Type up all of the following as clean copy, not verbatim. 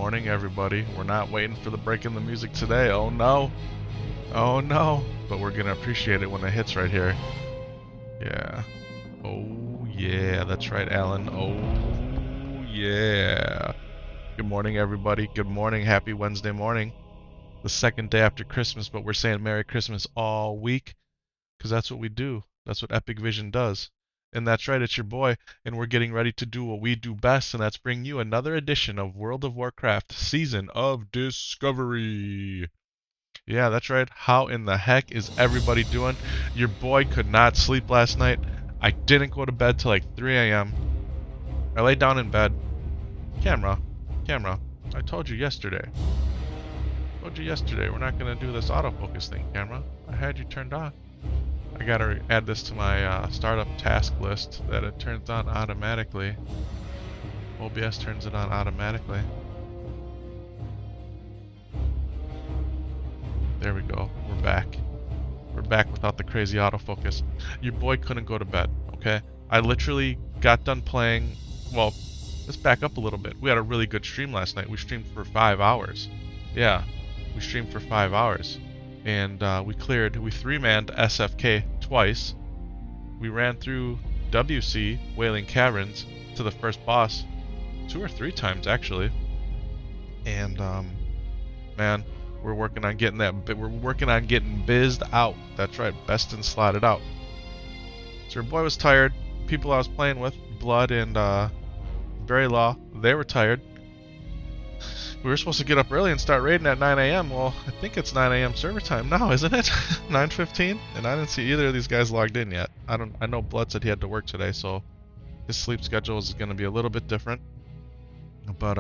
morning, everybody. We're not waiting for the break in the music today. Oh no. Oh no. But we're gonna appreciate it when it hits right here. Yeah. Oh yeah, that's right, Alan. Oh yeah. Good morning, everybody. Good morning. Happy Wednesday morning. The second day after Christmas, but we're saying Merry Christmas all week because that's what we do. That's what Epic Vision does. And that's right, it's your boy, and we're getting ready to do what we do best, and that's bring you another edition of World of Warcraft Season of Discovery. Yeah, that's right. How in the heck is everybody doing? Your boy could not sleep last night. I didn't go to bed till like 3 a.m. I laid down in bed. Camera. I told you yesterday. We're not going to do this autofocus thing, camera. I had you turned on. I gotta add this to my startup task list that it turns on automatically. OBS turns it on automatically. There we go. We're back. We're back without the crazy autofocus. Your boy couldn't go to bed, okay? I literally got done playing. Well, let's back up a little bit. We had a really good stream last night. We streamed for 5 hours. Yeah, we streamed for 5 hours. And we 3-manned SFK twice. We ran through WC, Wailing Caverns, to the first boss 2 or 3 times actually. And man, we're working on getting bizzed out. That's right, best and slotted out. So your boy was tired. People I was playing with, Blood and Very Law, they were tired. We were supposed to get up early and start raiding at 9 a.m. Well, I think it's 9 a.m. server time now, isn't it? 9:15? And I didn't see either of these guys logged in yet. I know Blood said he had to work today, so his sleep schedule is going to be a little bit different. But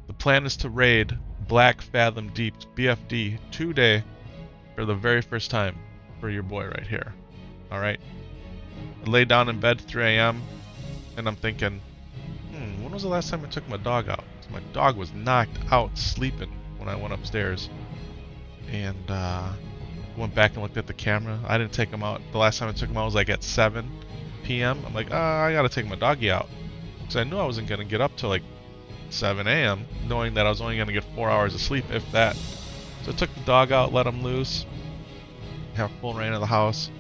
the plan is to raid Black Fathom Deep BFD today for the very first time for your boy right here. Alright? I laid down in bed 3 a.m. and I'm thinking, when was the last time I took my dog out? My dog was knocked out sleeping when I went upstairs. And went back and looked at the camera. I didn't take him out. The last time I took him out was like at 7 p.m. I'm like, I gotta take my doggy out. Because I knew I wasn't gonna get up till like 7 a.m. knowing that I was only gonna get 4 hours of sleep, if that. So I took the dog out, let him loose, have full reign of the house.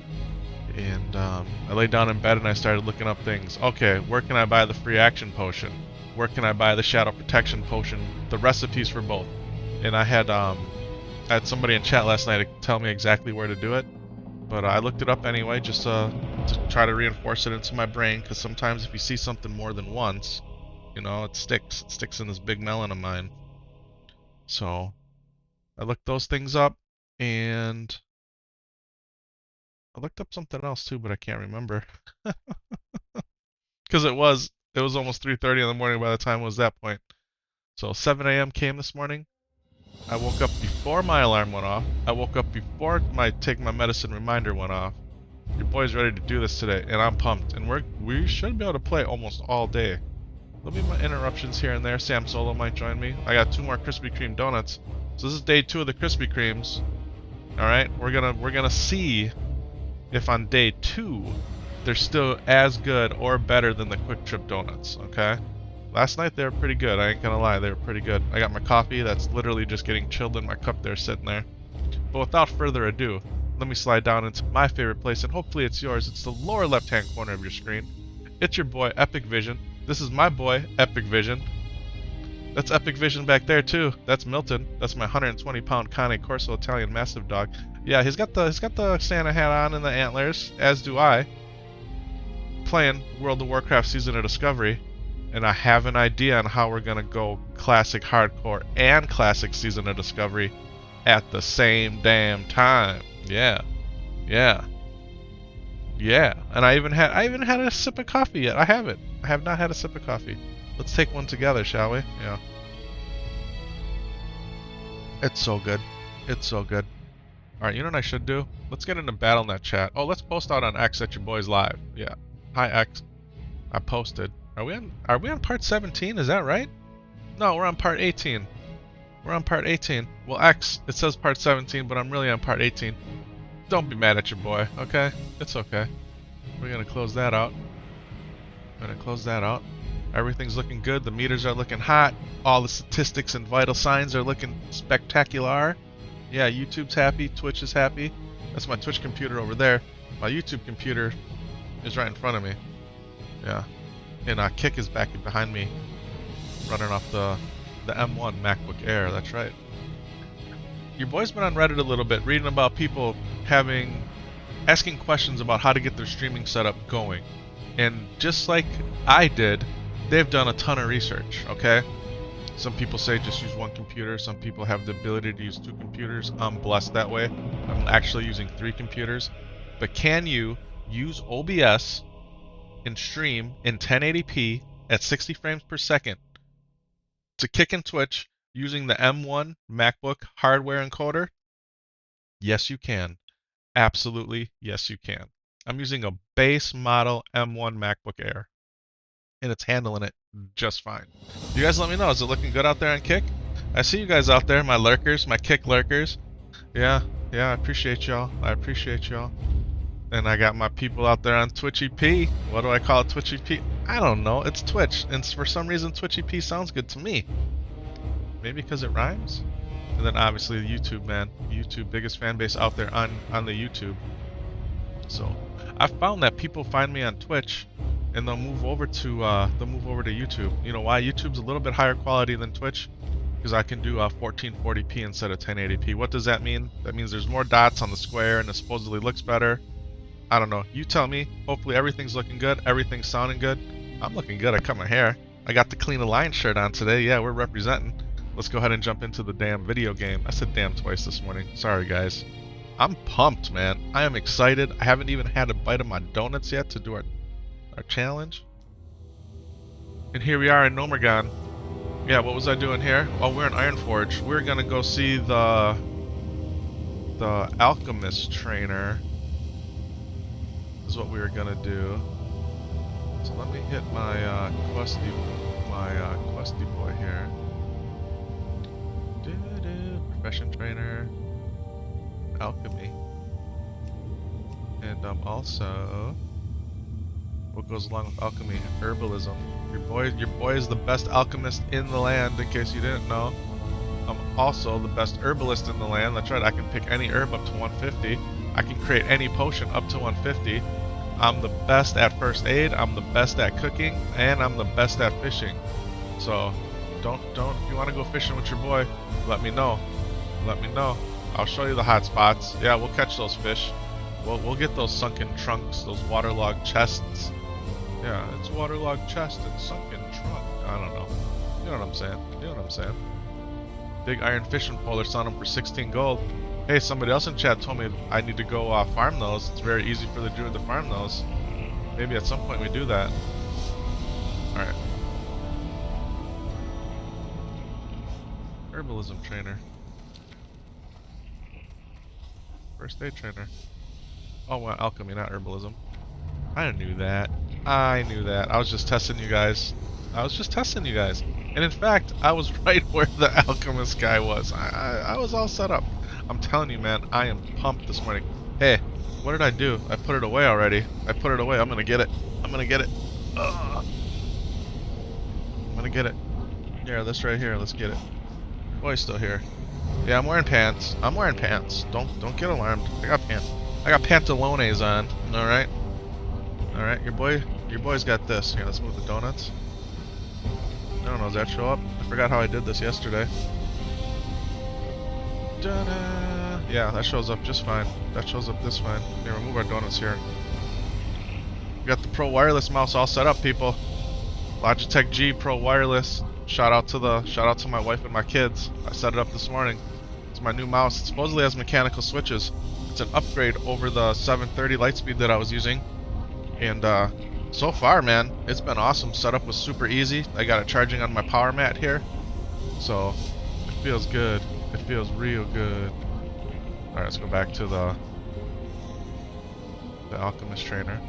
And I laid down in bed and I started looking up things. Okay, where can I buy the free action potion? Where can I buy the shadow protection potion? The recipes for both. And I had somebody in chat last night tell me exactly where to do it. But I looked it up anyway, just to try to reinforce it into my brain. Because sometimes if you see something more than once, you know, it sticks. It sticks in this big melon of mine. So I looked those things up, and I looked up something else too, but I can't remember. Because it was almost 3:30 in the morning by the time it was that point. So 7 a.m. came this morning. I woke up before my alarm went off. I woke up before my take my medicine reminder went off. Your boy's ready to do this today, and I'm pumped. And we should be able to play almost all day. There'll be my interruptions here and there. Sam Solo might join me. I got 2 more Krispy Kreme donuts. So this is day 2 of the Krispy Kremes. All right, we're gonna see if on day 2 they're still as good or better than the Quick Trip donuts, okay? Last night they were pretty good, I ain't gonna lie, they were pretty good. I got my coffee that's literally just getting chilled in my cup there, sitting there. But without further ado, let me slide down into my favorite place, and hopefully it's yours. It's the lower left-hand corner of your screen. It's your boy, Epic Vision. This is my boy, Epic Vision. That's Epic Vision back there too. That's Milton. That's my 120-pound Cane Corso Italian Mastiff dog. Yeah, he's got the Santa hat on and the antlers, as do I. Playing World of Warcraft Season of Discovery, and I have an idea on how we're gonna go Classic Hardcore and Classic Season of Discovery at the same damn time. Yeah. And I even had a sip of coffee yet. I have not had a sip of coffee. Let's take one together, shall we? Yeah. It's so good. Alright, you know what I should do? Let's get into BattleNet chat. Oh, let's post out on X that your boy's live. Yeah. Hi X. I posted. Are we on part 17? Is that right? No, we're on part 18. Well, X, it says part 17, but I'm really on part 18. Don't be mad at your boy, okay? It's okay. We're gonna close that out. Everything's looking good. The meters are looking hot. All the statistics and vital signs are looking spectacular. Yeah, YouTube's happy. Twitch is happy. That's my Twitch computer over there. My YouTube computer is right in front of me. Yeah. And Kick is back behind me, running off the M1 MacBook Air. That's right. Your boy's been on Reddit a little bit, reading about people asking questions about how to get their streaming setup going. And just like I did, they've done a ton of research, okay? Some people say just use one computer. Some people have the ability to use 2 computers. I'm blessed that way. I'm actually using 3 computers. But can you use OBS and stream in 1080p at 60 frames per second to Kick and Twitch using the M1 MacBook hardware encoder? Yes, you can. Absolutely, yes, you can. I'm using a base model M1 MacBook Air, and it's handling it just fine. You guys let me know, is it looking good out there on Kick? I see you guys out there, my lurkers, my Kick lurkers. Yeah, I appreciate y'all. I appreciate y'all. And I got my people out there on Twitch EP. What do I call it, Twitch EP? I don't know. It's Twitch, and for some reason Twitch EP sounds good to me. Maybe because it rhymes? And then obviously the YouTube, man. YouTube, biggest fan base out there on the YouTube. So I found that people find me on Twitch and they'll move over to YouTube. You know why? YouTube's a little bit higher quality than Twitch, because I can do 1440p instead of 1080p. What does that mean? That means there's more dots on the square and it supposedly looks better. I don't know. You tell me. Hopefully everything's looking good. Everything's sounding good. I'm looking good. I cut my hair. I got the Clean Alliance shirt on today. Yeah, we're representing. Let's go ahead and jump into the damn video game. I said damn twice this morning. Sorry, guys. I'm pumped, man. I am excited. I haven't even had a bite of my donuts yet to do our challenge. And here we are in Nomergon. Yeah, what was I doing here? Well, we're in Ironforge. We're gonna go see the alchemist trainer. Is what we were gonna do. So let me hit my questy boy here. Profession trainer, alchemy, and also what goes along with alchemy? Herbalism. Your boy is the best alchemist in the land. In case you didn't know, I'm also the best herbalist in the land. That's right. I can pick any herb up to 150. I can create any potion up to 150. I'm the best at first aid. I'm the best at cooking, and I'm the best at fishing. So don't. If you want to go fishing with your boy, let me know. Let me know. I'll show you the hot spots. Yeah, we'll catch those fish. We'll get those sunken trunks, those waterlogged chests. Yeah, it's waterlogged chest and sunken trunk. I don't know. You know what I'm saying? You know what I'm saying? Big iron fishing pole. They're selling them for 16 gold. Hey, somebody else in chat told me I need to go farm those. It's very easy for the Druid to farm those. Maybe at some point we do that. Alright. Herbalism trainer. First aid trainer. Oh, well, alchemy, not herbalism. I knew that. I knew that. I was just testing you guys. I was just testing you guys. And in fact, I was right where the alchemist guy was. I was all set up. I'm telling you, man, I am pumped this morning. Hey, what did I do? I put it away already. I put it away. I'm gonna get it. I'm gonna get it. Ugh. I'm gonna get it. Here, this right here. Let's get it. Boy's still here. Yeah, I'm wearing pants. I'm wearing pants. Don't get alarmed. I got pants. I got pantalones on. All right. All right. Your boy's got this. Here, let's move the donuts. I don't know. Does that show up? I forgot how I did this yesterday. Ta-da! Yeah, that shows up just fine. That shows up this fine. Here, remove our donuts here. We got the Pro Wireless mouse all set up, people. Logitech G Pro Wireless. Shout out to my wife and my kids. I set it up this morning. It's my new mouse. It supposedly has mechanical switches. It's an upgrade over the 730 Lightspeed that I was using. And so far, man, it's been awesome. Setup was super easy. I got it charging on my power mat here. So it feels good. It feels real good. Alright, let's go back to the alchemist trainer.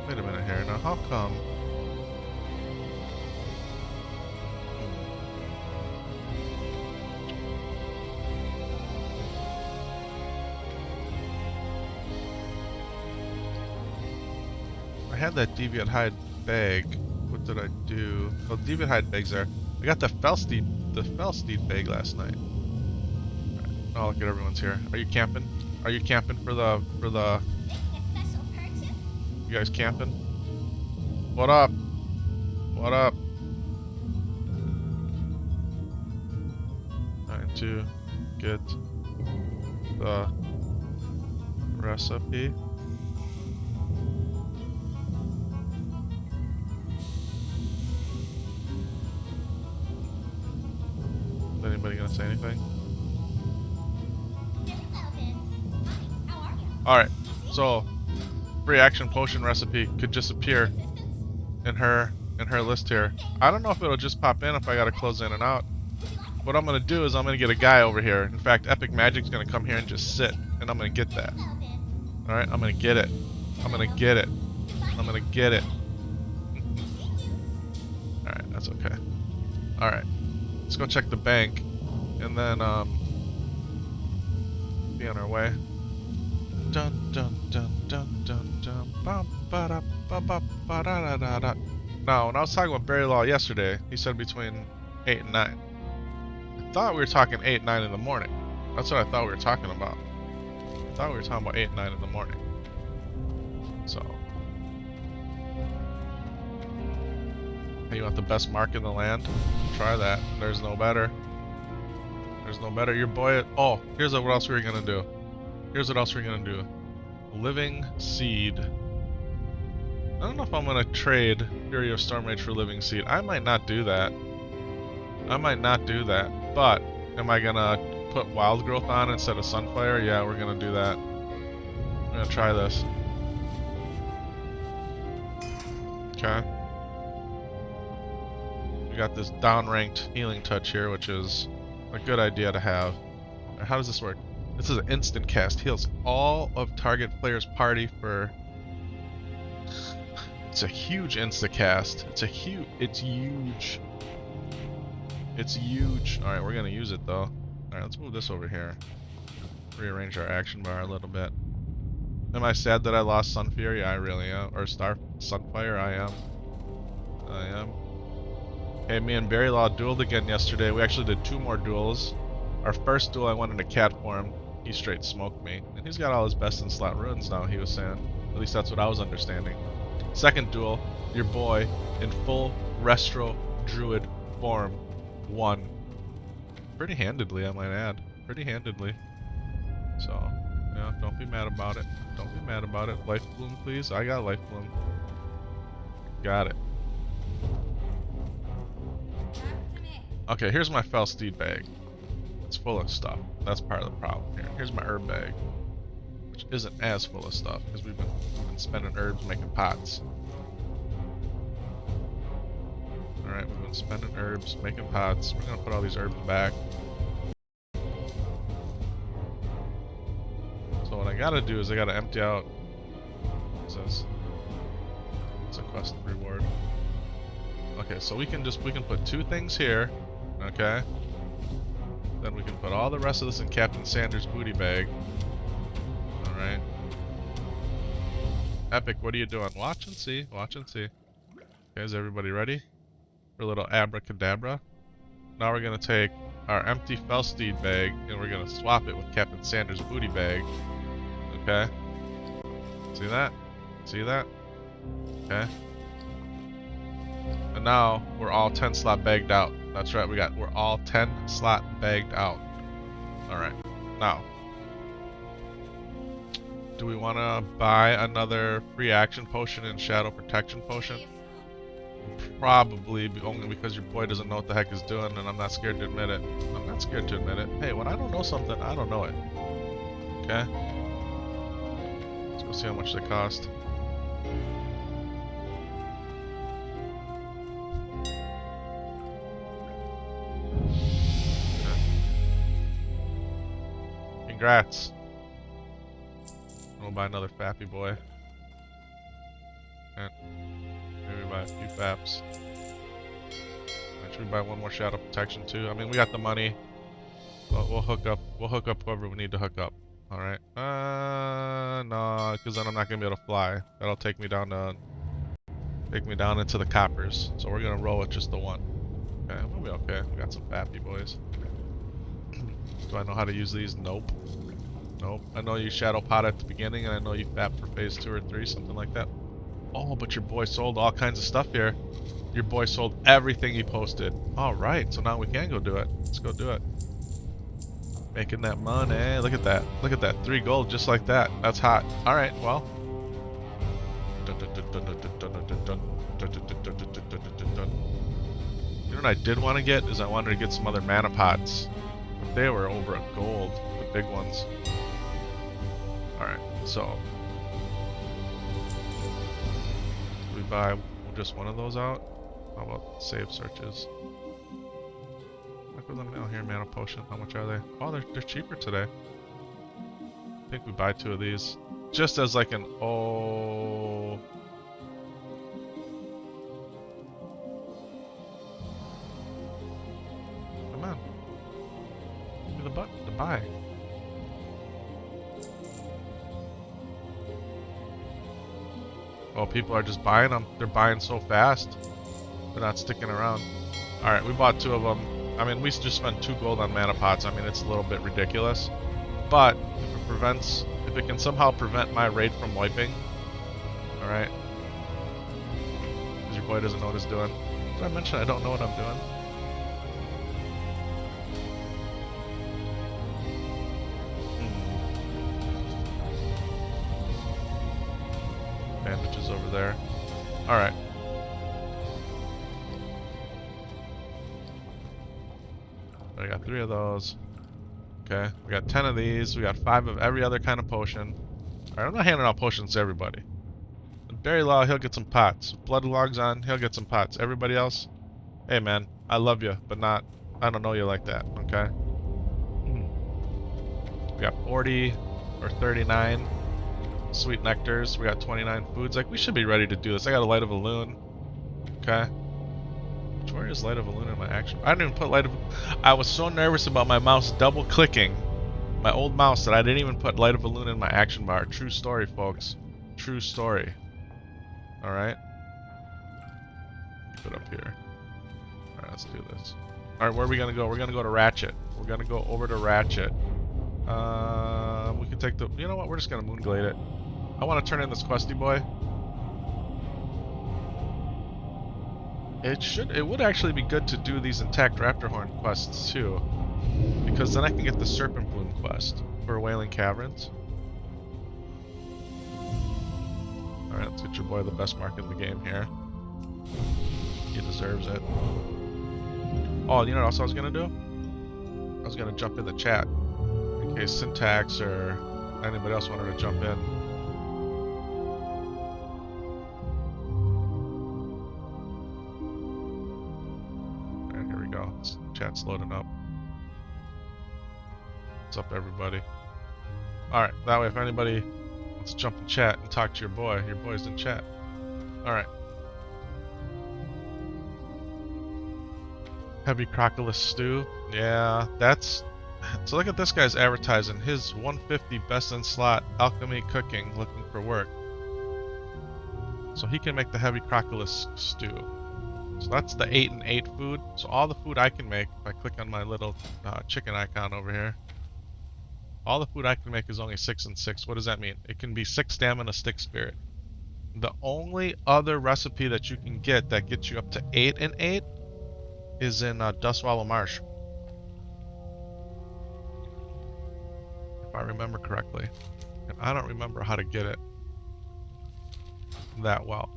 Wait a minute here. Now, how come? had that deviant hide bag. What did I do? Oh, deviant hide bag's there. I got the Felsteed bag last night. Right. Oh, look at everyone's here. Are you camping? Are you camping for the You guys camping? What up? What up? Trying to get the recipe. Is anybody gonna say anything? Alright, so free action potion recipe could just appear in her list here. I don't know if it'll just pop in if I gotta close in and out. What I'm gonna do is I'm gonna get a guy over here. In fact, Epic Magic's gonna come here and just sit, and I'm gonna get that. Alright, I'm gonna get it. I'm gonna get it. I'm gonna get it. Alright, that's okay. Alright. Let's go check the bank, and then be on our way. Dun dun dun dun dun dun bum ba da ba ba ba da da da da. Now, when I was talking about Barry Law yesterday, he said between 8 and 9. I thought we were talking 8 and 9 in the morning. That's what I thought we were talking about. I thought we were talking about 8 and 9 in the morning. So, hey, you want the best mark in the land? Try that. There's no better. There's no better. Your boy. Oh, here's what else we're gonna do. Here's what else we're gonna do. Living Seed. I don't know if I'm gonna trade Fury of Storm Rage for Living Seed. I might not do that. I might not do that. But am I gonna put Wild Growth on instead of Sunfire? Yeah, we're gonna do that. I'm gonna try this. Okay. We got this downranked healing touch here, which is a good idea to have. How does this work? This is an instant cast. Heals all of target player's party for... It's a huge insta cast. It's huge. It's huge. Alright, we're gonna use it though. Alright, let's move this over here. Rearrange our action bar a little bit. Am I sad that I lost Sunfury? I really am. Or Sunfire? I am. I am. Hey, me and Barry Law dueled again yesterday. We actually did 2 more duels. Our first duel I went into cat form. He straight smoked me. And he's got all his best in slot runes now, he was saying. At least that's what I was understanding. Second duel, your boy, in full Restro Druid form, won. Pretty handedly, I might add. Pretty handedly. So, yeah, don't be mad about it. Don't be mad about it. Life Bloom, please. I got Life Bloom. Got it. Okay, here's my Felsteed bag. It's full of stuff. That's part of the problem here. Here's my herb bag, which isn't as full of stuff because we've been spending herbs making pots. Alright, we've been spending herbs making pots. We're gonna put all these herbs back. So what I gotta do is I gotta empty out. What's this? It's a quest reward. Okay, so we can put 2 things here. Okay. Then we can put all the rest of this in Captain Sanders' booty bag. Alright. Epic, what are you doing? Watch and see. Watch and see. Okay, is everybody ready? For a little abracadabra. Now we're going to take our empty Felsteed bag and we're going to swap it with Captain Sanders' booty bag. Okay? See that? See that? Okay. And now we're all 10 slot bagged out. That's right, we're all 10 slot bagged out. Alright. Now, do we want to buy another free action potion and shadow protection potion? Probably, only because your boy doesn't know what the heck he's doing, and I'm not scared to admit it. I'm not scared to admit it. Hey, when I don't know something, I don't know it. Okay? Let's go see how much they cost. Congrats. We'll buy another Fappy boy. And maybe buy a few Faps. Should we buy 1 more Shadow Protection too? I mean, we got the money. But we'll hook up whoever we need to hook up. Alright. No, because then I'm not gonna be able to fly. That'll take me down to Take me down into the coppers. So we're gonna roll with just the one. Okay, we'll be okay. We got some fappy boys. Do I know how to use these? Nope. Nope. I know you shadow pot at the beginning, and I know you fap for phase 2 or 3, something like that. Oh, but your boy sold all kinds of stuff here. Your boy sold everything he posted. Alright, so now we can go do it. Let's go do it. Making that money. Look at that. Look at that. 3 gold just like that. That's hot. Alright, well. You know what I did want to get is I wanted to get some other mana pots. But they were over a gold, the big ones. Alright, so we buy just one of those out. How about save searches? Look for them out here, mana potion. How much are they? Oh, they're cheaper today. I think we buy 2 of these. Just as like an oh. Come on. Give me the button to buy. Oh, people are just buying them. They're buying so fast. They're not sticking around. Alright, we bought 2 of them. I mean, we just spent 2 gold on mana pots. I mean, it's a little bit ridiculous. But if it can somehow prevent my raid from wiping, alright. Because your boy doesn't know what he's doing. Did I mention I don't know what I'm doing? Bandages over there. Alright. I got 3 of those. Okay, we got 10 of these. We got 5 of every other kind of potion. Alright, I'm not handing out potions to everybody. Berry Law, he'll get some pots. Blood Log's on, he'll get some pots. Everybody else, hey man, I love you, but not, I don't know you like that, okay? We got 40 or 39 sweet nectars. We got 29 foods. Like, we should be ready to do this. I got a Light of a Loon. Okay. Where is Light of a Loon in my action? I didn't even put Light of... I was so nervous about my mouse double clicking my old mouse that I didn't even put Light of a Loon in my action bar. True story, folks. True story. Alright. Keep it up here. Alright, let's do this. Alright, where are we gonna go? We're gonna go to Ratchet. We're gonna go over to Ratchet. We can take the... You know what? We're just gonna Moonglade it. I want to turn in this questy boy. It would actually be good to do these intact Raptorhorn quests too, because then I can get the Serpent Bloom quest for Wailing Caverns. Alright, let's get your boy the best mark in the game here. He deserves it. Oh, you know what else I was gonna do? I was gonna jump in the chat in case Syntax or anybody else wanted to jump in. Chat's loading up. What's up, everybody? Alright, that way if anybody wants to jump in chat and talk to your boy's in chat. Alright. Heavy Crocodile Stew. Yeah, that's... So look at this guy's advertising. His 150 best in slot alchemy cooking looking for work. So he can make the Heavy Crocodile Stew. So that's the 8 and 8 food. So all the food I can make, if I click on my little chicken icon over here, all the food I can make is only 6 and 6. What does that mean? It can be 6 stamina, 6 spirit. The only other recipe that you can get that gets you up to 8 and 8 is in Dustwallow Marsh. If I remember correctly. And I don't remember how to get it that well.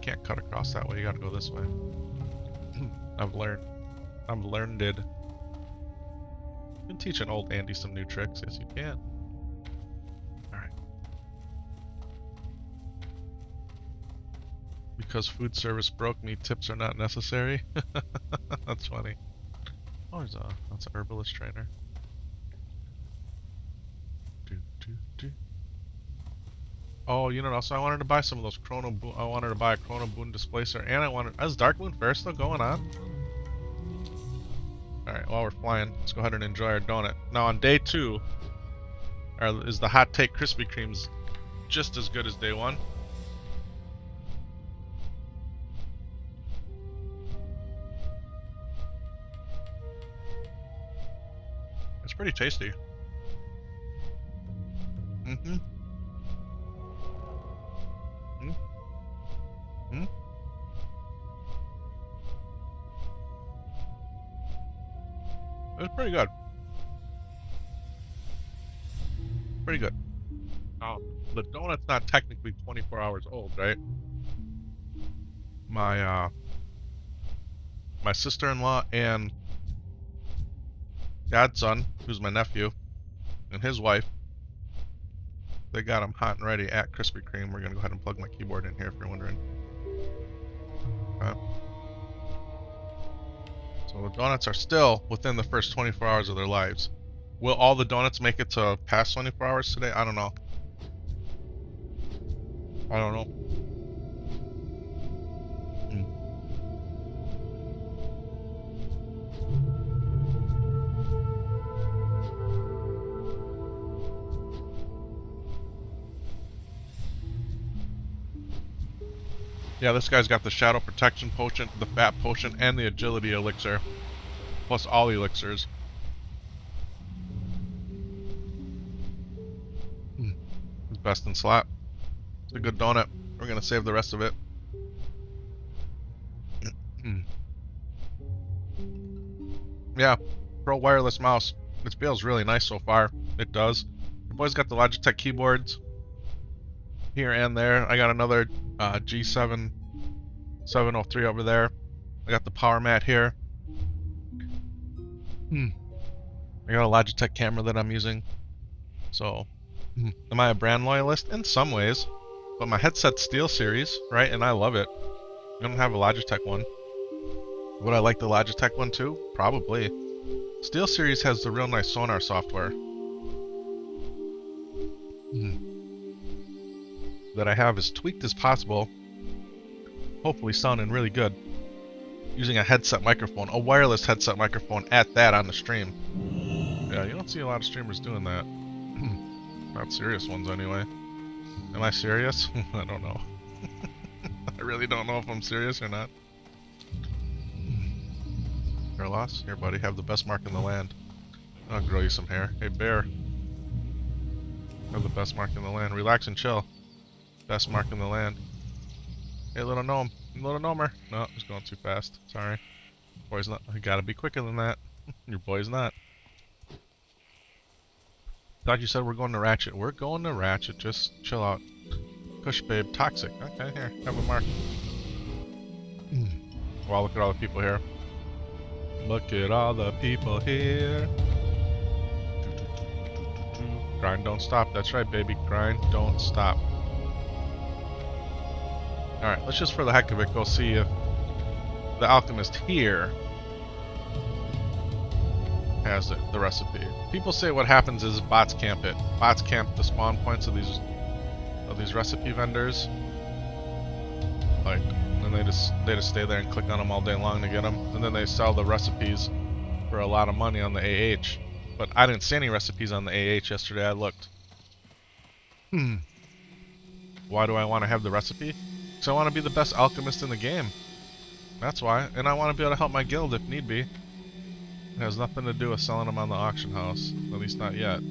Can't cut across that way, you gotta go this way. I've learned. I'm learned. You can teach an old Andy some new tricks, yes you can. Alright. Because food service broke me, tips are not necessary. That's funny. Oh, that's an herbalist trainer. Oh, you know what else I wanted to buy? Some of those I wanted to buy a Chrono Boon Displacer, and I wanted... Is Dark Moon Fair still going on? Alright, while we're flying, let's go ahead and enjoy our donut. Now on day 2, is the Hot Take Krispy Kremes just as good as day 1? pretty tasty. Mm-hmm. Mm-hmm. It's pretty good. Pretty good. The donut's not technically 24 hours old, right? My sister-in-law and godson, who's my nephew, and his wife, they got them hot and ready at Krispy Kreme. We're gonna go ahead and plug my keyboard in here if you're wondering. So the donuts are still within the first 24 hours of their lives. Will all the donuts make it to past 24 hours today? I don't know. I don't know. Yeah, this guy's got the Shadow Protection Potion, the Fat Potion, and the Agility Elixir. Plus all elixirs. It's best in slot. It's a good donut. We're gonna save the rest of it. Yeah, Pro wireless mouse. It feels really nice so far. It does. The boys got the Logitech keyboards here and there. I got another G7 703 over there. I got the power mat here. I got a Logitech camera that I'm using. So, am I a brand loyalist? In some ways. But my headset's SteelSeries, right? And I love it. I don't have a Logitech one. Would I like the Logitech one too? Probably. SteelSeries has the real nice sonar software. That I have as tweaked as possible. Hopefully sounding really good. Using a headset microphone, a wireless headset microphone at that on the stream. Yeah, you don't see a lot of streamers doing that. Not serious ones anyway. Am I serious? I don't know. I really don't know if I'm serious or not. Hair loss? Here, buddy, have the best mark in the land. I'll grow you some hair. Hey, bear. Have the best mark in the land. Relax and chill. Best mark in the land. Hey, little gnome. Little gnomer. No, it's going too fast. Sorry. Boy's not. I gotta be quicker than that. Your boy's not. Thought you said we're going to Ratchet. We're going to Ratchet. Just chill out. Push, babe. Toxic. Okay, here. Have a mark. Wow, look at all the people here. Look at all the people here. Grind, don't stop. That's right, baby. Grind, don't stop. Alright, let's just for the heck of it go see if the alchemist here has the recipe. People say what happens is bots camp it. Bots camp the spawn points of these recipe vendors. Like, and they just stay there and click on them all day long to get them, and then they sell the recipes for a lot of money on the AH. But I didn't see any recipes on the AH yesterday. I looked. Why do I want to have the recipe? Because I want to be the best alchemist in the game. That's why. And I want to be able to help my guild if need be. It has nothing to do with selling them on the auction house. At least not yet.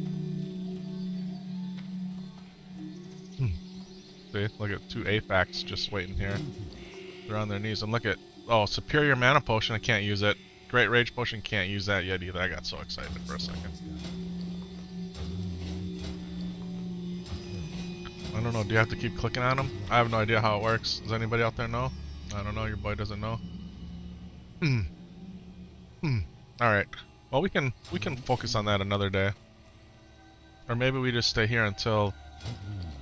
See? Look at 2 AFACs just waiting here. They're on their knees. And look at... Oh, Superior Mana Potion. I can't use it. Great Rage Potion. Can't use that yet either. I got so excited for a second. I don't know. Do you have to keep clicking on them? I have no idea how it works. Does anybody out there know? I don't know. Your boy doesn't know. Alright. Well, we can focus on that another day. Or maybe we just stay here until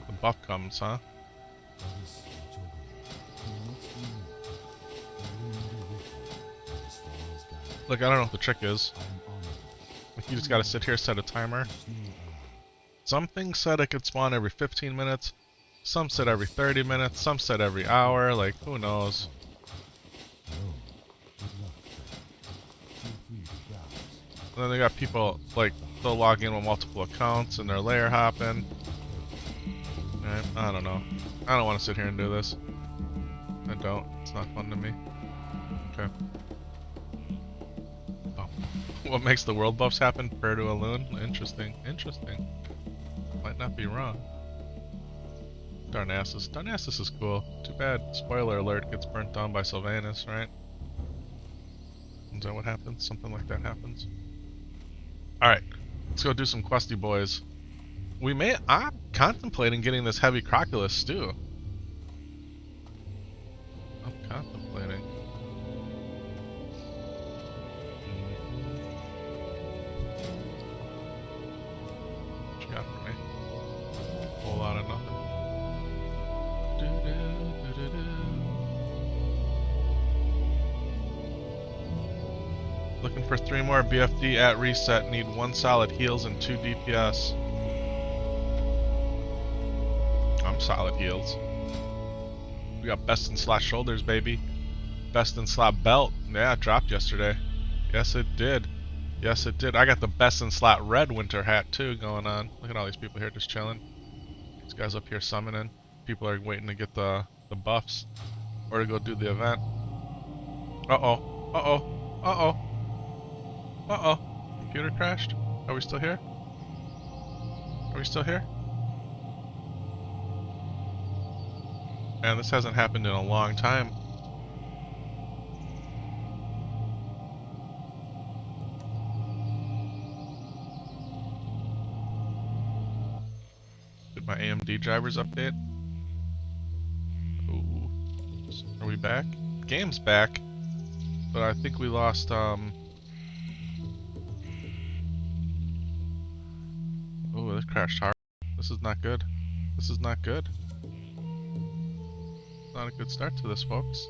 the buff comes, huh? Look, I don't know what the trick is. Like, you just gotta sit here, set a timer. Some things said it could spawn every 15 minutes. Some said every 30 minutes. Some said every hour. Like, who knows? And then they got people, like, they'll log in with multiple accounts and they're layer hopping. Right? I don't know. I don't want to sit here and do this. I don't. It's not fun to me. Okay. Oh. What makes the world buffs happen? Prayer to a loon? Interesting. Interesting. Might not be wrong. Darnassus. Darnassus is cool. Too bad, spoiler alert, gets burnt down by Sylvanas, right? Is that what happens? Something like that happens. Alright. Let's go do some questy boys. I'm contemplating getting this heavy Croculus stew. I'm contemplating. What you got for me? A whole lot of nothing. Looking for 3 more BFD at reset. Need 1 solid heals and 2 DPS. I'm solid heals. We got best in slot shoulders, baby. Best in slot belt. Yeah, it dropped yesterday. Yes, it did. Yes, it did. I got the best in slot red winter hat too going on. Look at all these people here just chilling. These guys up here summoning. People are waiting to get the buffs or to go do the event. Uh-oh. Uh-oh. Uh-oh. Uh-oh. Computer crashed. Are we still here? Are we still here? Man, this hasn't happened in a long time. Did my AMD drivers update? Ooh. Are we back? Game's back. But I think we lost, Ooh, this crashed hard. This is not good. This is not good. Not a good start to this, folks.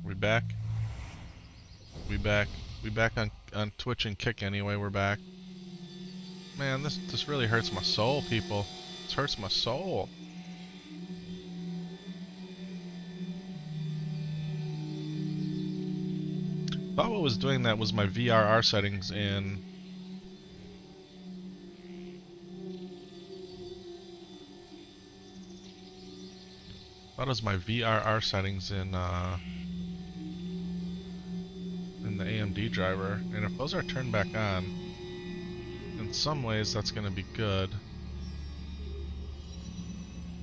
We back? We back. We back on Twitch and Kick anyway, we're back. Man, this really hurts my soul, people. This hurts my soul. Thought what was doing that was my VRR settings in... Thought it was my VRR settings in the AMD driver. And if those are turned back on, in some ways that's gonna be good.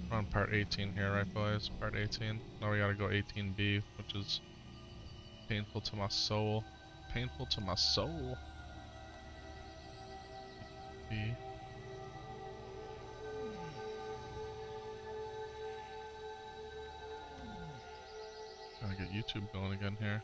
We're on part 18 here, right boys? Part 18. Now we gotta go 18B, which is painful to my soul. Painful to my soul. B. Gotta get YouTube going again here.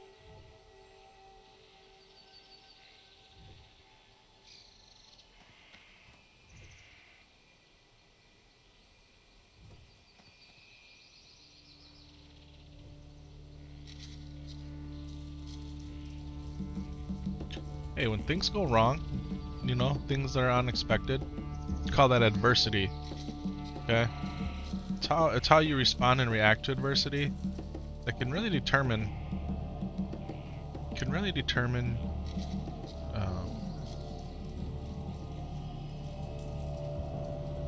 Hey, when things go wrong, you know, things that are unexpected, call that adversity. Okay? It's how you respond and react to adversity that can really determine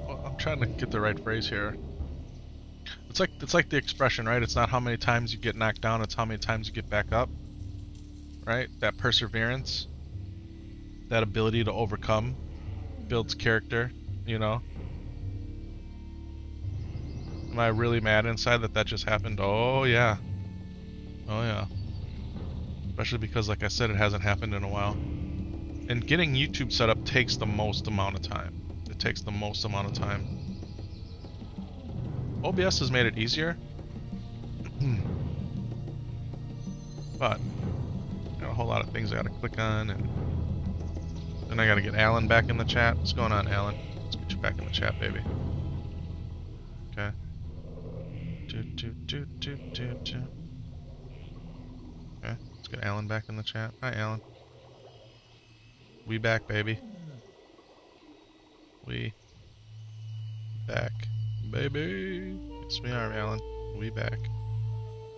well, I'm trying to get the right phrase here. It's like the expression, right? It's not how many times you get knocked down, it's how many times you get back up. Right? That perseverance, that ability to overcome builds character, you know? Am I really mad inside that just happened? Oh yeah. Oh yeah. Especially because, like I said, it hasn't happened in a while. And getting YouTube set up takes the most amount of time. It takes the most amount of time. OBS has made it easier. But got a whole lot of things I gotta click on, and then I gotta get Alan back in the chat. What's going on, Alan? Let's get you back in the chat, baby. Okay. Okay, let's get Alan back in the chat. Hi, Alan. We back, baby. We back, baby. Yes, we are, Alan. We back.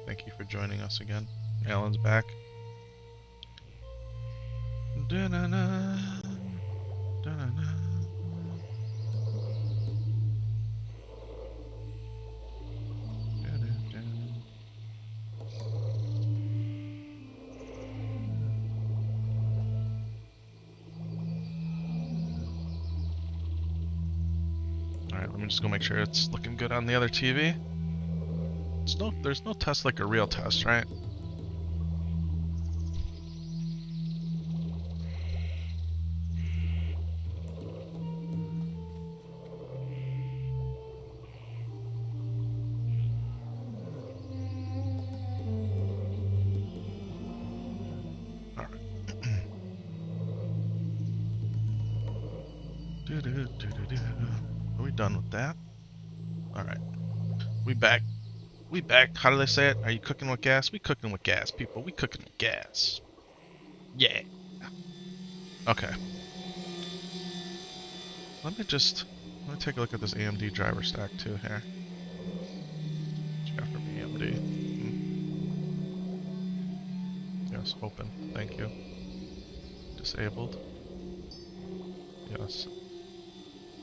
Thank you for joining us again. Alan's back. Da-na-na, da-na-na. Alright, let me just go make sure it's looking good on the other TV. There's no test like a real test, right? Are we done with that? Alright. We back. We back. How do they say it? Are you cooking with gas? We cooking with gas, people. We cooking with gas. Yeah. Okay. Let me take a look at this AMD driver stack too here. What you got from AMD? Yes, open. Thank you. Disabled. Yes.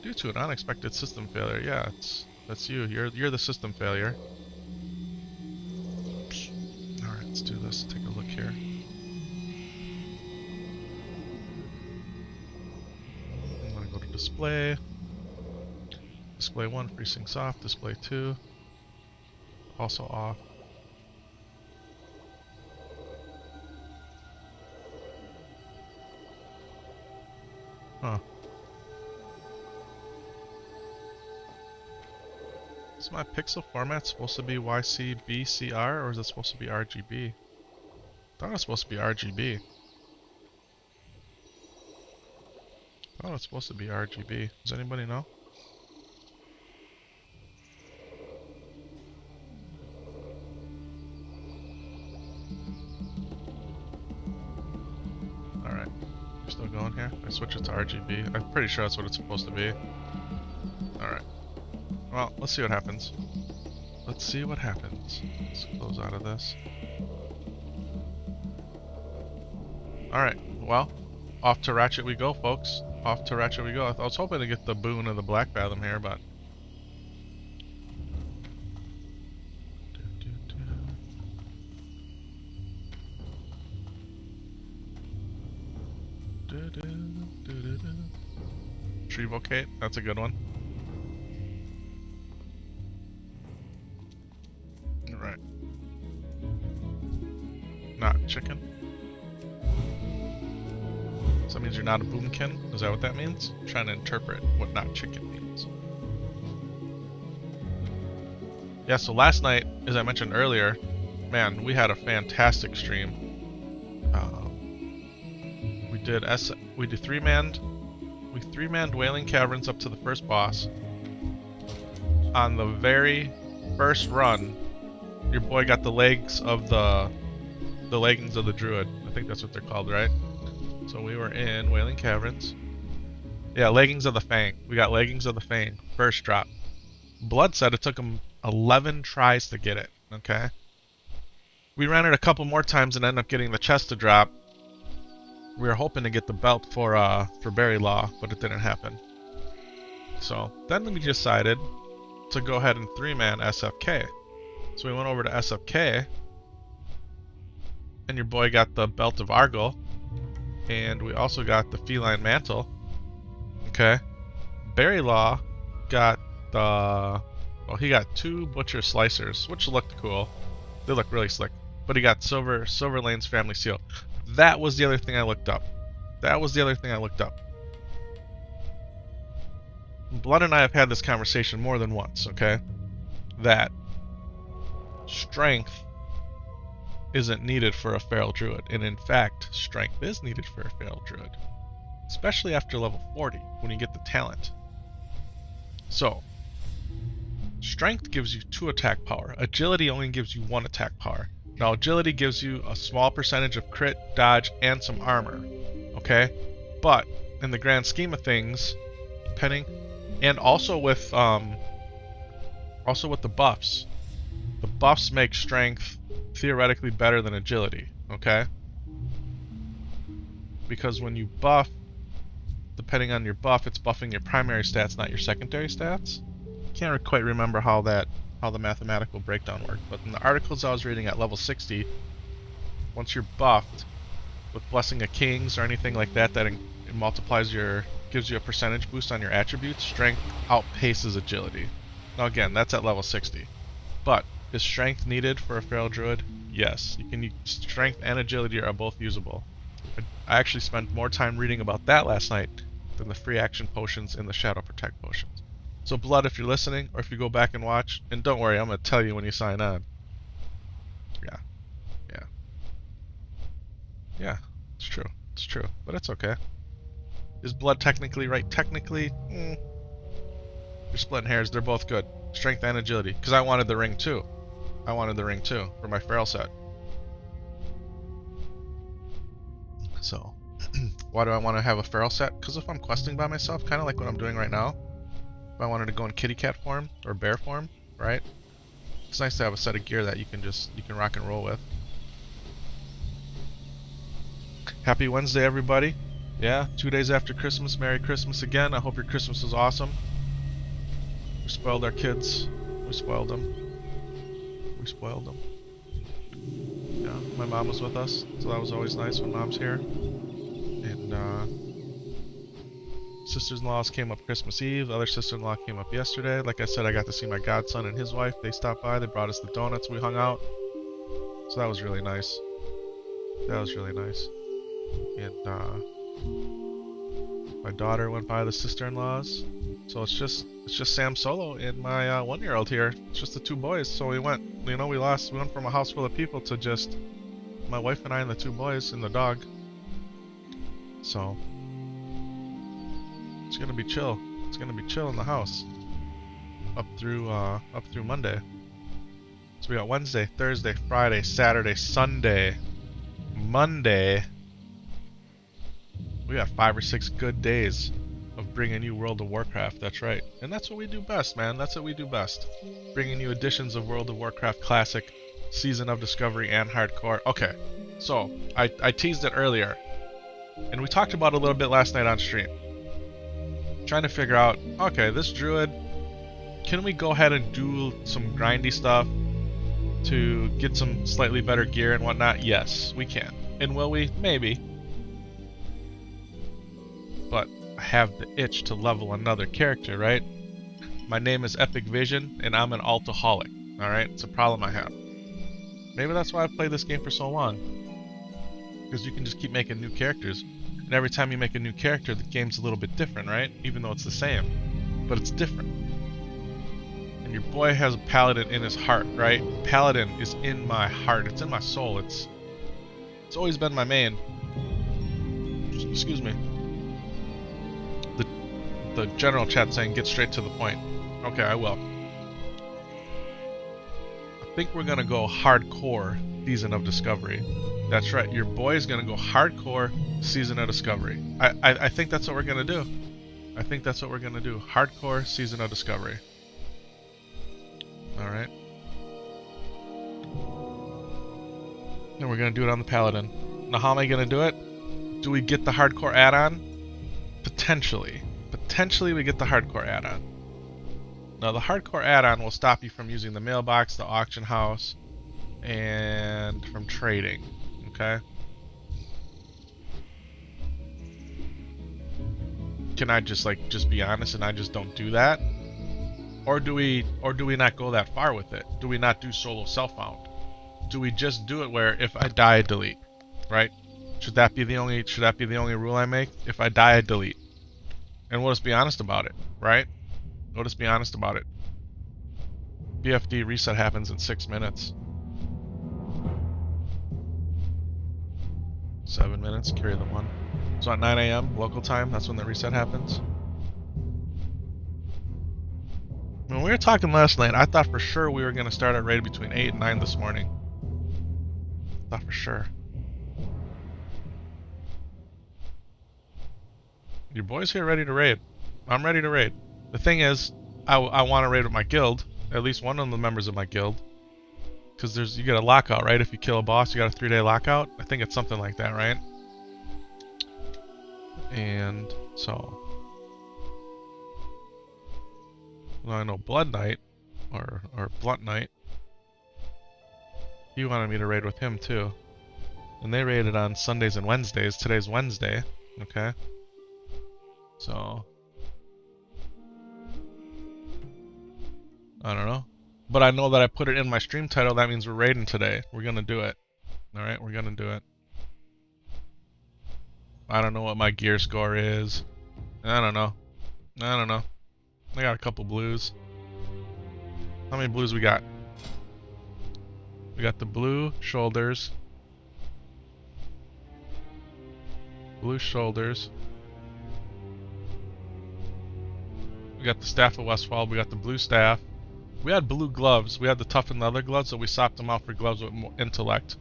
Due to an unexpected system failure. Yeah, that's you. You're the system failure. Alright, let's do this. Take a look here. I'm gonna go to display. Display 1, FreeSyncs off. Display 2, also off. Huh. Is my pixel format supposed to be YCBCR or is it supposed to be RGB? I thought it was supposed to be RGB. I thought it was supposed to be RGB. Does anybody know? Alright. We're still going here. I switch it to RGB. I'm pretty sure that's what it's supposed to be. Alright. Well, let's see what happens. Let's see what happens. Let's close out of this. Alright, well, off to Ratchet we go, folks. Off to Ratchet we go. I was hoping to get the boon of the Black Fathom here, but... Trevocate, that's a good one. Alright. Not chicken. So that means you're not a boomkin? Is that what that means? I'm trying to interpret what not chicken means. Yeah, so last night, as I mentioned earlier, man, we had a fantastic stream. We did three-manned Wailing Caverns up to the first boss. On the very first run, your boy got the legs of the leggings of the Druid. I think that's what they're called, right? So we were in Wailing Caverns. Yeah, leggings of the Fang. We got leggings of the Fang. First drop. Blood said it took him 11 tries to get it. Okay. We ran it a couple more times and ended up getting the chest to drop. We were hoping to get the belt for Berry Law, but it didn't happen. So then we decided to go ahead and three-man SFK. So we went over to SFK, and your boy got the Belt of Argyle, and we also got the Feline Mantle. Okay. Berry Law got the... Well, he got 2 Butcher Slicers, which looked cool. They look really slick. But he got Silver Lane's Family Seal. That was the other thing I looked up. Blood and I have had this conversation more than once, okay? That strength isn't needed for a Feral Druid. And in fact, strength is needed for a Feral Druid. Especially after level 40, when you get the talent. So, strength gives you 2 attack power. Agility only gives you 1 attack power. Now, agility gives you a small percentage of crit, dodge, and some armor. Okay? But, in the grand scheme of things, depending... And also with the buffs. The buffs make strength theoretically better than agility. Okay? because when you buff, depending on your buff, it's buffing your primary stats, not your secondary stats. Can't quite remember how the mathematical breakdown worked, but in the articles I was reading at level 60, once you're buffed with Blessing of Kings or anything like that, it multiplies gives you a percentage boost on your attributes, strength outpaces agility. Now again, that's at level 60. But is strength needed for a feral druid? Yes. Strength and agility are both usable. I actually spent more time reading about that last night than the free action potions and the Shadow Protect potions. So Blood, if you're listening, or if you go back and watch, and don't worry, I'm going to tell you when you sign on. Yeah, it's true. It's true, but it's okay. Is Blood technically right? Technically, you're splitting hairs. They're both good. Strength and agility. Because I wanted the ring too. For my feral set. So, why do I want to have a feral set? Because if I'm questing by myself, kind of like what I'm doing right now, if I wanted to go in kitty cat form or bear form, right? It's nice to have a set of gear that you can rock and roll with. Happy Wednesday, everybody. Yeah, 2 days after Christmas. Merry Christmas again. I hope your Christmas was awesome. We spoiled our kids. We spoiled them. Yeah, my mom was with us, so that was always nice when mom's here. And sisters-in-laws came up Christmas Eve. The other sister-in-law came up yesterday. Like I said, I got to see my godson and his wife. They stopped by. They brought us the donuts. We hung out. So that was really nice. And my daughter went by the sister-in-laws. So it's just Sam Solo and my 1-year-old here. It's just the 2 boys. So we went from a house full of people to just my wife and I and the 2 boys and the dog. So it's gonna be chill. It's gonna be chill in the house up through Monday. So we got Wednesday, Thursday, Friday, Saturday, Sunday, Monday. We got 5 or 6 good days of bringing you World of Warcraft. That's right. And that's what we do best, man. That's what we do best. Bringing you editions of World of Warcraft Classic, Season of Discovery, and Hardcore. Okay, so I teased it earlier, and we talked about it a little bit last night on stream. Trying to figure out, okay, this Druid, can we go ahead and do some grindy stuff to get some slightly better gear and whatnot? Yes, we can. And will we? Maybe. But I have the itch to level another character, right? My name is Epic Vision, and I'm an altaholic. Alright? It's a problem I have. Maybe that's why I've played this game for so long. Because you can just keep making new characters. And every time you make a new character, the game's a little bit different, right? Even though it's the same. But it's different. And your boy has a paladin in his heart, right? Paladin is in my heart. It's in my soul. It's always been my main. Excuse me. The general chat saying get straight to the point. Okay, I will. I think we're gonna go hardcore Season of Discovery. That's right, your boy is gonna go hardcore Season of Discovery. I think that's what we're gonna do. Hardcore Season of Discovery. Alright. And we're gonna do it on the Paladin. Now how am I gonna do it? Do we get the hardcore add-on? Potentially. Potentially we get the hardcore add-on. Now the hardcore add-on will stop you from using the mailbox, the auction house, and from trading. Okay? Can I just be honest and I just don't do that? Or do we not go that far with it? Do we not do solo self-found? Do we just do it where if I die I delete? Right? Should that be the only rule I make? If I die I delete. And we'll just be honest about it, right? We'll just be honest about it. BFD reset happens in 6 minutes. 7 minutes, carry the 1. So at 9 AM local time, that's when the reset happens. When we were talking last night, I thought for sure we were going to start our raid between 8 and 9 this morning. Thought for sure. Your boy's here ready to raid. I'm ready to raid. The thing is, I want to raid with my guild. At least one of the members of my guild. Because you get a lockout, right? If you kill a boss, you got a 3-day lockout. I think it's something like that, right? And so well, I know Blood Knight or Blunt Knight. He wanted me to raid with him too. And they raided on Sundays and Wednesdays. Today's Wednesday. Okay. So I don't know. But I know that I put it in my stream title. That means we're raiding today. We're gonna do it. Alright, we're gonna do it. I don't know what my gear score is. I don't know. I got a couple blues. How many blues we got? We got the blue shoulders. Blue shoulders. We got the staff of Westfall. We got the blue staff. We had blue gloves. We had the toughened leather gloves, so we swapped them out for gloves with more intellect.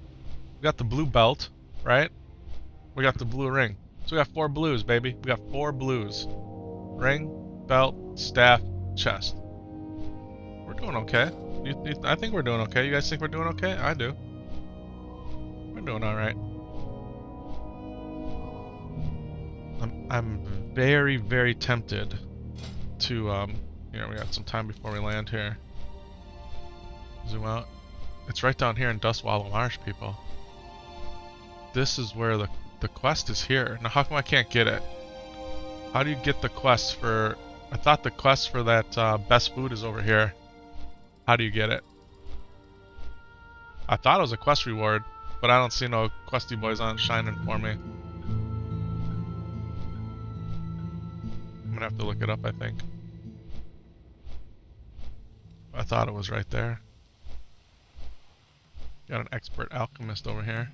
We got the blue belt, right? We got the blue ring. So we got 4 blues, baby. We got 4 blues. Ring, belt, staff, chest. We're doing okay. I think we're doing okay. You guys think we're doing okay? I do. We're doing alright. I'm very, very tempted to, here, we got some time before we land here. Zoom out. It's right down here in Dustwallow Marsh, people. This is where the quest is here. Now, how come I can't get it? How do you get the quest for... I thought the quest for that best food is over here. How do you get it? I thought it was a quest reward, but I don't see no questy boys on shining for me. I'm gonna have to look it up, I think. I thought it was right there. Got an expert alchemist over here.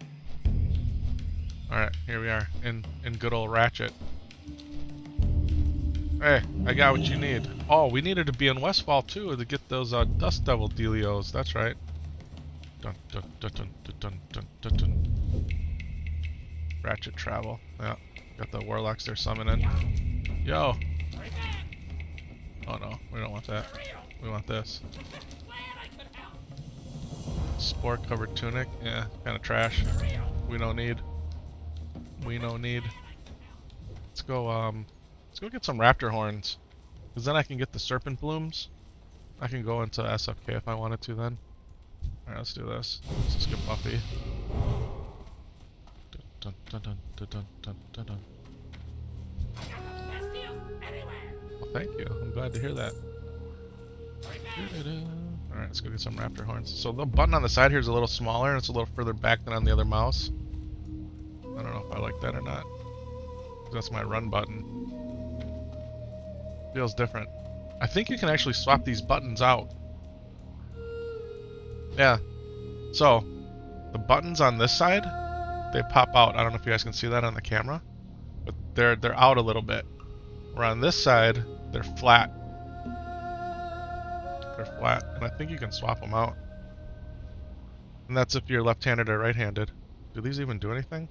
Alright, here we are, in good old Ratchet. Hey, I got what you need. Oh, we needed to be in Westfall too to get those Dust Devil dealios. That's right. Dun, dun, dun, dun, dun, dun, dun, dun. Ratchet travel. Yeah, got the warlocks there summoning. Yo. Oh no, we don't want that. We want this. Spore covered tunic. Yeah, kind of trash. We don't need. We don't need. Let's go. Let's go get some raptor horns, because then I can get the serpent blooms. I can go into SFK if I wanted to then. Alright, let's do this. Let's just get Buffy. Dun, dun, dun, dun, dun, dun, dun, dun. Well, thank you. I'm glad to hear that. Alright, let's go get some raptor horns. So the button on the side here is a little smaller, and it's a little further back than on the other mouse. I don't know if I like that or not. That's my run button. Feels different. I think you can actually swap these buttons out. Yeah. So, the buttons on this side, they pop out. I don't know if you guys can see that on the camera, but they're out a little bit. Where on this side, they're flat. They're flat, and I think you can swap them out. And that's if you're left-handed or right-handed. Do these even do anything?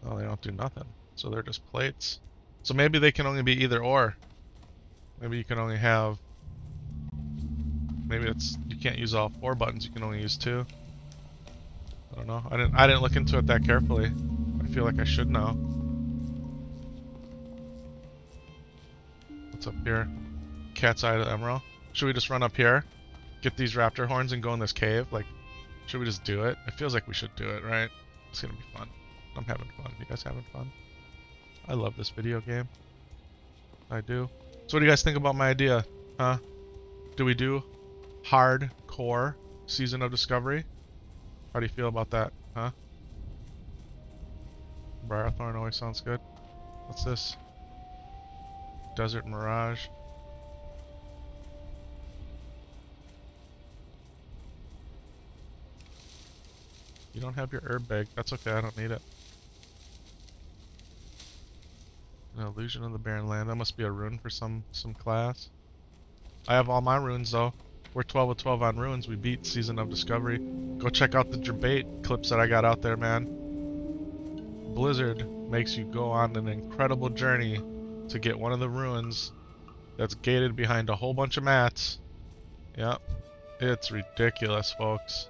Oh, they don't do nothing. So they're just plates. So maybe they can only be either or. Maybe you can only have... Maybe it's... You can't use all 4 buttons, you can only use 2. I don't know. I didn't look into it that carefully. I feel like I should know. What's up here? Cat's Eye to Emerald. Should we just run up here? Get these raptor horns and go in this cave? Like, should we just do it? It feels like we should do it, right? It's gonna be fun. I'm having fun. You guys having fun? I love this video game. I do. So what do you guys think about my idea? Huh? Do we do hardcore Season of Discovery? How do you feel about that? Huh? Briarthorn always sounds good. What's this? Desert Mirage. You don't have your herb bag. That's okay, I don't need it. An illusion of the barren land. That must be a rune for some class. I have all my runes though. We're 12 of 12 on runes. We beat Season of Discovery. Go check out the debate clips that I got out there, man. Blizzard makes you go on an incredible journey to get one of the runes that's gated behind a whole bunch of mats. Yep. It's ridiculous, folks.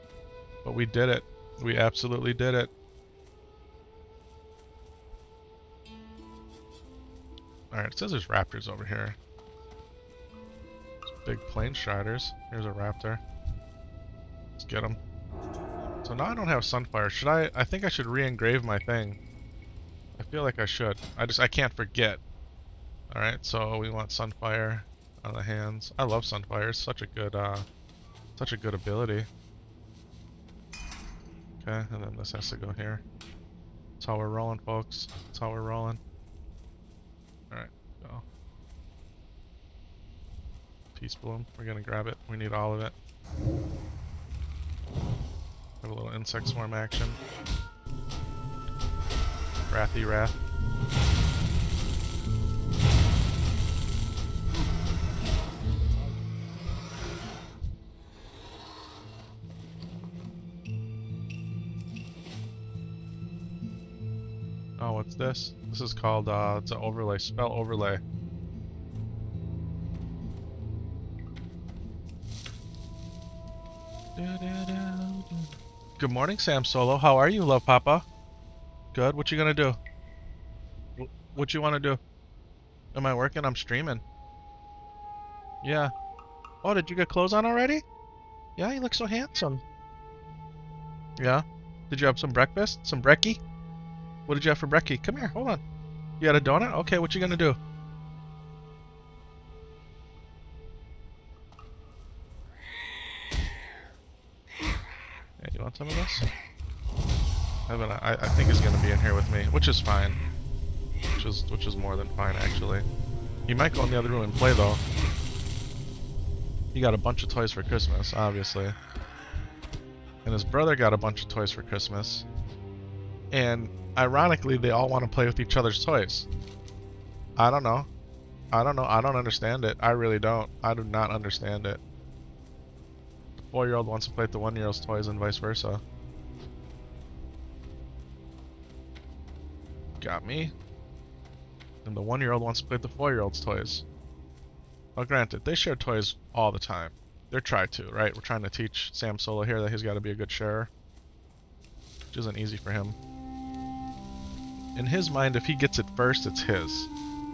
But we did it. We absolutely did it. Alright, it says there's raptors over here. Big plane striders. Here's a raptor. Let's get him. So now I don't have Sunfire. Should I think I should re-engrave my thing. I feel like I should. I can't forget. Alright, so we want Sunfire on the hands. I love Sunfire. It's such a good ability. Okay, and then this has to go here. That's how we're rolling, folks. That's how we're rolling. Alright, go. Peace Bloom. We're gonna grab it. We need all of it. Have a little insect swarm action. Wrathy Wrath. Oh, what's this? This is called, it's an overlay, spell overlay. Good morning, Sam Solo. How are you, love papa? Good. What you gonna do? What you wanna do? Am I working? I'm streaming. Yeah. Oh, did you get clothes on already? Yeah, you look so handsome. Yeah? Did you have some breakfast? Some brekkie? What did you have for brekkie? Come here, hold on. You got a donut? Okay, what you gonna do? Yeah, you want some of this? I think he's gonna be in here with me, which is fine. Which is more than fine, actually. He might go in the other room and play, though. He got a bunch of toys for Christmas, obviously. And his brother got a bunch of toys for Christmas. And ironically, they all want to play with each other's toys. I don't know. I don't understand it. I really don't. I do not understand it. The 4-year-old wants to play with the 1-year-old's toys and vice versa. Got me. And the 1-year-old wants to play with the 4-year-old's toys. Well, granted, they share toys all the time. They're trying to, right? We're trying to teach Sam Solo here that he's got to be a good sharer. Which isn't easy for him. In his mind, if he gets it first, it's his.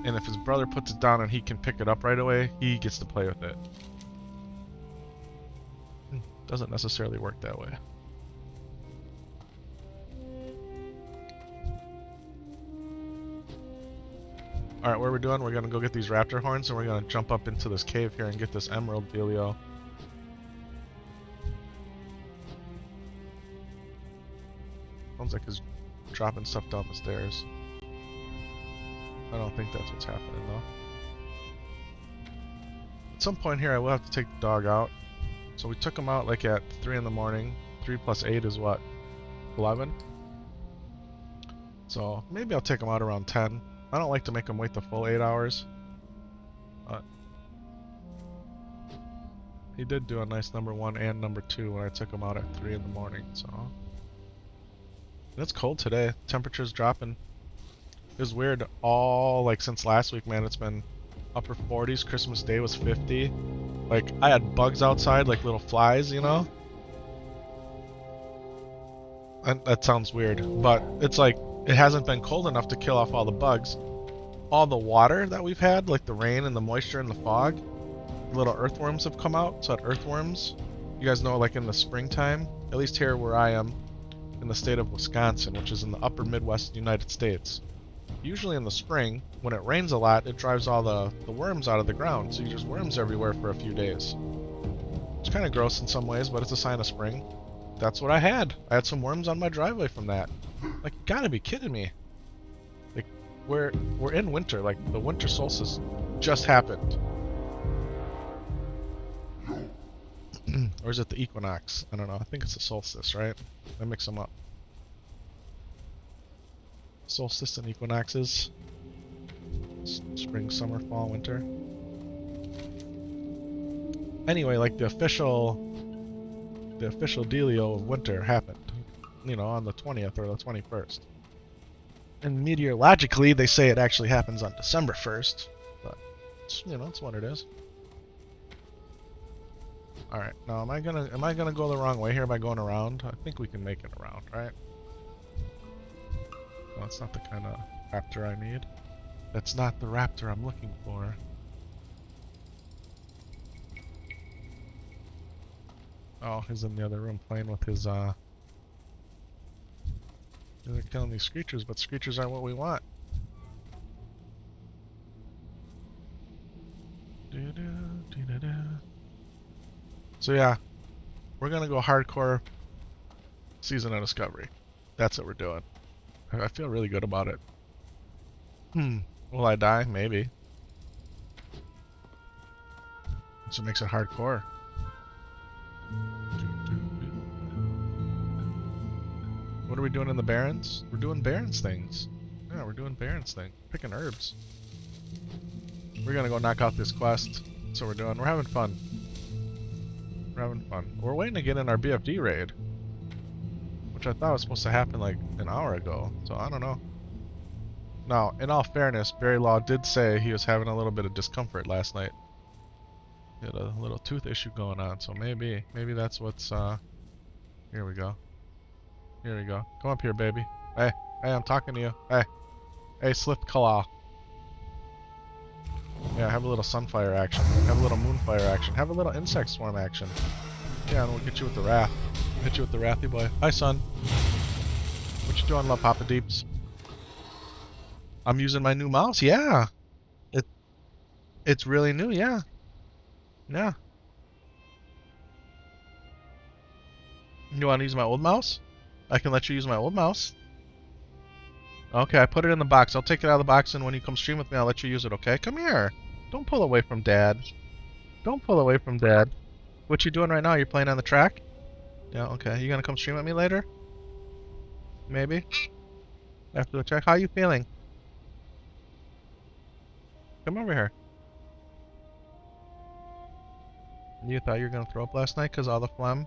And if his brother puts it down and he can pick it up right away, he gets to play with it. Doesn't necessarily work that way. Alright, what we're doing, we're gonna go get these raptor horns and we're gonna jump up into this cave here and get this emerald dealio. Sounds like he's dropping stuff down the stairs. I don't think that's what's happening though. At some point here I will have to take the dog out. So we took him out like at 3 in the morning. 3 plus 8 is what? 11? So maybe I'll take him out around 10. I don't like to make him wait the full 8 hours. But he did do a nice number 1 and number 2 when I took him out at 3 in the morning, so. And it's cold today. Temperature's dropping. It was weird all, like, since last week, man. It's been upper 40s. Christmas Day was 50. Like, I had bugs outside, like little flies, you know? And that sounds weird, but it's like, it hasn't been cold enough to kill off all the bugs. All the water that we've had, like the rain and the moisture and the fog, little earthworms have come out. So earthworms, you guys know, like in the springtime, at least here where I am, in the state of Wisconsin, which is in the upper Midwest United States. Usually in the spring, when it rains a lot, it drives all the worms out of the ground, so there's worms everywhere for a few days. It's kind of gross in some ways, but it's a sign of spring. That's what I had. I had some worms on my driveway from that. Like, you gotta be kidding me. Like, we're in winter. Like, the winter solstice just happened. Or is it the equinox? I don't know. I think it's the solstice, right? I mix them up. Solstice and equinoxes. Spring, summer, fall, winter. Anyway, like the official dealio of winter happened, you know, on the 20th or the 21st. And meteorologically, they say it actually happens on December 1st, but it's, you know, it's what it is. All right, now am I gonna go the wrong way here by going around? I think we can make it around, right? Well, it's not the kind of raptor I need. That's not the raptor I'm looking for. Oh, he's in the other room playing with his, They're killing these screechers, but screechers aren't what we want. So yeah, we're gonna go hardcore Season of Discovery. That's what we're doing. I feel really good about it. Will I die? Maybe. That's what makes it hardcore. What are we doing in the Barrens? We're doing Barrens things. Yeah, we're doing Barrens things. Picking herbs. We're gonna go knock out this quest. That's what we're doing. We're having fun. We're having fun. We're waiting to get in our BFD raid, which I thought was supposed to happen like an hour ago. So I don't know. Now, in all fairness, Barry Law did say he was having a little bit of discomfort last night. He had a little tooth issue going on, so maybe that's what's, here we go. Here we go. Come up here, baby. Hey, I'm talking to you. Hey, Slith Claw. Yeah, have a little sunfire action. Have a little moonfire action. Have a little insect swarm action. Yeah, and we'll get you with the wrath. Hit you with the wrathy boy. Hi, son. What you doing, love Papa Deeps? I'm using my new mouse. Yeah, it's really new. Yeah. You want to use my old mouse? I can let you use my old mouse. Okay, I put it in the box. I'll take it out of the box, and when you come stream with me, I'll let you use it, okay? Come here. Don't pull away from Dad. Don't pull away from Dad. What you doing right now? You're playing on the track? Yeah, okay. You gonna come stream with me later? Maybe? After the track? How you feeling? Come over here. You thought you were gonna throw up last night because all the phlegm?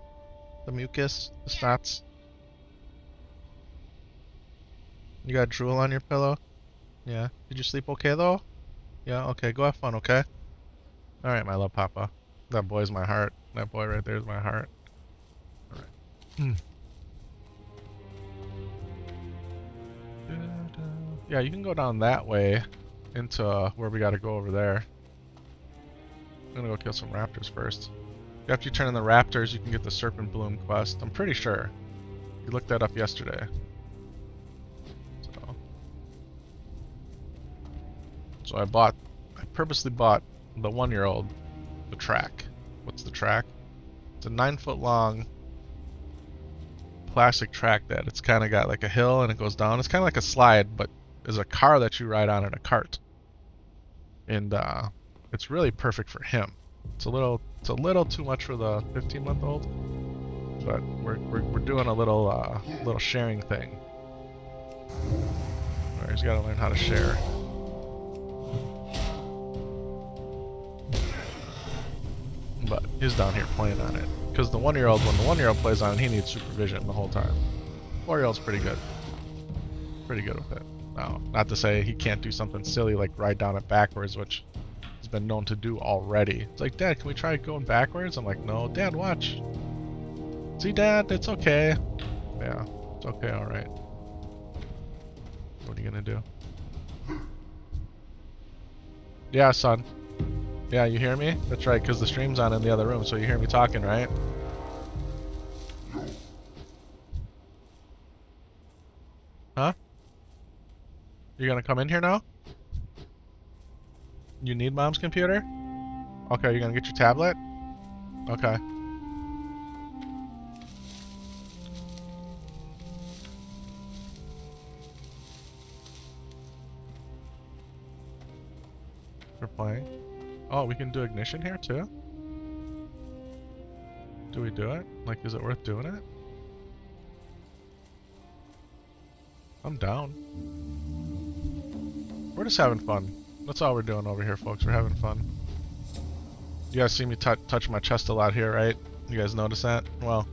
The mucus? The snots? You got drool on your pillow? Yeah. Did you sleep okay though? Yeah, okay. Go have fun, okay? Alright, my love Papa. That boy's my heart. That boy right there is my heart. Alright. Yeah, you can go down that way into where we gotta go over there. I'm gonna go kill some raptors first. After you turn in the raptors, you can get the Serpent Bloom quest. I'm pretty sure. You looked that up yesterday. So I purposely bought the 1-year-old, the track. What's the track? It's a 9-foot long plastic track that it's kind of got like a hill and it goes down. It's kind of like a slide, but there's a car that you ride on in a cart. And it's really perfect for him. It's a little too much for the 15-month-old, but we're doing a little sharing thing. Alright, he's got to learn how to share. But he's down here playing on it. Because when the 1-year-old plays on it, he needs supervision the whole time. 4-year-old's pretty good. Pretty good with it. Now, not to say he can't do something silly like ride down it backwards, which he's been known to do already. It's like, Dad, can we try going backwards? I'm like, no. Dad, watch. See, Dad, it's okay. Yeah, it's okay, alright. What are you gonna do? Yeah, son. Yeah, you hear me? That's right, because the stream's on in the other room, so you hear me talking, right? Huh? You gonna come in here now? You need Mom's computer? Okay, you're gonna get your tablet? Okay. We're playing. Oh, we can do ignition here too? Do we do it? Like, is it worth doing it? I'm down. We're just having fun. That's all we're doing over here, folks. We're having fun. You guys see me touch my chest a lot here, right? You guys notice that? Well,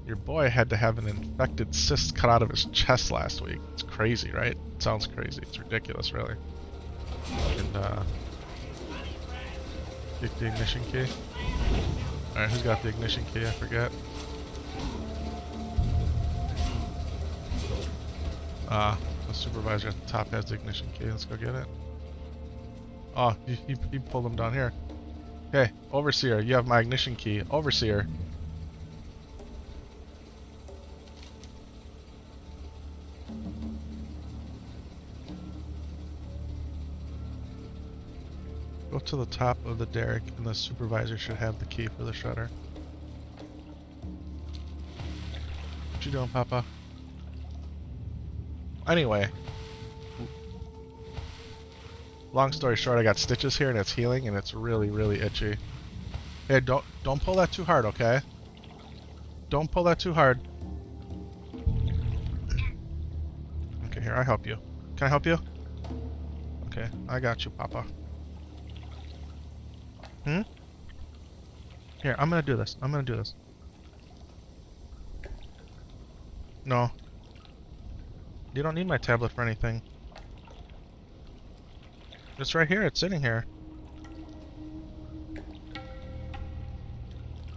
your boy had to have an infected cyst cut out of his chest last week. It's crazy, right? It sounds crazy. It's ridiculous, really. And, get the ignition key. Alright, who's got the ignition key? I forget. The supervisor at the top has the ignition key. Let's go get it. Oh, he pulled him down here. Okay, Overseer, you have my ignition key. Overseer. Go to the top of the derrick and the supervisor should have the key for the shutter. What you doing, Papa? Anyway. Long story short, I got stitches here and it's healing and it's really, really itchy. Hey, don't pull that too hard, okay? Don't pull that too hard. Okay, here, I'll help you. Can I help you? Okay, I got you, Papa. Here, I'm gonna do this. I'm gonna do this. No. You don't need my tablet for anything. It's right here. It's sitting here.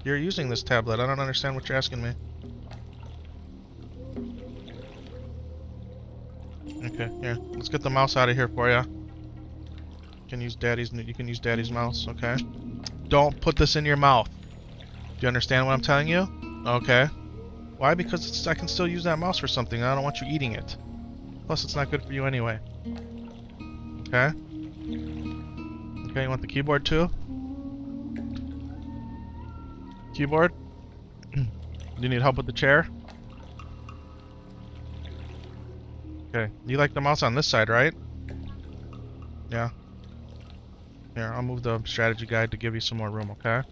You're using this tablet. I don't understand what you're asking me. Okay, here. Let's get the mouse out of here for you. You can use Daddy's mouse, okay? Don't put this in your mouth. Do you understand what I'm telling you? Okay. Why? Because I can still use that mouse for something. I don't want you eating it. Plus, it's not good for you anyway. Okay? Okay, you want the keyboard too? Keyboard? Do you need help with the chair? Okay. You like the mouse on this side, right? Yeah. Here, I'll move the strategy guide to give you some more room, okay? Alright,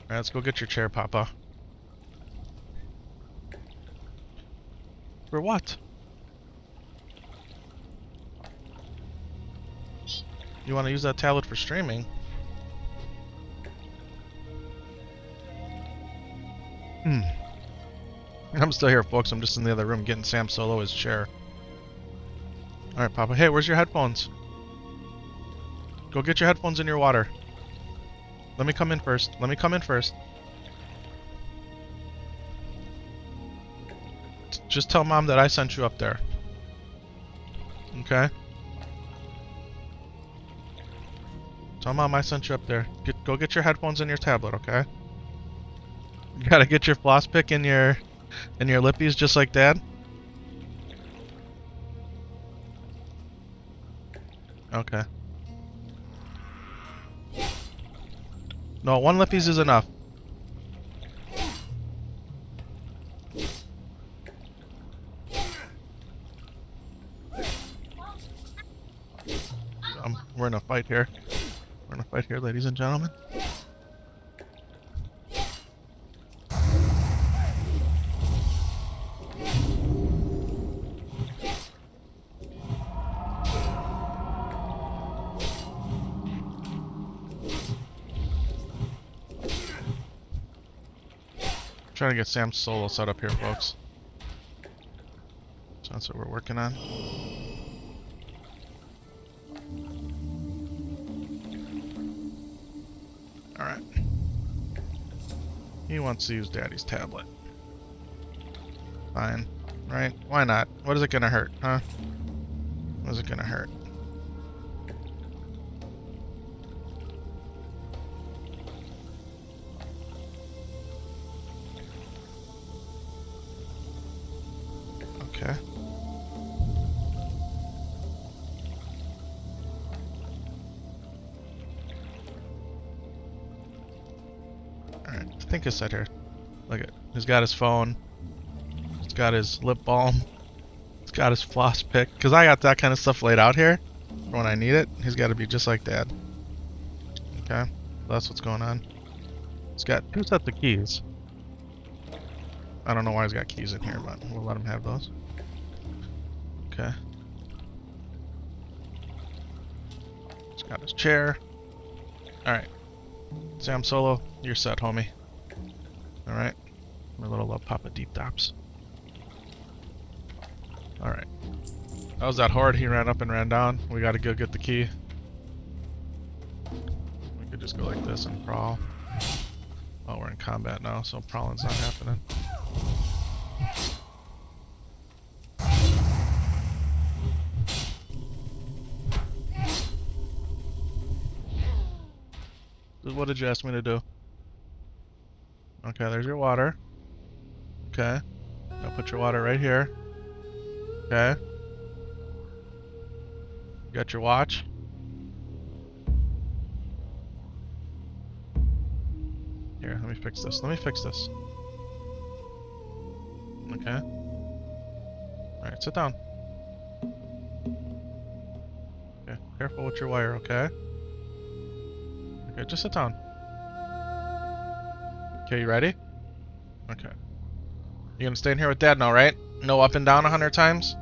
let's go get your chair, Papa. For what? You want to use that tablet for streaming? I'm still here, folks. I'm just in the other room getting Sam Solo his chair. Alright, Papa. Hey, where's your headphones? Go get your headphones in your water. Let me come in first. Let me come in first. Just tell Mom that I sent you up there. Okay? Tell Mom I sent you up there. Go get your headphones and your tablet, okay? You gotta get your floss pick in your lippies just like Dad. Okay. No, one lippies is enough. We're in a fight here. We're in a fight here, ladies and gentlemen. Trying to get Sam Solo set up here, folks. So that's what we're working on. Alright. He wants to use Daddy's tablet. Fine. Right? Why not? What is it gonna hurt, huh? What is it gonna hurt? Okay. Alright, I think it's set here. Look at, he's got his phone. He's got his lip balm. He's got his floss pick. Cause I got that kind of stuff laid out here for when I need it. He's got to be just like Dad. Okay, that's what's going on. He's got 2 sets of keys. I don't know why he's got keys in here, but we'll let him have those. Okay. He's got his chair. Alright. Sam Solo, you're set, homie. Alright. My little Papa Deep Dops. Alright. That was that horde. He ran up and ran down. We gotta go get the key. We could just go like this and crawl. Oh, we're in combat now, so prowling's not happening. What did you ask me to do? Okay, there's your water. Okay. Now put your water right here. Okay. You got your watch. Here, let me fix this. Let me fix this. Okay. Alright, sit down. Okay, careful with your wire, okay? Okay, just sit down. Okay, you ready? Okay. You gonna stay in here with Dad now, right? No up and down 100 times?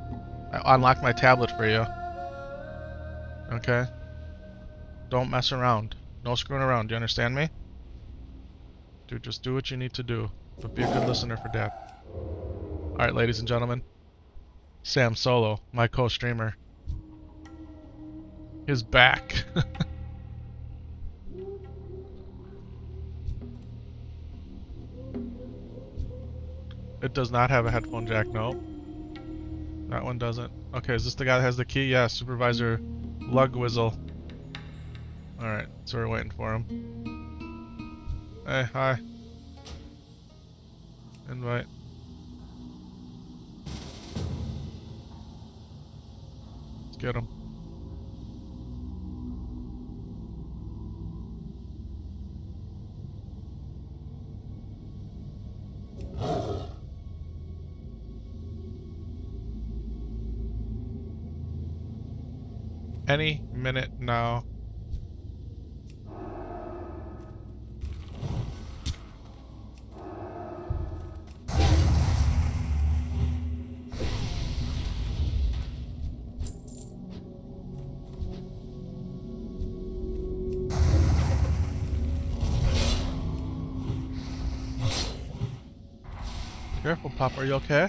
I unlocked my tablet for you. Okay? Don't mess around. No screwing around, do you understand me? Dude, just do what you need to do. But be a good listener for Dad. Alright, ladies and gentlemen. Sam Solo, my co-streamer. Is back. It does not have a headphone jack, no. That one doesn't. Okay, is this the guy that has the key? Yeah, Supervisor Lugwizzle. Alright, so we're waiting for him. Hey, hi. Invite. Let's get him. Any minute now. Careful, Pop, are you okay?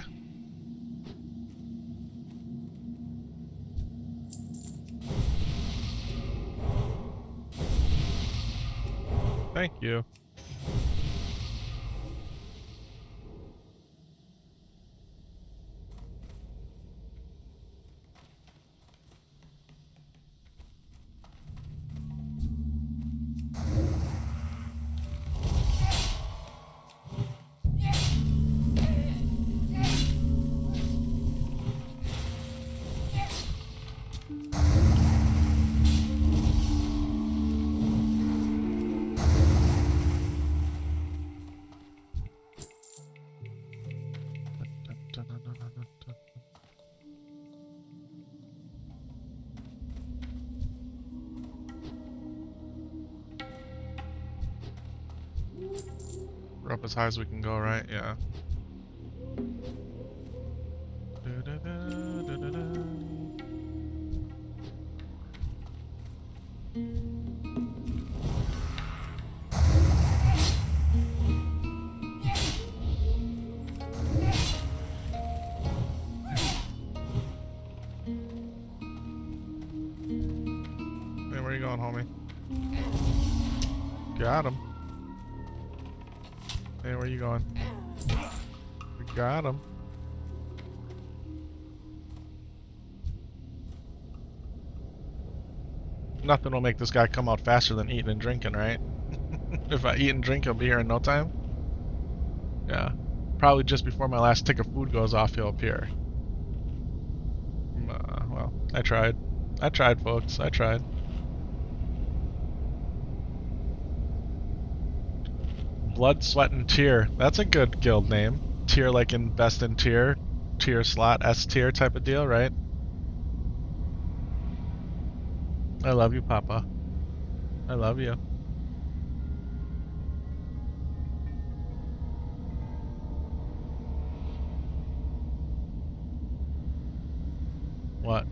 Thank you. We're up as high as we can go, right? Yeah. Hey, where you going, homie? Got him. Hey, where you going? We got him. Nothing will make this guy come out faster than eating and drinking, right? If I eat and drink, he'll be here in no time. Yeah. Probably just before my last tick of food goes off, he'll appear. Well, I tried. I tried, folks. I tried. Blood, Sweat, and Tear. That's a good guild name. Tier like in best in tier. Tier slot, S tier type of deal, right? I love you, Papa. I love you. What?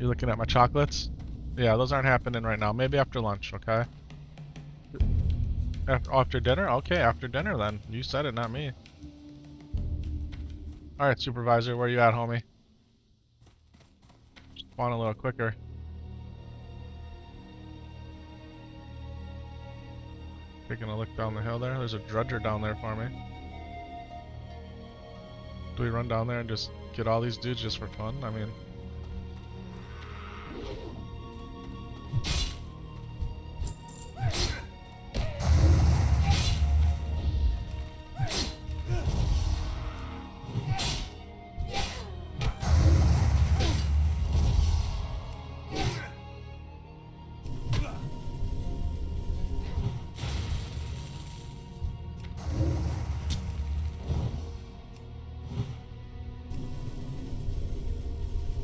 You looking at my chocolates? Yeah, those aren't happening right now. Maybe after lunch, okay? After dinner? Okay, after dinner then. You said it, not me. Alright, Supervisor, where you at, homie? Just spawn a little quicker. Taking a look down the hill there. There's a drudger down there for me. Do we run down there and just get all these dudes just for fun? I mean...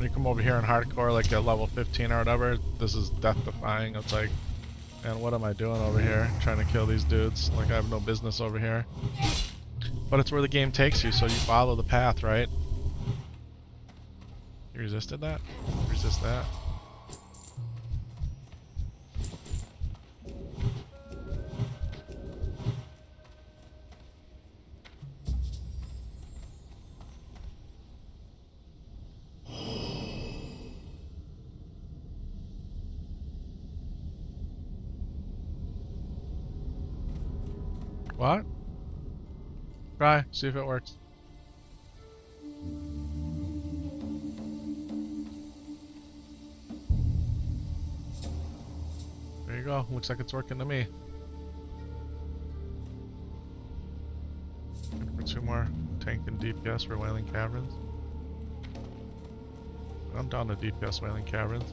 when you come over here in hardcore, like at level 15 or whatever, this is death-defying. It's like, man, what am I doing over here? Trying to kill these dudes. Like, I have no business over here. But it's where the game takes you, so you follow the path, right? You resisted that? Resist that. What? Try, see if it works. There you go. Looks like it's working to me. Looking for 2 more tank and DPS for Wailing Caverns. I'm down to DPS Wailing Caverns.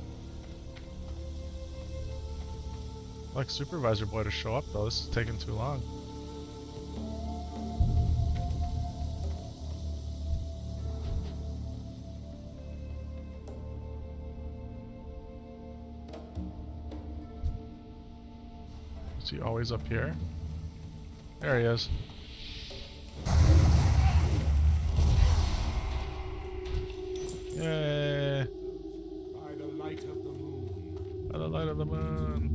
I'd like Supervisor Boy to show up though. This is taking too long. Is he always up here? There he is. Yay! By the light of the moon. By the light of the moon.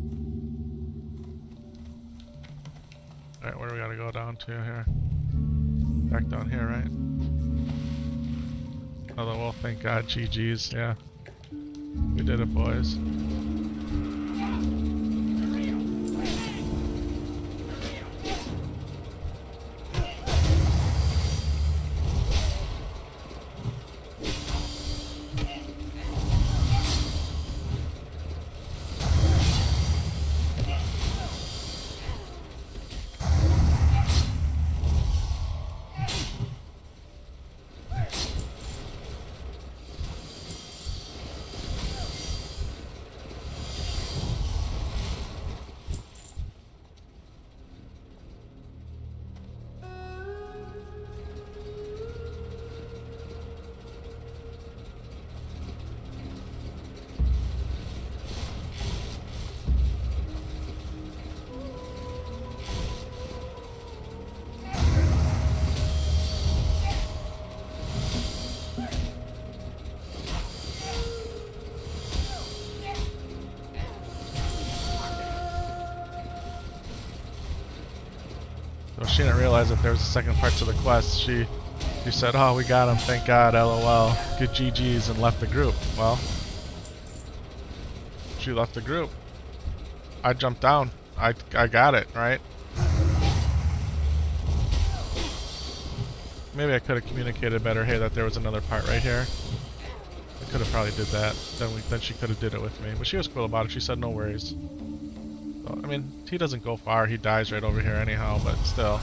Alright, where do we gotta go down to here? Back down here, right? Although, well, thank God, GG's, yeah. We did it, boys. Well, she didn't realize that there was a second part to the quest. She said, "Oh, we got him, thank God, LOL, good GGs," and left the group. Well, she left the group. I jumped down. I got it, right? Maybe I could have communicated better, hey, that there was another part right here. I could have probably did that. Then she could have did it with me. But she was cool about it. She said no worries. So, I mean, he doesn't go far. He dies right over here anyhow, but still.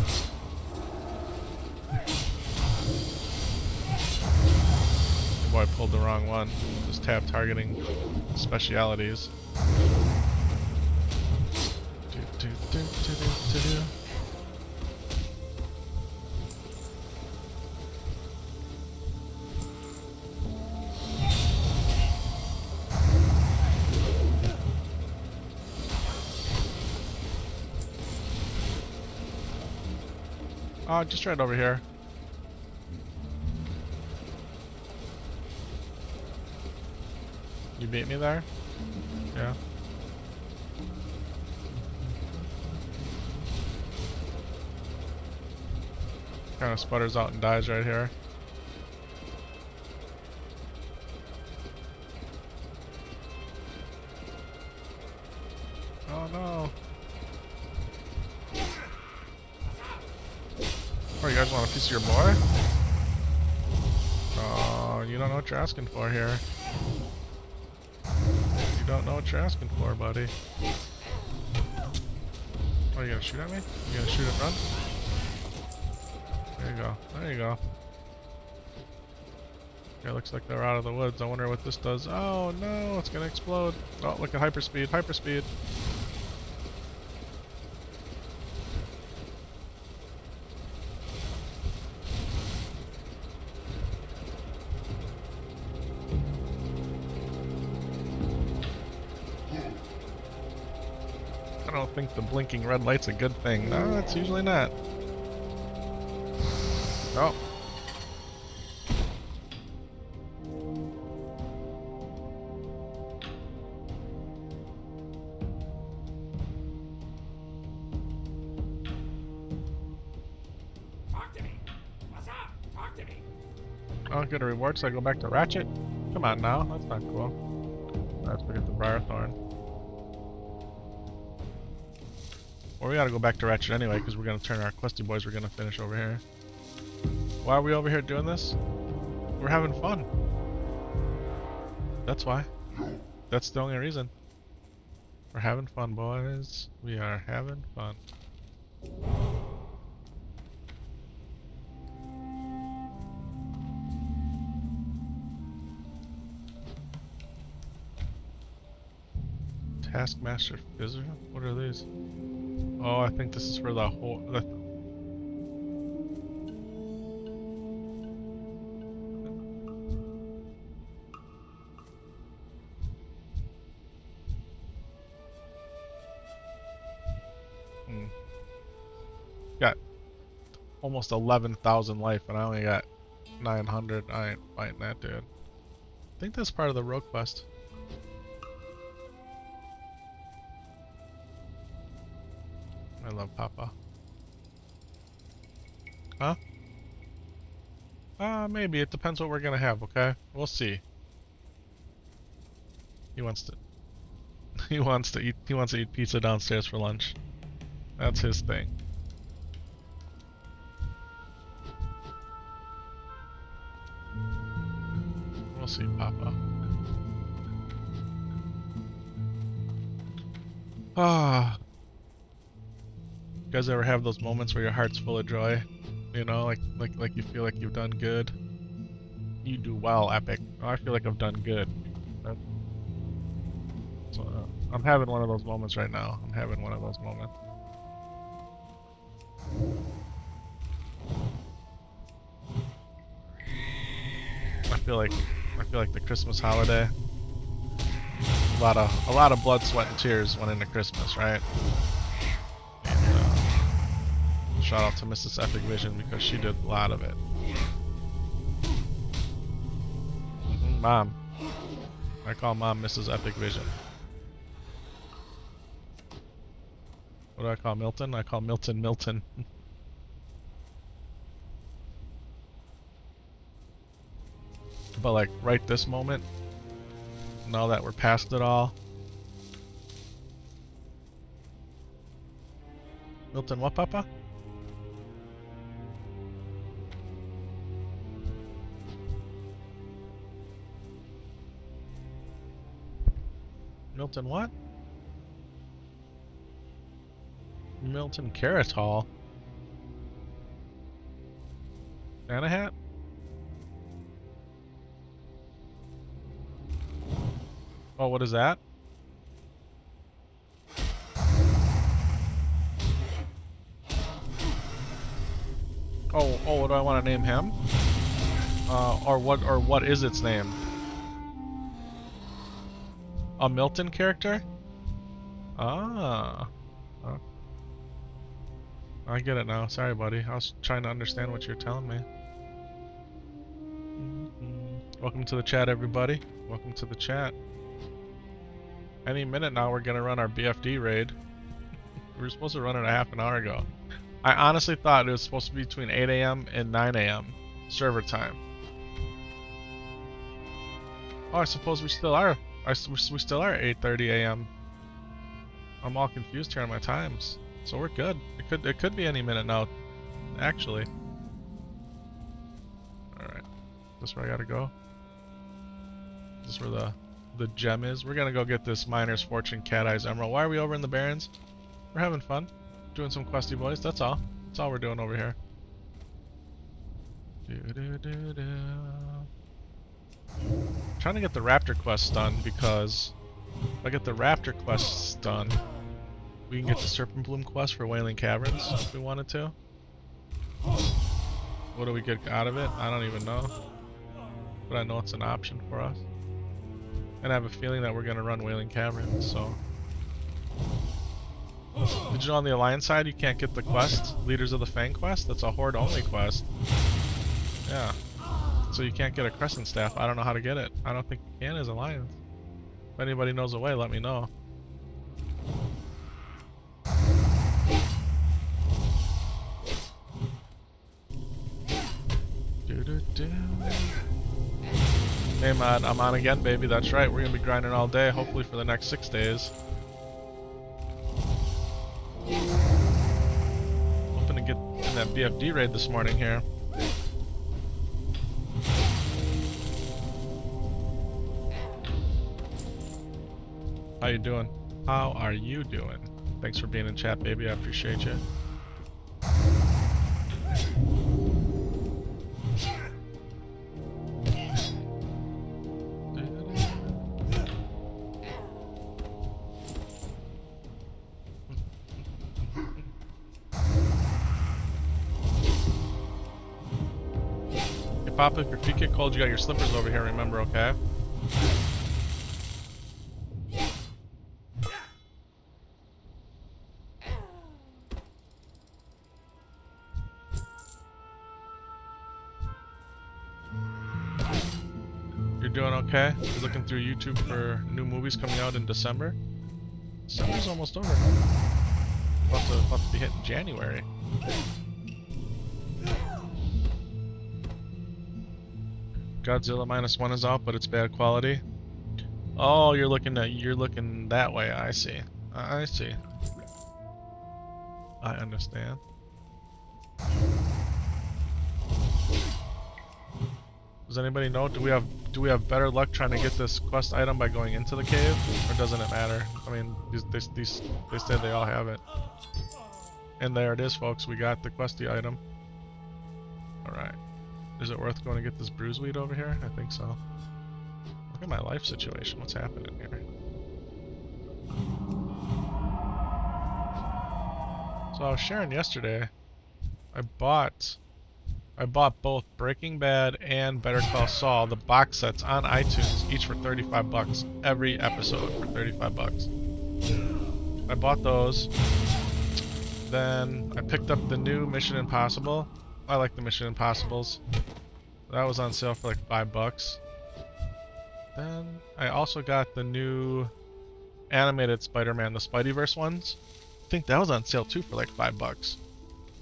Boy, I pulled the wrong one. Just tab targeting specialities. Oh, just right over here. You beat me there? Yeah. Kind of sputters out and dies right here. Oh no. Oh, you guys want a piece of your boy? Oh, you don't know what you're asking for here. You don't know what you're asking for, buddy. Oh, you gonna shoot at me? You gonna shoot and run? There you go. There you go. Okay, looks like they're out of the woods. I wonder what this does. Oh no, it's gonna explode. Oh, look at hyperspeed. Hyperspeed. don't think the blinking red light's a good thing. No, it's usually not. Oh. Talk to me. What's up? Talk to me. Oh, get a reward, so I go back to Ratchet? Come on now, that's not cool. Let's look at the Briarthorn. Well, we gotta go back to Ratchet anyway, because we're gonna turn our questy boys, we're gonna finish over here. Why are we over here doing this? We're having fun. That's why. That's the only reason. We're having fun, boys. We are having fun. Taskmaster Fizzer? What are these? Oh, I think this is for the whole... Got almost 11,000 life and I only got 900. I ain't fighting that dude. I think that's part of the rogue quest. I love Papa. Huh? Maybe. It depends what we're gonna have, okay? We'll see. He wants to he wants to eat pizza downstairs for lunch. That's his thing. We'll see, Papa. Ah. You guys ever have those moments where your heart's full of joy? You know, like you feel like you've done good. You do well, Epic. Oh, I feel like I've done good. So, I'm having one of those moments right now. I'm having one of those moments. I feel like the Christmas holiday. A lot of blood, sweat, and tears went into Christmas, right? And shout out to Mrs. Epic Vision because she did a lot of it. Mom. I call Mom Mrs. Epic Vision. What do I call Milton? I call Milton Milton. But like right this moment, now that we're past it all. Milton what, Papa? Milton what? Milton Caratol. Santa hat? Oh, what is that? Oh, what do I want to name him? Or what is its name? A Milton character? Ah. I get it now. Sorry, buddy. I was trying to understand what you're telling me. Welcome to the chat, everybody. Welcome to the chat. Any minute now, we're gonna run our BFD raid. We were supposed to run it a half an hour ago. I honestly thought it was supposed to be between 8 a.m. and 9 a.m. server time. Oh, I suppose we still are. We still are at 8:30 a.m. I'm all confused here on my times. So we're good. It could be any minute now, actually. Alright. Is this where I gotta go? Is this where the gem is? We're gonna go get this Miner's Fortune Cat Eyes Emerald. Why are we over in the Barrens? We're having fun. Doing some questy boys, that's all. That's all we're doing over here. Trying to get the Raptor quests done because if I get the Raptor quests done, we can get the Serpent Bloom quest for Wailing Caverns if we wanted to. What do we get out of it? I don't even know. But I know it's an option for us. And I have a feeling that we're going to run Wailing Caverns, so... Did you know on the Alliance side you can't get the quest, Leaders of the Fang quest? That's a Horde only quest. Yeah. So you can't get a Crescent Staff. I don't know how to get it. I don't think you can as Alliance. If anybody knows a way, let me know. Hey man, I'm on again, baby. That's right. We're gonna be grinding all day, hopefully for the next 6 days. Hoping to get in that BFD raid this morning here. How you doing? How are you doing? Thanks for being in chat, baby. I appreciate you. Hey, Papa, if your feet get cold, you got your slippers over here, remember, okay? Doing okay? You're looking through YouTube for new movies coming out in December. December's almost over. About to be hitting January. Godzilla -1 is out, but it's bad quality. Oh, you're looking that way. I see. I see. I understand. Does anybody know? Do we have better luck trying to get this quest item by going into the cave, or doesn't it matter? I mean, they said they all have it. And there it is, folks. We got the questy item. All right. Is it worth going to get this bruiseweed over here? I think so. Look at my life situation. What's happening here? So I was sharing yesterday. I bought both Breaking Bad and Better Call Saul, the box sets on iTunes, each for 35 bucks. Every episode for 35 bucks. I bought those. Then I picked up the new Mission Impossible. I like the Mission Impossibles. That was on sale for like 5 bucks. Then I also got the new animated Spider-Man, the Spideyverse ones. I think that was on sale too for like 5 bucks.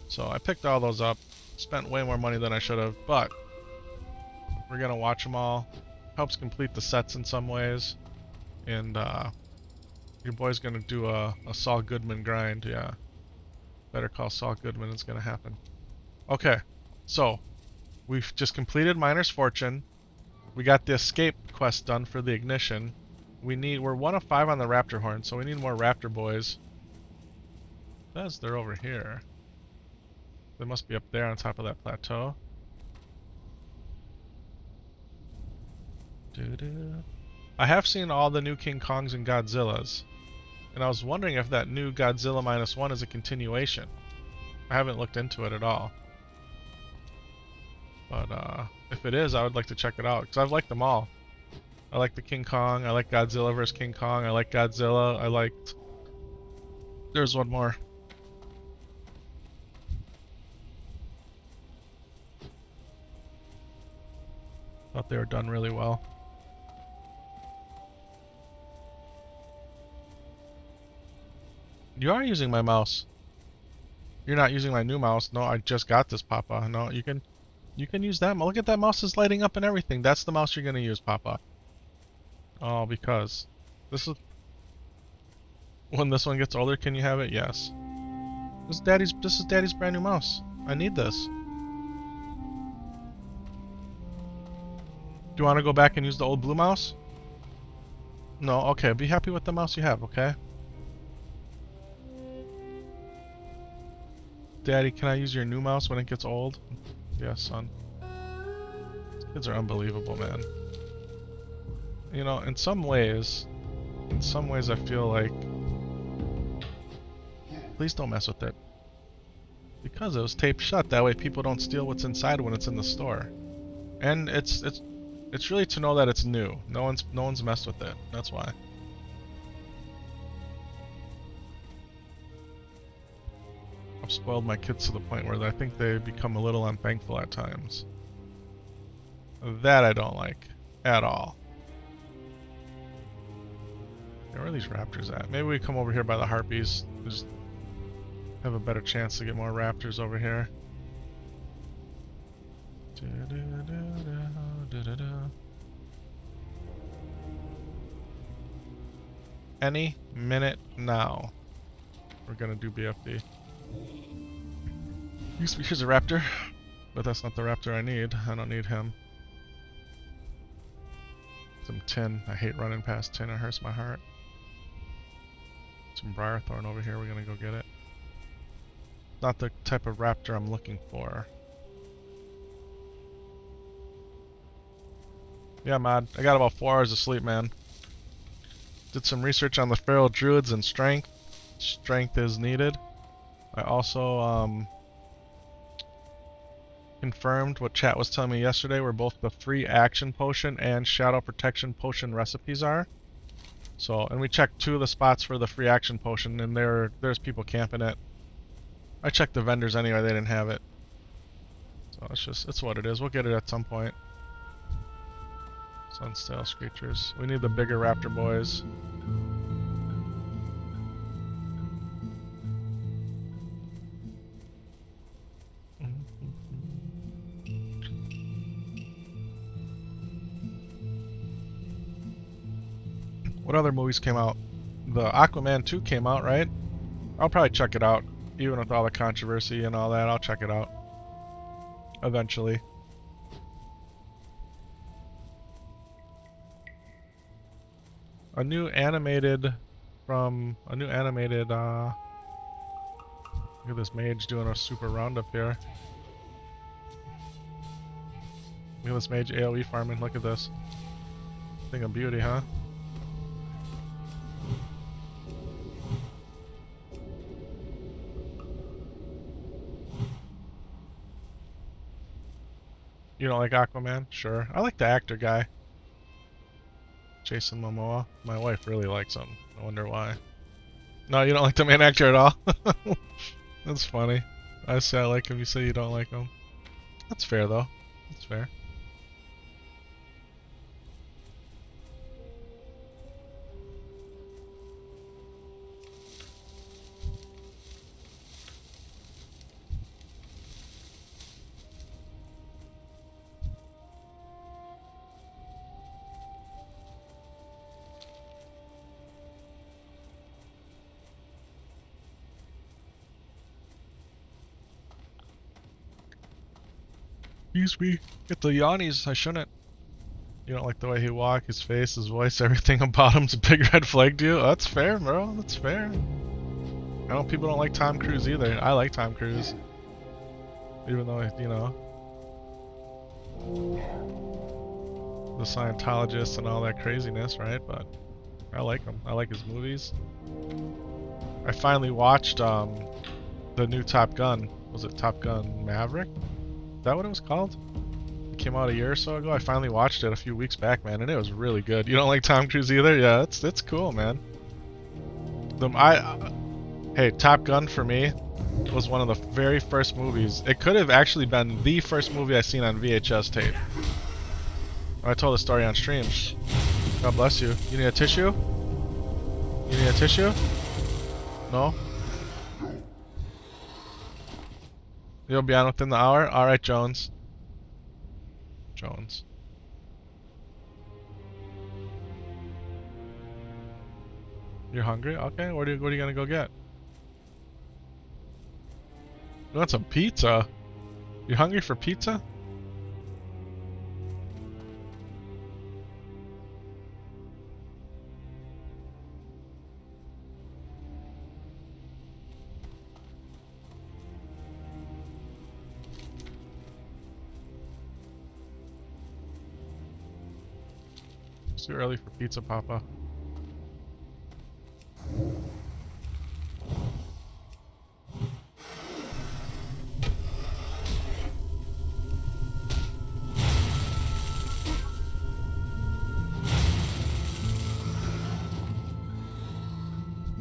So I picked all those up. Spent way more money than I should have, but we're gonna watch them all. Helps complete the sets in some ways, and your boy's gonna do a Saul Goodman grind. Yeah, Better Call Saul Goodman is gonna happen. Okay, so we've just completed Miner's Fortune. We got the escape quest done for the ignition. We're 1 of 5 on the Raptor Horn, so we need more Raptor boys. It says they're over here. They must be up there on top of that plateau. I have seen all the new King Kongs and Godzillas, and I was wondering if that new Godzilla -1 is a continuation. I haven't looked into it at all. But if it is, I would like to check it out, because I've liked them all. I like the King Kong, I like Godzilla vs. King Kong, I like Godzilla, I liked... There's one more. Thought they were done really well. You are using my mouse. You're not using my new mouse. No, I just got this, Papa. No, you can use that. Look at that mouse is lighting up and everything. That's the mouse you're gonna use, Papa. Oh, because this is when this one gets older. Can you have it? Yes. This is Daddy's brand new mouse. I need this. Do you want to go back and use the old blue mouse? No? Okay, be happy with the mouse you have, okay? Daddy, can I use your new mouse when it gets old? Yes, son. These kids are unbelievable, man. You know, in some ways I feel like... Please don't mess with it. Because it was taped shut, that way people don't steal what's inside when it's in the store. And it's really to know that it's new. No one's messed with it. That's why. I've spoiled my kids to the point where I think they become a little unthankful at times. That I don't like at all. Yeah, where are these raptors at? Maybe we come over here by the harpies. Just have a better chance to get more raptors over here. Any minute now, we're gonna do BFD. Here's a raptor, but that's not the raptor I need. I don't need him. Some tin. I hate running past tin. It hurts my heart. Some briarthorn over here. We're gonna go get it. Not the type of raptor I'm looking for. Yeah, Mod. I got about 4 hours of sleep, man. Did some research on the feral druids and strength. Strength is needed. I also confirmed what chat was telling me yesterday, where both the free action potion and shadow protection potion recipes are. So, and we checked 2 of the spots for the free action potion, and there's people camping it. I checked the vendors anyway; they didn't have it. So it's what it is. We'll get it at some point. Sunstale screechers. We need the bigger raptor boys. What other movies came out? The Aquaman 2 came out, right? I'll probably check it out. Even with all the controversy and all that, I'll check it out. Eventually. A new animated, look at this mage doing a super roundup here. Look at this mage AoE farming, look at this. Thing of beauty, huh? You don't like Aquaman? Sure. I like the actor guy. Jason Momoa. My wife really likes him. I wonder why. No, you don't like the main actor at all? That's funny. I say I like him, you say you don't like him. That's fair though. That's fair. Excuse me. Get the yawnies. I shouldn't. You don't like the way he walks, his face, his voice, everything about him's a big red flag to you? Oh, that's fair, bro. That's fair. I know people don't like Tom Cruise either. I like Tom Cruise. Even though, you know, the Scientologist and all that craziness, right? But I like him. I like his movies. I finally watched the new Top Gun. Was it Top Gun Maverick? Is that what it was called? It came out a year or so ago. I finally watched it a few weeks back, man, and it was really good. You don't like Tom Cruise either? Yeah, it's cool, man. Hey, Top Gun for me was one of the very first movies. It could have actually been the first movie I seen on VHS tape. I told the story on stream. God bless you. You need a tissue? You need a tissue? No? You'll be on within the hour? Alright, Jones. Jones. You're hungry? Okay, what are you gonna go get? You want some pizza? You hungry for pizza? It's too early for pizza, Papa.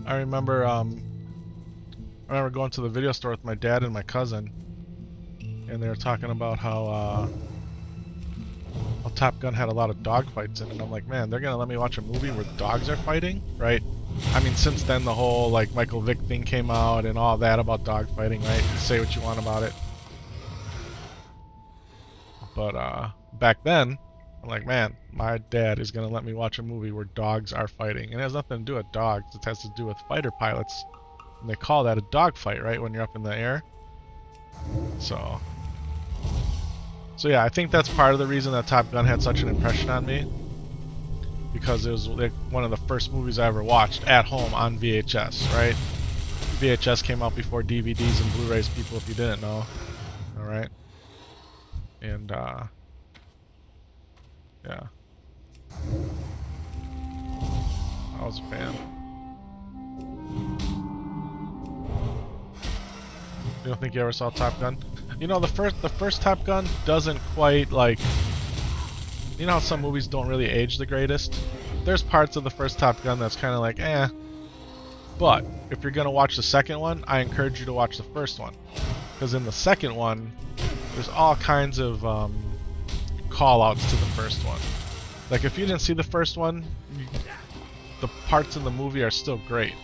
I remember I remember going to the video store with my dad and my cousin, and they were talking about how Top Gun had a lot of dogfights in it. And I'm like, man, they're gonna let me watch a movie where dogs are fighting, right? I mean, since then the whole like Michael Vick thing came out and all that about dogfighting, right? Say what you want about it. But back then, I'm like, man, my dad is gonna let me watch a movie where dogs are fighting, and it has nothing to do with dogs. It has to do with fighter pilots, and they call that a dogfight, right? When you're up in the air. So yeah, I think that's part of the reason that Top Gun had such an impression on me, because it was like one of the first movies I ever watched at home on VHS, right? VHS came out before DVDs and Blu-rays, people, if you didn't know. Alright? And, yeah. I was a fan. You don't think you ever saw Top Gun? You know, the first Top Gun doesn't quite, like... You know how some movies don't really age the greatest? There's parts of the first Top Gun that's kind of like, eh. But, if you're gonna watch the second one, I encourage you to watch the first one. Because in the second one, there's all kinds of call-outs to the first one. Like, if you didn't see the first one, the parts in the movie are still great.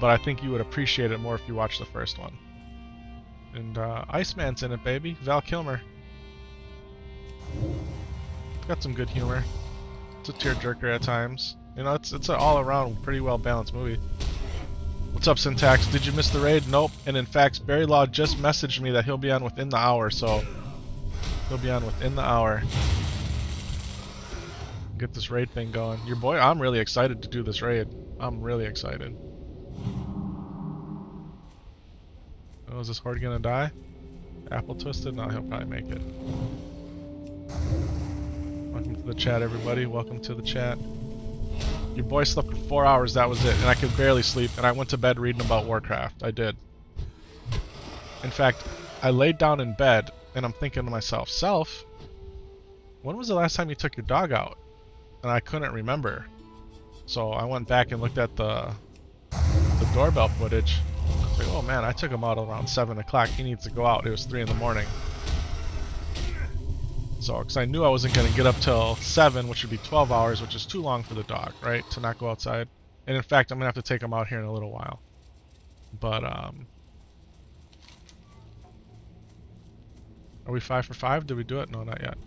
But I think you would appreciate it more if you watched the first one. And Iceman's in it, baby. Val Kilmer. It's got some good humor. It's a tearjerker at times. You know, it's an all-around pretty well-balanced movie. What's up, Syntax? Did you miss the raid? Nope. And in fact, Barry Law just messaged me that he'll be on within the hour, so he'll be on within the hour. Get this raid thing going. Your boy, I'm really excited to do this raid. I'm really excited. Oh, is this horde gonna die? Apple twisted? No, he'll probably make it. Welcome to the chat, everybody. Welcome to the chat. Your boy slept for 4 hours, that was it, and I could barely sleep, and I went to bed reading about Warcraft. I did. In fact, I laid down in bed, and I'm thinking to myself, Self, when was the last time you took your dog out? And I couldn't remember. So I went back and looked at the doorbell footage. I was like, oh man, I took him out around 7 o'clock. He needs to go out. It was 3 in the morning. So, because I knew I wasn't going to get up till 7, which would be 12 hours, which is too long for the dog, right? To not go outside. And in fact, I'm going to have to take him out here in a little while. But, are we 5 for 5? Did we do it? No, not yet.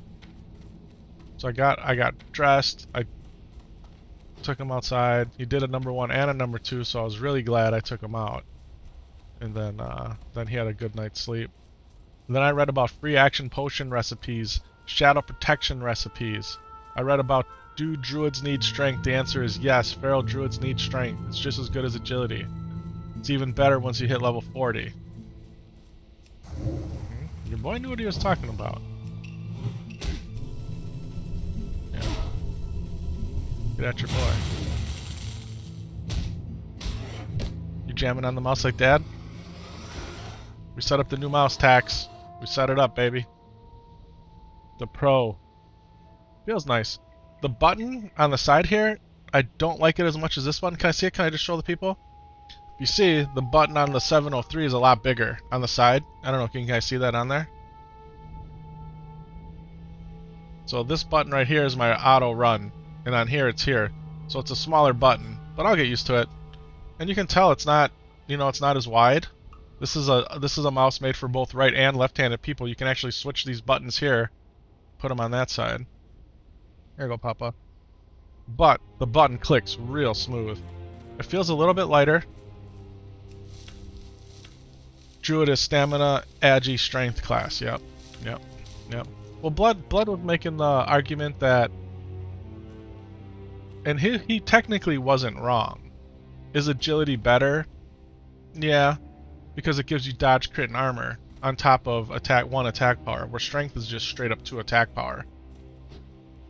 So I got dressed. I took him outside. He did a number 1 and a number 2, so I was really glad I took him out. And then he had a good night's sleep. And then I read about free action potion recipes, shadow protection recipes. I read about, do druids need strength? The answer is yes. Feral druids need strength. It's just as good as agility. It's even better once you hit level 40. Your boy knew what he was talking about. Yeah. Get at your boy. You jamming on the mouse like Dad? We set up the new mouse tax. We set it up, baby. The Pro. Feels nice. The button on the side here, I don't like it as much as this one. Can I see it? Can I just show the people? If you see, the button on the 703 is a lot bigger on the side. I don't know, can you guys see that on there? So this button right here is my auto run. And on here, it's here. So it's a smaller button, but I'll get used to it. And you can tell it's not, you know, it's not as wide. This is a mouse made for both right and left-handed people. You can actually switch these buttons here, put them on that side. Here you go, Papa. But the button clicks real smooth. It feels a little bit lighter. Druid is stamina, agi, strength class. Yep. Well, Blood was making the argument that, and he technically wasn't wrong. Is agility better? Yeah. Because it gives you dodge, crit, and armor on top of one attack power, where strength is just straight up 2 attack power.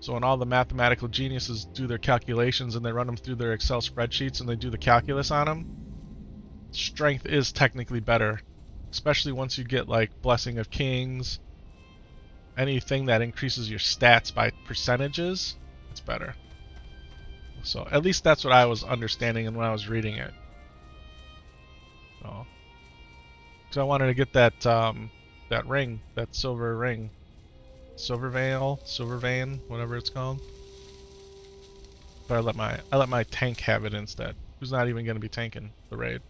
So when all the mathematical geniuses do their calculations and they run them through their Excel spreadsheets and they do the calculus on them, strength is technically better, especially once you get like Blessing of Kings, anything that increases your stats by percentages, it's better. So at least that's what I was understanding and when I was reading it. So Because I wanted to get that that ring, that silver ring. Silver vein, whatever it's called. But I let my tank have it instead. Who's not even gonna be tanking the raid.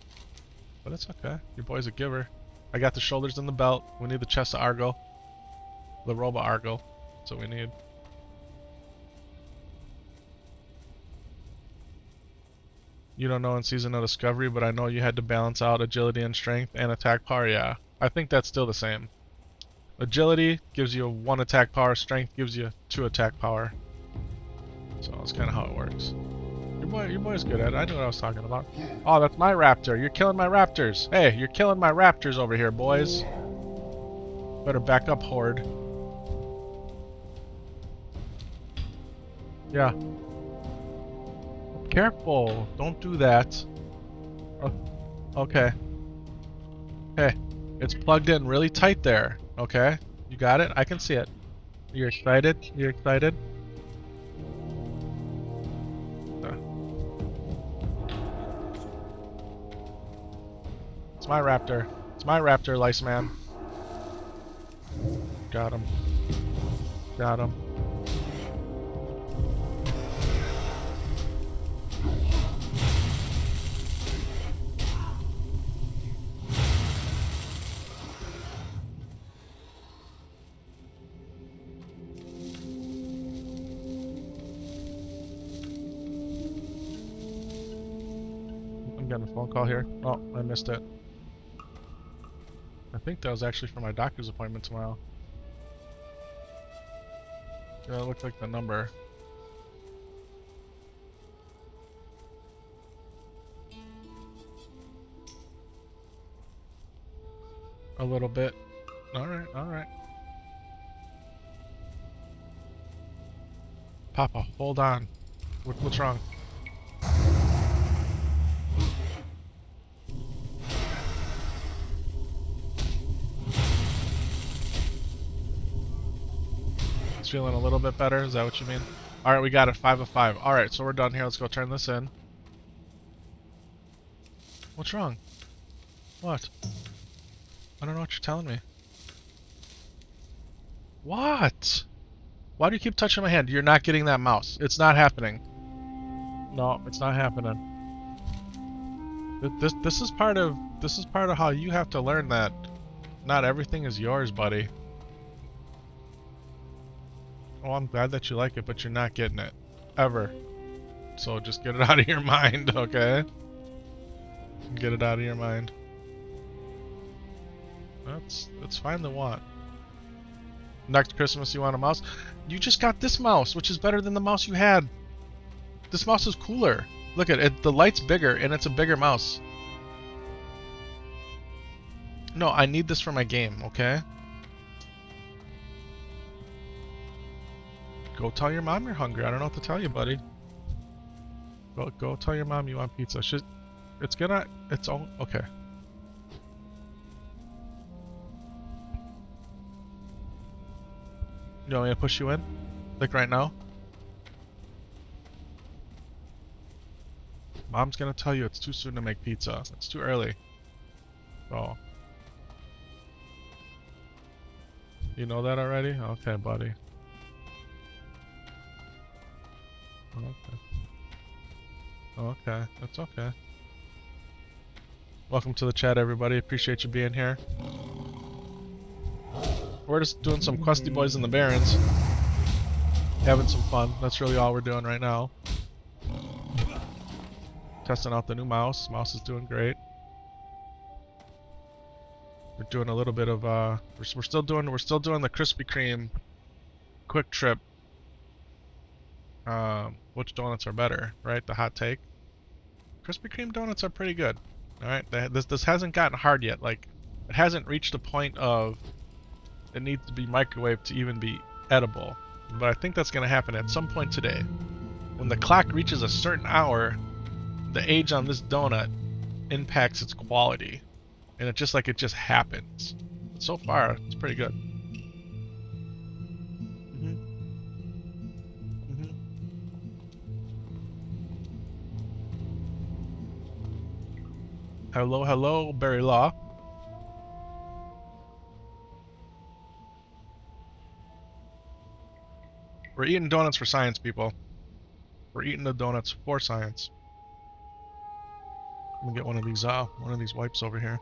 But it's okay. Your boy's a giver. I got the shoulders and the belt. We need the chest of Argo. The Roba Argo. That's what we need. You don't know in Season of Discovery, but I know you had to balance out agility and strength and attack power. Yeah, I think that's still the same. Agility gives you 1 attack power, strength gives you 2 attack power. So that's kind of how it works. Your boy's good at it. I knew what I was talking about. Oh, that's my raptor. You're killing my raptors. Hey, you're killing my raptors over here, boys. Better back up, horde. Yeah. Careful. Don't do that. Okay. Hey, it's plugged in really tight there. Okay? You got it? I can see it. You're excited? You're excited? It's my raptor. It's my raptor, Lice Man. Got him. Got him. I'm getting a phone call here. Oh, I missed it. I think that was actually for my doctor's appointment tomorrow. Yeah, it looked like the number. A little bit. Alright, alright. Papa, hold on. What's wrong? It's feeling a little bit better, is that what you mean? Alright, we got it, 5 of 5. Alright, so we're done here. Let's go turn this in. What's wrong? What? I don't know what you're telling me. What? Why do you keep touching my hand? You're not getting that mouse. It's not happening. No, it's not happening. This is part of how you have to learn that not everything is yours, buddy. Oh, I'm glad that you like it, but you're not getting it. Ever. So just get it out of your mind, okay? Get it out of your mind. It's fine to want. Next Christmas you want a mouse? You just got this mouse, which is better than the mouse you had. This mouse is cooler. Look at it, the light's bigger and it's a bigger mouse. No, I need this for my game, okay? Go tell your mom you're hungry. I don't know what to tell you, buddy. Go tell your mom you want pizza. It's all okay. You want me to push you in? Like right now? Mom's gonna tell you it's too soon to make pizza. It's too early. So. You know that already? Okay, buddy. Okay. Okay, that's okay. Welcome to the chat, everybody. Appreciate you being here. We're just doing some questy boys in the Barrens. Having some fun. That's really all we're doing right now. Testing out the new mouse. Mouse is doing great. We're doing a little bit of we're still doing the Krispy Kreme quick trip. Which donuts are better, right? The hot take. Krispy Kreme donuts are pretty good. All right, this hasn't gotten hard yet. Like, it hasn't reached a point of it needs to be microwaved to even be edible. But I think that's gonna happen at some point today. When the clock reaches a certain hour, the age on this donut impacts its quality, and it just happens. But so far, it's pretty good. Hello, hello, Barry Law. We're eating donuts for science, people. We're eating the donuts for science. Let me get one of these wipes over here.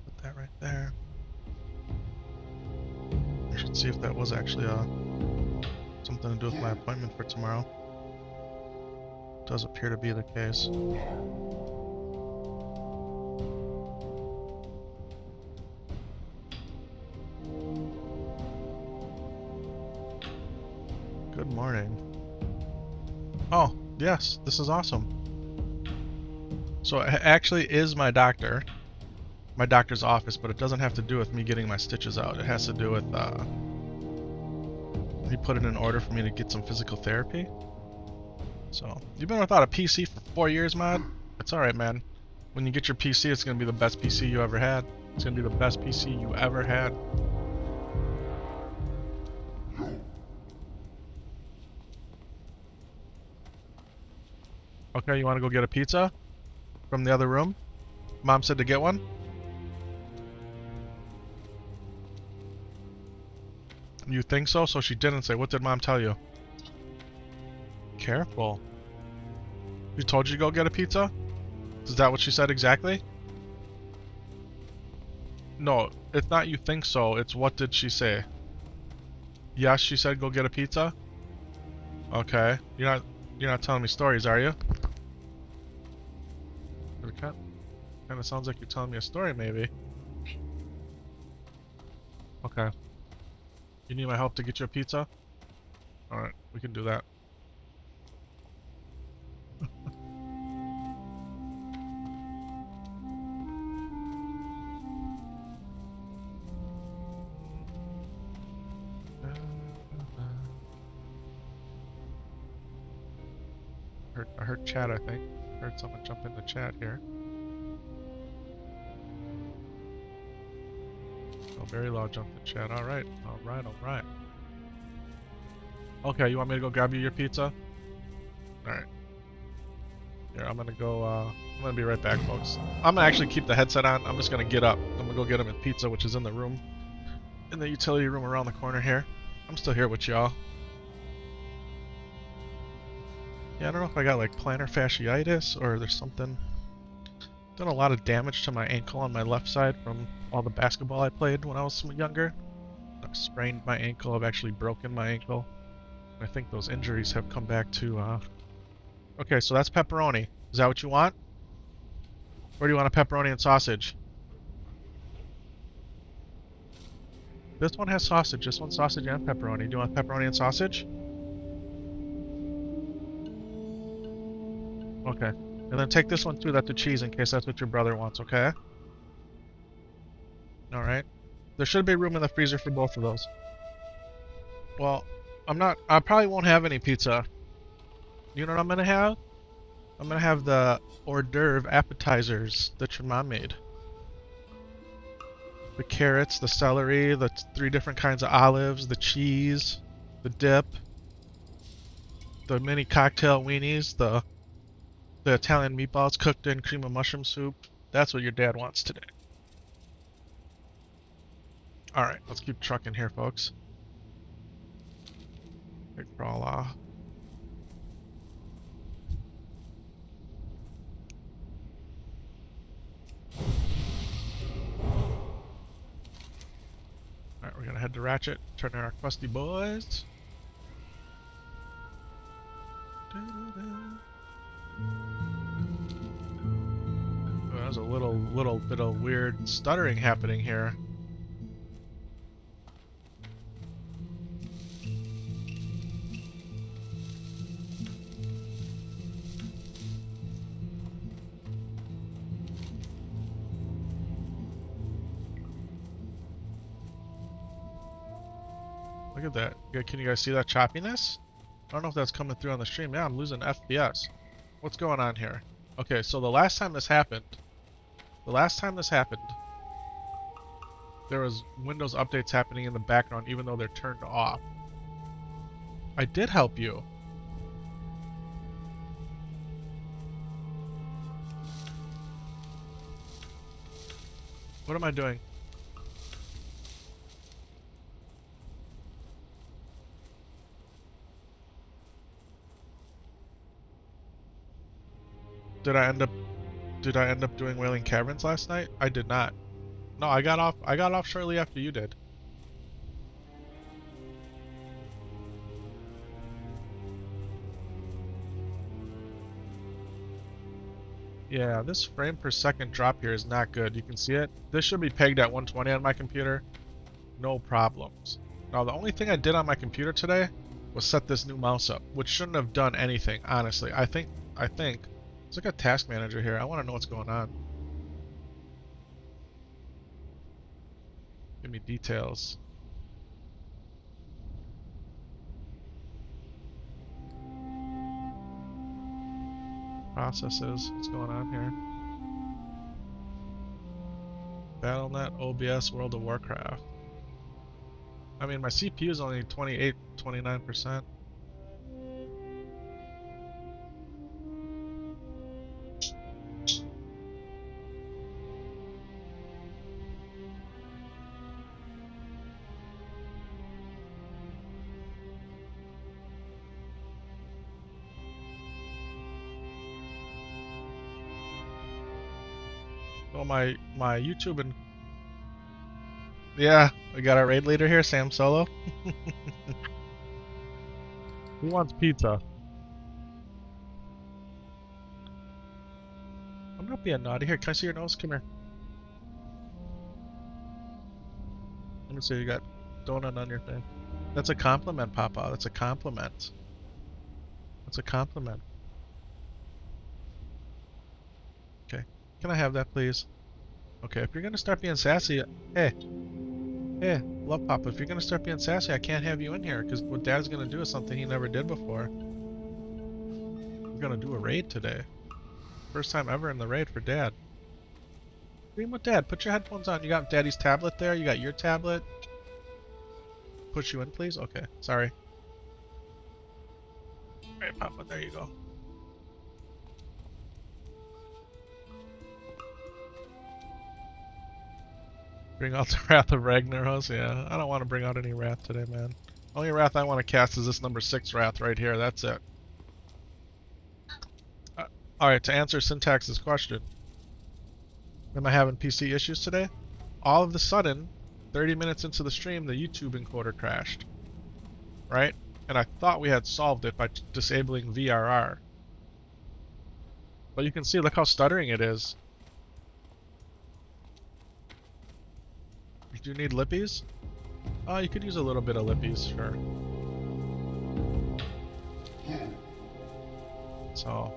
Put that right there. I should see if that was actually something to do with my appointment for tomorrow. Does appear to be the case. Good morning. Oh, yes, this is awesome. So it actually is my doctor's office, but it doesn't have to do with me getting my stitches out. It has to do with, he put it in order for me to get some physical therapy. So, you've been without a PC for 4 years, Mod? It's alright, man. When you get your PC, it's gonna be the best PC you ever had. It's gonna be the best PC you ever had. Okay, you wanna go get a pizza? From the other room? Mom said to get one? You think so? So she didn't say. What did Mom tell you? Careful. She told you to go get a pizza? Is that what she said exactly? No, it's not you think so. It's what did she say? Yes, she said go get a pizza? Okay. You're not telling me stories, are you? It kind of sounds like you're telling me a story, maybe. Okay. You need my help to get you a pizza? Alright, we can do that. I heard chat, I think. I heard someone jump into chat here. Oh, very loud jump in chat. Alright, alright, alright. Okay, you want me to go grab you your pizza? Alright. Here, I'm gonna go, I'm gonna be right back, folks. I'm gonna actually keep the headset on. I'm just gonna get up. I'm gonna go get him a pizza, which is in the room. In the utility room around the corner here. I'm still here with y'all. Yeah, I don't know if I got like plantar fasciitis or there's something. Done a lot of damage to my ankle on my left side from all the basketball I played when I was younger. I've sprained my ankle. I've actually broken my ankle. I think those injuries have come back to, Okay, so that's pepperoni. Is that what you want? Or do you want a pepperoni and sausage? This one has sausage. This one's sausage and pepperoni. Do you want pepperoni and sausage? Okay. And then take this one too, that's the cheese, in case that's what your brother wants, okay? Alright. There should be room in the freezer for both of those. Well, I probably won't have any pizza. You know what I'm gonna have? I'm gonna have the hors d'oeuvre appetizers that your mom made. The carrots, the celery, the 3 different kinds of olives, the cheese, the dip, the mini cocktail weenies, the Italian meatballs cooked in cream of mushroom soup. That's what your dad wants today. Alright, let's keep trucking here, folks. Big crawl off. Alright, we're gonna head to Ratchet, turn in our crusty boys. There's a little bit of weird stuttering happening here. Look at that. Can you guys see that choppiness? I don't know if that's coming through on the stream. Yeah, I'm losing FPS. What's going on here? Okay, so the last time this happened, there was Windows updates happening in the background even though they're turned off. I did help you. What am I doing? Did I end up doing Wailing Caverns last night? I did not. No, I got off shortly after you did. Yeah, this frame per second drop here is not good. You can see it. This should be pegged at 120 on my computer. No problems. Now, the only thing I did on my computer today was set this new mouse up, which shouldn't have done anything, honestly. I think, it's like a task manager here. I want to know what's going on. Give me details. Processes. What's going on here? BattleNet, OBS, World of Warcraft. I mean, my CPU is only 28, 29%. Well, my YouTube and yeah, we got our raid leader here, Sam Solo. Who wants pizza? I'm not being naughty. Here, can I see your nose? Come here. Let me see. You got donut on your thing. That's a compliment, Papa. That's a compliment. That's a compliment. Okay. Can I have that, please? Okay, if you're gonna start being sassy, hey, love Papa, if you're gonna start being sassy, I can't have you in here, because what Dad's gonna do is something he never did before. We're gonna do a raid today. First time ever in the raid for Dad. Dream with Dad, put your headphones on. You got Daddy's tablet there, you got your tablet. Push you in, please? Okay, sorry. Alright, Papa, there you go. Bring out the Wrath of Ragnaros? Yeah, I don't want to bring out any Wrath today, man. Only Wrath I want to cast is this number 6 Wrath right here, that's it. Alright, to answer Syntax's question. Am I having PC issues today? All of a sudden, 30 minutes into the stream, the YouTube encoder crashed. Right? And I thought we had solved it by disabling VRR. But you can see, look how stuttering it is. Do you need lippies? You could use a little bit of lippies, sure. So,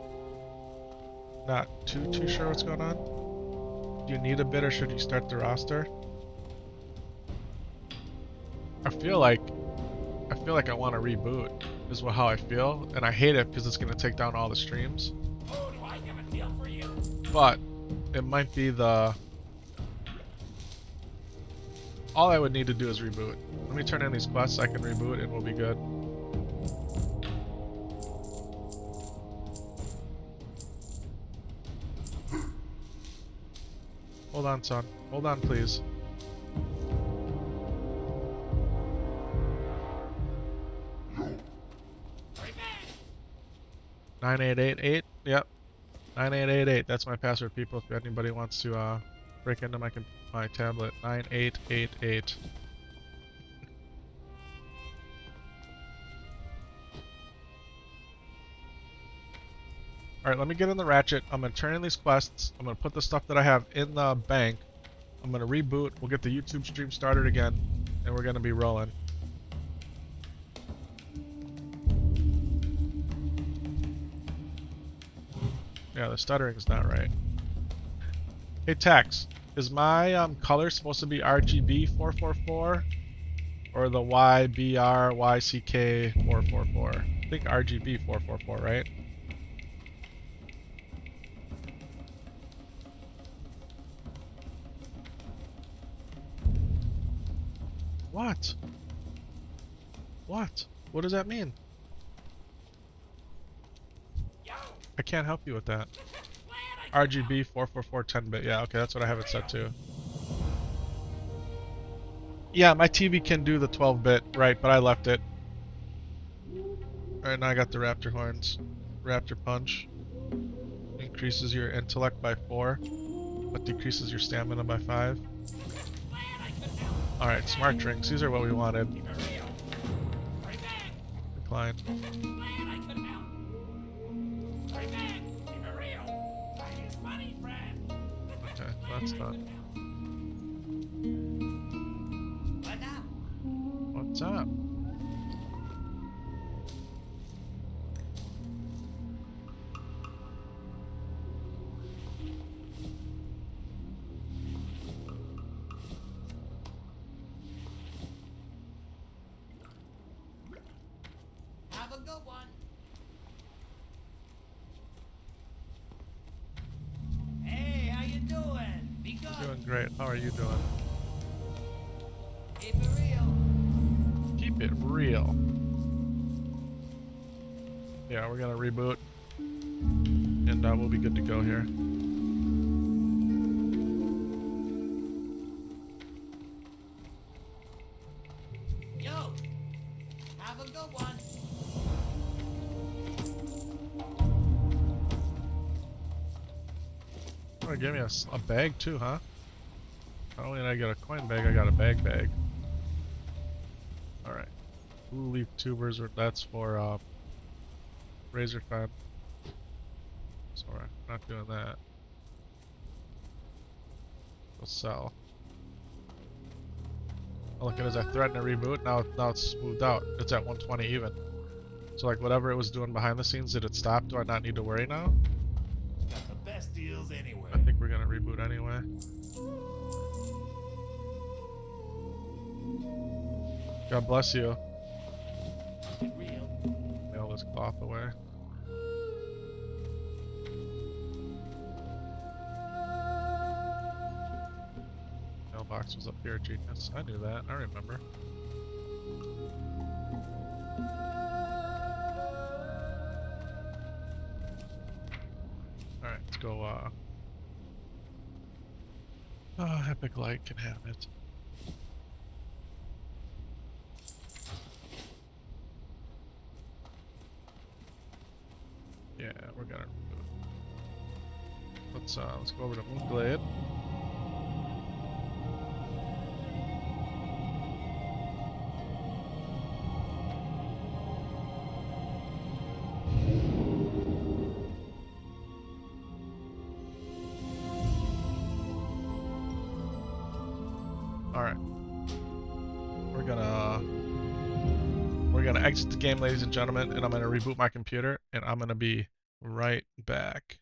not too sure what's going on. Do you need a bit, or should you start the roster? I feel like I want to reboot. Is how I feel, and I hate it because it's gonna take down all the streams. Oh, do I have a deal for you? But it might be the. All I would need to do is reboot. Let me turn in these quests, I can reboot and we'll be good. Hold on, son. Hold on, please. Right back. 9888? Yep. 9888. That's my password, people, if anybody wants to break into my tablet. 9888. Alright, let me get in the ratchet. I'm going to turn in these quests. I'm going to put the stuff that I have in the bank. I'm going to reboot. We'll get the YouTube stream started again. And we're going to be rolling. Yeah, the stuttering's not right. Hey, Tex. Is my color supposed to be RGB 444 or the YBRYCK 444? I think RGB 444, right? What? What? What does that mean? Yo! I can't help you with that. Glad I could RGB 444 10-bit. Yeah, okay, that's what I have it set to. Yeah, my TV can do the 12-bit, right, but I left it. Alright, now I got the raptor horns. Raptor punch. Increases your intellect by 4, but decreases your stamina by 5. Alright, smart drinks. These are what we wanted. Keep it real. Right back. Decline. Glad I could help. Right back. Keep it real. Time is money, friend. Okay, that's done. What's up? What's up? Have a good one. Hey, how you doing? Be good. Doing great. How are you doing? Keep it real. Keep it real. Yeah, we're gonna reboot. And we'll be good to go here. Yo, have a good one. Oh, give me a bag too, huh? Not only did I get a coin bag, I got a bag. Alright. Blue leaf tubers, that's for razor fan. So we're not doing that. We'll sell. Oh, look at it, as I threaten to reboot, now it's smoothed out. It's at 120 even. So like whatever it was doing behind the scenes, did it stop? Do I not need to worry now? Got the best deals anywhere. I think we're gonna reboot anyway. God bless you. Keep it real. Nail this cloth away. Mailbox was up here, genius. I knew that. I remember. Alright, let's go, oh, Epic Light can have it. Yeah, we're gonna reboot. Let's go over to Moonglade. Alright. We're gonna exit the game, ladies and gentlemen, and I'm gonna reboot my computer, and I'm gonna be right back.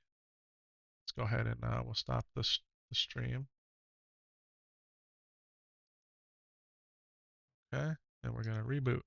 Let's go ahead and we'll stop the stream. Okay, and we're gonna reboot.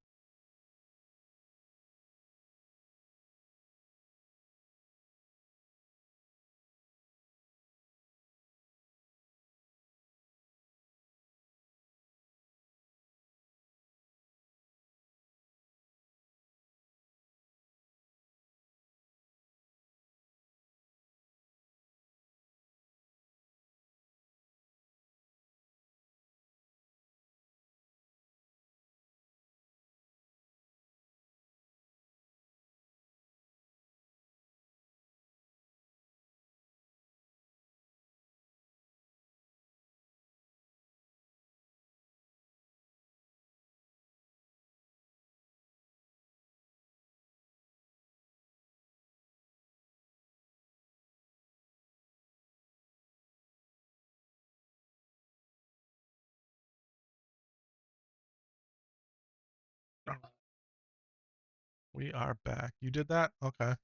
We are back. You did that? Okay. Get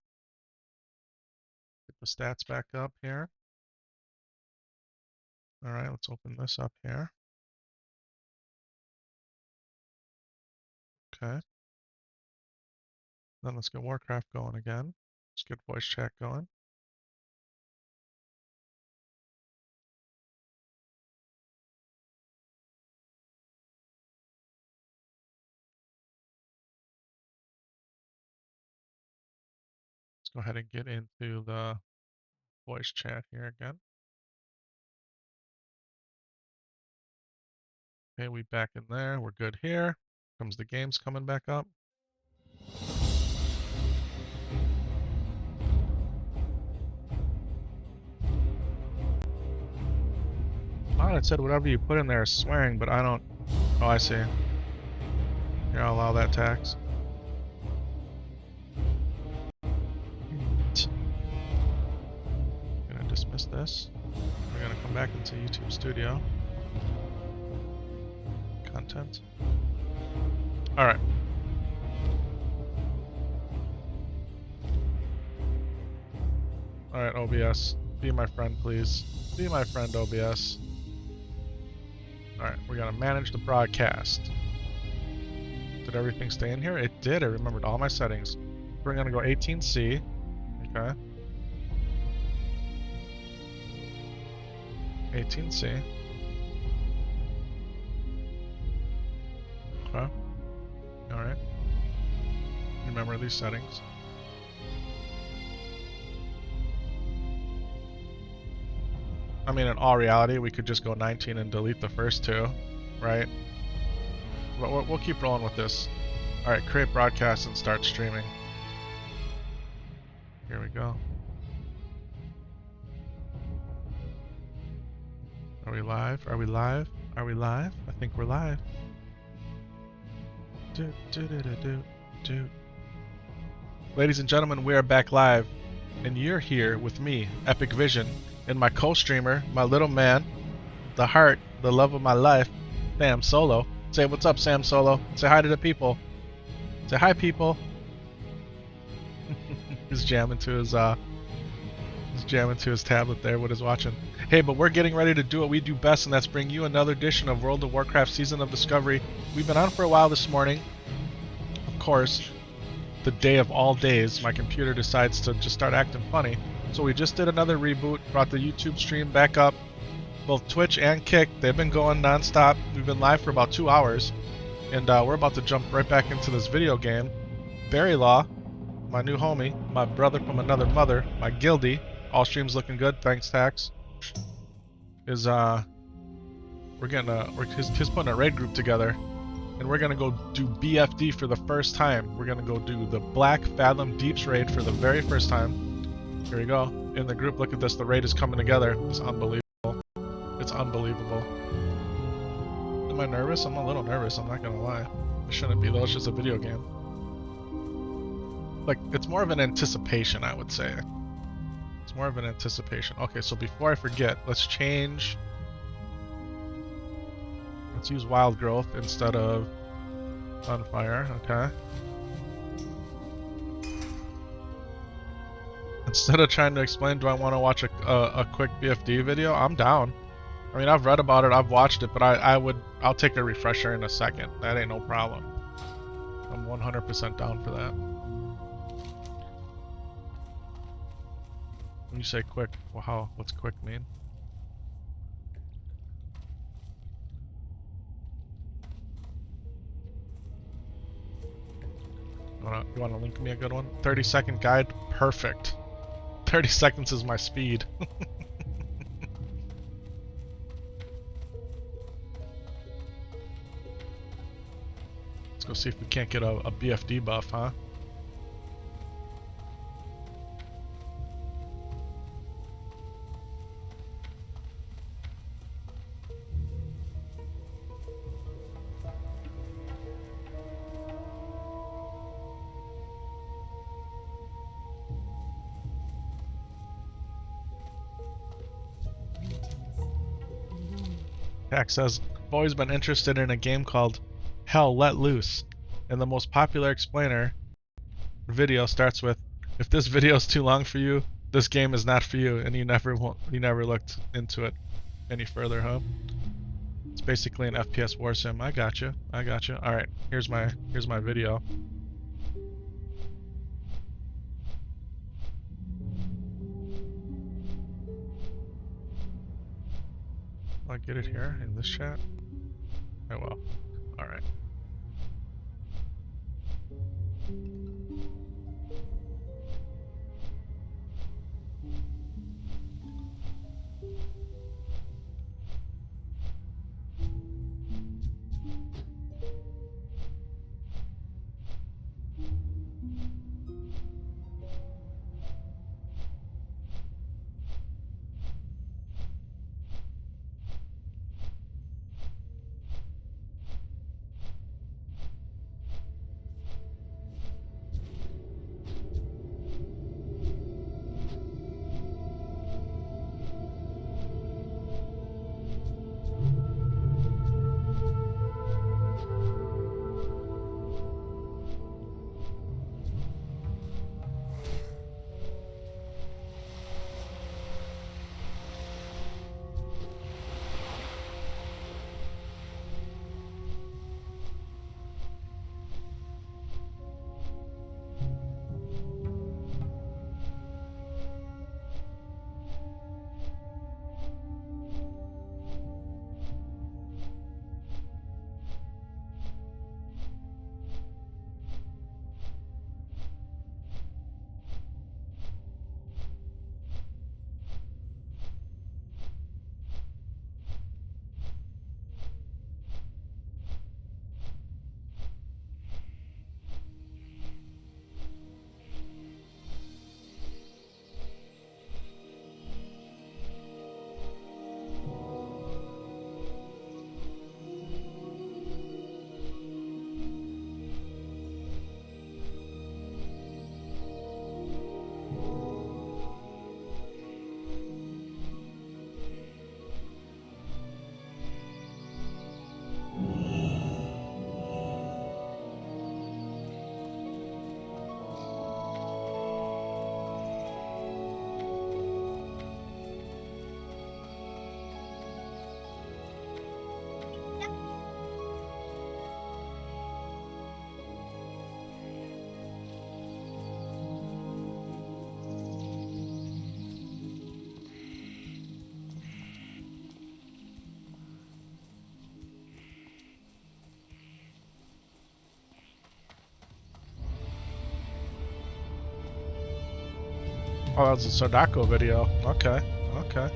the stats back up here. Alright, let's open this up here. Okay. Then let's get Warcraft going again. Let's get voice chat going. Let's go ahead and get into the voice chat here again. Okay, we back in there. We're good here. Comes the games coming back up. I it said whatever you put in there is swearing, but I don't. Oh, I see. Here, I'll allow that tax. Gonna dismiss this. We're gonna come back into YouTube Studio. Content. Alright. Alright, OBS. Be my friend, please. Be my friend, OBS. Alright, we're gonna manage the broadcast. Did everything stay in here? It did. I remembered all my settings. We're gonna go 18C. Okay. 18C. Okay. Alright. Remember these settings. I mean, in all reality, we could just go 19 and delete the first two, right? But we'll keep rolling with this. Alright, create broadcast and start streaming. Here we go. Are we live? Are we live? Are we live? I think we're live. Ladies and gentlemen, we are back live, and you're here with me, Epic Vision, and my co-streamer, my little man, the heart, the love of my life, Sam Solo. Say what's up, Sam Solo. Say hi to the people. Say hi, people. He's jamming to his tablet there. What he's watching. Hey, but we're getting ready to do what we do best, and that's bring you another edition of World of Warcraft Season of Discovery. We've been on for a while this morning. Of course, the day of all days, my computer decides to just start acting funny. So we just did another reboot, brought the YouTube stream back up. Both Twitch and Kick, they've been going non-stop. We've been live for about 2 hours. And we're about to jump right back into this video game. Barry Law, my new homie, my brother from another mother, my guildie. All streams looking good, thanks Tax. Is he's putting a raid group together. And we're gonna go do BFD for the first time. We're gonna go do the Black Fathom Deeps raid for the very first time. Here we go. In the group, look at this. The raid is coming together. It's unbelievable. It's unbelievable. Am I nervous? I'm a little nervous. I'm not gonna lie. I shouldn't be though. It's just a video game. Like, it's more of an anticipation, I would say. It's more of an anticipation. Okay, so before I forget, let's change. Let's use Wild Growth instead of Sunfire. Okay. Instead of trying to explain, do I want to watch a quick BFD video? I'm down. I mean, I've read about it, I've watched it, but I'll take a refresher in a second. That ain't no problem. I'm 100% down for that. When you say quick, well, what's quick mean? You wanna link me a good one? 30-second guide? Perfect. 30 seconds is my speed. Let's go see if we can't get a BFD buff, huh? Jack says, I've always been interested in a game called Hell Let Loose, and the most popular explainer video starts with, if this video is too long for you, this game is not for you, and you never looked into it any further, huh? It's basically an FPS war sim. I gotcha. Alright, here's my video. Will I get it here in this chat? I will. Alright. Oh, that was a Sadako video. Okay, okay.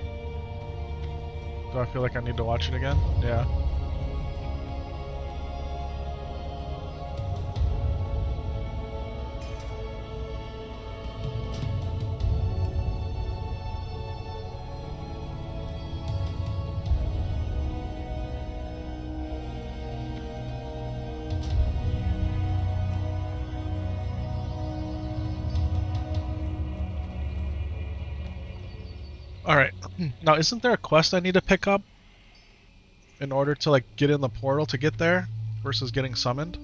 Do I feel like I need to watch it again? Yeah. Alright. Now, isn't there a quest I need to pick up in order to, like, get in the portal to get there versus getting summoned?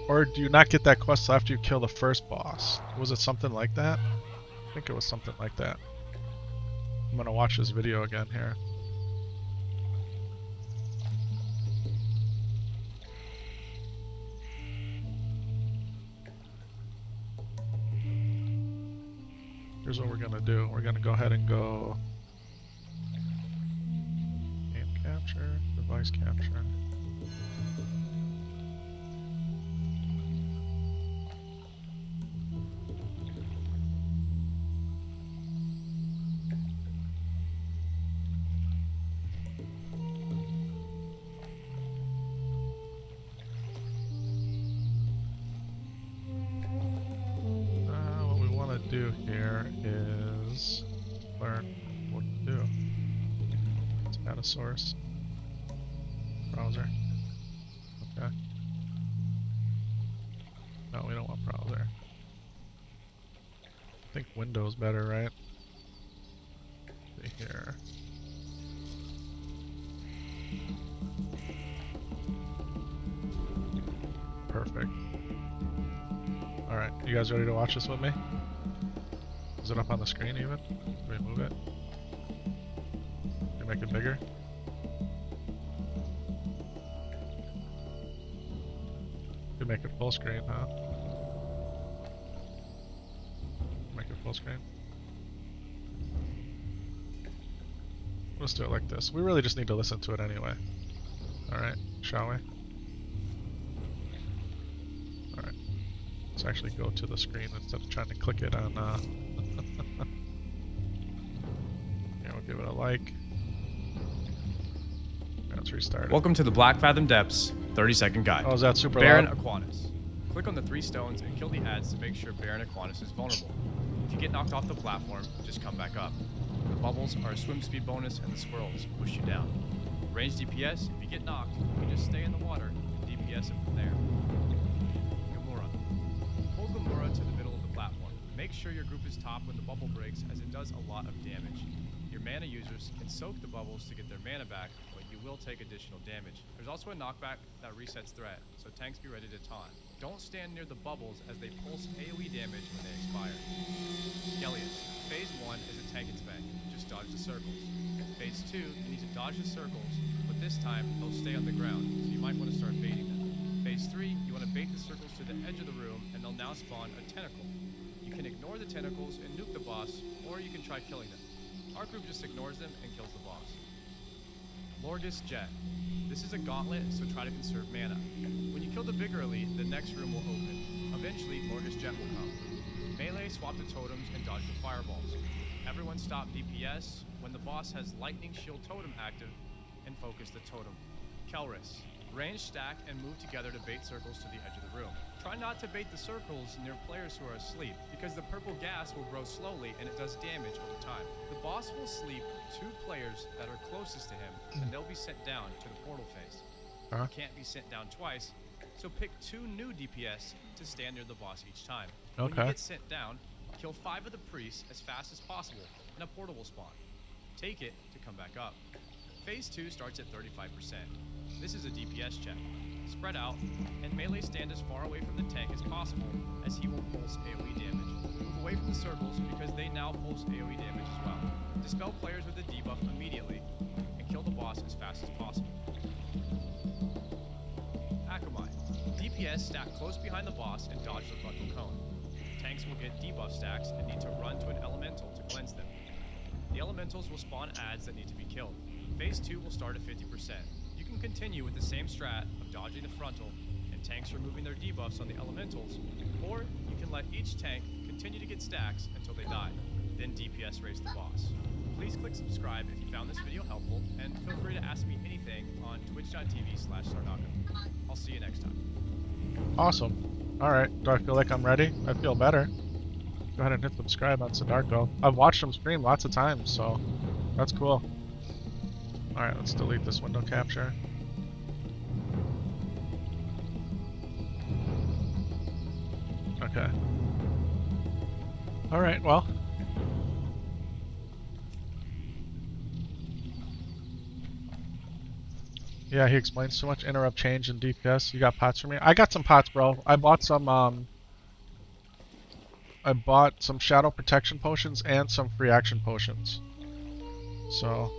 Or do you not get that quest till after you kill the first boss? Was it something like that? I think it was something like that. I'm gonna watch this video again here. Here's what we're gonna do. We're gonna go ahead and go game capture, device capture. What we want to do here is learn what to do. Let's add a source. Browser. Okay. No, we don't want browser. I think Windows better, right? See here. Perfect. Alright, you guys ready to watch this with me? Is it up on the screen even? Can we move it? Can we make it bigger? Can make it full screen, huh? Make it full screen. Let's do it like this. We really just need to listen to it anyway. Alright, shall we? Alright. Let's actually go to the screen instead of trying to click it on, yeah, we'll give it a like. Yeah, let's restart it. Welcome to the Black Fathom Depths 30-second guide. Oh, is that super Baron loud? Aquanus. Click on the 3 stones and kill the ads to make sure Baron Aquanus is vulnerable. If you get knocked off the platform, just come back up. The bubbles are a swim speed bonus and the swirls push you down. Range DPS, if you get knocked, you can just stay in the water and DPS it from there. Gamora. Pull Gamora to the middle of the platform. Make sure your group is top when the bubble breaks, as it does a lot of damage. Your mana users can soak the bubbles to get their mana back, but you will take additional damage. There's also a knockback that resets threat, so tanks be ready to taunt. Don't stand near the bubbles as they pulse AoE damage when they expire. Gellius. Phase 1 is a tank and spec. Just dodge the circles. Phase 2, you need to dodge the circles, but this time they'll stay on the ground, so you might want to start baiting them. Phase 3, you want to bait the circles to the edge of the room, and they'll now spawn a tentacle. You can ignore the tentacles and nuke the boss, or you can try killing them. Our group just ignores them and kills the boss. Lorgus Jet. This is a gauntlet, so try to conserve mana. When you kill the bigger elite, the next room will open. Eventually, Lorgus Jet will come. Melee, swap the totems, and dodge the fireballs. Everyone stop DPS when the boss has Lightning Shield Totem active, and focus the totem. Kelris. Range stack and move together to bait circles to the edge of the room. Try not to bait the circles near players who are asleep, because the purple gas will grow slowly and it does damage over time. The boss will sleep 2 players that are closest to him, and they'll be sent down to the portal phase. You can't be sent down twice, so pick 2 new DPS to stand near the boss each time. When you get sent down, kill 5 of the priests as fast as possible, and a portal will spawn. Take it to come back up. Phase 2 starts at 35%. This is a DPS check. Spread out, and melee stand as far away from the tank as possible, as he will pulse AoE damage. Move away from the circles, because they now pulse AoE damage as well. Dispel players with a debuff immediately, and kill the boss as fast as possible. Akamai. DPS stack close behind the boss and dodge the frontal cone. Tanks will get debuff stacks and need to run to an elemental to cleanse them. The elementals will spawn ads that need to be killed. Phase 2 will start at 50%. You can continue with the same strat of dodging the frontal and tanks removing their debuffs on the elementals, or you can let each tank continue to get stacks until they die. then DPS race the boss. Please click subscribe if you found this video helpful, and feel free to ask me anything on twitch.tv/Sarnaka. I'll see you next time. Awesome. Alright, do I feel like I'm ready? I feel better. Go ahead and hit subscribe on Sadarko. I've watched him stream lots of times, so that's cool. Alright, let's delete this window capture. Okay. Alright, well. Yeah, he explains too much. Interrupt change in DPS. You got pots for me? I got some pots, bro. I bought some shadow protection potions and some free action potions. So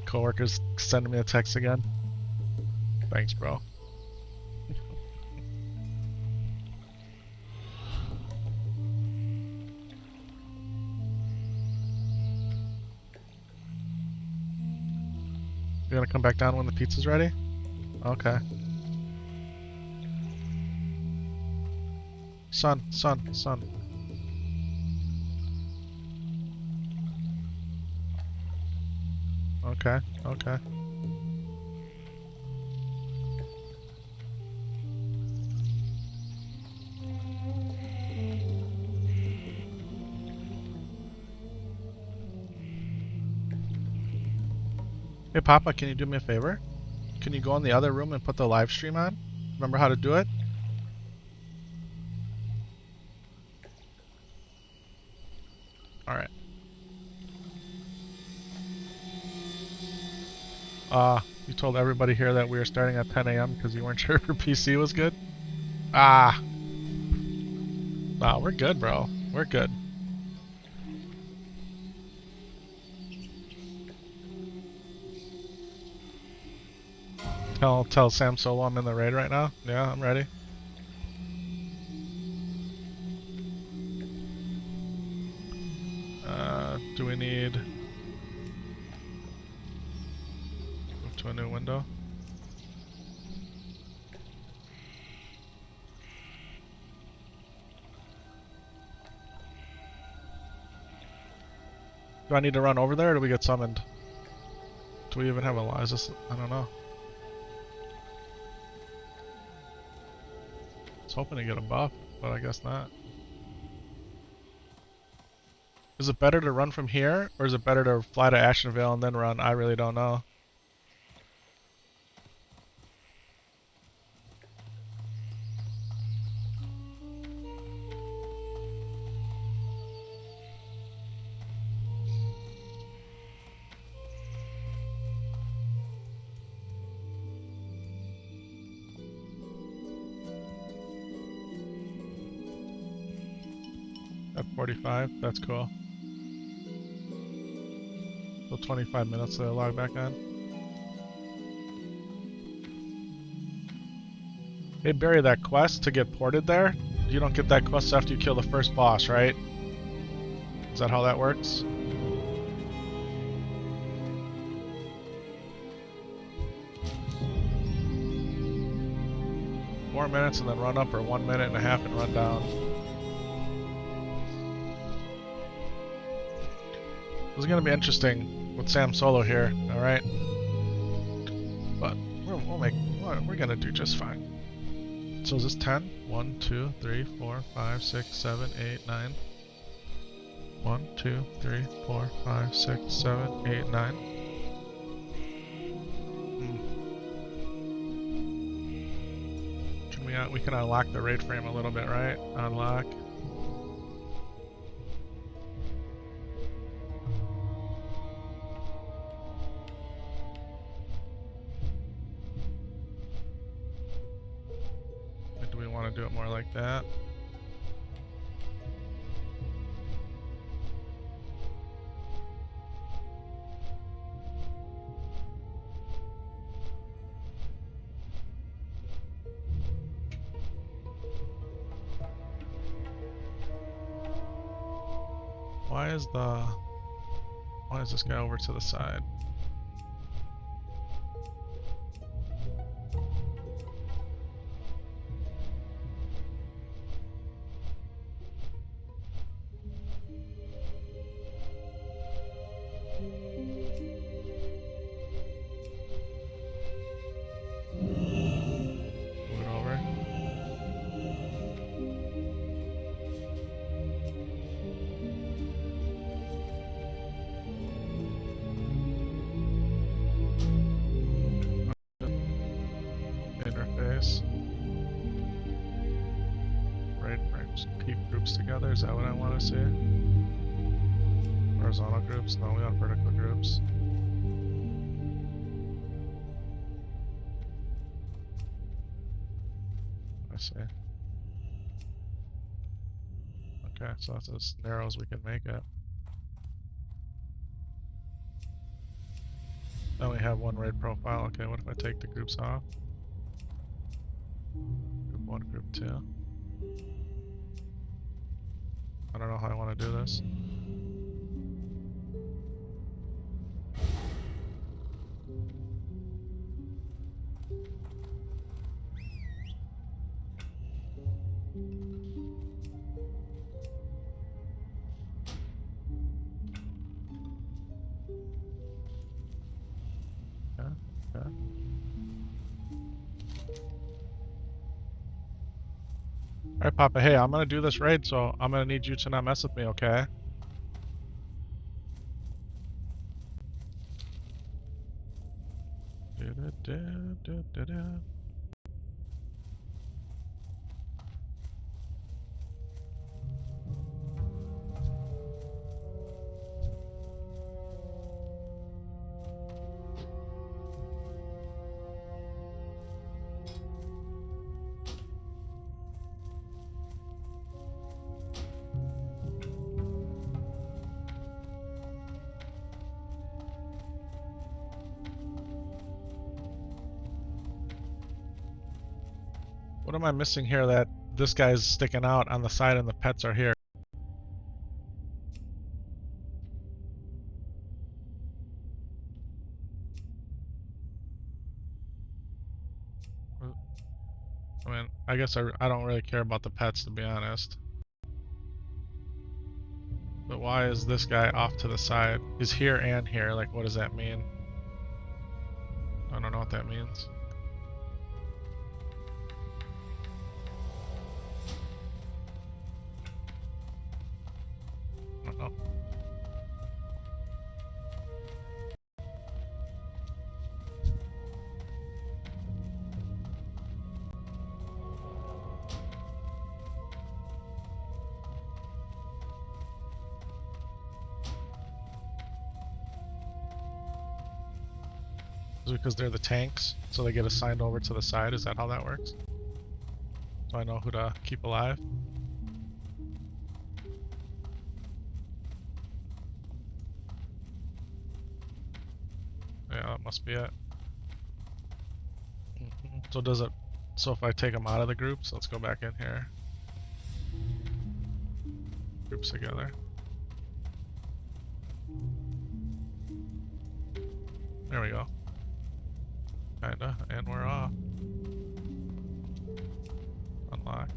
coworkers sending me a text again. Thanks, bro. You gonna come back down when the pizza's ready? Okay. Sun. Okay. Hey Papa, can you do me a favor? Can you go in the other room and put the live stream on? Remember how to do it? Alright. You told everybody here that we were starting at 10 a.m. because you weren't sure if your PC was good? Ah. Nah, we're good, bro. We're good. Tell Sam Solo I'm in the raid right now. Yeah, I'm ready. Do we need... Move to a new window? Do I need to run over there or do we get summoned? Do we even have a line? Is this... I don't know. I was hoping to get a buff, but I guess not. Is it better to run from here, or is it better to fly to Ashenvale and then run? I really don't know. At 45, that's cool. So 25 minutes to log back on. Hey, bury that quest to get ported there. You don't get that quest after you kill the first boss, right? Is that how that works? Four minutes and then run up, or 1 minute and a half and run down. This is gonna be interesting with Sam Solo here, alright? But we're gonna do just fine. So is this 10? 1, 2, 3, 4, 5, 6, 7, 8, 9. 1, 2, 3, 4, 5, 6, 7, 8, 9. We can unlock the raid frame a little bit, right? Unlock. Do we want to do it more like that? Why is this guy over to the side? Just keep groups together, is that what I want to see? Horizontal groups? No, we want vertical groups. I see. Okay, so that's as narrow as we can make it. I only have one raid profile. Okay, what if I take the groups off? Group 1, group 2. I don't know how I want to do this. Okay, okay. Alright, Papa, hey, I'm gonna do this raid, so I'm gonna need you to not mess with me, okay? Da-da-da-da-da-da. What am I missing here that this guy's sticking out on the side and the pets are here? I mean, I guess I don't really care about the pets, to be honest. But why is this guy off to the side? He's here and here, like what does that mean? I don't know what that means. I don't know. Is it because they're the tanks, so they get assigned over to the side? Is that how that works? So I know who to keep alive? Yeah, that must be it. So does it... So if I take them out of the groups, let's go back in here. Groups together. There we go. Kinda, and we're off. Unlock.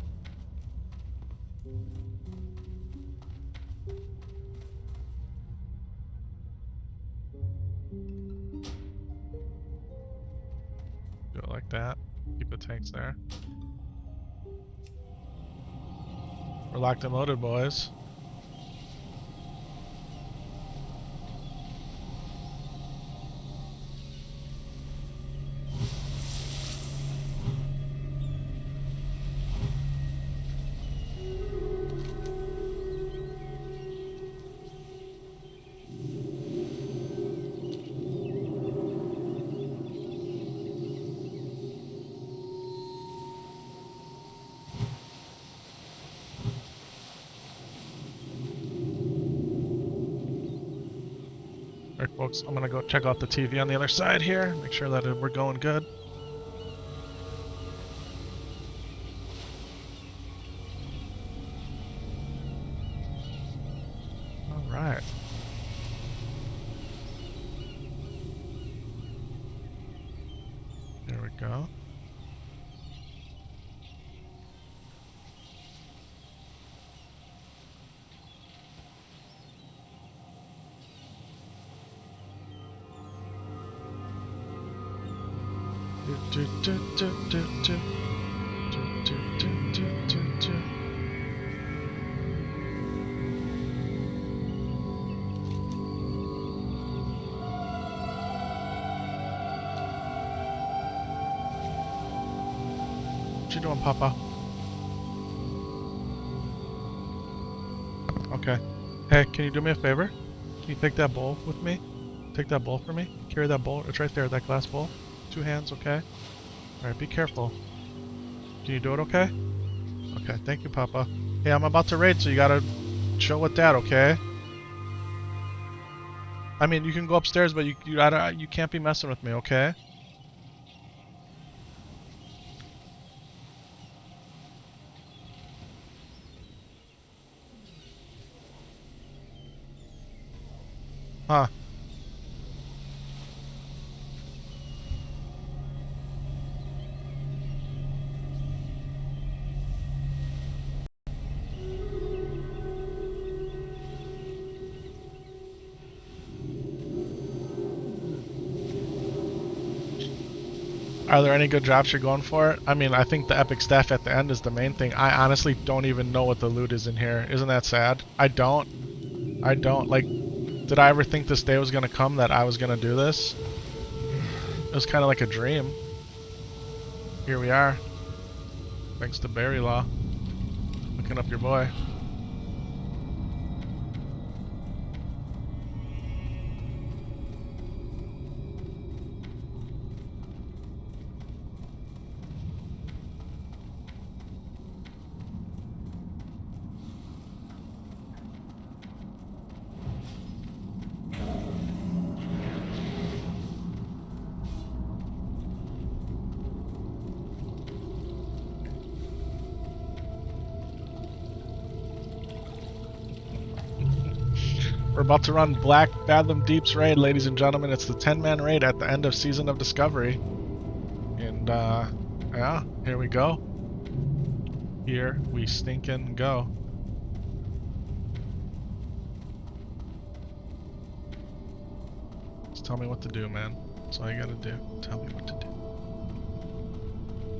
Do it like that. Keep the tanks there. We're locked and loaded, boys. Alright folks, I'm gonna go check out the TV on the other side here, make sure that we're going good. Alright. There we go. What you doing, Papa? Okay. Hey, can you do me a favor? Can you take that bowl with me? Take that bowl for me? Carry that bowl. It's right there, that glass bowl. 2 hands, okay? Alright, be careful. Can you do it okay? Okay, thank you, Papa. Hey, I'm about to raid, so you gotta chill with that, okay? I mean, you can go upstairs, but you can't be messing with me, okay? Huh. Are there any good drops you're going for? I mean, I think the epic staff at the end is the main thing. I honestly don't even know what the loot is in here. Isn't that sad? I don't. Like, did I ever think this day was gonna come that I was gonna do this? It was kind of like a dream. Here we are. Thanks to Barry Law. Looking up your boy. We're about to run Black Fathom Deep's raid, ladies and gentlemen. It's the 10-man raid at the end of Season of Discovery. And, yeah, here we go. Here we stinkin' go. Just tell me what to do, man. That's all you gotta do. Tell me what to do.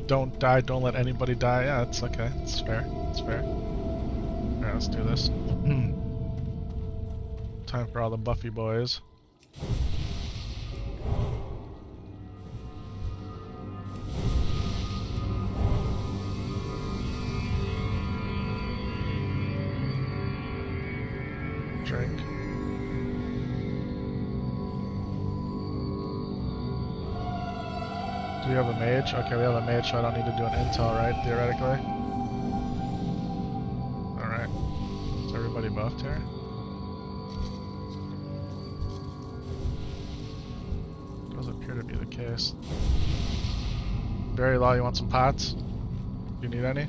Don't die, don't let anybody die. Yeah, it's okay. It's fair. It's fair. Alright, let's do this. Time for all the Buffy boys. Drink. Do we have a mage? Okay, we have a mage, so I don't need to do an intel, right? Theoretically. Alright. Is everybody buffed here? Doesn't appear to be the case. Barry Law, you want some pots? Do you need any?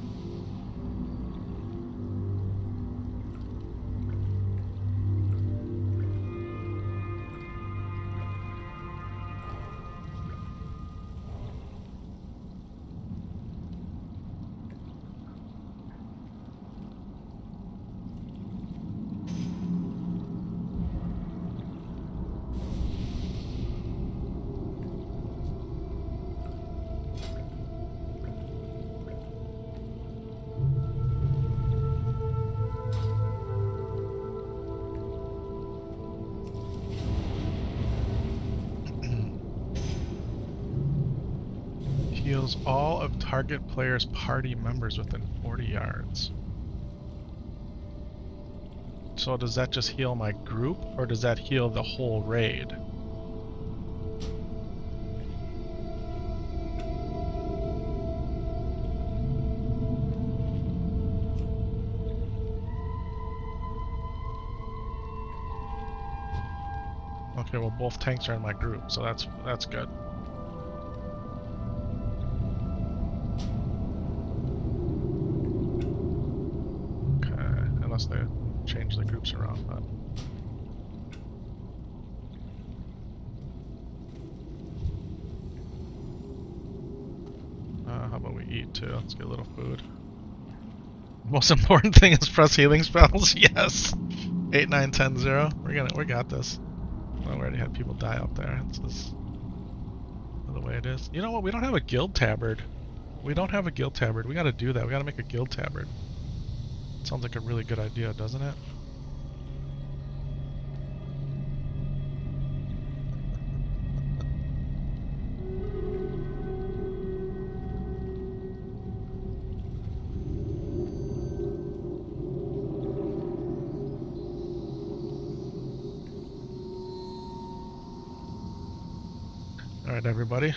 Heals all of target player's party members within 40 yards. So does that just heal my group, or does that heal the whole raid? Okay, well both tanks are in my group, so that's good. Unless they change the groups around, but how about we eat too? Let's get a little food. Most important thing is press healing spells. Yes. 8, 9, 10, 0. We got this. Oh, we already had people die up there. It's just the way it is. You know what? We don't have a guild tabard. We don't have a guild tabard. We got to do that. We got to make a guild tabard. Sounds like a really good idea, doesn't it? Alright, everybody.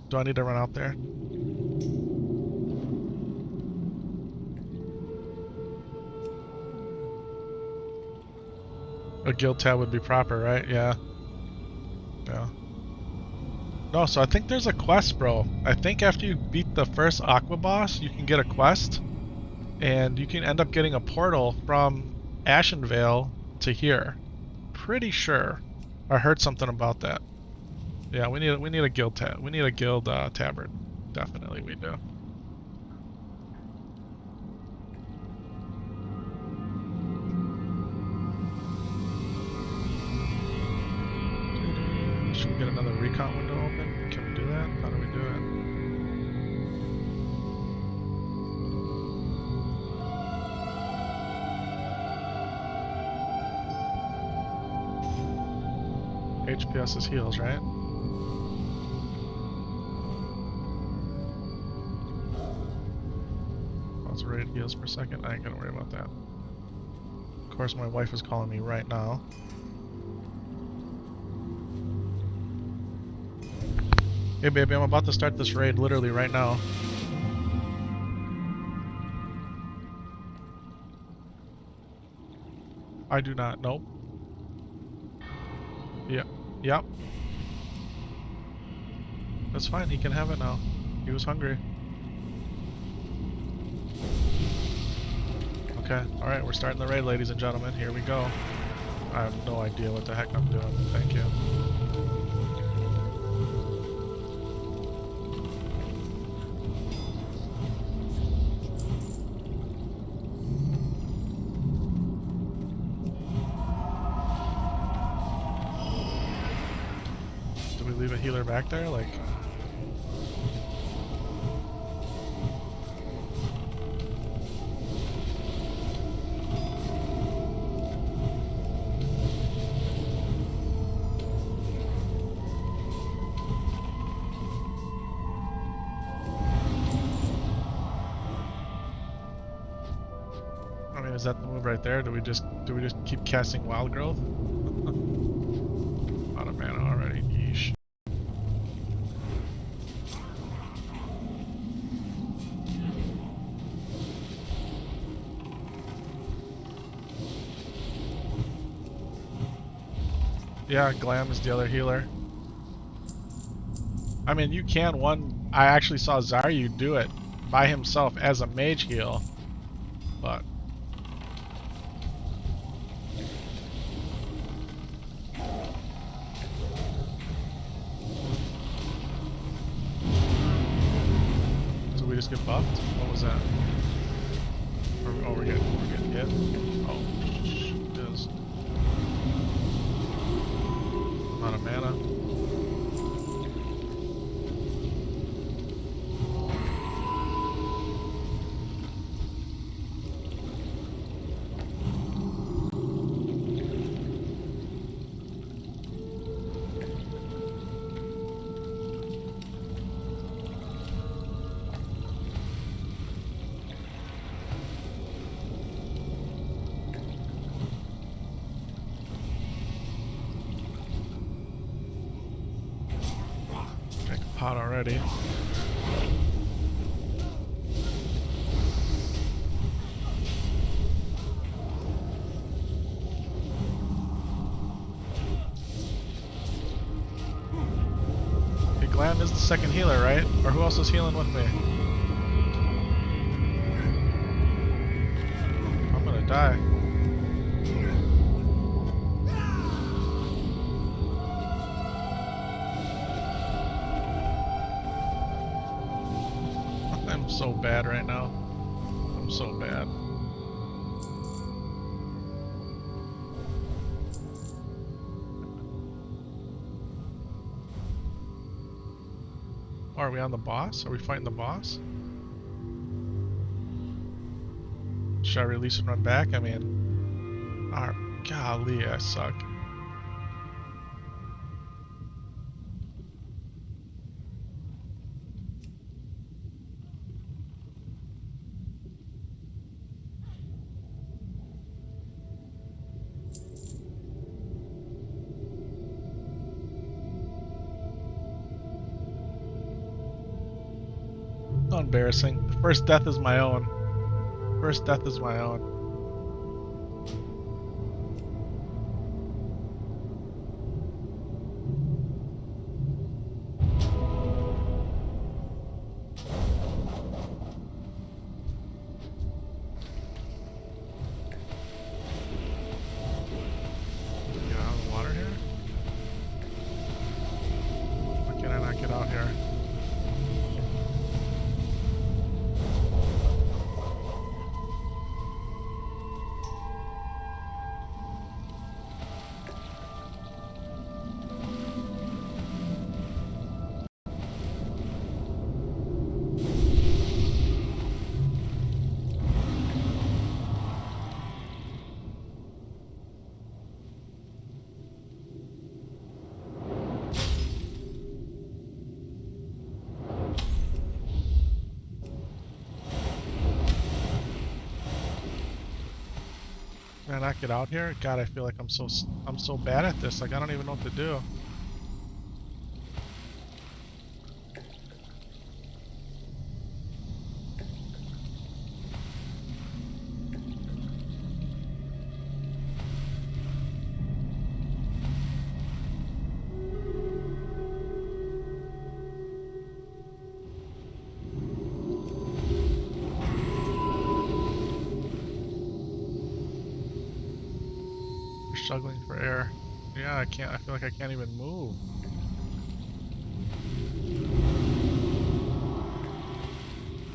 Do I need to run out there? A guild tab would be proper, right? Yeah. Yeah. No, so I think there's a quest, bro. I think after you beat the first Aqua boss, you can get a quest. And you can end up getting a portal from Ashenvale to here. Pretty sure. I heard something about that. Yeah, we need a guild tab. We need a guild tabard. Definitely we do. Should we get another recon window open? Can we do that? How do we do it? HPS is heals, right? Lots of rated heals per second. I ain't gonna worry about that. Of course, my wife is calling me right now. Hey baby, I'm about to start this raid literally right now. I do not. Nope. Yeah. Yep. That's fine. He can have it now. He was hungry. Okay. Alright, we're starting the raid, ladies and gentlemen. Here we go. I have no idea what the heck I'm doing. Thank you. Do we leave a healer back there? Like... I mean, is that the move right there? Do we just keep casting wild growth? Out of mana already. Yeesh. Yeah, Glam is the other healer. I mean, you can one. I actually saw Zaryu do it by himself as a mage heal, but. So we just get buffed? What was that? Oh, we're getting hit. Oh, is out of mana. Pot already. Hey, Glam is the second healer, right? Or who else is healing with me? I'm gonna die. I'm so bad right now. I'm so bad. Oh, are we on the boss? Are we fighting the boss? Should I release and run back? I mean... golly, I suck. How embarrassing. The first death is my own. First death is my own. Get out of the water here? Why can I not get out here? Can I not get out here? God, I feel like I'm so bad at this. Like I don't even know what to do. We're struggling for air. Yeah, I can't. I feel like I can't even move.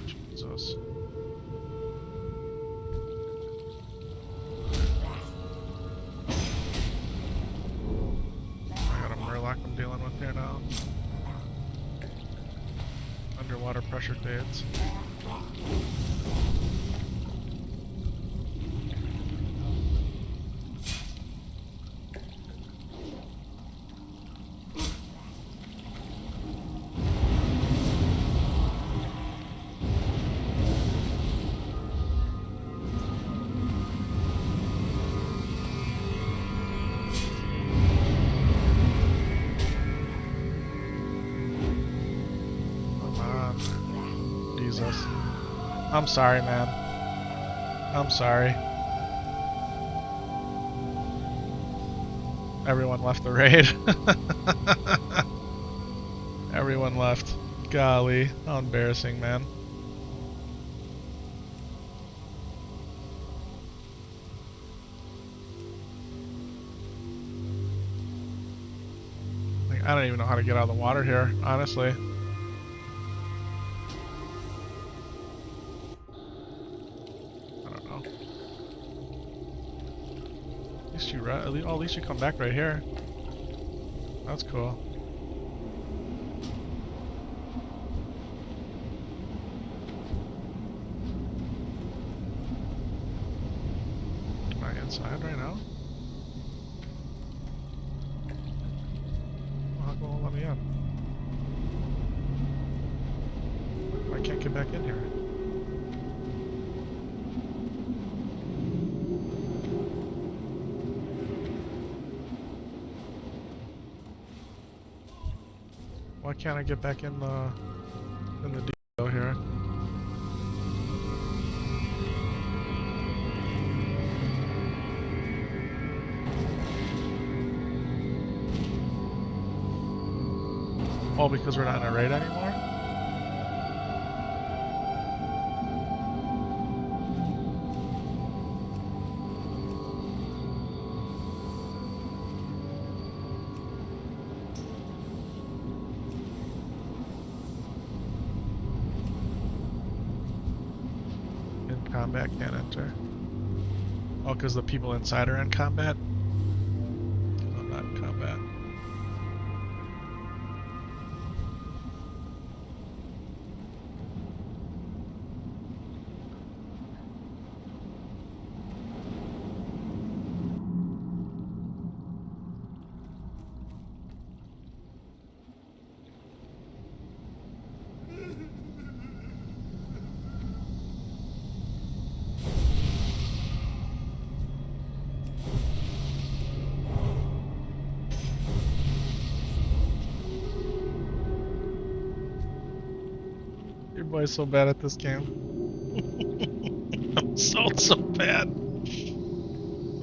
Jesus. I got a Murloc I'm dealing with here now. Underwater pressure fades. Jesus. I'm sorry, man. I'm sorry. Everyone left the raid. Everyone left. Golly, how embarrassing, man. Like, I don't even know how to get out of the water here, honestly. At least you come back right here. That's cool. Am I inside right now? Well, how come it won't let me in? I can't get back in here. Why can't I get back in the deal here? Oh, because we're not in a raid anymore? Combat can't enter. Oh, because the people inside are in combat? I'm not in combat. boy's so bad at this game. I'm so bad.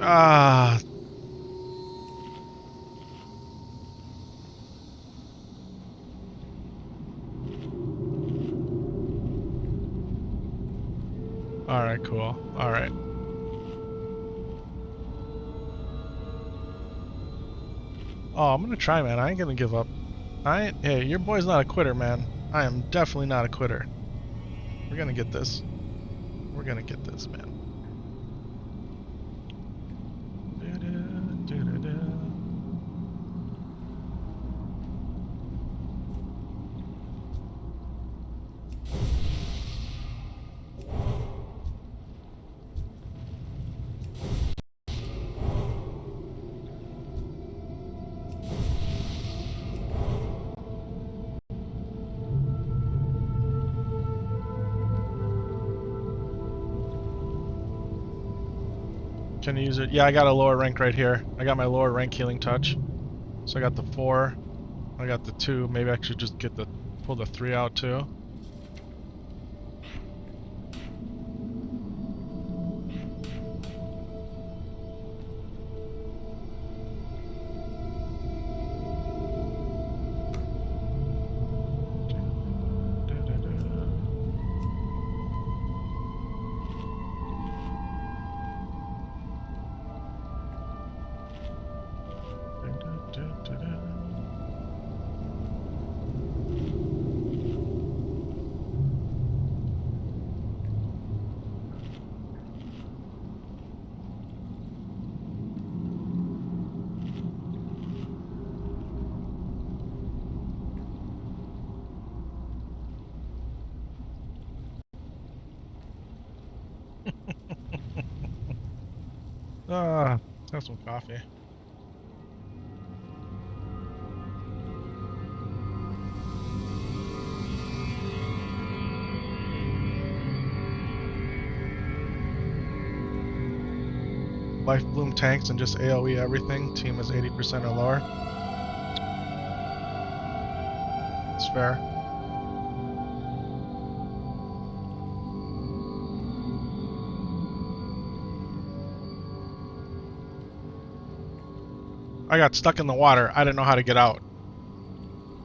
Ah. Alright, cool. Alright. Oh, I'm gonna try, man. I ain't gonna give up. Hey, your boy's not a quitter, man. I am definitely not a quitter. We're gonna get this. We're gonna get this, man. Can you use it? Yeah, I got a lower rank right here. I got my lower rank healing touch. So I got the 4. I got the 2. Maybe I should just pull the 3 out too. Have some coffee. Life Bloom tanks and just AoE everything. Team is 80% or lower. It's fair. I got stuck in the water. I didn't know how to get out.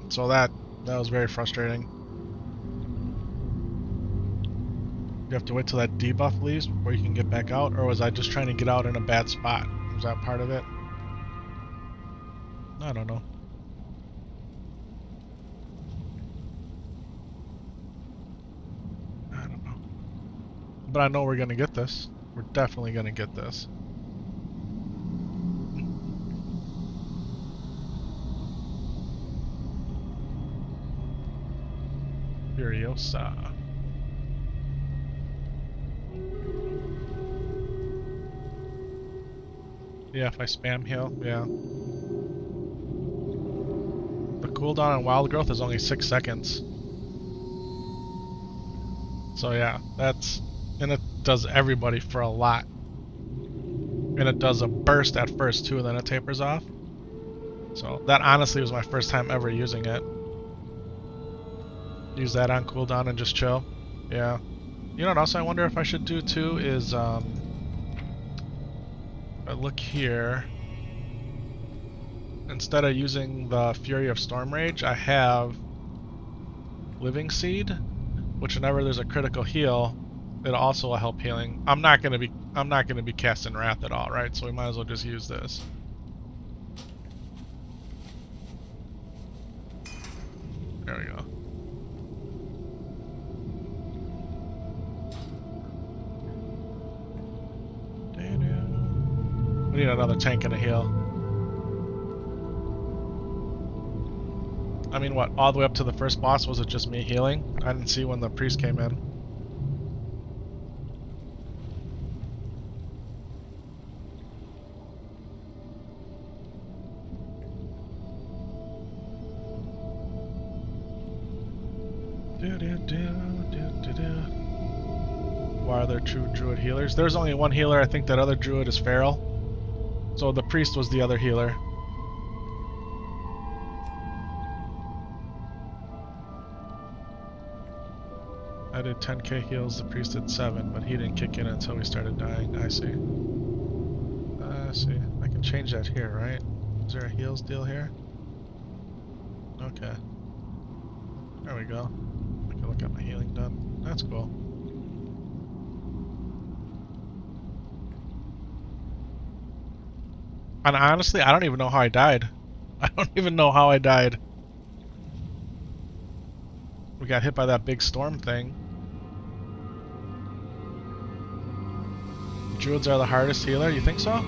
So that was very frustrating. You have to wait till that debuff leaves before you can get back out, or was I just trying to get out in a bad spot? Was that part of it? I don't know. I don't know. But I know we're gonna get this. We're definitely gonna get this. Furiosa. Yeah, if I spam heal, yeah. The cooldown on wild growth is only 6 seconds. So yeah, and it does everybody for a lot. And it does a burst at first too, and then it tapers off. So that honestly was my first time ever using it. Use that on cooldown and just chill. Yeah. You know what else I wonder if I should do too is I look here. Instead of using the Fury of Storm Rage, I have Living Seed, which whenever there's a critical heal, it also will help healing. I'm not gonna be casting Wrath at all, right? So we might as well just use this. There we go. We need another tank and a heal. I mean, what, all the way up to the first boss, was it just me healing? I didn't see when the priest came in. Why are there true druid healers? There's only one healer. I think that other druid is feral. So the priest was the other healer. I did 10k heals, the priest did 7, but he didn't kick in until we started dying. I see. I see. I can change that here, right? Is there a heals deal here? Okay. There we go. I can look at my healing done. That's cool. And honestly, I don't even know how I died. I don't even know how I died. We got hit by that big storm thing. Druids are the hardest healer, you think so?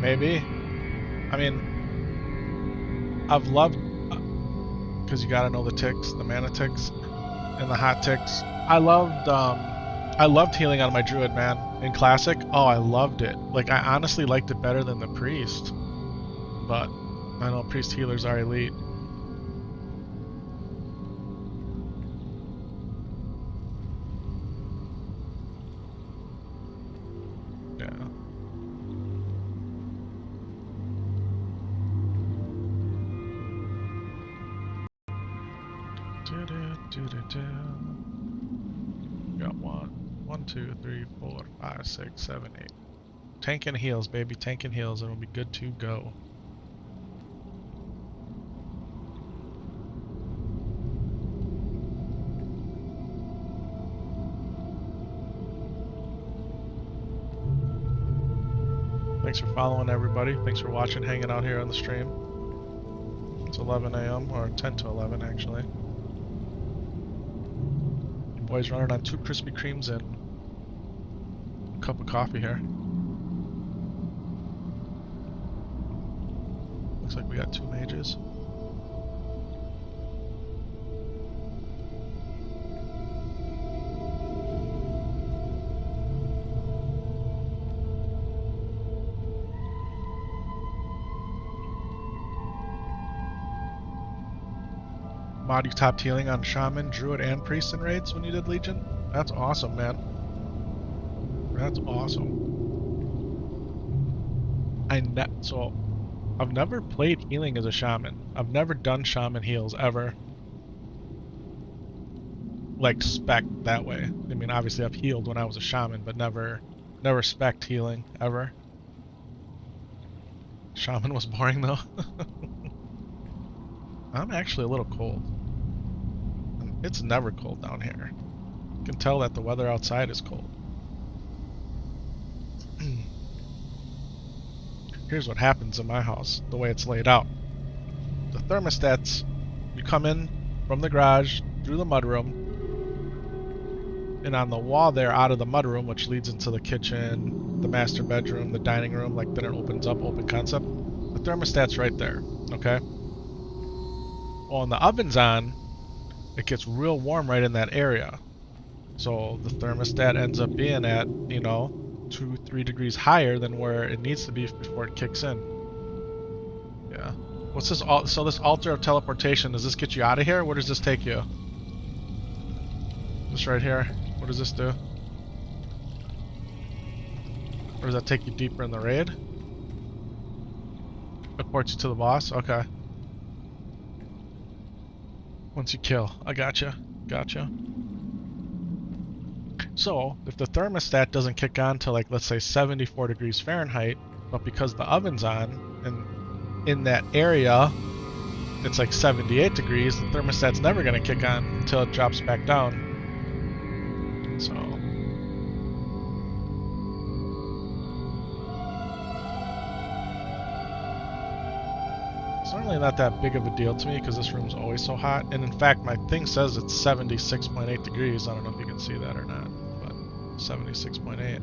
Maybe. I mean, I've loved, because you gotta know the ticks, the mana ticks, and the hot ticks. I loved healing on my Druid, man. In Classic, oh, I loved it. Like, I honestly liked it better than the Priest. But, I know Priest healers are elite. Yeah. Got 1, 2, 3, 4, 5, 6, 7, 8. Tank and heals, baby. Tank and heals, and we'll be good to go. Thanks for following, everybody. Thanks for watching, hanging out here on the stream. It's 11 a.m. or 10 to 11 actually. Your boy's running on 2 Krispy Kremes and a cup of coffee here. Looks like we got 2 mages. Mod, you topped healing on Shaman, Druid, and Priest in raids when you did Legion? That's awesome, man. That's awesome. So, I've never played healing as a Shaman. I've never done Shaman heals, ever. Like, spec that way. I mean, obviously I've healed when I was a Shaman, but never spec healing, ever. Shaman was boring, though. I'm actually a little cold. It's never cold down here. You can tell that the weather outside is cold. Here's what happens in my house, the way it's laid out. The thermostats, you come in from the garage, through the mudroom, and on the wall there, out of the mudroom, which leads into the kitchen, the master bedroom, the dining room, like then it opens up, open concept, the thermostat's right there, okay? Well, when the oven's on, it gets real warm right in that area. So the thermostat ends up being at, 2-3 degrees higher than where it needs to be before it kicks in. Yeah. What's this? So this altar of teleportation, does this get you out of here? Where does this take you? This right here. What does this do? Or does that take you deeper in the raid? It ports you to the boss? Okay. Once you kill. I gotcha. Gotcha. So, if the thermostat doesn't kick on to, like, let's say 74 degrees Fahrenheit, but because the oven's on, and in that area, it's like 78 degrees, the thermostat's never going to kick on until it drops back down. So... it's normally not that big of a deal to me because this room's always so hot. And in fact, my thing says it's 76.8 degrees. I don't know if you can see that or not, but 76.8.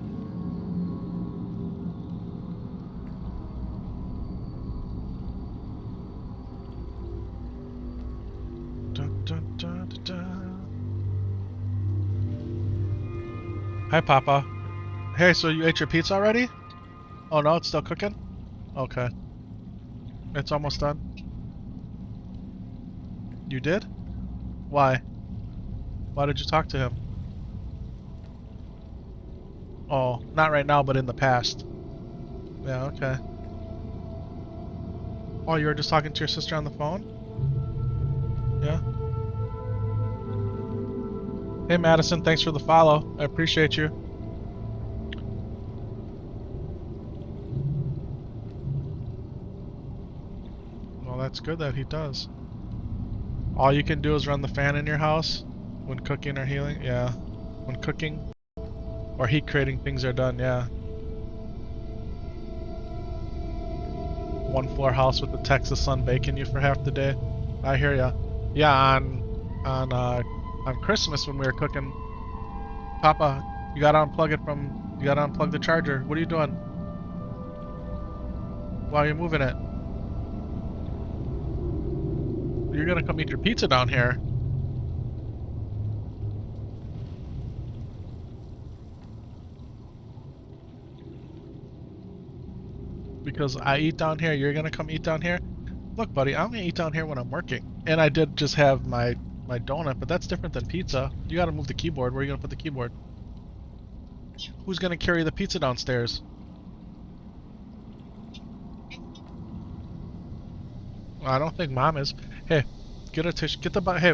Dun, dun, dun, dun, dun. Hi, Papa. Hey, so you ate your pizza already? Oh no, it's still cooking? Okay. It's almost done. You did? Why? Why did you talk to him? Oh, not right now, but in the past. Yeah, okay. Oh, you were just talking to your sister on the phone? Yeah? Hey Madison, thanks for the follow. I appreciate you. Well, that's good that he does. All you can do is run the fan in your house when cooking or healing? Yeah. When cooking or heat creating things are done, yeah. One floor house with the Texas sun baking you for half the day. I hear ya. Yeah, on Christmas when we were cooking, Papa, you gotta unplug the charger. What are you doing? While you're moving it. You're gonna come eat your pizza down here. Because I eat down here, you're gonna come eat down here? Look, buddy, I'm gonna eat down here when I'm working. And I did just have my donut, but that's different than pizza. You gotta move the keyboard. Where are you gonna put the keyboard? Who's gonna carry the pizza downstairs? I don't think Mom is. Hey, get a tissue. Hey,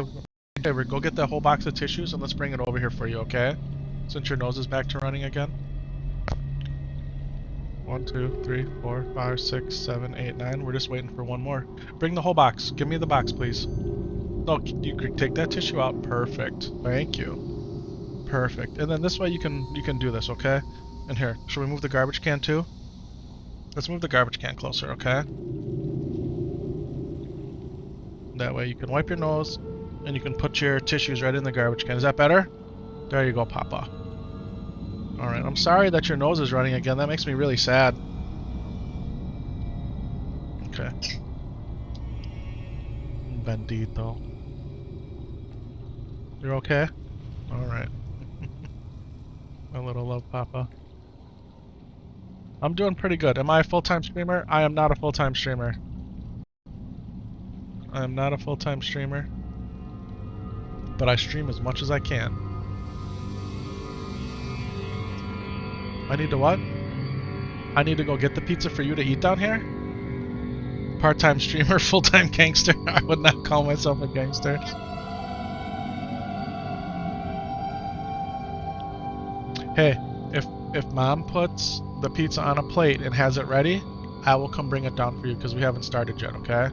favor, go get that whole box of tissues and let's bring it over here for you, okay? Since your nose is back to running again. 1, 2, 3, 4, 5, 6, 7, 8, 9. We're just waiting for one more. Bring the whole box. Give me the box, please. No, you can take that tissue out. Perfect. Thank you. Perfect. And then this way you can do this, okay? And here, should we move the garbage can too? Let's move the garbage can closer, okay? That way you can wipe your nose and you can put your tissues right in the garbage can. Is that better? There you go, Papa. Alright, I'm sorry that your nose is running again. That makes me really sad. Okay. Bendito. You're okay? Alright. My little love, Papa. I'm doing pretty good. Am I a full-time streamer? I am not a full-time streamer. I am not a full-time streamer. But I stream as much as I can. I need to what? I need to go get the pizza for you to eat down here? Part-time streamer, full-time gangster. I would not call myself a gangster. Hey, if Mom puts the pizza on a plate and has it ready, I will come bring it down for you because we haven't started yet, okay?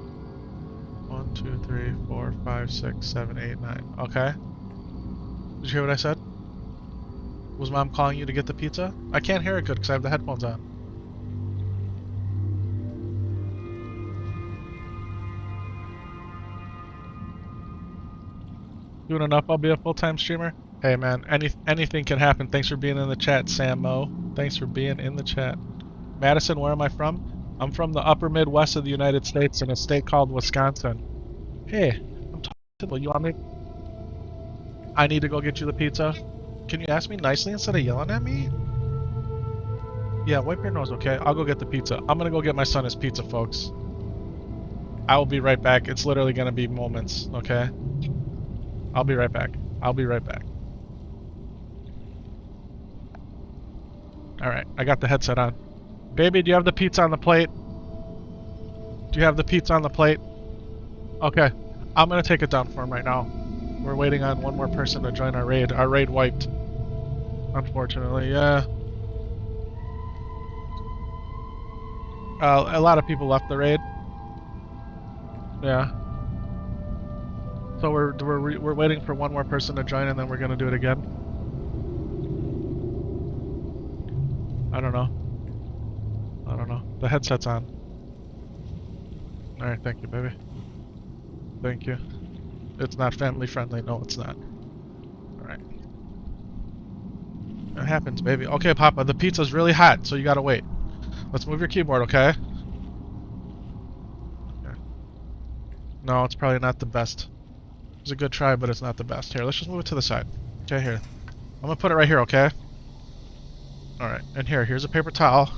1, 2, 3, 4, 5, 6, 7, 8, 9. Okay? Did you hear what I said? Was Mom calling you to get the pizza? I can't hear it good because I have the headphones on. Doing enough, I'll be a full-time streamer. Hey man, anything can happen. Thanks for being in the chat, Sam Mo. Thanks for being in the chat. Madison, where am I from? I'm from the upper Midwest of the United States in a state called Wisconsin. Hey, I'm talking. You want me? I need to go get you the pizza. Can you ask me nicely instead of yelling at me? Yeah, wipe your nose, okay? I'll go get the pizza. I'm gonna go get my son his pizza, folks. I will be right back. It's literally gonna be moments, okay? I'll be right back. I'll be right back. Alright, I got the headset on. Baby, do you have the pizza on the plate? Do you have the pizza on the plate? Okay, I'm gonna take it down for him right now. We're waiting on one more person to join our raid. Our raid wiped. Unfortunately, yeah. A lot of people left the raid. Yeah. So we're waiting for one more person to join, and then we're gonna do it again. I don't know. I don't know. The headset's on. All right, thank you, baby. Thank you. It's not family friendly. No, it's not. All right. It happens, baby. Okay, Papa, the pizza's really hot, so you gotta wait. Let's move your keyboard, okay? Okay. No, it's probably not the best. It's a good try, but it's not the best. Here, let's just move it to the side. Okay, here. I'm gonna put it right here, okay? Alright, and here's a paper towel.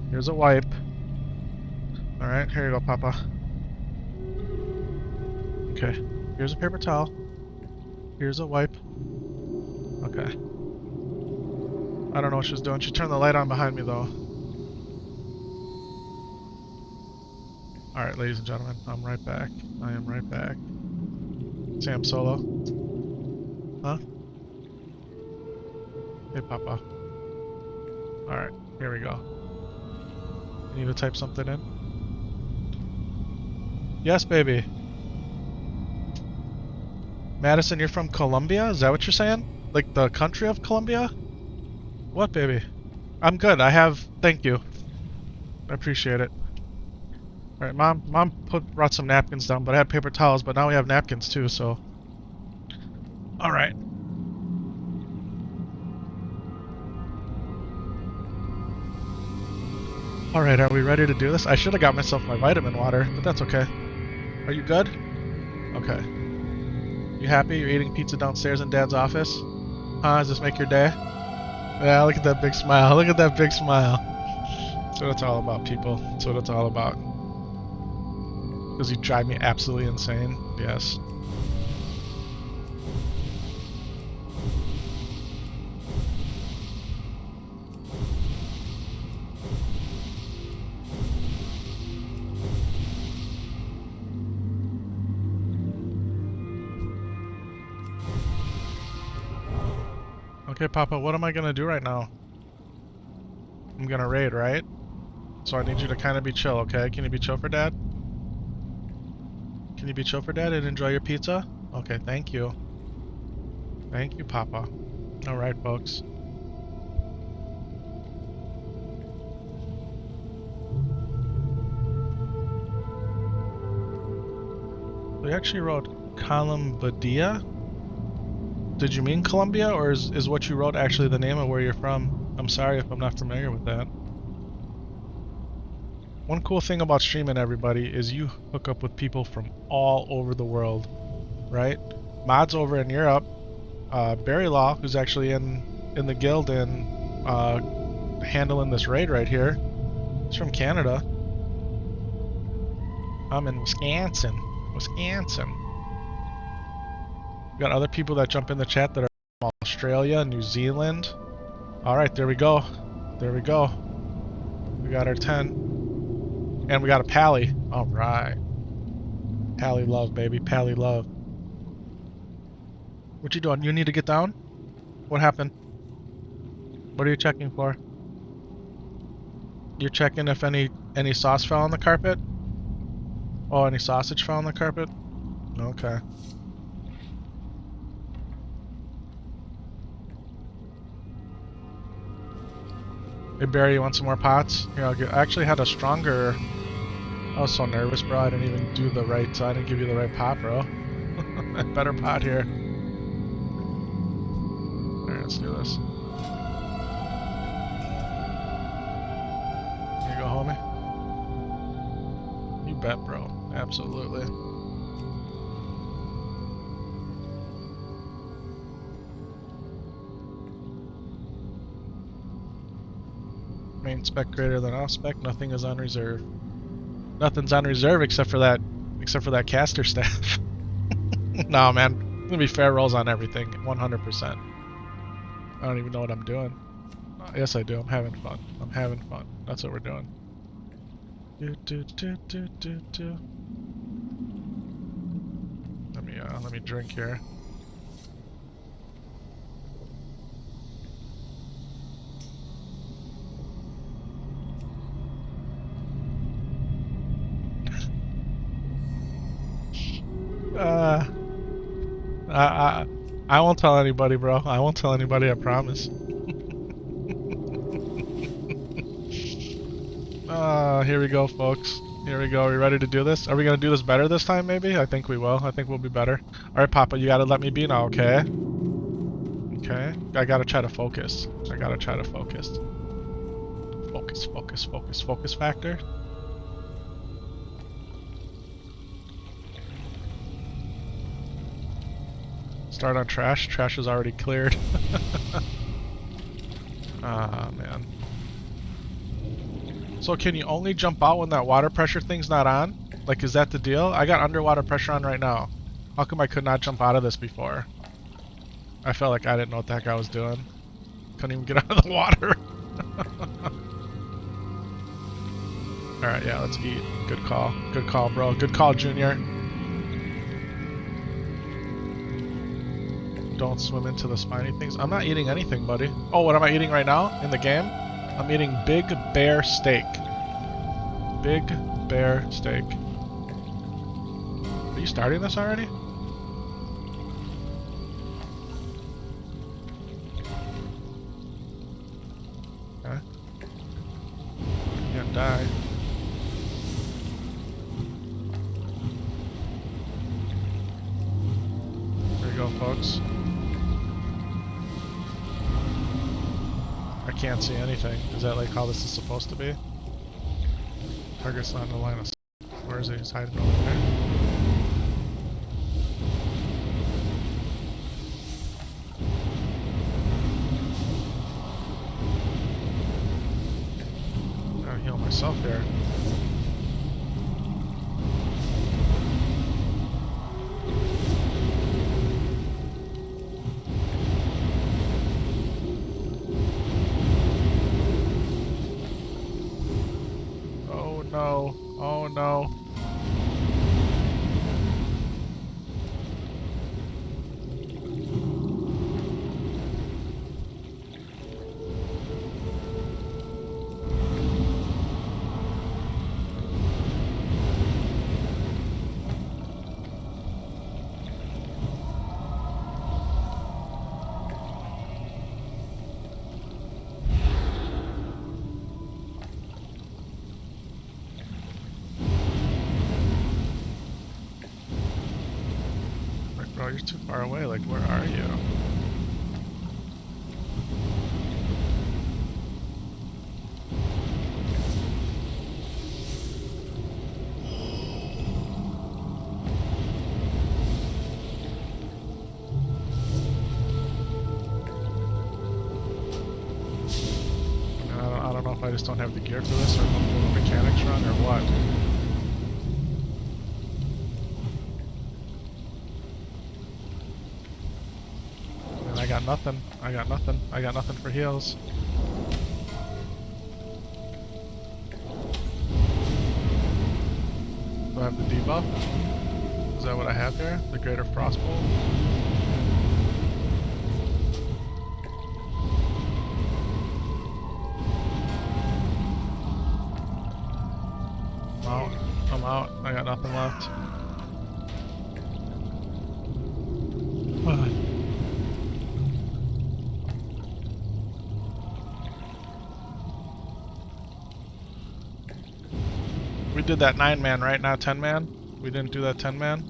Here's a wipe. Alright, here you go, Papa. Okay, here's a paper towel. Here's a wipe. Okay. I don't know what she's doing. She turned the light on behind me, though. Alright, ladies and gentlemen, I'm right back. I am right back. Sam Solo. Huh? Hey, Papa. Alright, here we go. You need to type something in? Yes, baby. Madison, you're from Colombia? Is that what you're saying? Like the country of Colombia? What, baby? I'm good. Thank you. I appreciate it. Alright, Mom brought some napkins down, but I had paper towels, but now we have napkins too, so. Alright. Alright, are we ready to do this? I should have got myself my vitamin water, but that's okay. Are you good? Okay. You happy? You're eating pizza downstairs in Dad's office? Huh? Does this make your day? Yeah, look at that big smile. Look at that big smile. That's what it's all about, people. That's what it's all about. Because you drive me absolutely insane. Yes. Okay, Papa, what am I gonna do right now? I'm gonna raid, right? So I need you to kind of be chill, okay? Can you be chill for Dad? Can you be chill for Dad and enjoy your pizza? Okay, thank you. Thank you, Papa. Alright, folks. We actually wrote Columbadia? Did you mean Colombia, or is what you wrote actually the name of where you're from? I'm sorry if I'm not familiar with that. One cool thing about streaming, everybody, is you hook up with people from all over the world, right? Mods over in Europe, Barry Law, who's actually in the guild and handling this raid right here, he's from Canada. I'm in Wisconsin. We got other people that jump in the chat that are from Australia, New Zealand. Alright, there we go. There we go. We got our 10. And we got a Pally. Alright. Pally love, baby. Pally love. What you doing? You need to get down? What happened? What are you checking for? You're checking if any sauce fell on the carpet? Oh, any sausage fell on the carpet? Okay. Hey Barry, you want some more pots? Here, I'll get. I actually had a stronger. I was so nervous, bro. I didn't even do the right. I didn't give you the right pot, bro. Better pot here. Alright, let's do this. Here you go, homie. You bet, bro. Absolutely. Main spec greater than off spec. Nothing is on reserve. Nothing's on reserve except for that caster staff. Nah, man. It's gonna be fair rolls on everything. 100%. I don't even know what I'm doing. Yes, I do. I'm having fun. I'm having fun. That's what we're doing. Let me drink here. I won't tell anybody, bro. I won't tell anybody, I promise. Here we go, folks. Here we go. Are we ready to do this? Are we gonna do this better this time, maybe? I think we will. I think we'll be better. Alright, Papa, you gotta let me be now, okay? Okay. I gotta try to focus. I gotta try to focus. Focus, focus, focus, focus factor. Start on trash. Trash is already cleared. Ah, man. So can you only jump out when that water pressure thing's not on? Like, is that the deal? I got underwater pressure on right now. How come I could not jump out of this before? I felt like I didn't know what the heck I was doing. Couldn't even get out of the water. Alright, yeah, let's eat. Good call. Good call, bro. Good call, Junior. Don't swim into the spiny things. I'm not eating anything, buddy. Oh, what am I eating right now in the game? I'm eating Big Bear Steak. Big Bear Steak. Are you starting this already? Okay. Can't die. There you go, folks. I can't see anything. Is that like how this is supposed to be? Target's not in the line of sight. Where is he? He's hiding over there. I'm gonna heal myself here. Oh no. Oh no. Bro, you're too far away. Like, where are you? I don't know if I just don't have the gear for this, or if I'm doing a mechanics run, or what. I got nothing. I got nothing. I got nothing for heals. Do I have the debuff? Is that what I have here? The Greater Frostbolt? I'm out. I'm out. I got nothing left. We did that 9-man, right? Not 10-man? We didn't do that 10-man?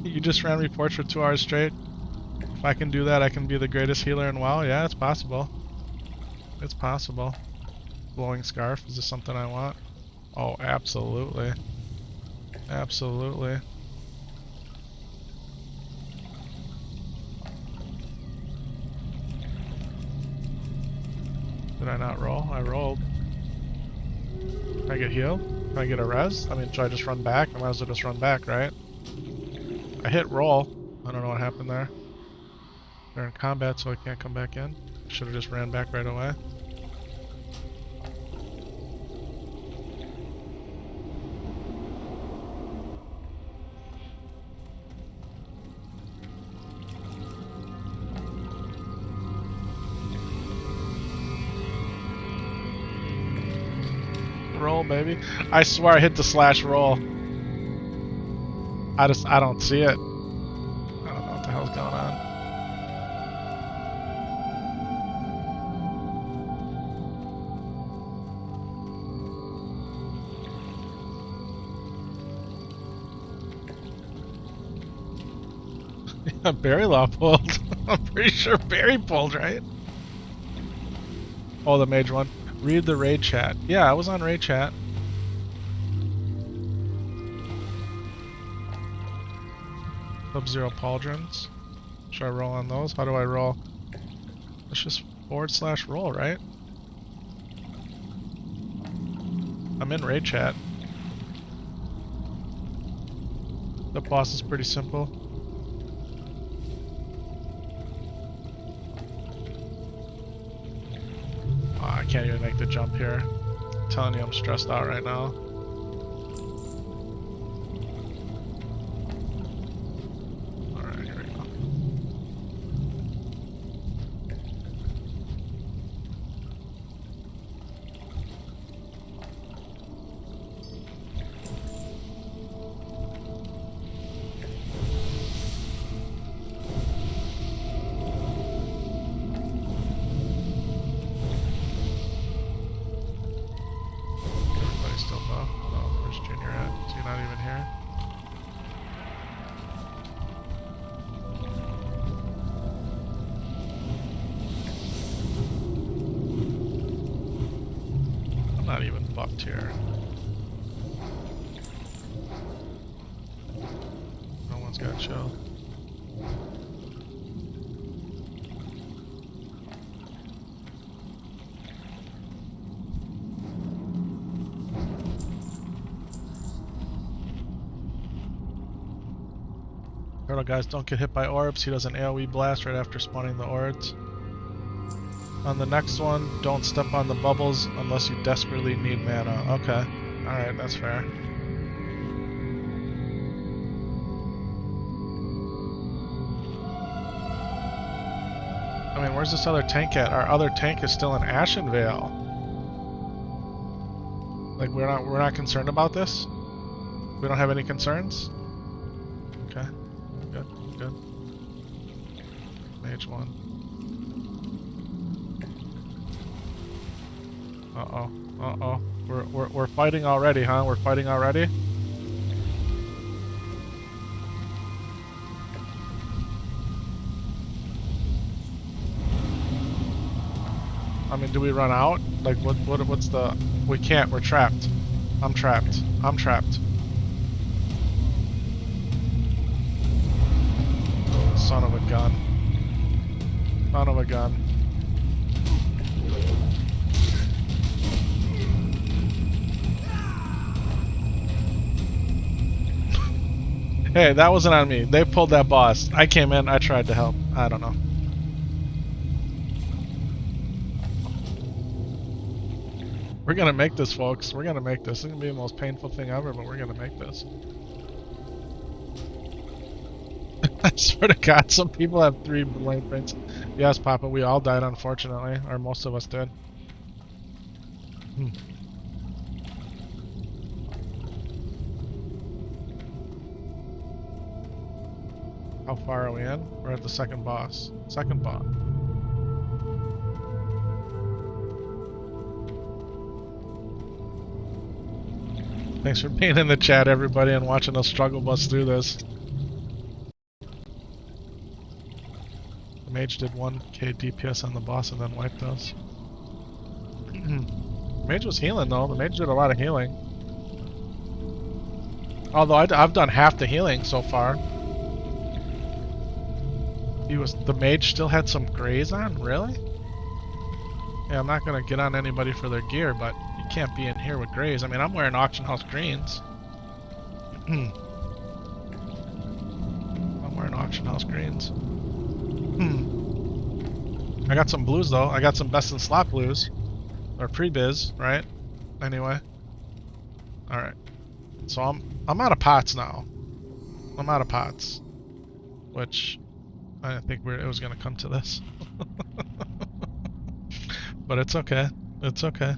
You just ran reports for 2 hours straight? If I can do that, I can be the greatest healer in WoW? Yeah, it's possible. It's possible. Blowing Scarf, is this something I want? Oh, absolutely. Absolutely. Did I not roll? I rolled. Can I get healed? Can I get a res? I mean, should I just run back? I might as well just run back, right? I hit roll. I don't know what happened there. They're in combat, so I can't come back in. Should have just ran back right away. Roll, baby. I swear I hit the slash roll. I don't see it. I don't know what the hell's going on. Yeah, Barry Law pulled. I'm pretty sure Barry pulled, right? Oh, the mage one. Read the raid chat. Yeah, I was on raid chat. Sub-Zero Pauldrons. Should I roll on those? How do I roll? It's just /roll, right? I'm in raid chat. The boss is pretty simple. Oh, I can't even make the jump here. I'm telling you, I'm stressed out right now. not even buffed here. No one's got chill. Turtle guys, don't get hit by orbs. He does an AoE blast right after spawning the orbs. On the next one, don't step on the bubbles unless you desperately need mana. Okay. Alright, that's fair. I mean, where's this other tank at? Our other tank is still in Ashenvale. Like, we're not concerned about this? We don't have any concerns? Okay. Good, good. Mage 1. Uh-oh. Uh-oh. We're fighting already, huh? We're fighting already? I mean, do we run out? Like, what's the... We can't, we're trapped. I'm trapped. I'm trapped. Son of a gun. Son of a gun. Hey, that wasn't on me. They pulled that boss. I came in, I tried to help. I don't know. We're gonna make this, folks. We're gonna make this. It's gonna be the most painful thing ever, but we're gonna make this. I swear to God, some people have 3 blade prints. Yes, Papa, we all died, unfortunately. Or most of us did. How far are we in? We're at the second boss. Second boss. Thanks for being in the chat, everybody, and watching us struggle bust through this. The mage did 1k DPS on the boss and then wiped us. Mage was healing, though. The mage did a lot of healing. Although I've done half the healing so far. The mage still had some grays on? Really? Yeah, I'm not gonna get on anybody for their gear, but you can't be in here with grays. I mean, I'm wearing auction house greens. I'm wearing auction house greens. I got some blues though. I got some best in slot blues. Or pre-biz, right? Anyway. Alright. So I'm out of pots now. I'm out of pots. Which I didn't think it was gonna come to this. But it's okay. It's okay.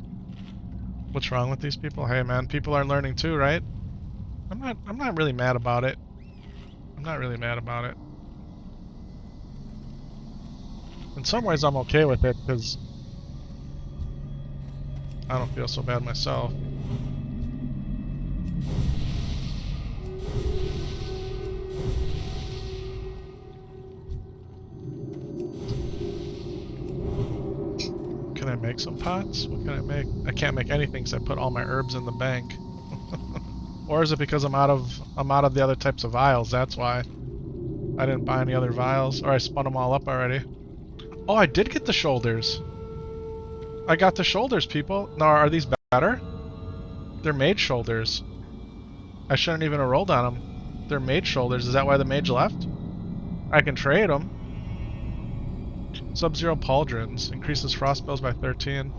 What's wrong with these people? Hey man, people are learning too, right? I'm not really mad about it. I'm not really mad about it. In some ways I'm okay with it because I don't feel so bad myself. Can I make some pots? What can I make? I can't make anything because I put all my herbs in the bank. Or is it because I'm out of the other types of vials? That's why. I didn't buy any other vials. Or I spun them all up already. Oh, I did get the shoulders. I got the shoulders, people. Now, are these better? They're mage shoulders. I shouldn't even have rolled on them. They're mage shoulders. Is that why the mage left? I can trade them. Sub-Zero Pauldrons. Increases frost spells by 13.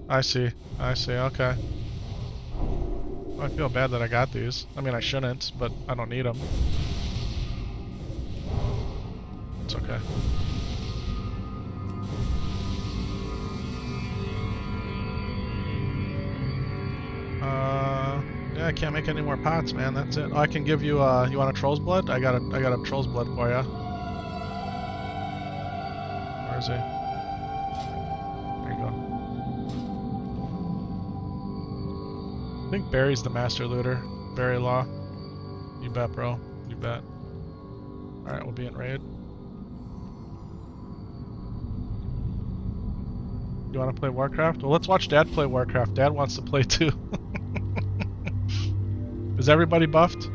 I see. I see. Okay. I feel bad that I got these. I mean, I shouldn't, but I don't need them. It's okay. Yeah, I can't make any more pots, man. That's it. Oh, I can give you. You want a troll's blood? I got a troll's blood for you. Where is he? There you go. I think Barry's the master looter. Barry Law. You bet, bro. You bet. All right, we'll be in raid. You want to play Warcraft? Well, let's watch Dad play Warcraft. Dad wants to play too. Is everybody buffed?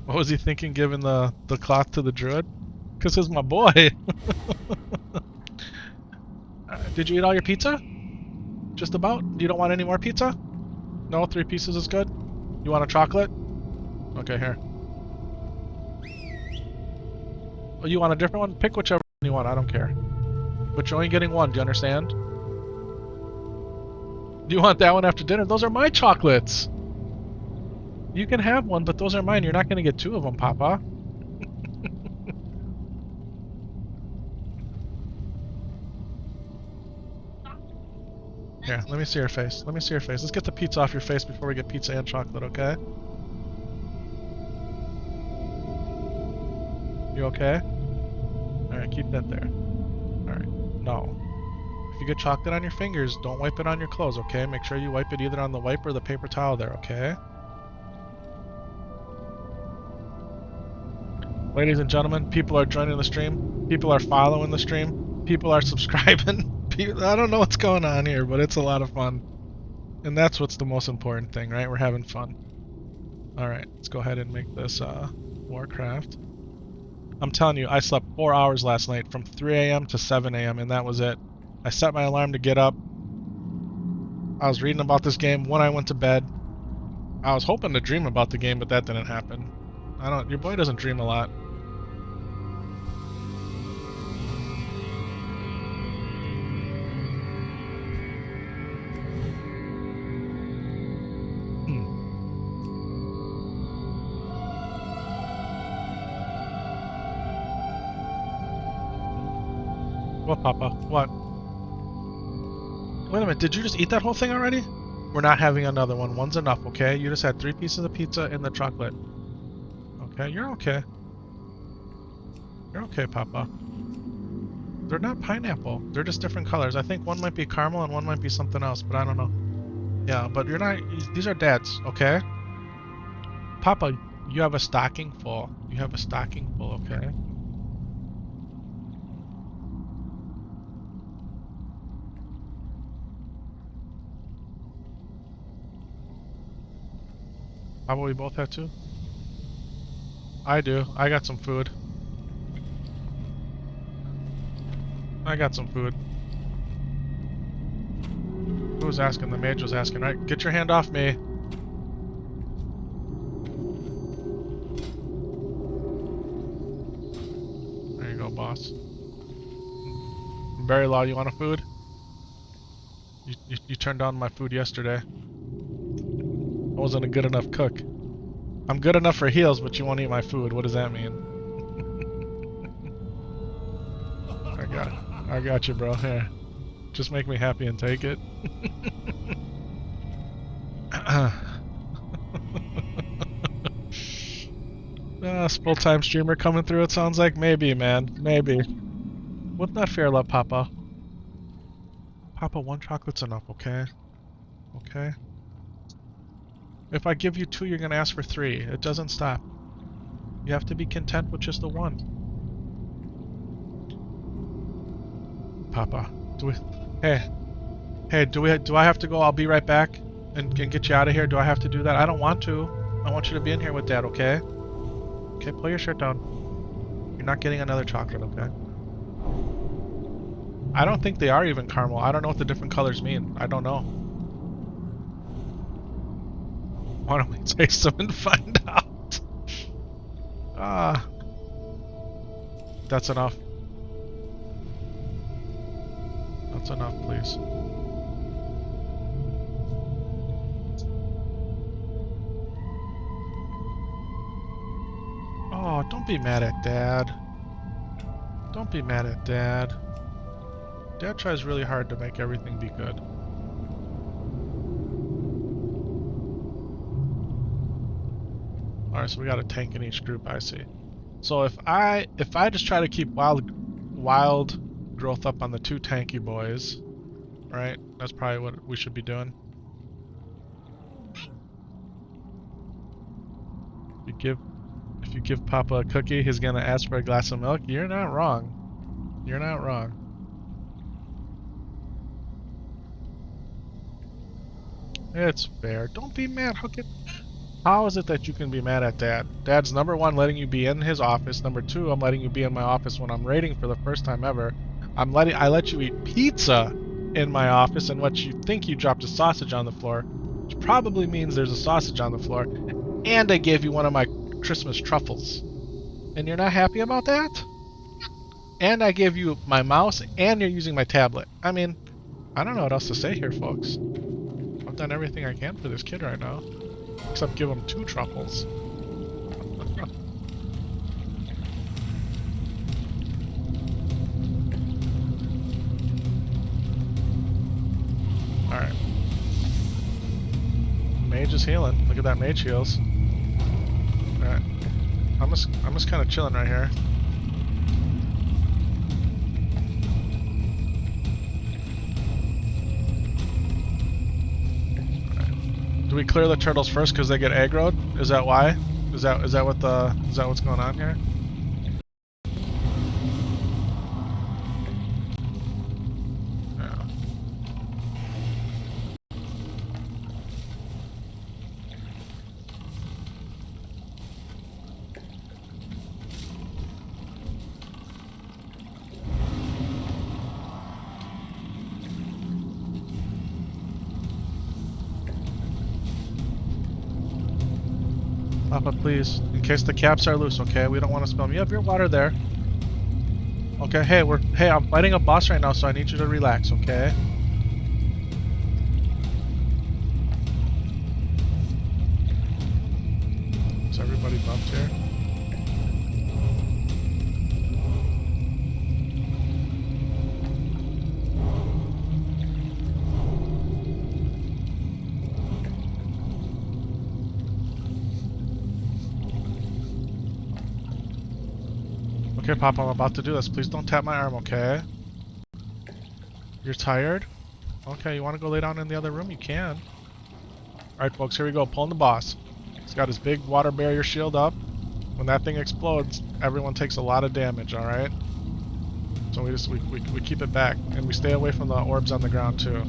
What was he thinking giving the cloth to the Druid? Because he's my boy. Did you eat all your pizza? Just about? You don't want any more pizza? No? 3 pieces is good? You want a chocolate? Okay, here. Oh, you want a different one? Pick whichever one you want, I don't care. But you're only getting one, do you understand? Do you want that one after dinner? Those are my chocolates! You can have one, but those are mine. You're not gonna get 2 of them, Papa. Here, let me see your face. Let me see your face. Let's get the pizza off your face before we get pizza and chocolate, okay? You okay? Alright, keep that there. Alright, no. If you get chocolate on your fingers, don't wipe it on your clothes, okay? Make sure you wipe it either on the wipe or the paper towel there, okay? Ladies and gentlemen, people are joining the stream. People are following the stream. People are subscribing. I don't know what's going on here, but it's a lot of fun. And that's what's the most important thing, right? We're having fun. Alright, let's go ahead and make this Warcraft. I'm telling you, I slept 4 hours last night from 3 a.m. to 7 a.m. and that was it. I set my alarm to get up. I was reading about this game when I went to bed. I was hoping to dream about the game, but that didn't happen. Your boy doesn't dream a lot. What, Papa? What? Wait a minute, did you just eat that whole thing already? We're not having another one. One's enough, okay? You just had 3 pieces of pizza and the chocolate. Okay, you're okay. You're okay, Papa. They're not pineapple. They're just different colors. I think one might be caramel and one might be something else, but I don't know. Yeah, but you're not... These are Dad's, okay? Papa, you have a stocking full. You have a stocking full, okay? How about we both have 2? I do. I got some food. I got some food. Who was asking? The mage was asking, right? Get your hand off me. There you go, boss. Very loud. You want a food? You turned down my food yesterday. I wasn't a good enough cook. I'm good enough for heals, but you won't eat my food. What does that mean? I got you, bro. Here. Just make me happy and take it. Full-time streamer coming through, it sounds like? Maybe, man. Maybe. What's not fair, love, Papa? Papa, 1 chocolate's enough, okay? Okay? If I give you 2, you're gonna ask for 3. It doesn't stop. You have to be content with just the 1. Papa, do I have to go? I'll be right back and get you out of here. Do I have to do that? I don't want to. I want you to be in here with Dad, okay? Okay, pull your shirt down. You're not getting another chocolate, okay? I don't think they are even caramel. I don't know what the different colors mean. I don't know. Why don't we taste them and find out? That's enough. That's enough, please. Oh, don't be mad at Dad. Don't be mad at Dad. Dad tries really hard to make everything be good. Alright, so we got a tank in each group, I see. So if I just try to keep wild growth up on the 2 tanky boys, right? That's probably what we should be doing. If you give Papa a cookie, he's gonna ask for a glass of milk. You're not wrong. You're not wrong. It's fair. Don't be mad. How is it that you can be mad at Dad? Dad's number one letting you be in his office. Number two, I'm letting you be in my office when I'm raiding for the first time ever. I let you eat pizza in my office, and what you think you dropped a sausage on the floor, which probably means there's a sausage on the floor. And I gave you one of my Christmas truffles. And you're not happy about that? And I gave you my mouse, and you're using my tablet. I mean, I don't know what else to say here, folks. I've done everything I can for this kid right now. Except give him 2 truffles. Alright. Mage is healing. Look at that, mage heals. Alright. I'm just kind of chilling right here. Do we clear the turtles first because they get aggroed? Is that why? Is that what's going on here? Yeah. Papa, please, in case the caps are loose, okay? We don't want to spill them. You have your water there. Okay, hey, I'm fighting a boss right now, so I need you to relax, okay? Is everybody bumped here? Okay, Papa, I'm about to do this. Please don't tap my arm, okay? You're tired? Okay, you want to go lay down in the other room? You can. Alright, folks, here we go. Pulling the boss. He's got his big water barrier shield up. When that thing explodes, everyone takes a lot of damage, alright? So we keep it back. And we stay away from the orbs on the ground, too.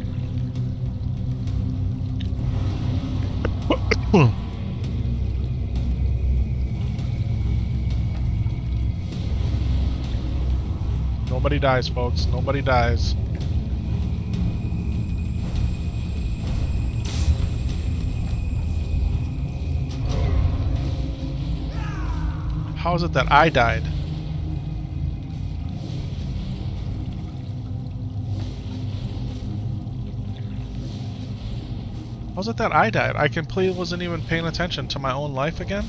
Nobody dies, folks. Nobody dies. How is it that I died? How is it that I died? I completely wasn't even paying attention to my own life again?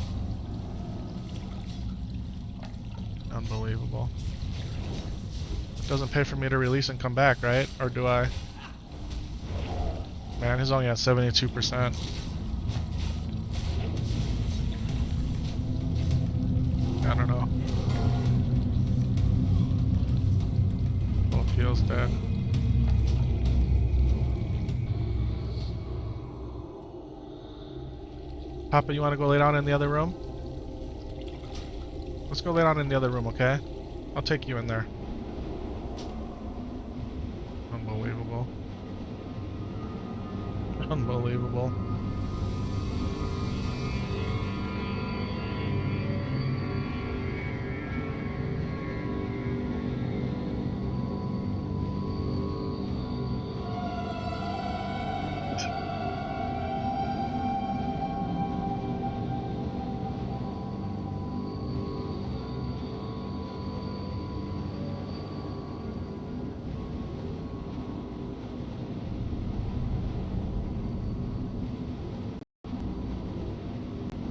Unbelievable. Doesn't pay for me to release and come back, right? Or do I? Man, he's only at 72%. I don't know. Both heals dead. Papa, you want to go lay down in the other room? Let's go lay down in the other room, okay? I'll take you in there. Unbelievable. Unbelievable.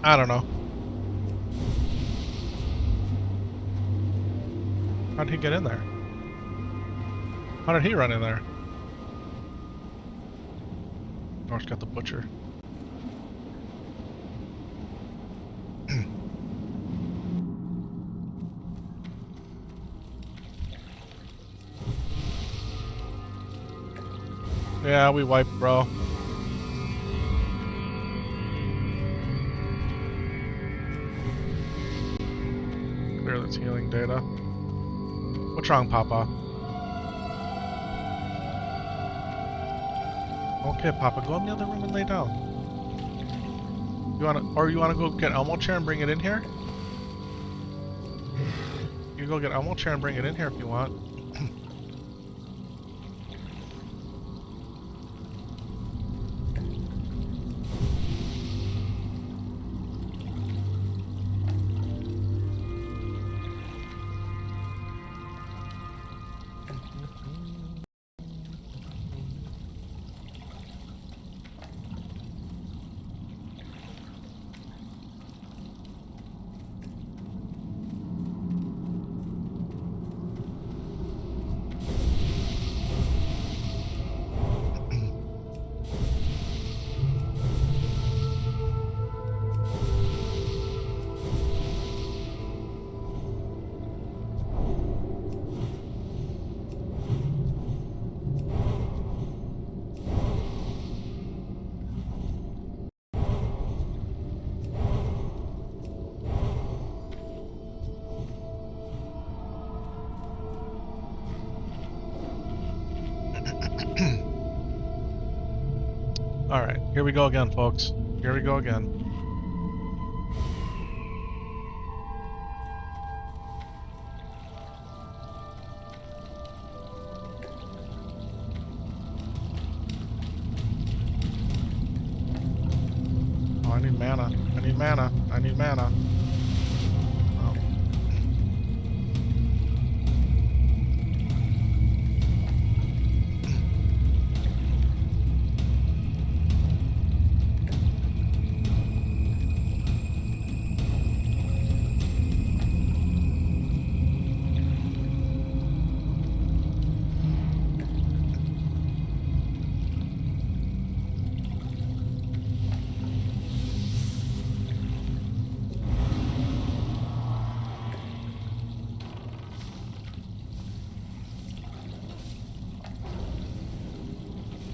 I don't know. How did he get in there? How did he run in there? Oh, it's got the butcher. Yeah, we wiped, bro. Clear this healing data. What's wrong, Papa? Okay, Papa, go in the other room and lay down. You wanna go get Elmo chair and bring it in here? You go get Elmo chair and bring it in here if you want. Alright, here we go again, folks. Here we go again. Oh, I need mana. I need mana. I need mana. Oh.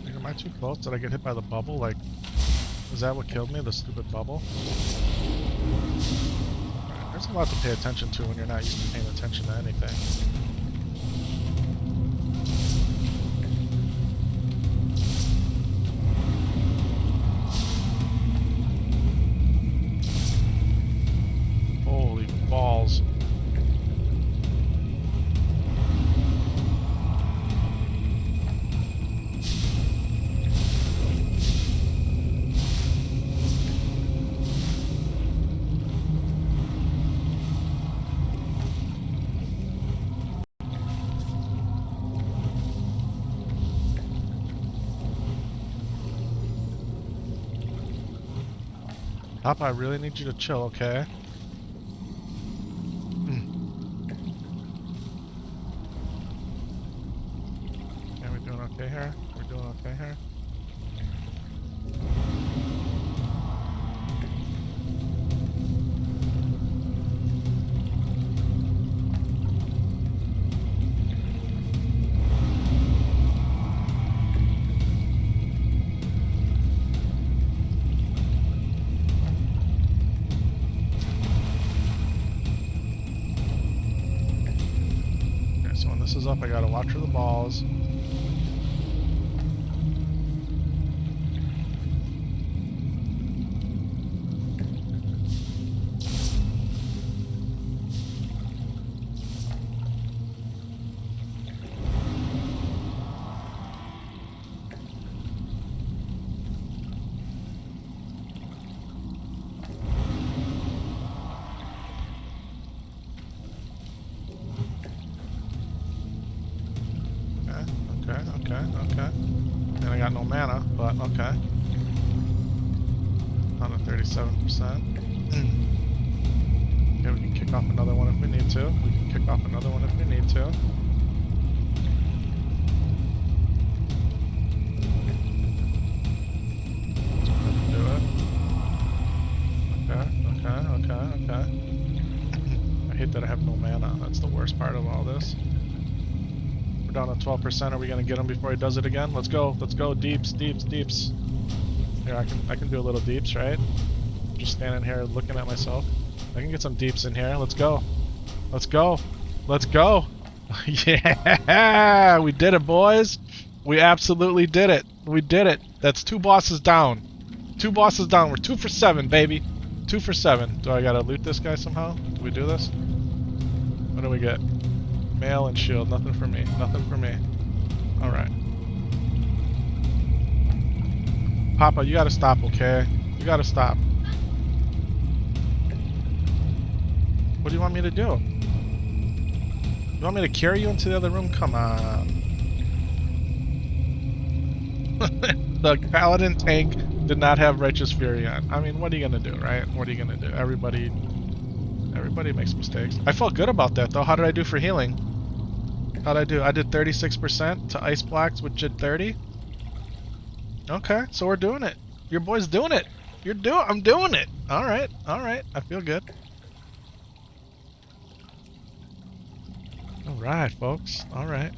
Am I too close? Did I get hit by the bubble? Like, is that what killed me? The stupid bubble? Alright, there's a lot to pay attention to when you're not used to paying attention to anything. Holy balls. Papa, I really need you to chill, okay? Okay, we doing okay here? We're doing okay here? So when this is up, I gotta watch for the balls. Okay. And I got no mana, but okay. On a 37%. Okay, we can kick off another one if we need to. We can kick off another one if we need to. Do it. Okay. I hate that I have no mana. That's the worst part of all this. We're down to 12%. Are we gonna get him before he does it again? Let's go. Deeps. Here, I can do a little deeps, right? Just standing here looking at myself. I can get some deeps in here. Let's go. Yeah, we did it, boys. We absolutely did it. We did it. That's 2 bosses down. 2 bosses down. We're 2 for 7, baby. 2 for 7. Do I gotta loot this guy somehow? Do we do this? What do we get? Mail and shield. Nothing for me. Nothing for me. Alright. Papa, you gotta stop, okay? You gotta stop. What do you want me to do? You want me to carry you into the other room? Come on. The paladin tank did not have Righteous Fury on. I mean, what are you gonna do, right? What are you gonna do? Everybody makes mistakes. I felt good about that, though. How did I do for healing? How'd I do? I did 36% to ice blocks, which did 30. Okay, so we're doing it. Your boy's doing it. I'm doing it. All right. I feel good. All right, folks. All right.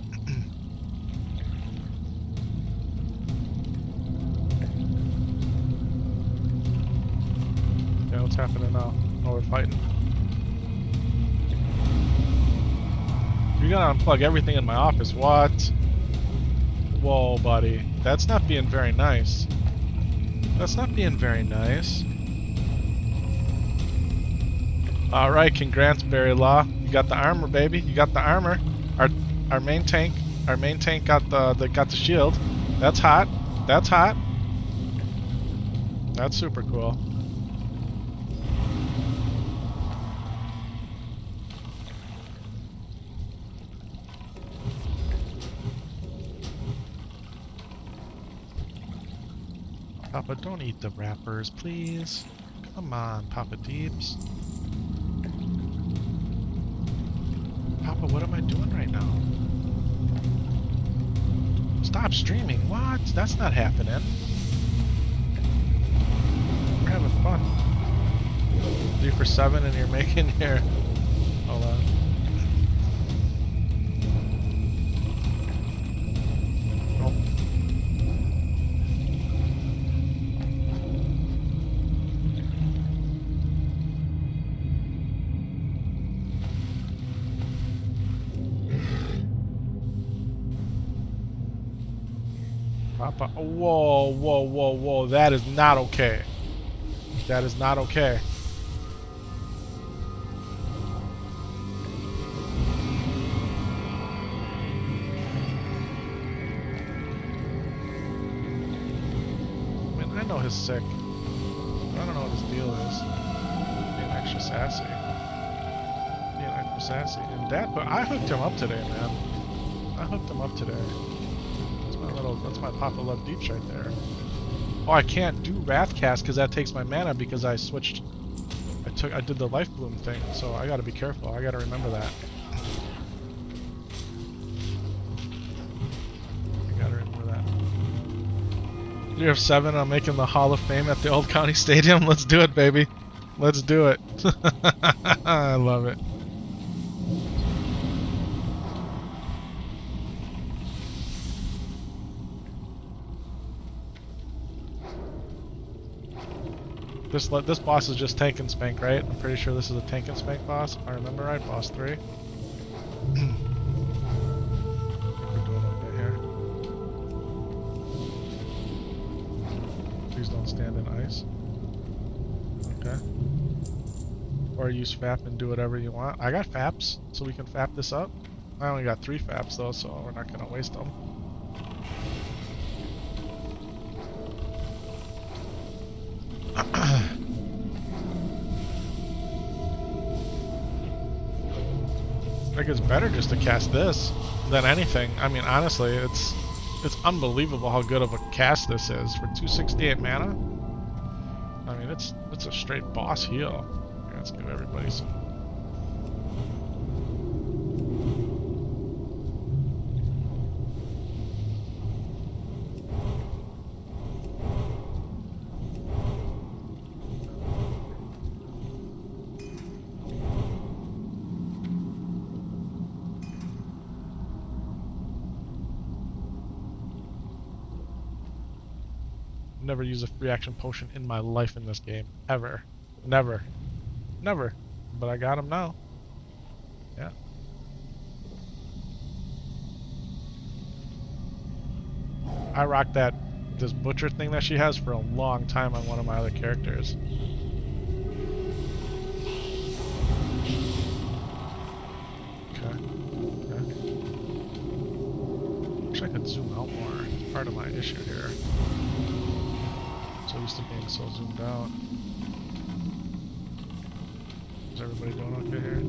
Yeah, what's happening now? Oh, we're fighting. You're gonna unplug everything in my office. What? Whoa, buddy. That's not being very nice. That's not being very nice. Alright, congrats, Barry Law. You got the armor, baby. You got the armor. Our main tank got the shield. That's hot. That's hot. That's super cool. Papa, don't eat the wrappers, please. Come on, Papa Deeps. Papa, what am I doing right now? Stop streaming. What? That's not happening. We're having fun. 3 for 7 and you're making your... Hold on. Nope. Papa, whoa, that is not okay. That is not okay. I mean, I know he's sick. I don't know what his deal is. Being extra sassy. And Dad, but I hooked him up today, man. I hooked him up today. That's my Papa Love Deeps right there. Oh, I can't do Wrathcast because that takes my mana because I switched. I did the Life Bloom thing, so I gotta be careful. I gotta remember that. I gotta remember that. Year of 7, I'm making the Hall of Fame at the Old County Stadium. Let's do it, baby. Let's do it. I love it. This boss is just tank and spank, right? I'm pretty sure this is a tank and spank boss, if I remember right. Boss 3. We're doing okay here. Please don't stand in ice. Okay. Or use FAP and do whatever you want. I got FAPs, so we can FAP this up. I only got 3 FAPs though, so we're not gonna waste them. I think it's better just to cast this than anything. I mean, honestly, it's unbelievable how good of a cast this is for 268 mana. I mean, it's a straight boss heal. Let's give everybody some. Never use a free action potion in my life in this game. Ever. Never. Never. But I got him now. Yeah. I rocked this butcher thing that she has for a long time on one of my other characters. Okay. Wish I could zoom out more. It's part of my issue here. So used to being so zoomed out. Is everybody doing okay here?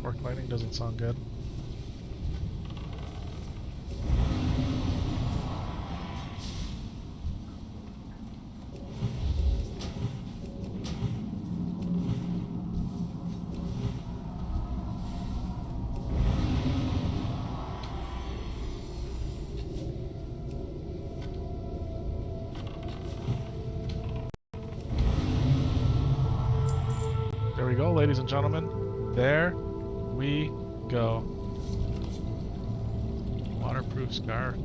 Work lighting doesn't sound good. There we go, ladies and gentlemen. There we go. Waterproof scarf.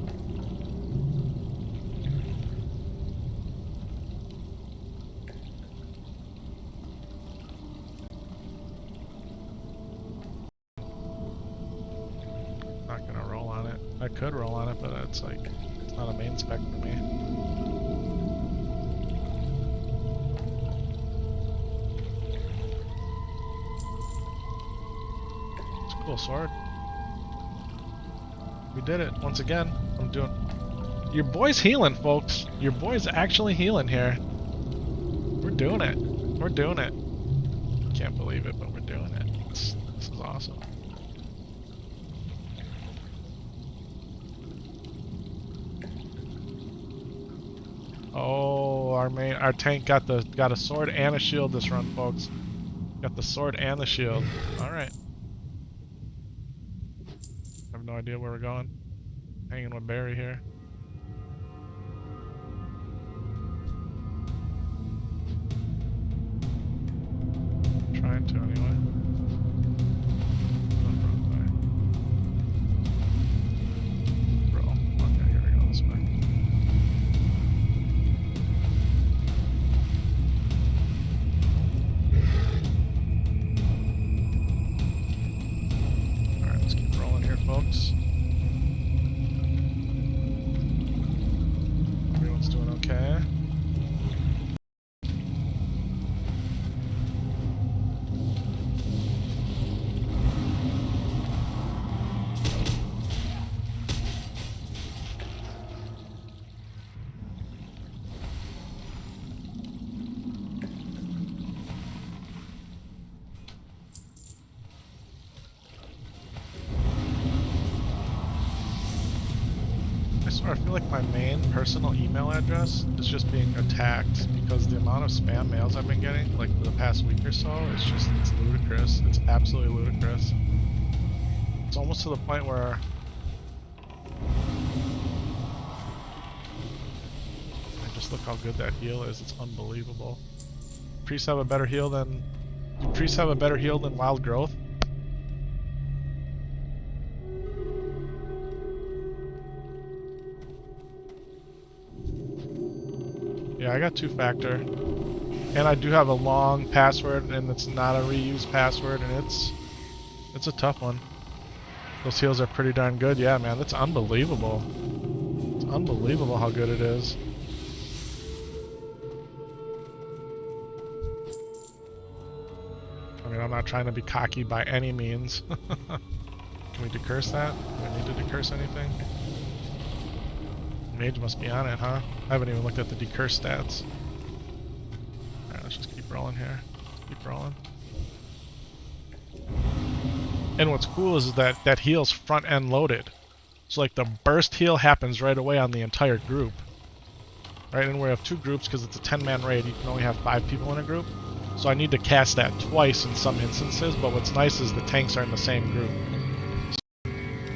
Not gonna roll on it. I could roll on it, but it's like, it's not a main spec for me. Cool sword. We did it once again. I'm doing. Your boy's healing, folks. Your boy's actually healing here. We're doing it. We're doing it. Can't believe it, but we're doing it. This is awesome. Oh, our tank got a sword and a shield this run, folks. Got the sword and the shield. All right. I have no idea where we're going. Hanging with Barry here. Trying to anyway. Bro, okay, here we go this way. Alright, let's keep rolling here, folks. Everyone's doing okay. I feel like my main personal email address is just being attacked because the amount of spam mails I've been getting, like for the past week or so, it's ludicrous. It's absolutely ludicrous. It's almost to the point where just look how good that heal is. It's unbelievable. Priests have a better heal than Wild Growth. Yeah, I got two-factor. And I do have a long password, and it's not a reuse password, and it's a tough one. Those heals are pretty darn good. Yeah, man, that's unbelievable. It's unbelievable how good it is. I mean, I'm not trying to be cocky by any means. Can we decurse that? Do we need to decurse anything? Mage must be on it, huh? I haven't even looked at the decurse stats. Alright, let's just keep rolling here. Keep rolling. And what's cool is that heal's front end loaded. So like the burst heal happens right away on the entire group. Right, and we have two groups because it's a 10-man raid. You can only have 5 people in a group. So I need to cast that twice in some instances, but what's nice is the tanks are in the same group. So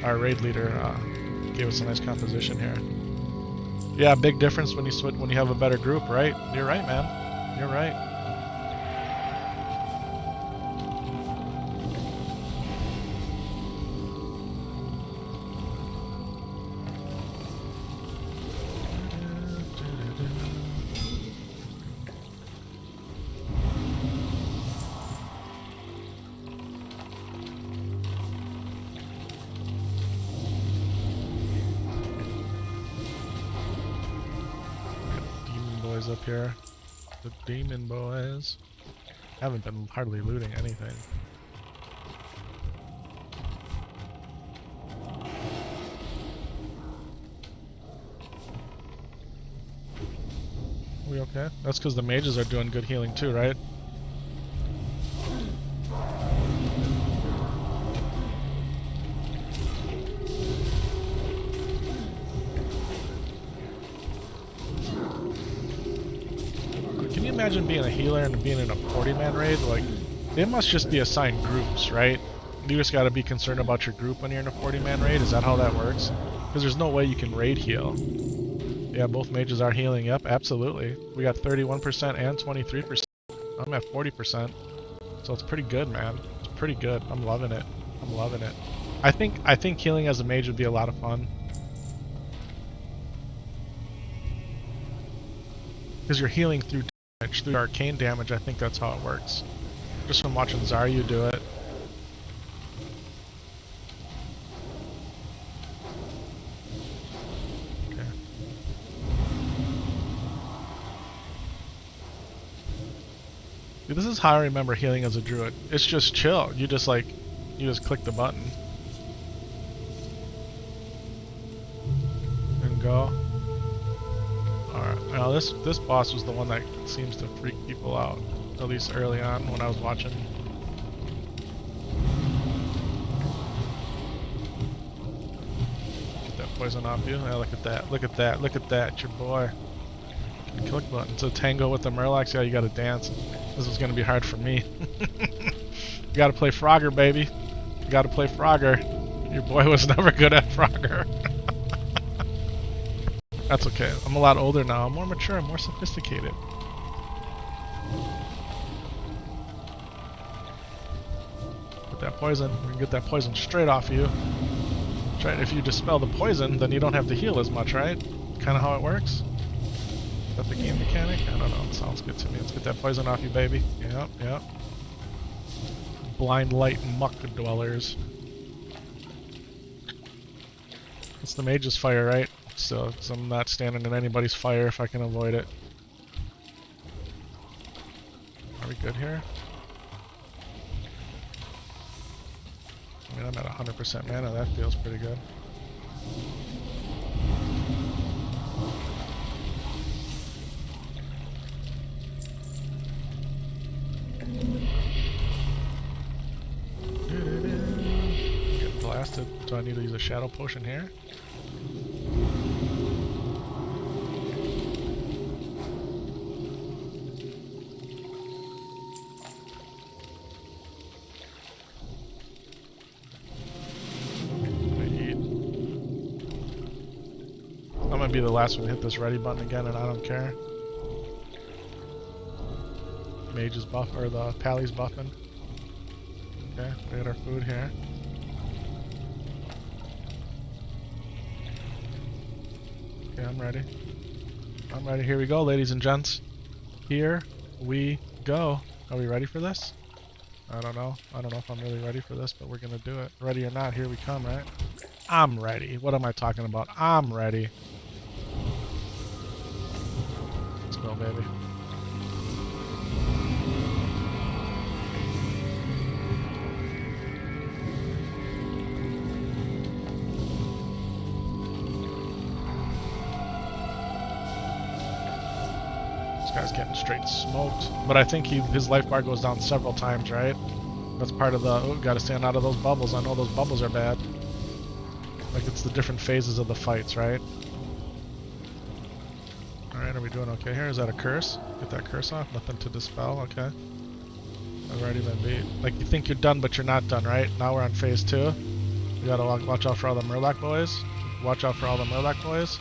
our raid leader gave us a nice composition here. Yeah, big difference when you have a better group, right? You're right, man. You're right. boys up here. The demon boys. Haven't been hardly looting anything. We okay? That's because the mages are doing good healing too, right? Can you imagine being a healer and being in a 40-man raid? Like, they must just be assigned groups, right? You just gotta be concerned about your group when you're in a 40-man raid? Is that how that works? Because there's no way you can raid heal. Yeah, both mages are healing. Yep, absolutely. We got 31% and 23%. I'm at 40%. So it's pretty good, man. It's pretty good. I'm loving it. I'm loving it. I think healing as a mage would be a lot of fun. Because you're healing through damage, through arcane damage. I think that's how it works. Just from watching Zaryu do it. Dude, this is how I remember healing as a druid. It's just chill. You just click the button. And go. Alright, now this boss was the one that seems to freak people out. At least early on when I was watching. Get that poison off you. Yeah, look at that. Look at that. Look at that. It's your boy. Click button. So tango with the Murlocs, yeah, you gotta dance. This is gonna be hard for me. You gotta play Frogger, baby. You gotta play Frogger. Your boy was never good at Frogger. That's okay. I'm a lot older now. I'm more mature. I'm more sophisticated. Get that poison. We can get that poison straight off you. Right? If you dispel the poison, then you don't have to heal as much, right? Kind of how it works. Is that the game mechanic? I don't know. It sounds good to me. Let's get that poison off you, baby. Yep, yep. Blind light muck dwellers. It's the mage's fire, right? So I'm not standing in anybody's fire if I can avoid it. Are we good here? I mean, I'm at 100% mana. That feels pretty good. Get blasted. Do I need to use a shadow potion here? I'm gonna be the last one to hit this ready button again, and I don't care. Mage is buff, or the pally's buffing. Okay, we got our food here. Okay, I'm ready. I'm ready. Here we go, ladies and gents. Here we go. Are we ready for this? I don't know. I don't know if I'm really ready for this, but we're gonna do it. Ready or not, here we come, right? I'm ready. What am I talking about? I'm ready. Let's go, baby. Guy's getting straight smoked, but I think his life bar goes down several times, right? That's part of the, oh, gotta stand out of those bubbles. I know those bubbles are bad. Like, it's the different phases of the fights, right? Alright, are we doing okay here? Is that a curse? Get that curse off? Nothing to dispel? Okay. I've already been beat. Like, you think you're done, but you're not done, right? Now we're on phase 2. You gotta watch out for all the Murloc boys. Watch out for all the Murloc boys.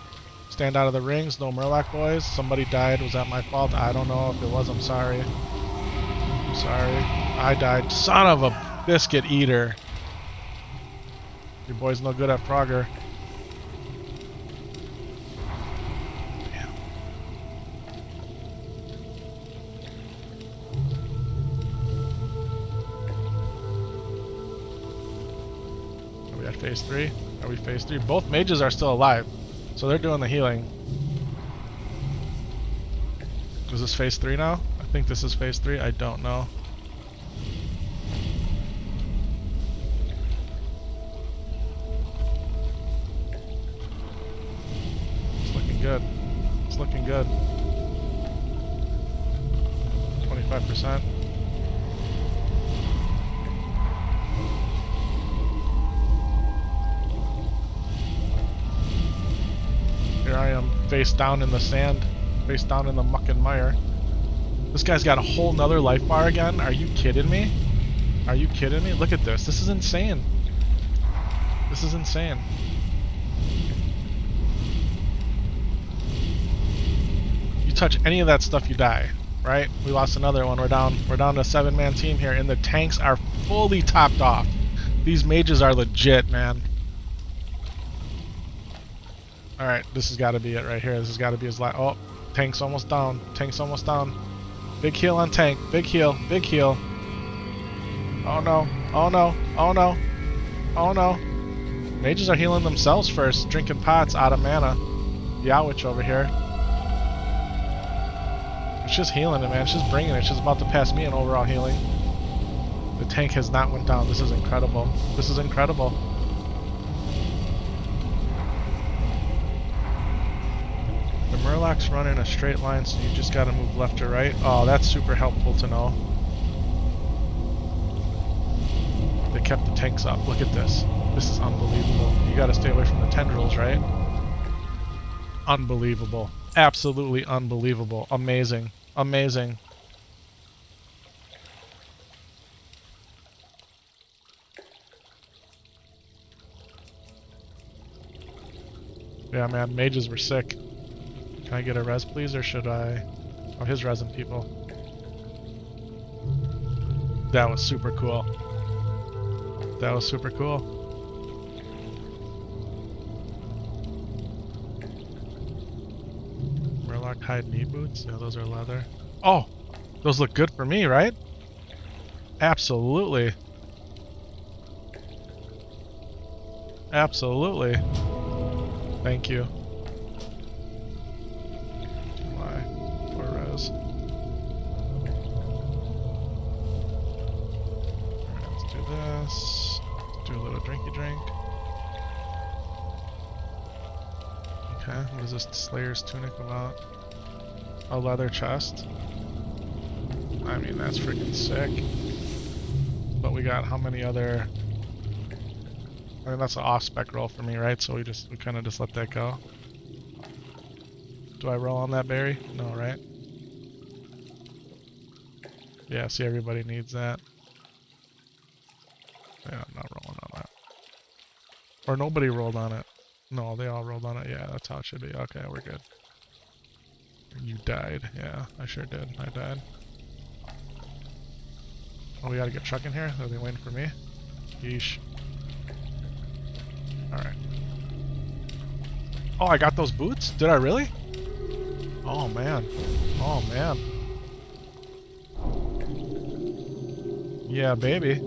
Stand out of the rings, no Murloc boys. Somebody died. Was that my fault? I don't know. If it was, I'm sorry. I'm sorry. I died. Son of a biscuit eater. Your boy's no good at Frogger. Damn. Are we at phase 3? Are we phase 3? Both mages are still alive. So they're doing the healing. Is this phase 3 now? I think this is phase 3. I don't know. It's looking good. It's looking good. 25%. Here I am, face down in the sand, face down in the muck and mire. This guy's got a whole nother life bar again? Are you kidding me? Are you kidding me? Look at this. This is insane. This is insane. You touch any of that stuff, you die. Right? We lost another one. We're down to a 7-man team here, and the tanks are fully topped off. These mages are legit, man. Alright, this has got to be it right here. This has got to be his last. Oh, tank's almost down. Tank's almost down. Big heal on tank. Big heal. Big heal. Oh no. Oh no. Oh no. Oh no. Mages are healing themselves first. Drinking pots out of mana. Yowich over here. It's just healing it, man. It's just bringing it. It's just about to pass me in overall healing. The tank has not went down. This is incredible. This is incredible. The Murlocs run in a straight line, so you just gotta move left or right. Oh, that's super helpful to know. They kept the tanks up. Look at this. This is unbelievable. You gotta stay away from the tendrils, right? Unbelievable. Absolutely unbelievable. Amazing. Amazing. Yeah, man, mages were sick. Can I get a res, please, or should I? Oh, his resin people. That was super cool. That was super cool. Murloc hide knee boots? Yeah, those are leather. Oh! Those look good for me, right? Absolutely. Absolutely. Thank you. Why? Or res. Alright, let's do this. Do a little drinky drink. Okay, what is this Slayer's tunic about? A leather chest. I mean, that's freaking sick. But we got how many other... I mean, that's an off-spec roll for me, right? So we kind of just let that go. Do I roll on that berry? No, right? Yeah, see, everybody needs that. Yeah, I'm not rolling on that. Or nobody rolled on it. No, they all rolled on it. Yeah, that's how it should be. Okay, we're good. You died. Yeah, I sure did. I died. Oh, we gotta get trucking here? Are they waiting for me? Yeesh. Alright. Oh, I got those boots? Did I really? Oh, man. Oh, man. Yeah, baby.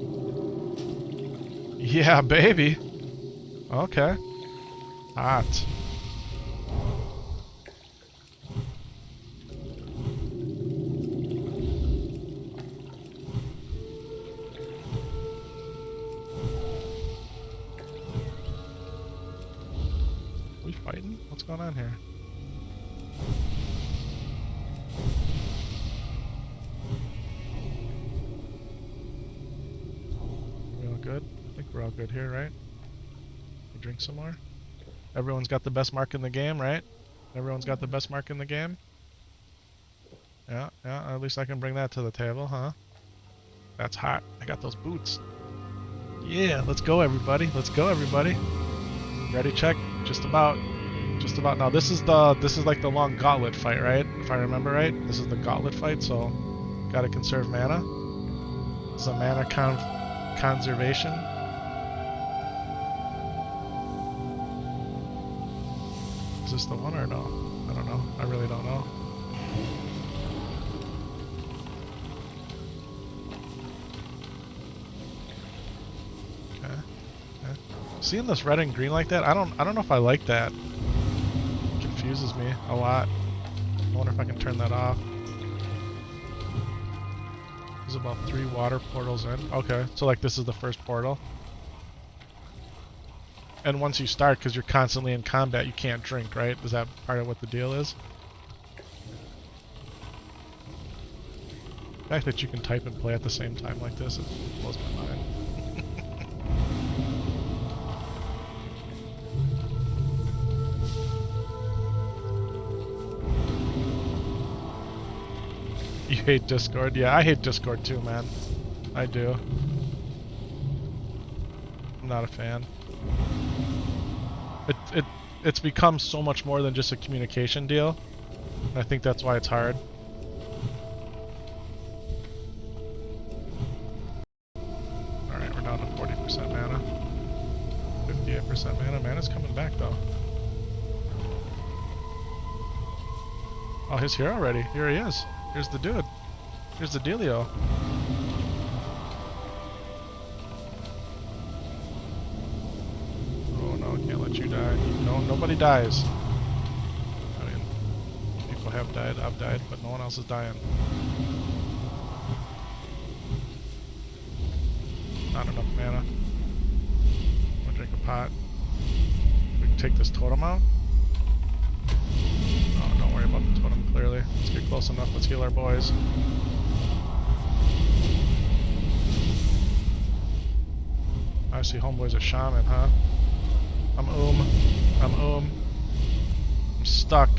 Yeah, baby. Okay. Hot. We fighting? What's going on here? We all good? I think we're all good here, right? We drink some more? Everyone's got the best mark in the game, right? Everyone's got the best mark in the game? Yeah, yeah, at least I can bring that to the table, huh? That's hot. I got those boots. Yeah, let's go everybody. Let's go everybody. Ready, check. Just about. Just about. Now this is like the long gauntlet fight, right? If I remember right. This is the gauntlet fight, so gotta conserve mana. This is a mana conservation. Is this the one or no? I don't know. I really don't know. Okay. Okay. Seeing this red and green like that, I don't know if I like that. It confuses me a lot. I wonder if I can turn that off. There's about 3 water portals in. Okay, so like this is the first portal. And once you start, because you're constantly in combat, you can't drink, right? Is that part of what the deal is? The fact that you can type and play at the same time like this, it blows my mind. You hate Discord? Yeah, I hate Discord too, man. I do. I'm not a fan. It's become so much more than just a communication deal. And I think that's why it's hard. Alright, we're down to 40% mana. 58% mana. Mana's coming back though. Oh, he's here already. Here he is. Here's the dude. Here's the dealio. Oh no, I can't let you die. No, nobody dies. I mean, people have died, I've died, but no one else is dying. Not enough mana. I'm gonna drink a pot. We can take this totem out. Oh, don't worry about the totem, clearly. Let's get close enough. Let's heal our boys. I see homeboy's a shaman, huh? I'm I'm stuck.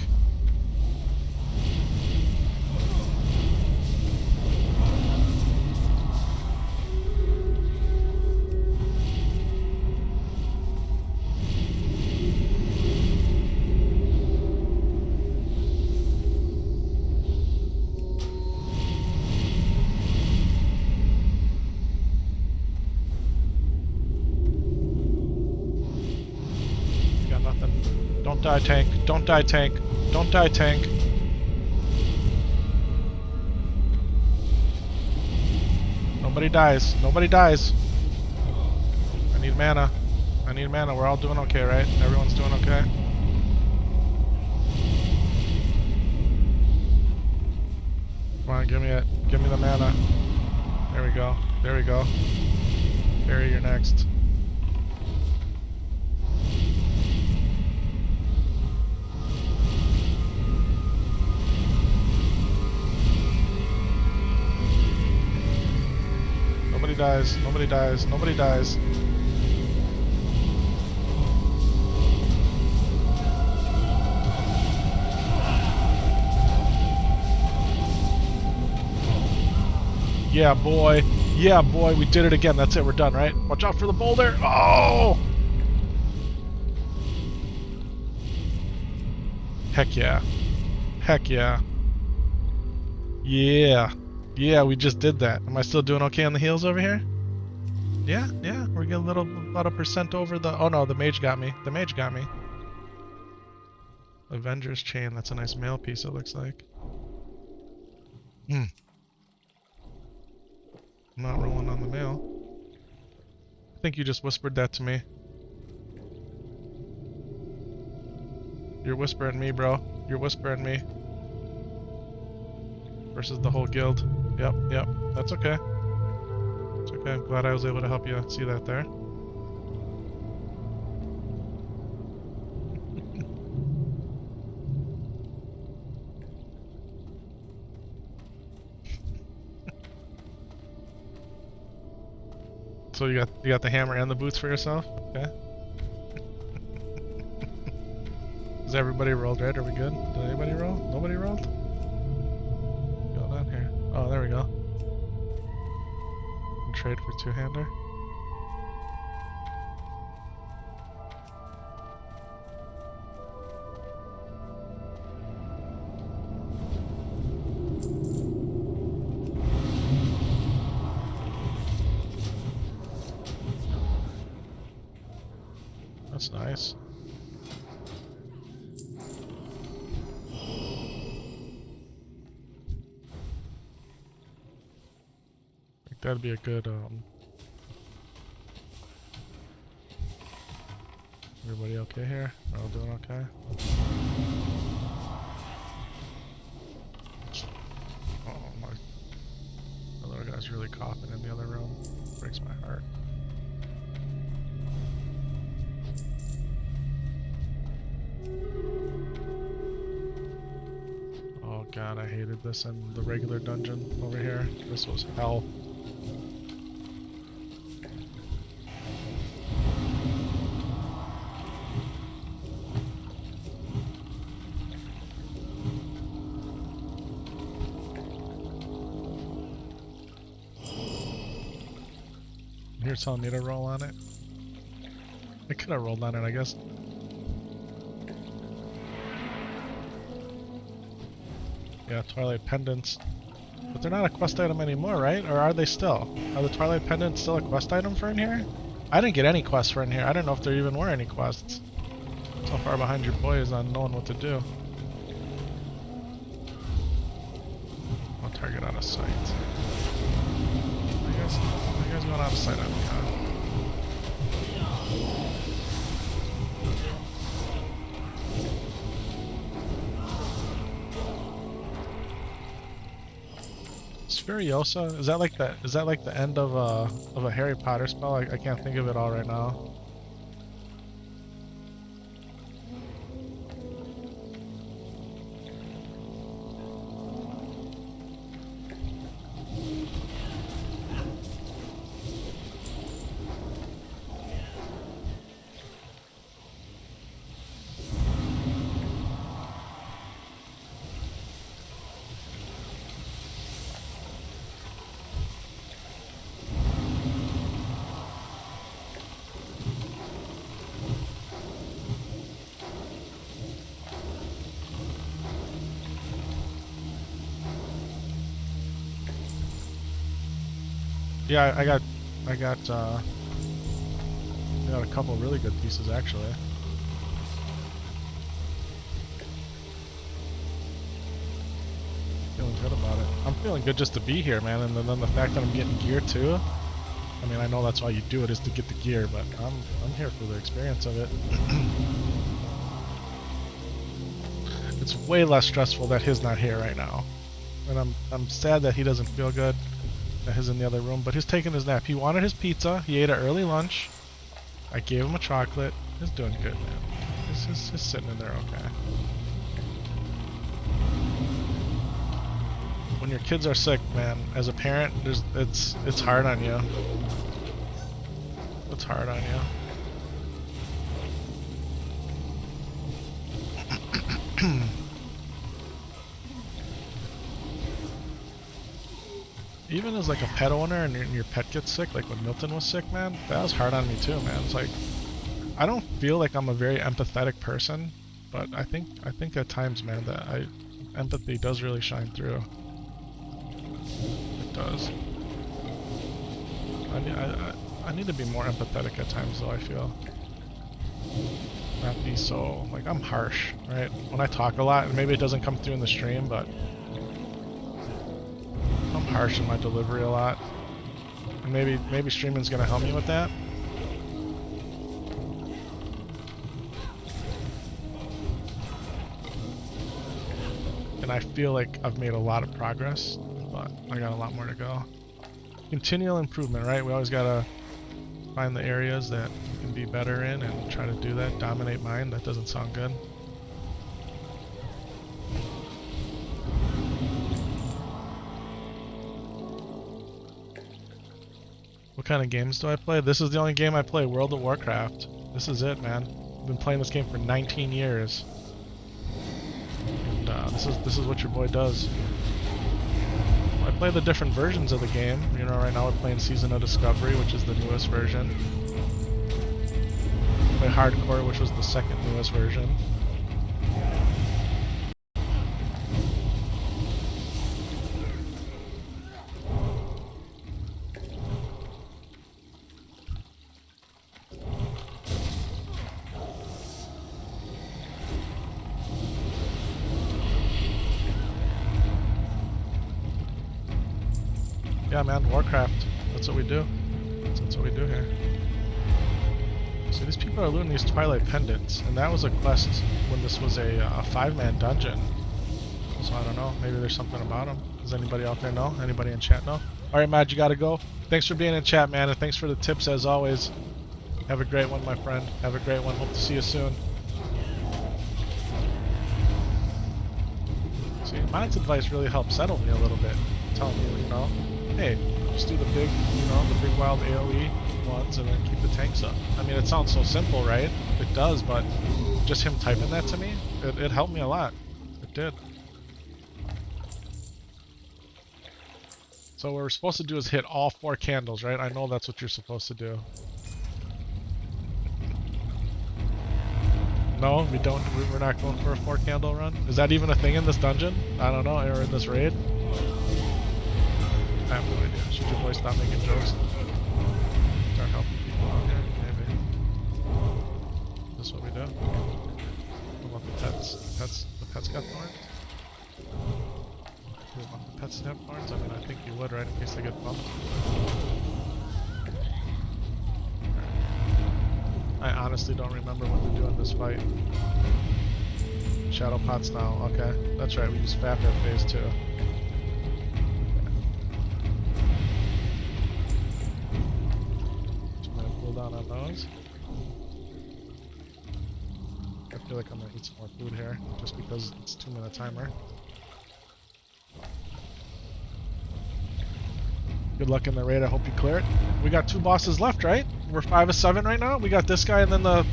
Don't die, tank. Don't die, tank. Don't die, tank. Nobody dies. Nobody dies. I need mana. I need mana. We're all doing okay, right? Everyone's doing okay? Come on, give me it. Give me the mana. There we go. There we go. Barry, you're next. Nobody dies, nobody dies, nobody dies. Yeah, boy. Yeah, boy, we did it again. That's it, we're done, right? Watch out for the boulder. Oh! Heck yeah. Heck yeah. Yeah. Yeah, we just did that. Am I still doing okay on the heals over here? Yeah, yeah. We're getting a little, about a percent over the... Oh no, the mage got me. The mage got me. Avengers chain. That's a nice mail piece, it looks like. I'm not rolling on the mail. I think you just whispered that to me. You're whispering me, bro. You're whispering me. Versus the whole guild. Yep, yep. That's okay. It's okay. I'm glad I was able to help you see that there. So you got the hammer and the boots for yourself? Okay. Is everybody rolled, right? Are we good? Did anybody roll? Nobody rolled? Go down here. Oh, there we go. And trade for two-hander. That's nice. I think that'd be a good, Everybody okay here? We're all doing okay? Oh my... The little guy's god, I hated this in the regular dungeon over here. This was hell. You're telling me to roll on it? I could have rolled on it, I guess. Yeah, Twilight Pendants. But they're not a quest item anymore, right? Or are they still? Are the Twilight Pendants still a quest item for in here? I didn't get any quests for in here. I don't know if there even were any quests. So far behind your boy is on knowing what to do. I'll target out of sight. You guys going out of sight on me, huh? Furiosa? Is that like the end of a Harry Potter spell? I can't think of it all right now. Yeah, I got a couple really good pieces actually. Feeling good about it. I'm feeling good just to be here, man, and then the fact that I'm getting gear too. I mean, I know that's why you do it is to get the gear, but I'm here for the experience of it. It's way less stressful that he's not here right now, and I'm sad that he doesn't feel good. He's in the other room, but he's taking his nap. He wanted his pizza. He ate an early lunch. I gave him a chocolate. He's doing good, man. He's sitting in there okay. When your kids are sick, man, as a parent, it's hard on you. It's hard on you. Even as like a pet owner and your pet gets sick, like when Milton was sick, man, that was hard on me too, man. It's like, I don't feel like I'm a very empathetic person, but I think at times, man, that empathy does really shine through. It does. I need to be more empathetic at times, though. I feel not be so like I'm harsh, right? When I talk a lot, and maybe it doesn't come through in the stream, but I'm harsh in my delivery a lot, and maybe streaming's gonna help me with that. And I feel like I've made a lot of progress, but I got a lot more to go. Continual improvement, right? We always gotta find the areas that we can be better in and try to do that. Dominate mind, that doesn't sound good. What kind of games do I play? This is the only game I play, World of Warcraft. This is it, man. I've been playing this game for 19 years. And this is what your boy does. I play the different versions of the game. You know, right now we're playing Season of Discovery, which is the newest version. I play Hardcore, which was the second newest version. Yeah, man, Warcraft. That's what we do. That's what we do here. So these people are looting these Twilight Pendants, and that was a quest when this was a 5-man dungeon. So I don't know, maybe there's something about them. Does anybody out there know? Anybody in chat know? Alright, Mad, you gotta go. Thanks for being in chat, man, and thanks for the tips as always. Have a great one, my friend. Have a great one. Hope to see you soon. See, Mod's advice really helped settle me a little bit. Telling me, you know, hey, just do the big, you know, the big wild AoE ones and then keep the tanks up. I mean, it sounds so simple, right? It does, but just him typing that to me, it helped me a lot. It did. So what we're supposed to do is hit all 4 candles, right? I know that's what you're supposed to do. No, we don't. We're not going for a 4 candle run. Is that even a thing in this dungeon? I don't know. Or in this raid? I have no idea. Should your boy stop making jokes? Start helping people out here? Maybe. Is this what we do? What about the pets? The pets got thorns? Do you want the pets to have thorns? I mean, I think you would, right? In case they get bumped. I honestly don't remember what to do in this fight. Shadow pots now, okay. That's right, we use FAP at phase 2. So I'm gonna cool down on those. I feel like I'm gonna eat some more food here, just because it's 2-minute timer. Good luck in the raid, I hope you clear it. We got 2 bosses left, right? We're 5 of 7 right now? We got this guy and then the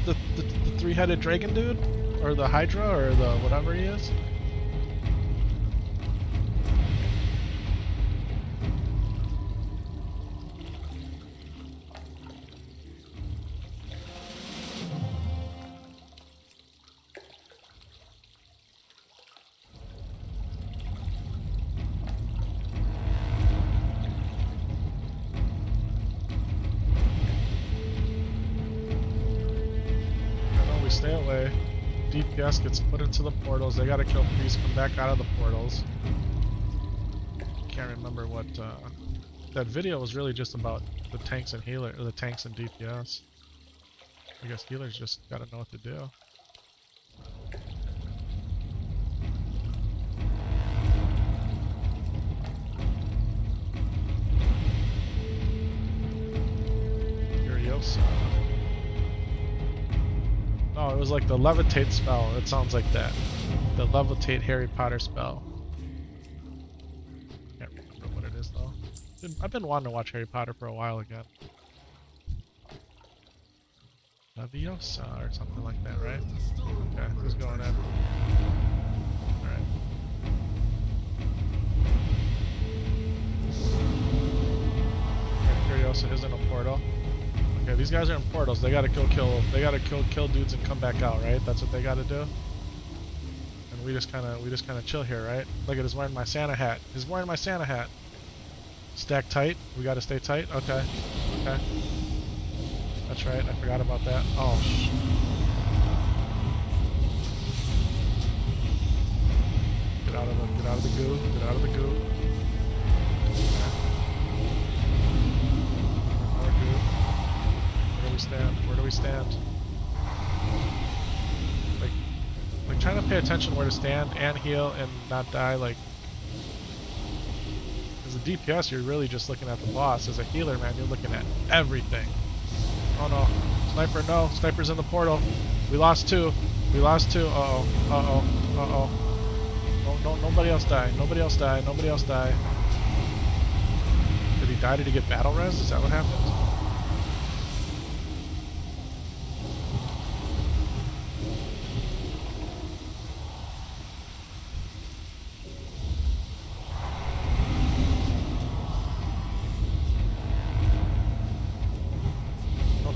3-headed dragon dude? Or the Hydra, or the whatever he is? Stay away. DPS gets put into the portals. They gotta kill priests, come back out of the portals. Can't remember what that video was really just about the tanks and healer, or the tanks and DPS. I guess healers just gotta know what to do. Furiosa. Oh, it was like the levitate spell. It sounds like that. The levitate Harry Potter spell. Can't remember what it is though. I've been wanting to watch Harry Potter for a while again. Leviosa or something like that, right? Okay, who's going in? Alright. Furiosa is in a portal. Okay, these guys are in portals. They gotta kill dudes and come back out, right? That's what they gotta do. And we just kinda chill here, right? Look at, he's wearing my Santa hat. He's wearing my Santa hat. Stack tight. We gotta stay tight. Okay. Okay. That's right. I forgot about that. Oh sh. Get out of the goo. Get out of the goo. Where do we stand? Like trying to pay attention where to stand and heal and not die, like, as a DPS you're really just looking at the boss. As a healer, man, you're looking at everything. Oh no. Sniper, no. Sniper's in the portal. We lost 2. We lost 2. Uh-oh. Uh-oh. Uh-oh. No, nobody else die. Nobody else die. Nobody else die. Did he die? Did he get battle res? Is that what happened?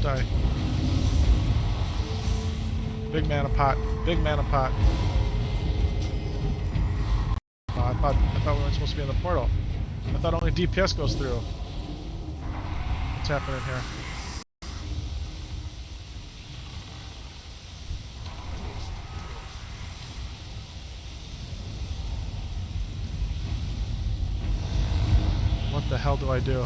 Die. Big mana pot. Big mana pot. Oh, I thought we weren't supposed to be in the portal. I thought only DPS goes through. What's happening here? What the hell do I do?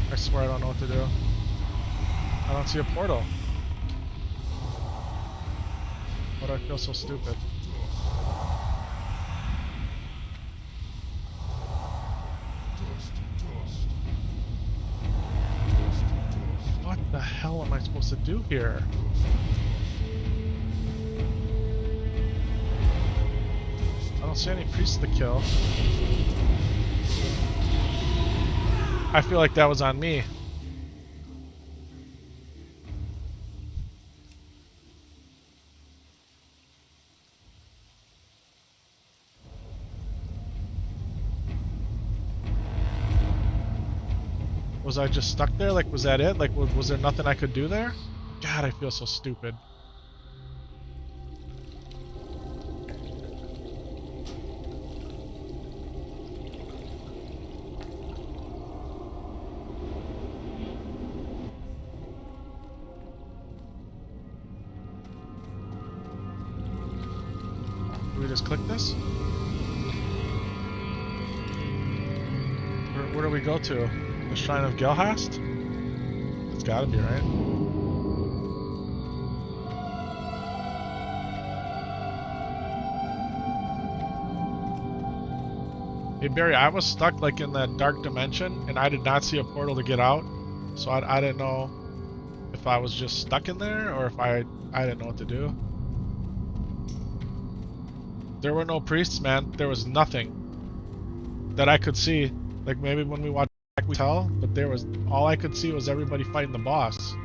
I swear I don't know what to do. I don't see a portal. Why do I feel so stupid? supposed to do here? I don't see any priests to kill. I feel like that was on me. Was I just stuck there? Like, was that it? Like, was there nothing I could do there? God, I feel so stupid. Do we just click this? Where do we go to? The Shrine of Gelhast? It's gotta be, right? Hey Barry, I was stuck like in that dark dimension and I did not see a portal to get out. So I didn't know if I was just stuck in there or if I didn't know what to do. There were no priests, man. There was nothing that I could see. Like maybe when we watched we tell, but there was all I could see was everybody fighting the boss.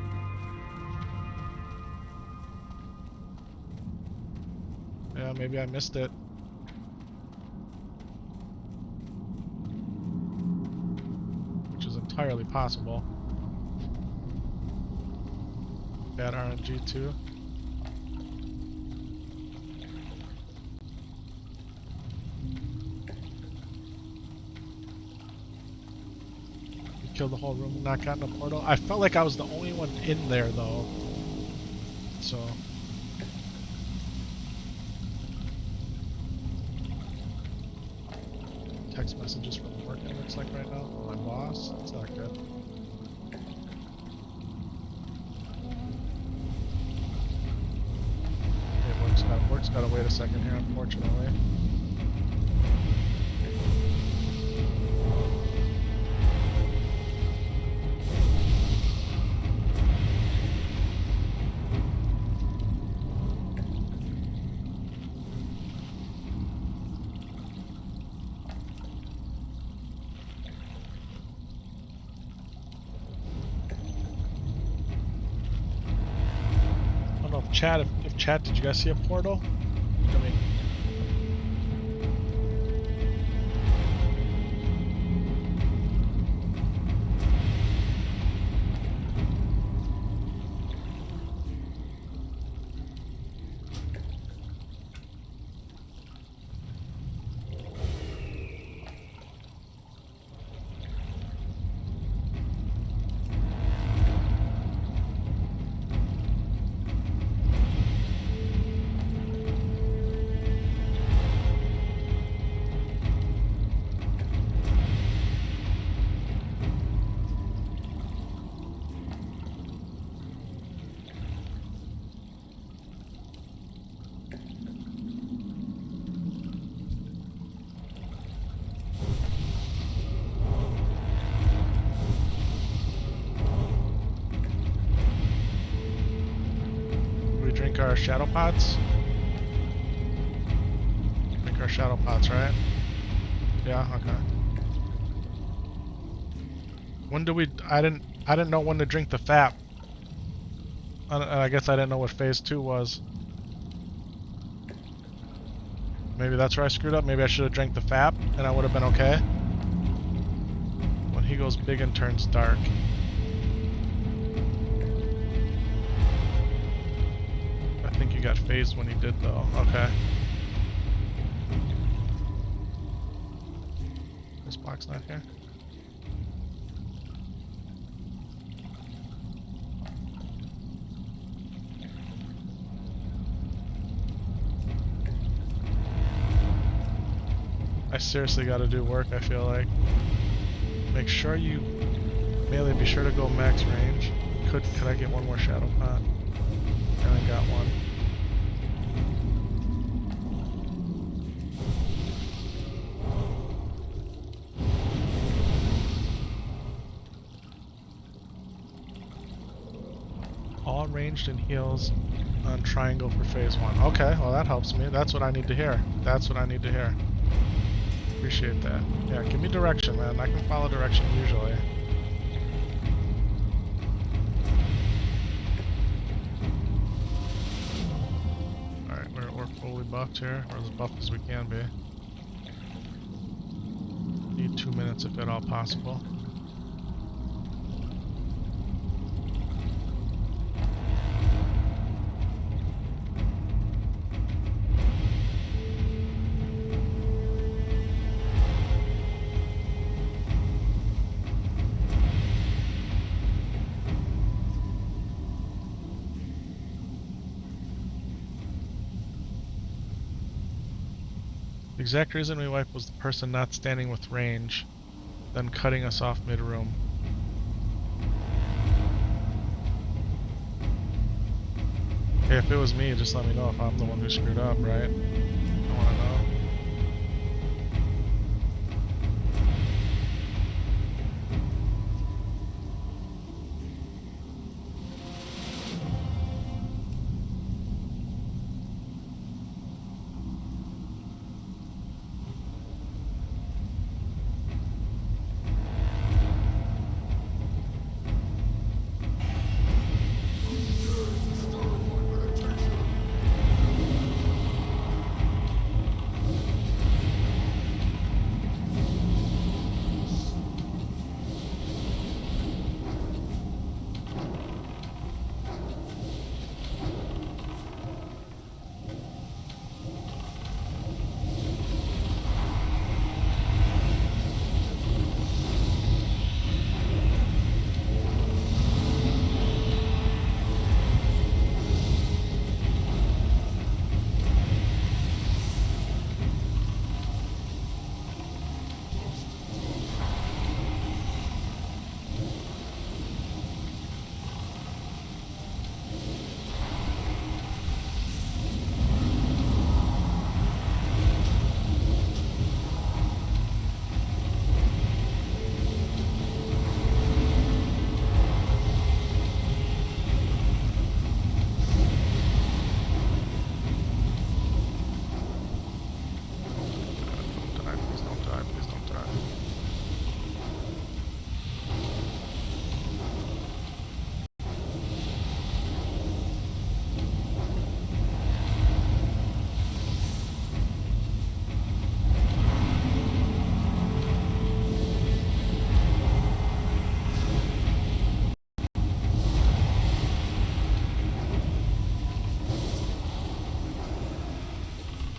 Yeah, maybe I missed it. Which is entirely possible. Bad RNG too. Killed the whole room and not gotten a portal. I felt like I was the only one in there though. So text messages from work it looks like right now. My boss. That's not good. Yeah, work's gotta wait a second here, unfortunately. Chat, if chat, did you guys see a portal? I mean, drink our shadow pots? Drink our shadow pots, right? Yeah, okay. When do we... I didn't know when to drink the FAP. I guess I didn't know what phase 2 was. Maybe that's where I screwed up. Maybe I should have drank the FAP and I would have been okay. When he goes big and turns dark. I think you got phased when he did though. Okay. This box not here. I seriously gotta do work, I feel like. Make sure you... Melee, be sure to go max range. Could I get one more shadow pot? I only got one. all ranged and heals on triangle for phase 1. Okay, well that helps me. That's what I need to hear. That's what I need to hear. Appreciate that. Yeah, give me direction, man. I can follow direction usually. Alright, we're fully buffed here, or as buffed as we can be. Need 2 minutes if at all possible. The exact reason we wiped was the person not standing with range, then cutting us off mid-room. Hey, if it was me, just let me know if I'm the one who screwed up, right? I wanna know.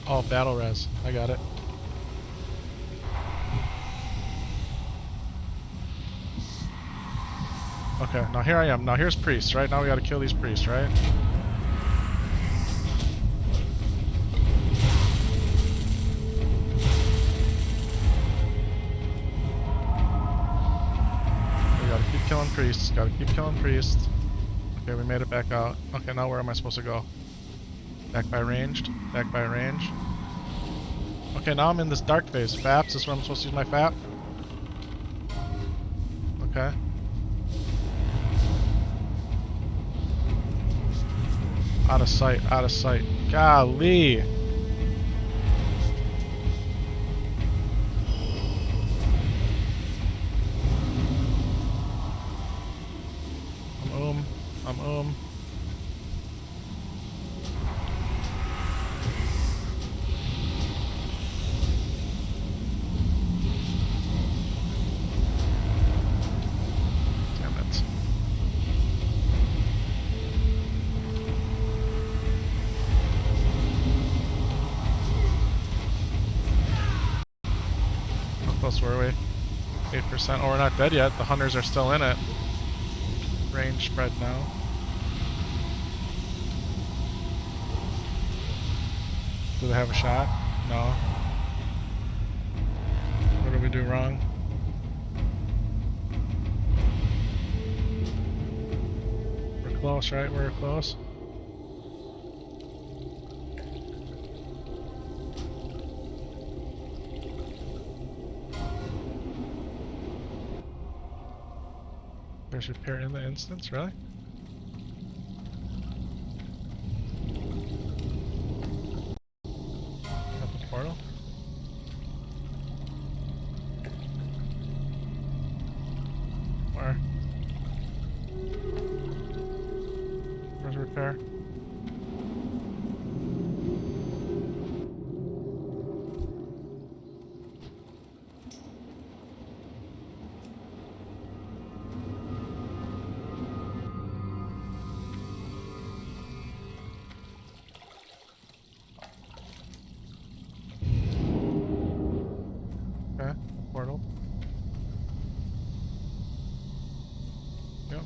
Oh, battle res. I got it. Okay, now here I am. Now here's priests, right? Now we gotta kill these priests, right? We gotta keep killing priests. Gotta keep killing priests. Okay, we made it back out. Okay, now where am I supposed to go? Back by ranged. Back by range. Okay, now I'm in this dark phase. FAPs, this is where I'm supposed to use my FAP. Okay. Out of sight, out of sight. Golly! I'm Damn it. How close were we? 8%. Oh, we're not dead yet. The hunters are still in it. Range spread now. Do they have a shot? No. What did we do wrong? We're close, right? We're close. There's repair in the instance, really?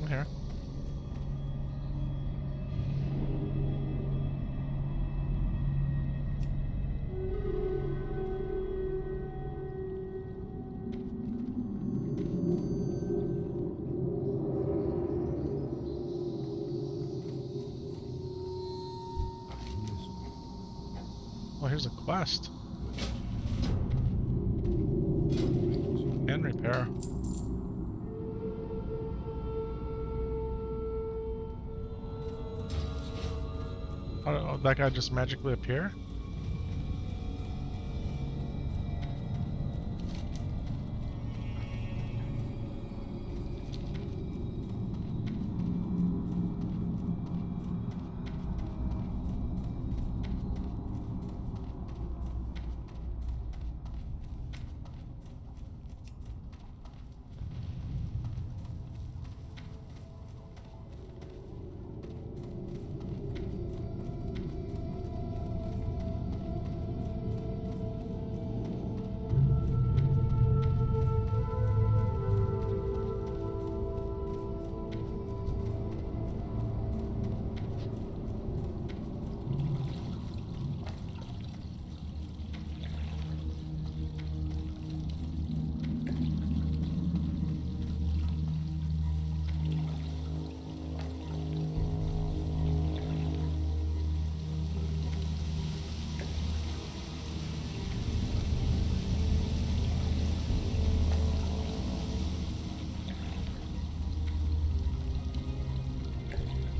here. Oh, here's a quest. And repair. Oh, that guy just magically appear?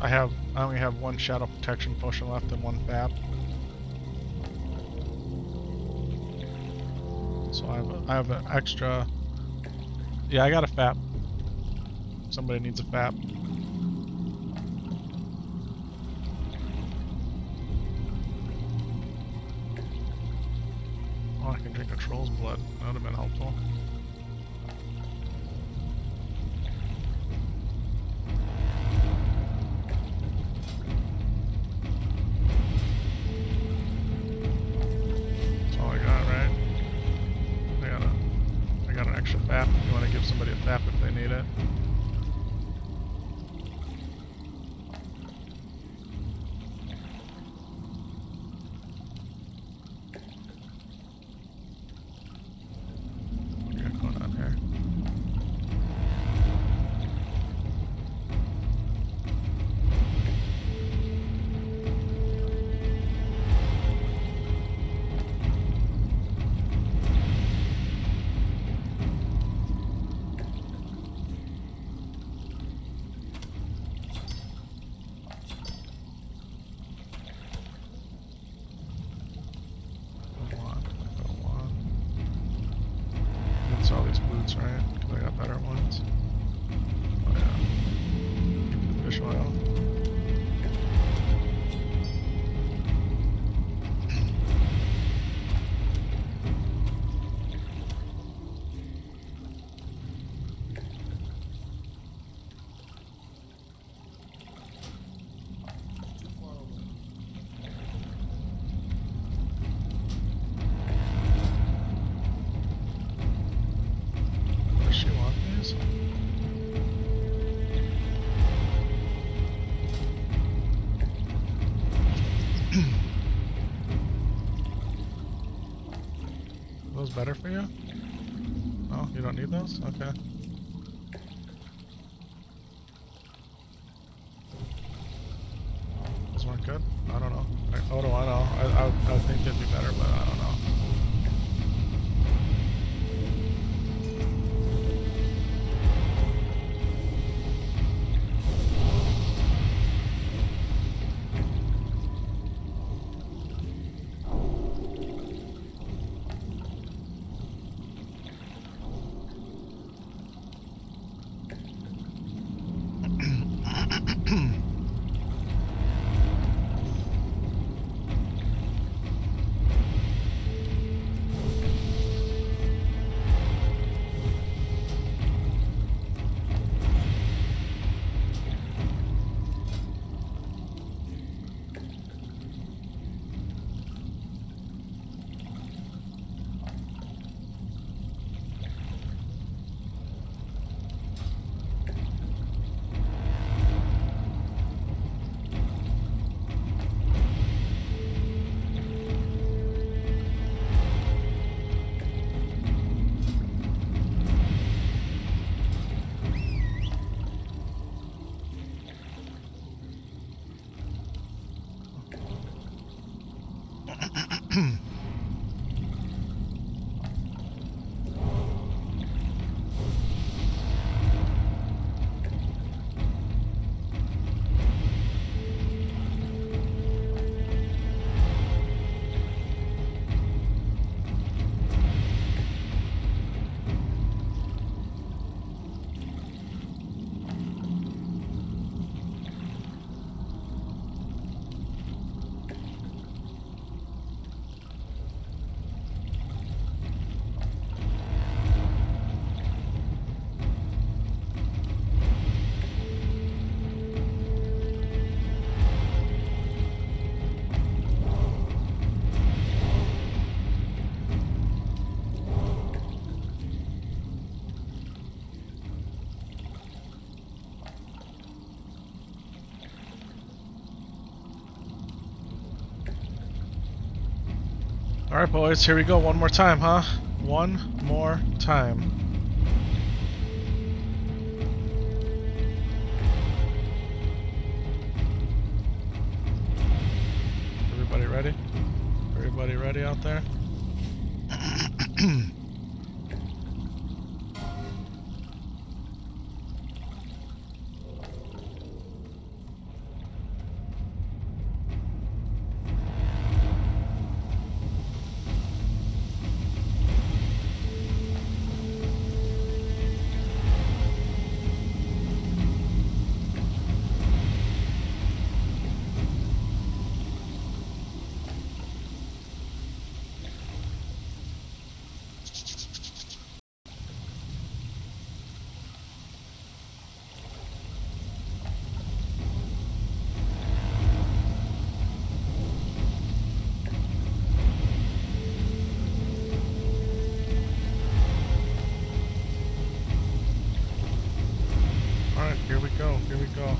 I only have one shadow protection potion left and one fab. So I have an extra. Yeah, I got a fab. Somebody needs a fab. Oh, I can drink a troll's blood. That would have been helpful. Somebody a FAP if they need it. What do you got going on here? All these boots, right? Because I got better ones. Oh yeah. Fish oil. Those better for you? Oh, you don't need those? Okay. Those weren't good? I don't know. Oh, do I know? I would think they'd be better, but I don't know. Alright, boys, here we go. One more time, huh? One more time. Everybody ready? Everybody ready out there? Alright, here we go, here we go.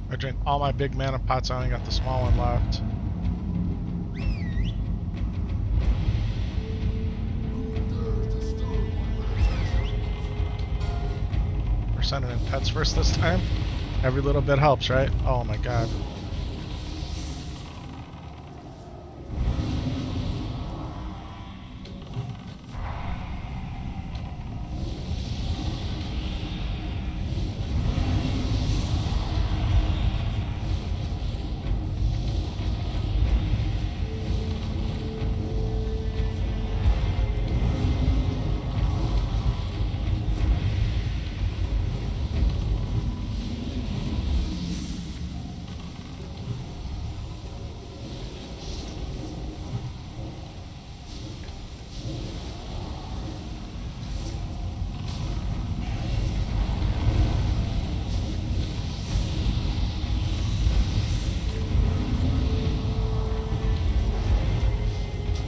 I drank all my big mana pots, I only got the small one left. We're sending in pets first this time. Every little bit helps, right? Oh my god.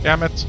Damn it.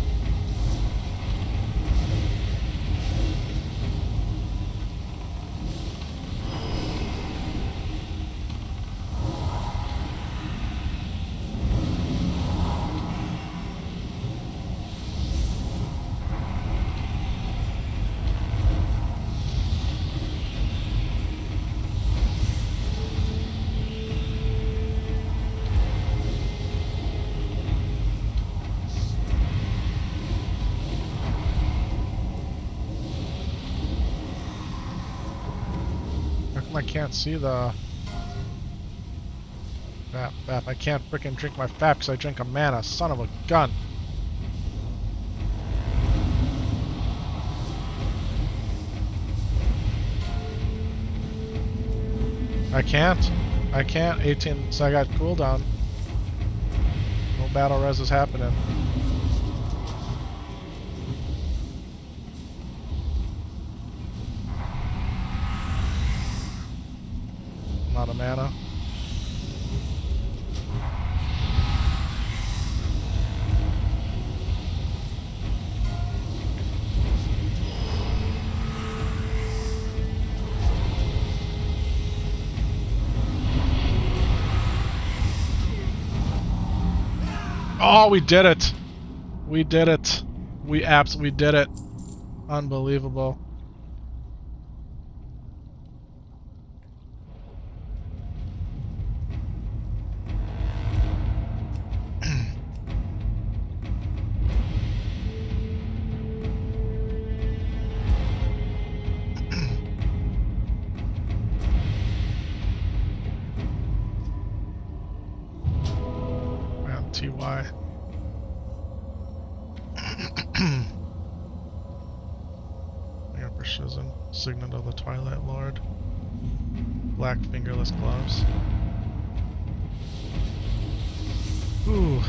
I can't see the FAP. I can't freaking drink my FAP because I drink a mana. Son of a gun. I can't. 18, so I got cooldown. No battle res is happening. Not a mana. Oh, we did it! We did it! We absolutely did it! Unbelievable. TY. flourishes in signet of the Twilight Lord. Black fingerless gloves. Ooh.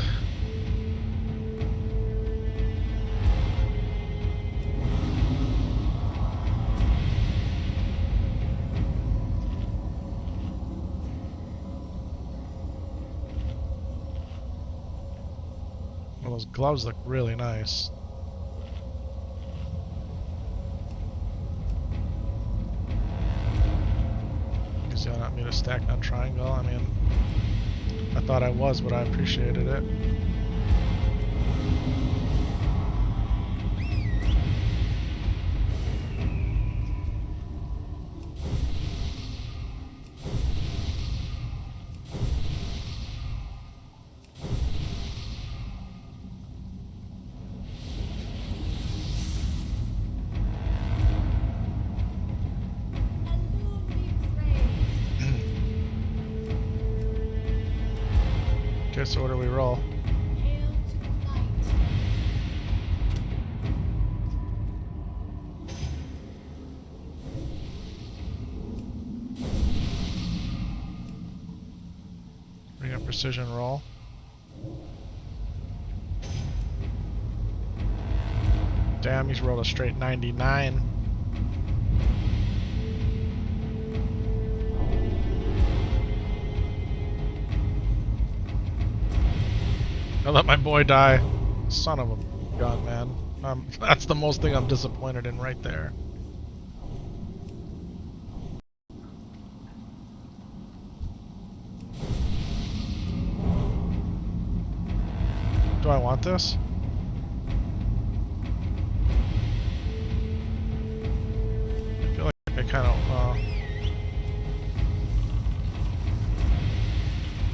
Well, those gloves look really nice. Does you want me to stack on triangle? I mean, I thought I was, but I appreciated it. Okay, so what do we roll? Bring a precision roll. Damn, he's rolled a straight 99. I let my boy die. Son of a gun, man. That's the most thing I'm disappointed in right there. Do I want this? I feel like I kind of...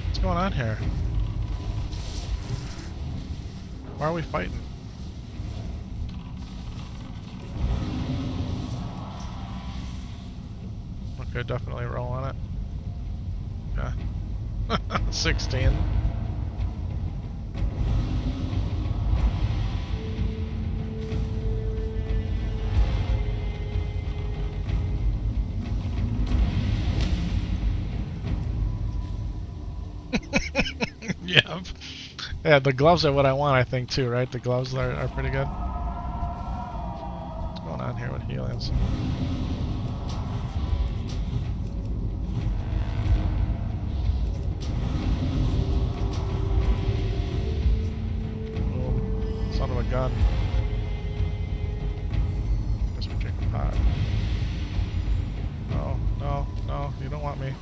what's going on here? Why are we fighting? Okay, definitely roll on it. Yeah. 16. Yep. Yeah, the gloves are what I want, I think, too, right? The gloves are pretty good. What's going on here with healings? Boom. Son of a gun. Guess we drink a pot. No, no, no, you don't want me.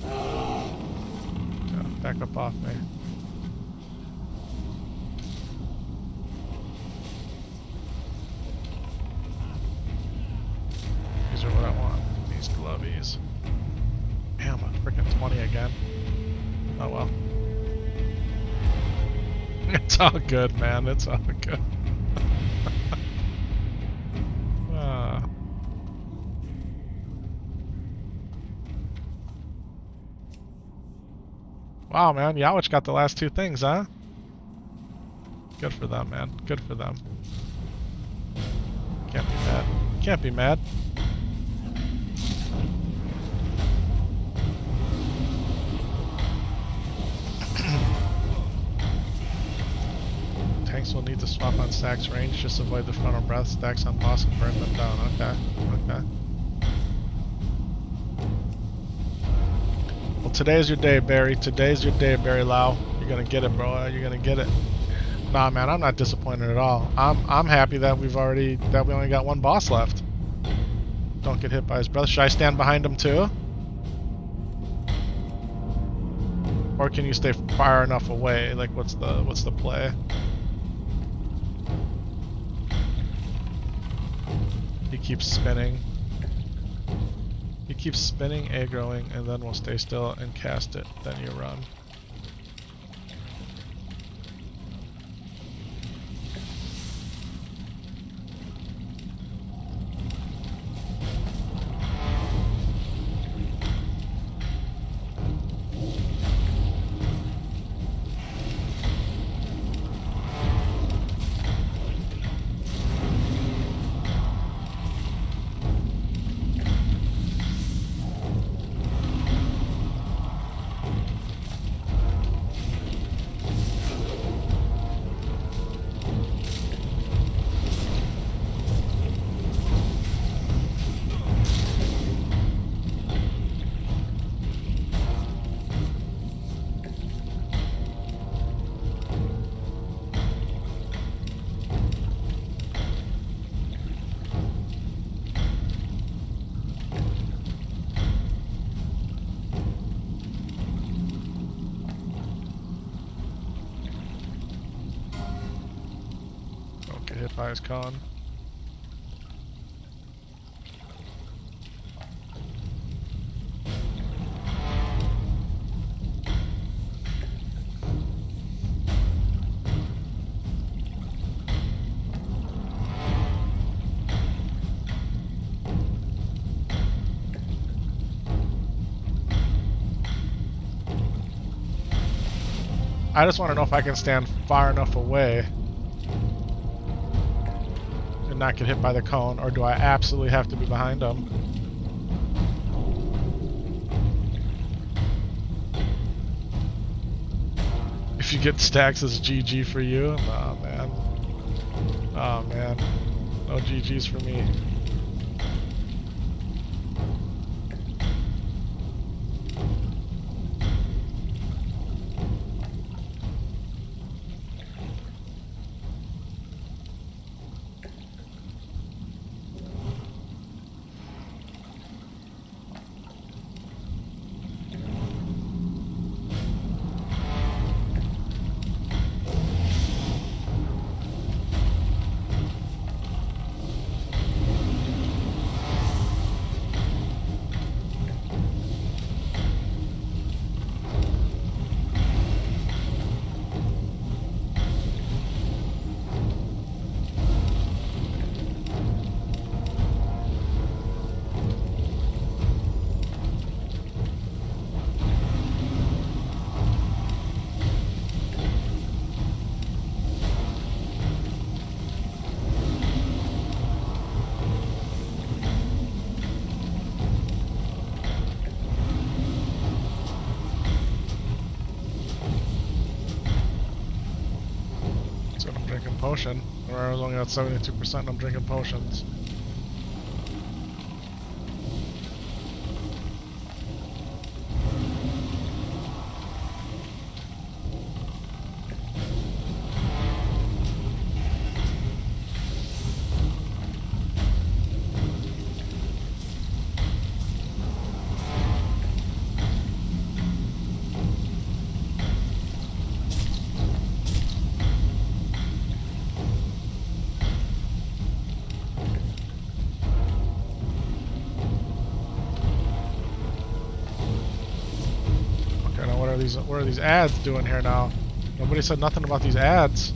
Yeah, back up off me. These are what I want. These glovies. Damn, a freaking 20 again. Oh well. It's all good, man. It's all good. Wow, man. Yowich got the last two things, huh? Good for them, man. Good for them. Can't be mad. Can't be mad. Tanks will need to swap on stacks range, just avoid the frontal breath. Stacks on boss and burn them down. Okay, okay. Well, today's your day, Barry. Today's your day, Barry Lau. You're gonna get it, bro. You're gonna get it. Nah, man, I'm not disappointed at all. I'm happy that we only got one boss left. Don't get hit by his brother. Should I stand behind him too? Or can you stay far enough away? Like, what's the play? He keeps spinning. He keeps spinning, aggroing, and then we'll stay still and cast it. Then you run. Fires cone. I just want to know if I can stand far enough away and not get hit by the cone, or do I absolutely have to be behind them? If you get stacks, it's GG for you? Oh man. Oh man. No GG's for me. Potion. Or I was only at 72% and I'm drinking potions. What are these ads doing here now? Nobody said nothing about these ads.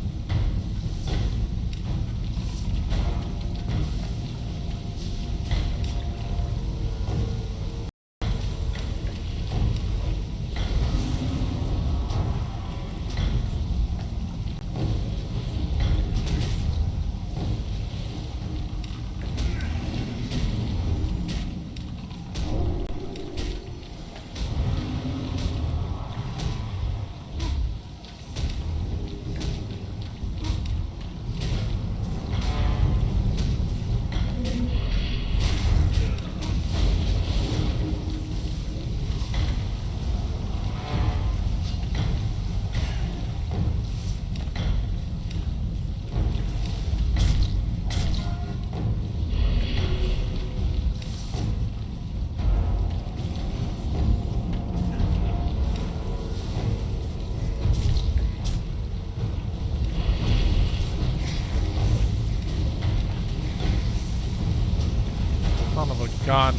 Son of a gun.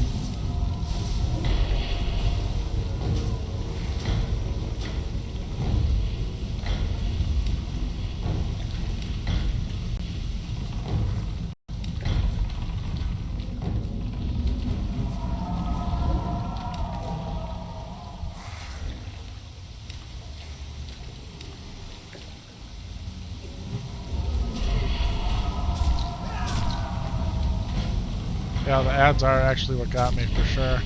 Yeah, the ads are actually what got me for sure.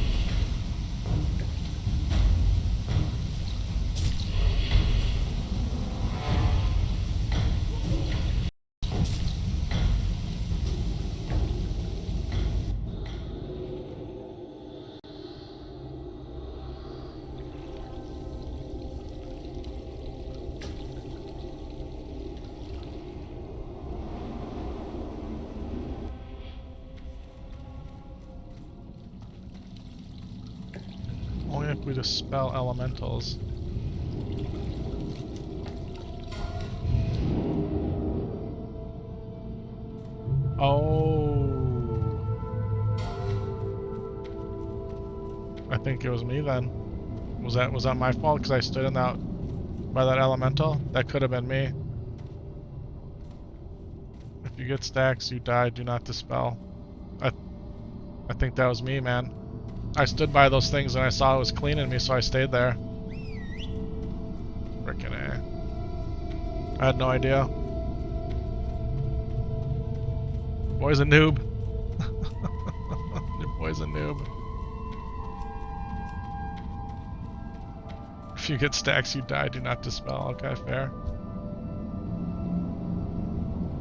Only if we dispel elementals. I think it was me then. Was that my fault because I stood in that by that elemental? That could have been me. If you get stacks, you die. Do not dispel. I think that was me, man. I stood by those things and I saw it was cleaning me, so I stayed there. Frickin' A. I had no idea. Boy's a noob. Your boy's a noob. If you get stacks, you die. Do not dispel. Okay, fair.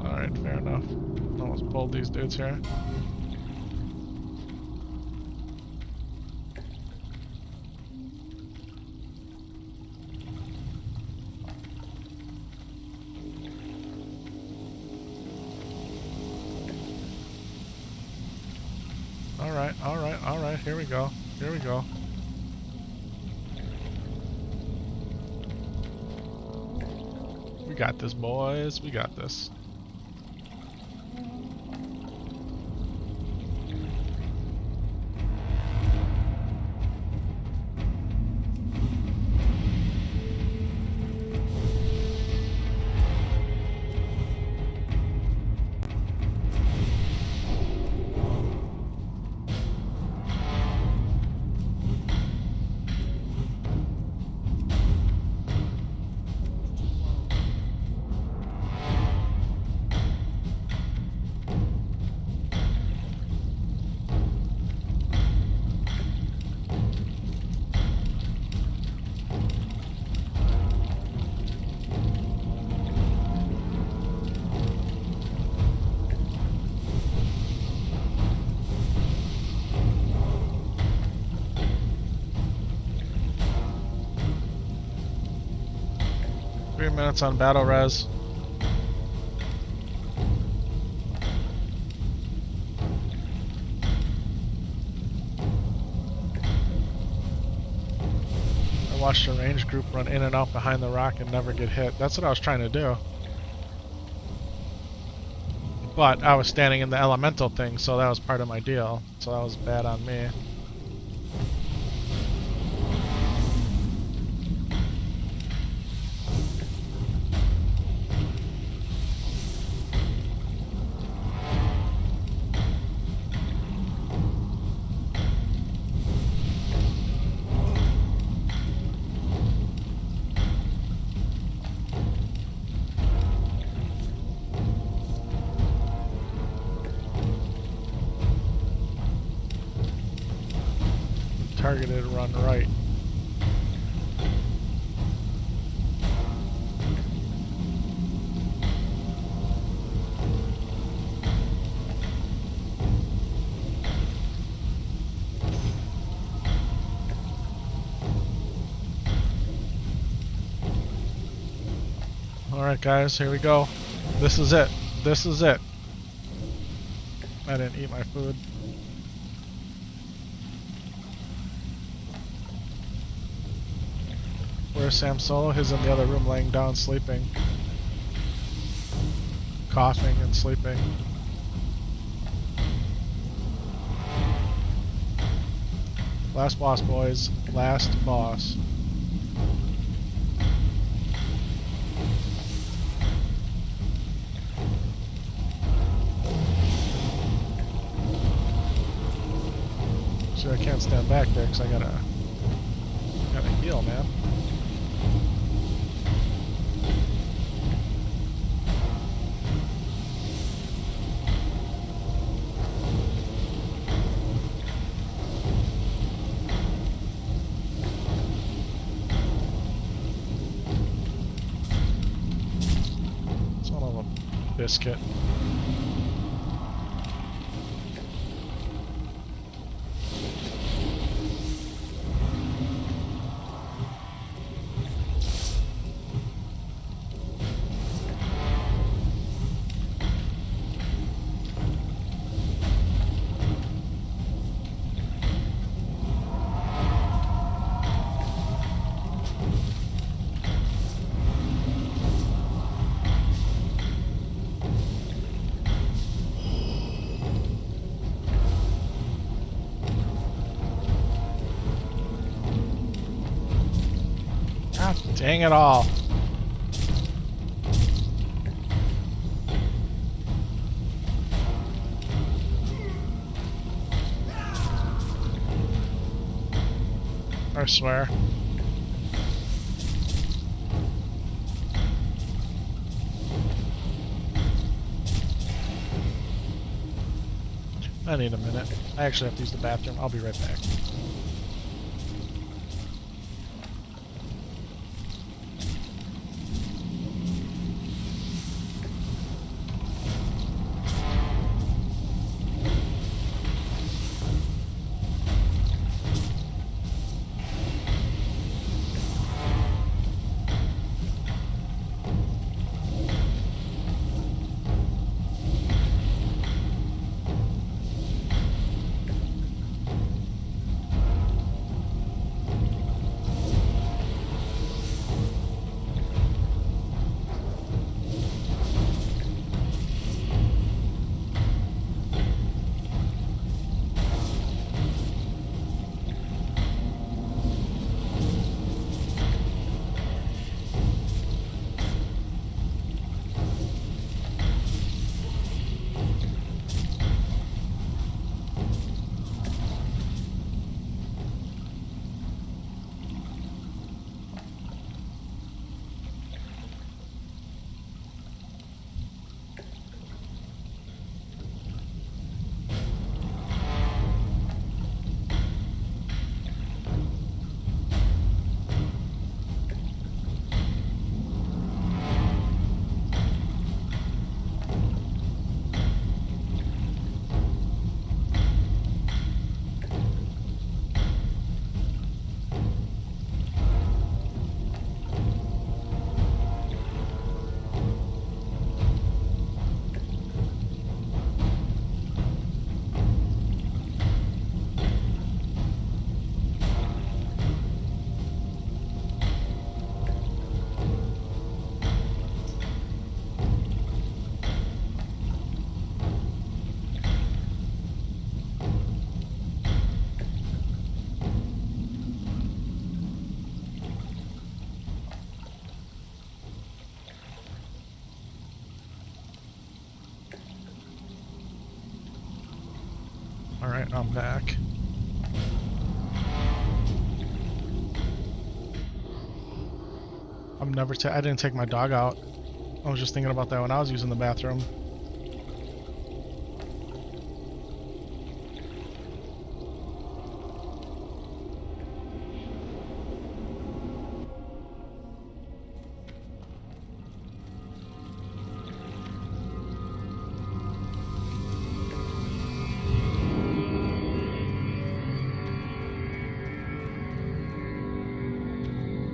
Alright, fair enough. Almost pulled these dudes here. Alright, here we go. Here we go. We got this, boys. We got this. Minutes on battle res. I watched a range group run in and out behind the rock and never get hit. That's what I was trying to do. But I was standing in the elemental thing, so that was part of my deal. So that was bad on me. Targeted run right. Alright guys, here we go. This is it. This is it. I didn't eat my food. Where's Sam Solo? He's in the other room laying down sleeping. Coughing and sleeping. Last boss, boys. Last boss. See, I can't stand back there because I gotta heal, man. Biscuit. God dang it all. I swear. I need a minute. I actually have to use the bathroom. I'll be right back. Alright, I'm back. I didn't take my dog out. I was just thinking about that when I was using the bathroom.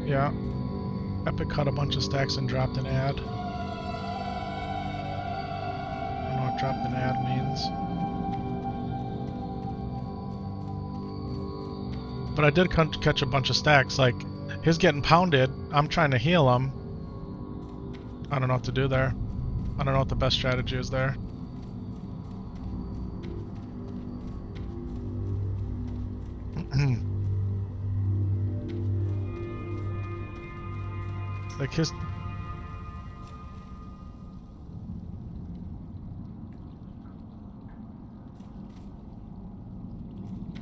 Yeah. Epic cut a bunch of stacks and dropped an ad. I don't know what dropped an ad means. But I did catch a bunch of stacks. Like, his getting pounded. I'm trying to heal him. I don't know what to do there. I don't know what the best strategy is there. Like his...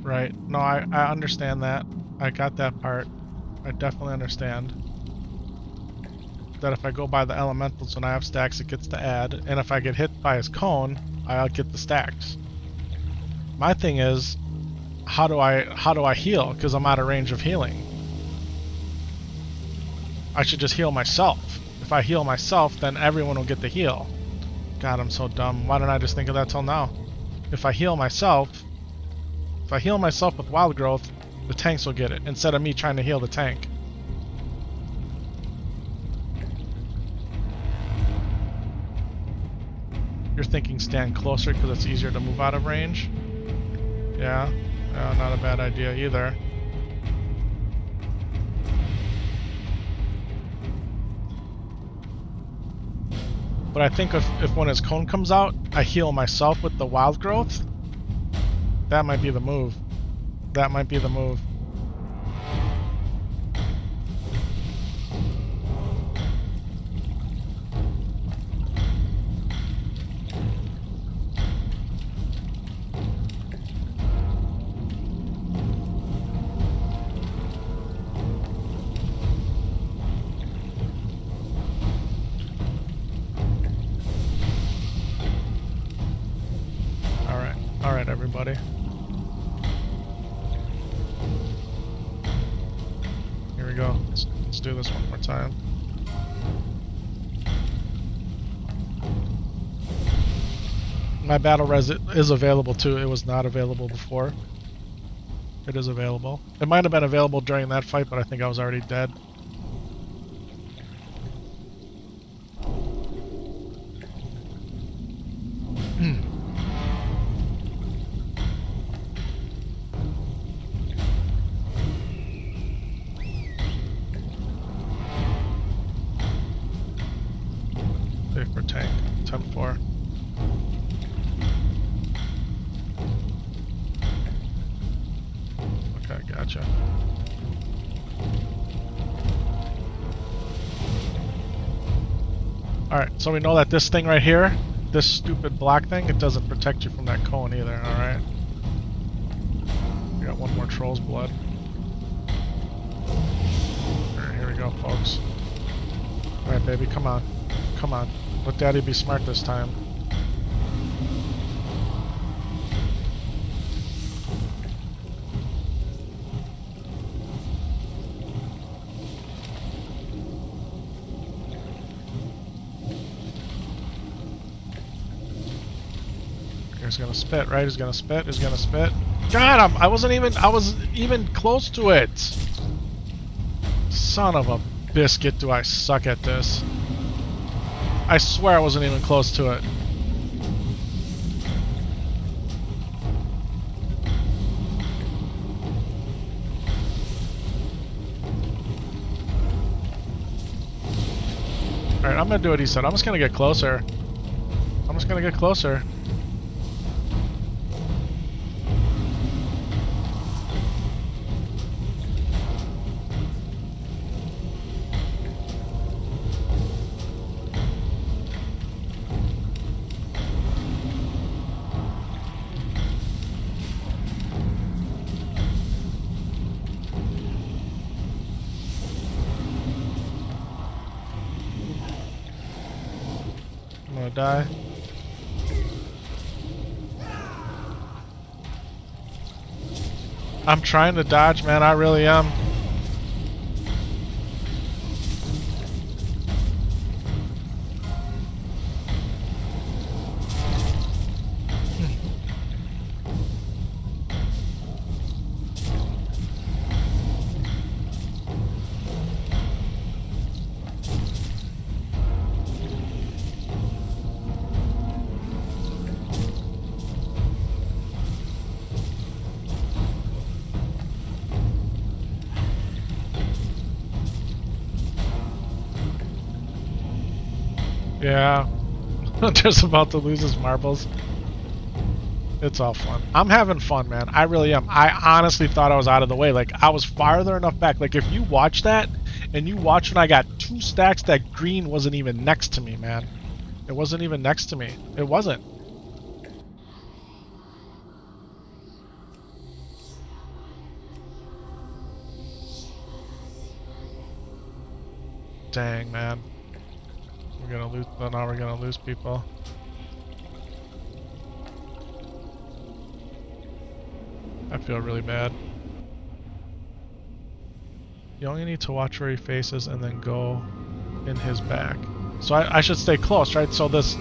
Right. No, I understand that. I got that part. I definitely understand. That if I go by the elementals when I have stacks, it gets the add. And if I get hit by his cone, I'll get the stacks. My thing is, how do I heal? Because I'm out of range of healing. I should just heal myself. If I heal myself, then everyone will get the heal. God, I'm so dumb. Why didn't I just think of that till now? If I heal myself with wild growth, the tanks will get it, instead of me trying to heal the tank. You're thinking stand closer because it's easier to move out of range? Yeah, not a bad idea either. But I think if when his cone comes out, I heal myself with the wild growth, that might be the move. That might be the move. buddy. Here we go. Let's do this one more time. My battle res is available too. It was not available before. It is available. It might have been available during that fight, but I think I was already dead. Safe for tank. 10-4. Okay, gotcha. Alright, so we know that this thing right here, this stupid black thing, it doesn't protect you from that cone either, alright? We got one more troll's blood. Alright, here we go, folks. Alright, baby, come on. Come on. Let Daddy be smart this time. He's gonna spit, right? He's gonna spit. He's gonna spit. Got him! I was even close to it! Son of a biscuit, do I suck at this. I swear I wasn't even close to it. Alright, I'm gonna do what he said. I'm just gonna get closer. I'm just gonna get closer. I'm gonna die. I'm trying to dodge, man. I really am. Yeah. Just about to lose his marbles. It's all fun. I'm having fun, man. I really am. I honestly thought I was out of the way. Like, I was farther enough back. Like, if you watch that, and you watch when I got 2 stacks, that green wasn't even next to me, man. It wasn't even next to me. It wasn't. Dang, man. We're gonna lose. Oh, now we're gonna lose people. I feel really bad. You only need to watch where he faces and then go in his back. So I should stay close, right? So this...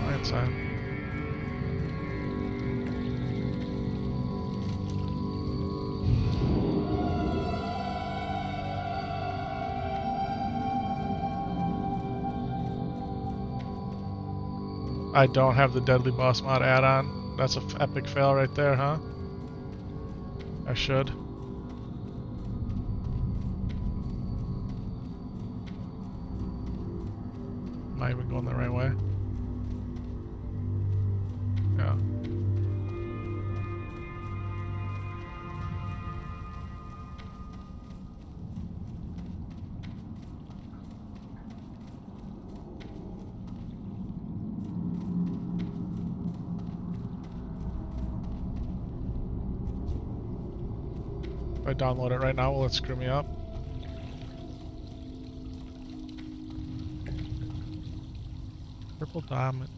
Right side. I don't have the Deadly Boss mod add-on. That's an epic fail right there, huh? I should. Am I even going the right way? Yeah. If I download it right now, will it screw me up? Purple diamond.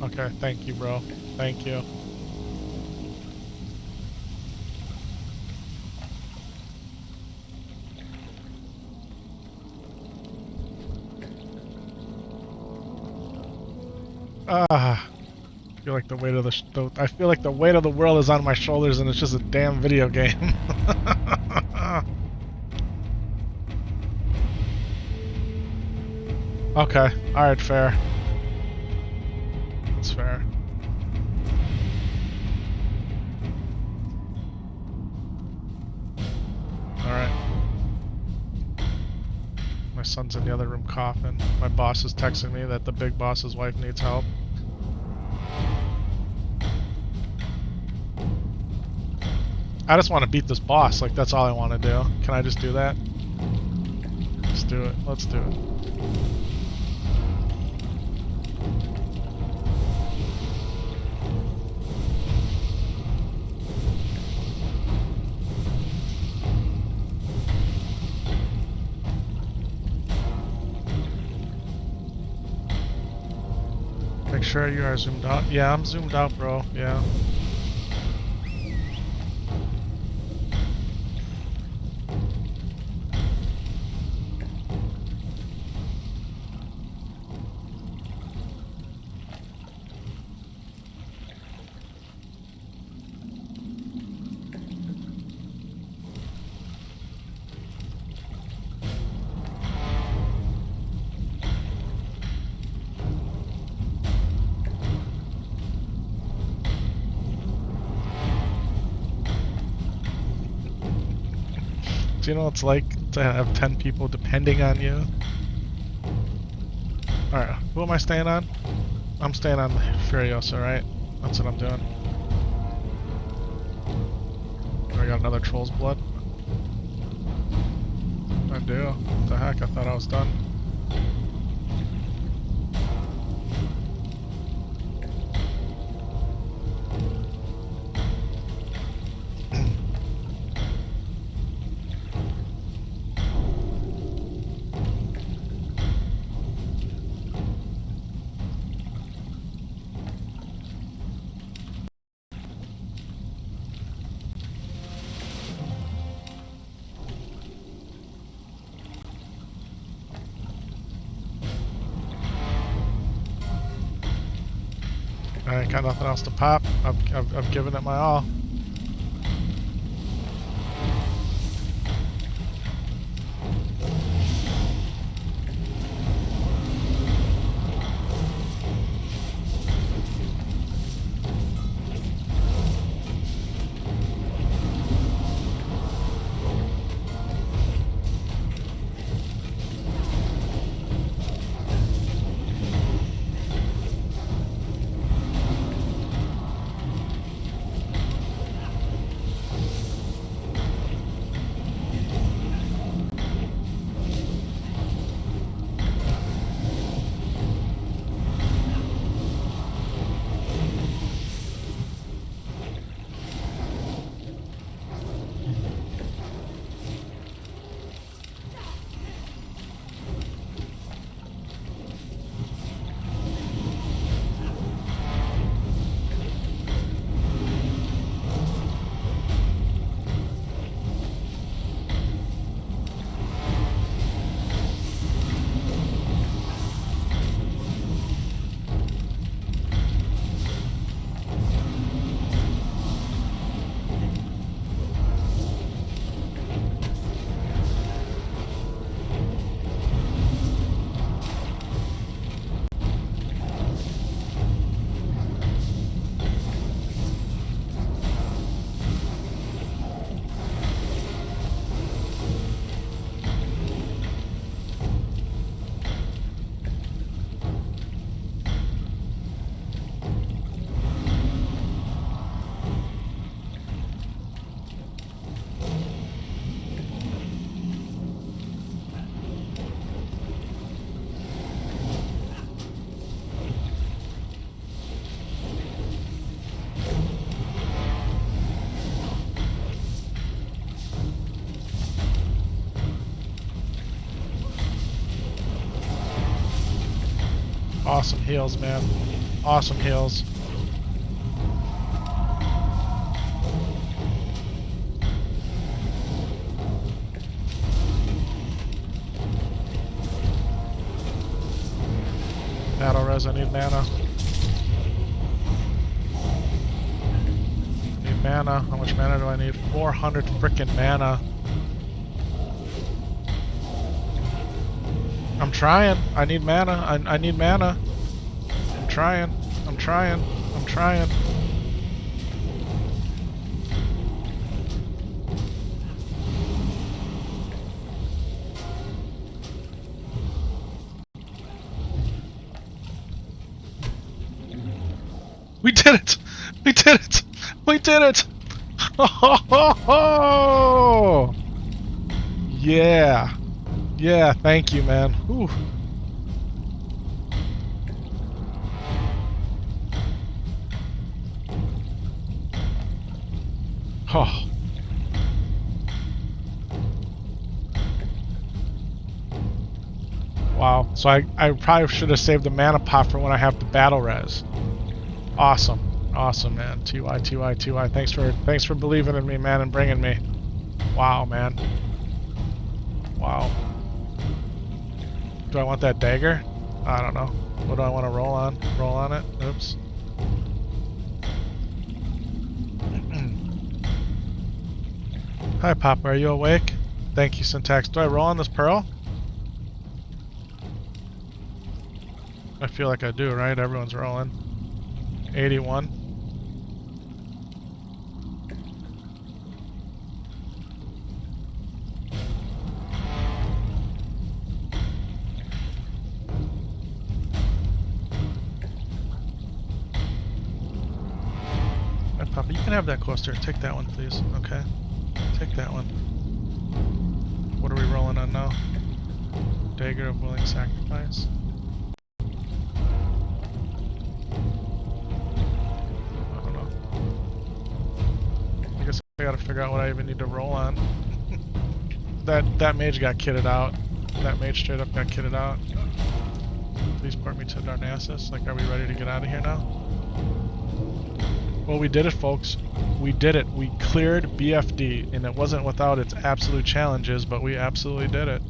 Okay, thank you, bro. Thank you. Ah, I feel like the weight of I feel like the weight of the world is on my shoulders, and it's just a damn video game. Okay, all right, fair. That's fair. All right. My son's in the other room coughing. My boss is texting me that the big boss's wife needs help. I just want to beat this boss, like that's all I want to do. Can I just do that? Let's do it. Let's do it. Make sure you are zoomed out. Yeah, I'm zoomed out, bro. Yeah. Do you know what it's like to have 10 people depending on you? Alright, who am I staying on? I'm staying on Furiosa, right? That's what I'm doing. I got another Troll's Blood. I do. What the heck? I thought I was done. I ain't got nothing else to pop. I've given it my all. Awesome heals, man. Awesome heals. Battle res, I need mana. Need mana. How much mana do I need? 400 frickin' mana. I'm trying. I need mana. I need mana. I'm trying. I'm trying. I'm trying. We did it! We did it! We did it! Oh! Yeah. Yeah, thank you, man. Whew. Oh. Wow. So I probably should have saved the mana pot for when I have the battle res. Awesome. Awesome, man. TY, TY, TY. Thanks for believing in me, man, and bringing me. Wow, man. Wow. Do I want that dagger? I don't know. What do I want to roll on? Roll on it? Oops. Hi, Papa. Are you awake? Thank you, Syntax. Do I roll on this pearl? I feel like I do, right? Everyone's rolling. 81. Hey, Papa, you can have that coaster. Take that one, please. Okay. Take that one. What are we rolling on now? Dagger of Willing Sacrifice. I gotta figure out what I even need to roll on. that mage got kitted out. That mage straight up got kitted out. Please port me to Darnassus. Like, are we ready to get out of here now? Well, we did it, folks. We did it. We cleared BFD, and it wasn't without its absolute challenges, but we absolutely did it.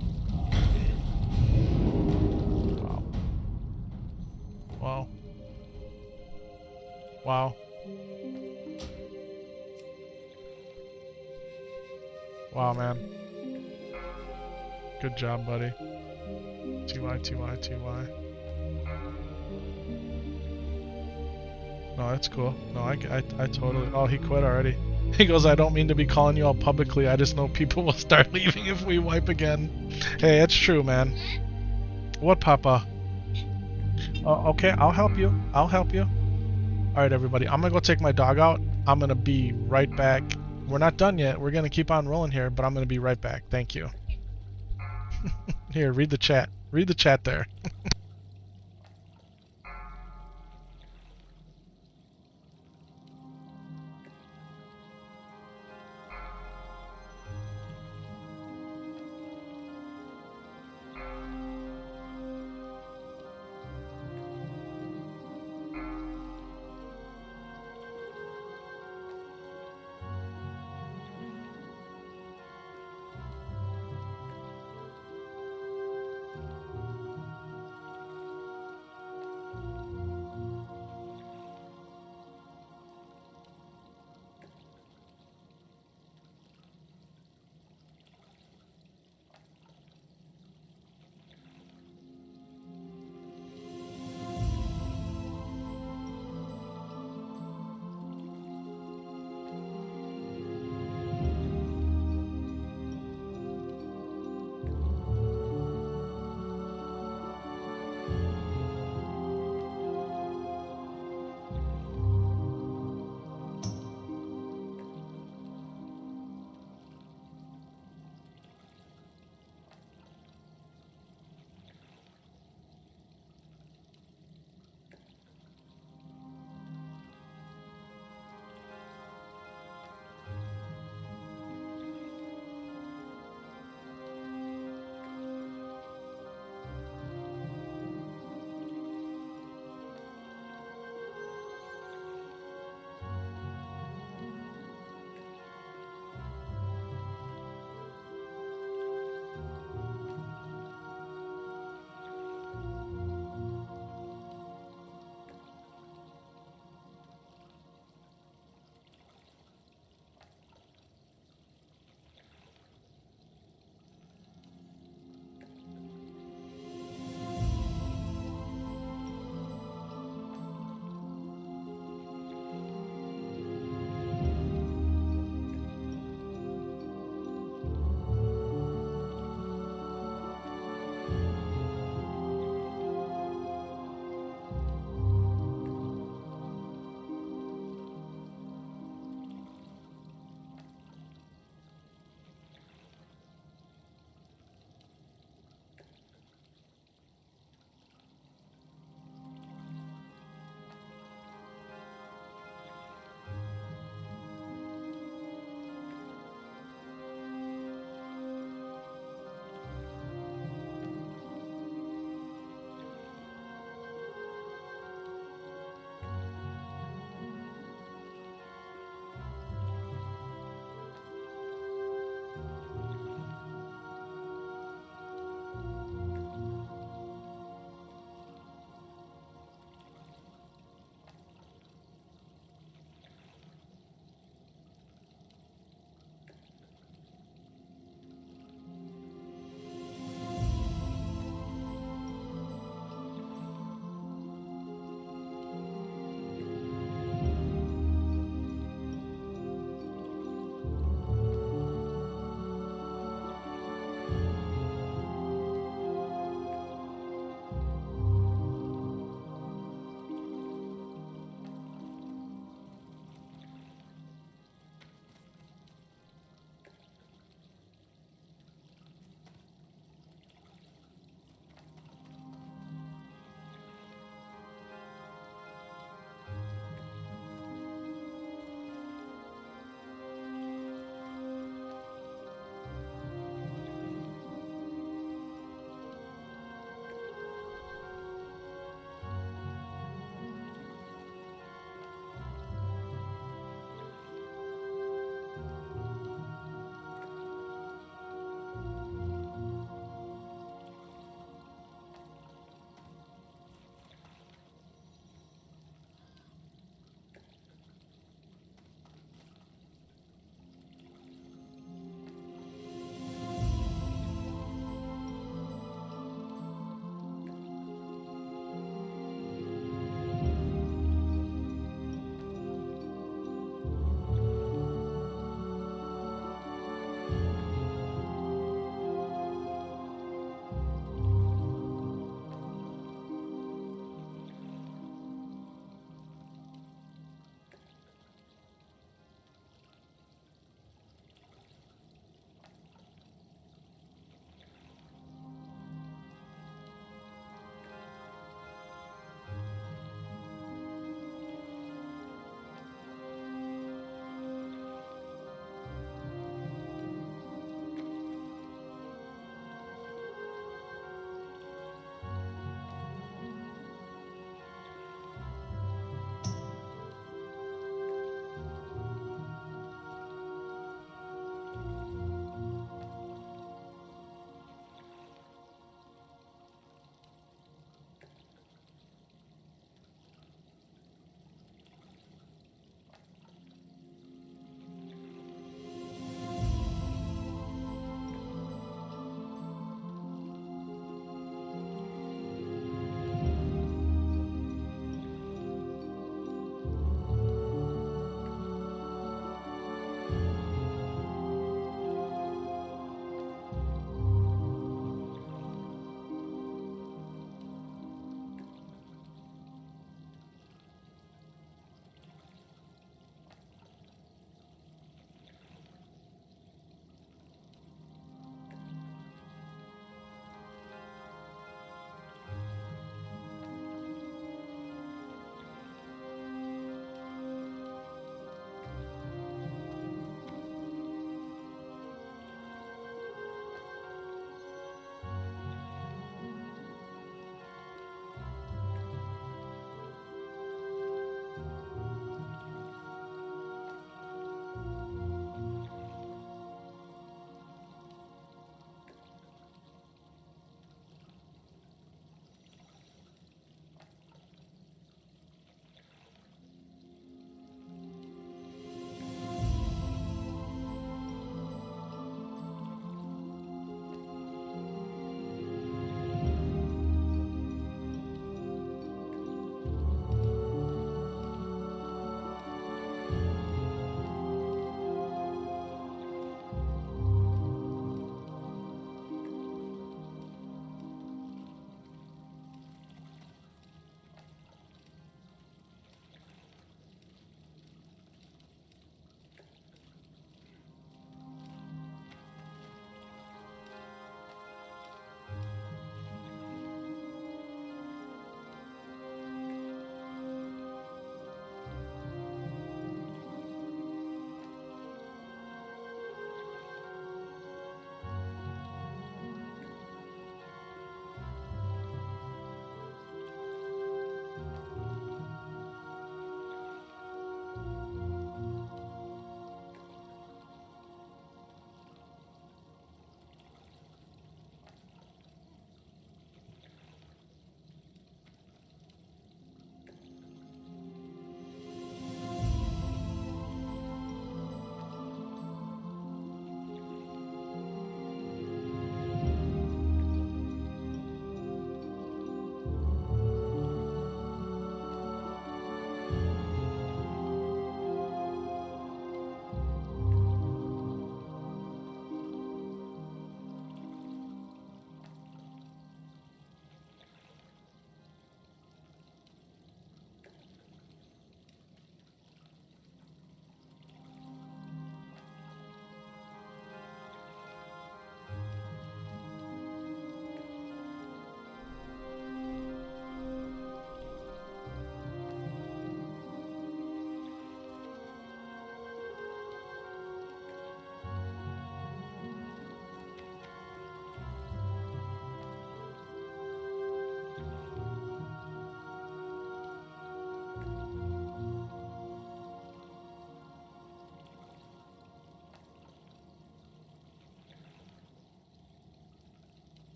Wow. Wow. Wow. Wow, man. Good job, buddy. TY, TY, TY. No, that's cool. No, I totally... Oh, he quit already. He goes, I don't mean to be calling you all publicly. I just know people will start leaving if we wipe again. Hey, it's true, man. What, Papa? Okay, I'll help you. I'll help you. Alright, everybody. I'm gonna go take my dog out. I'm gonna be right back. We're not done yet. We're going to keep on rolling here, but I'm going to be right back. Thank you. Here, read the chat. Read the chat there.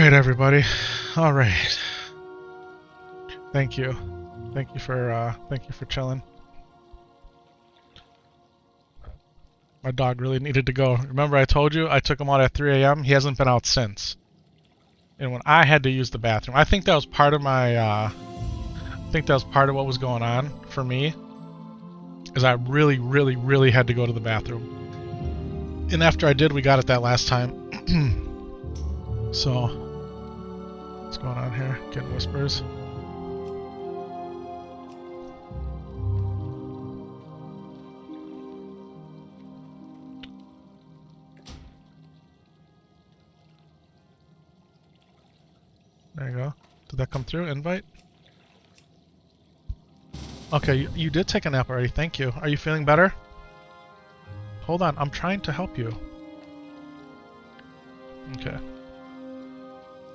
Alright, everybody. Alright. Thank you. Thank you for chilling. My dog really needed to go. Remember I told you I took him out at 3 a.m.? He hasn't been out since. And when I had to use the bathroom, I think that was part of my, I think that was part of what was going on for me. Is I really, really, really had to go to the bathroom. And after I did, we got it that last time. So, what's going on here? Getting whispers. There you go. Did that come through? Invite? Okay, you did take a nap already. Thank you. Are you feeling better? Hold on. I'm trying to help you. Okay.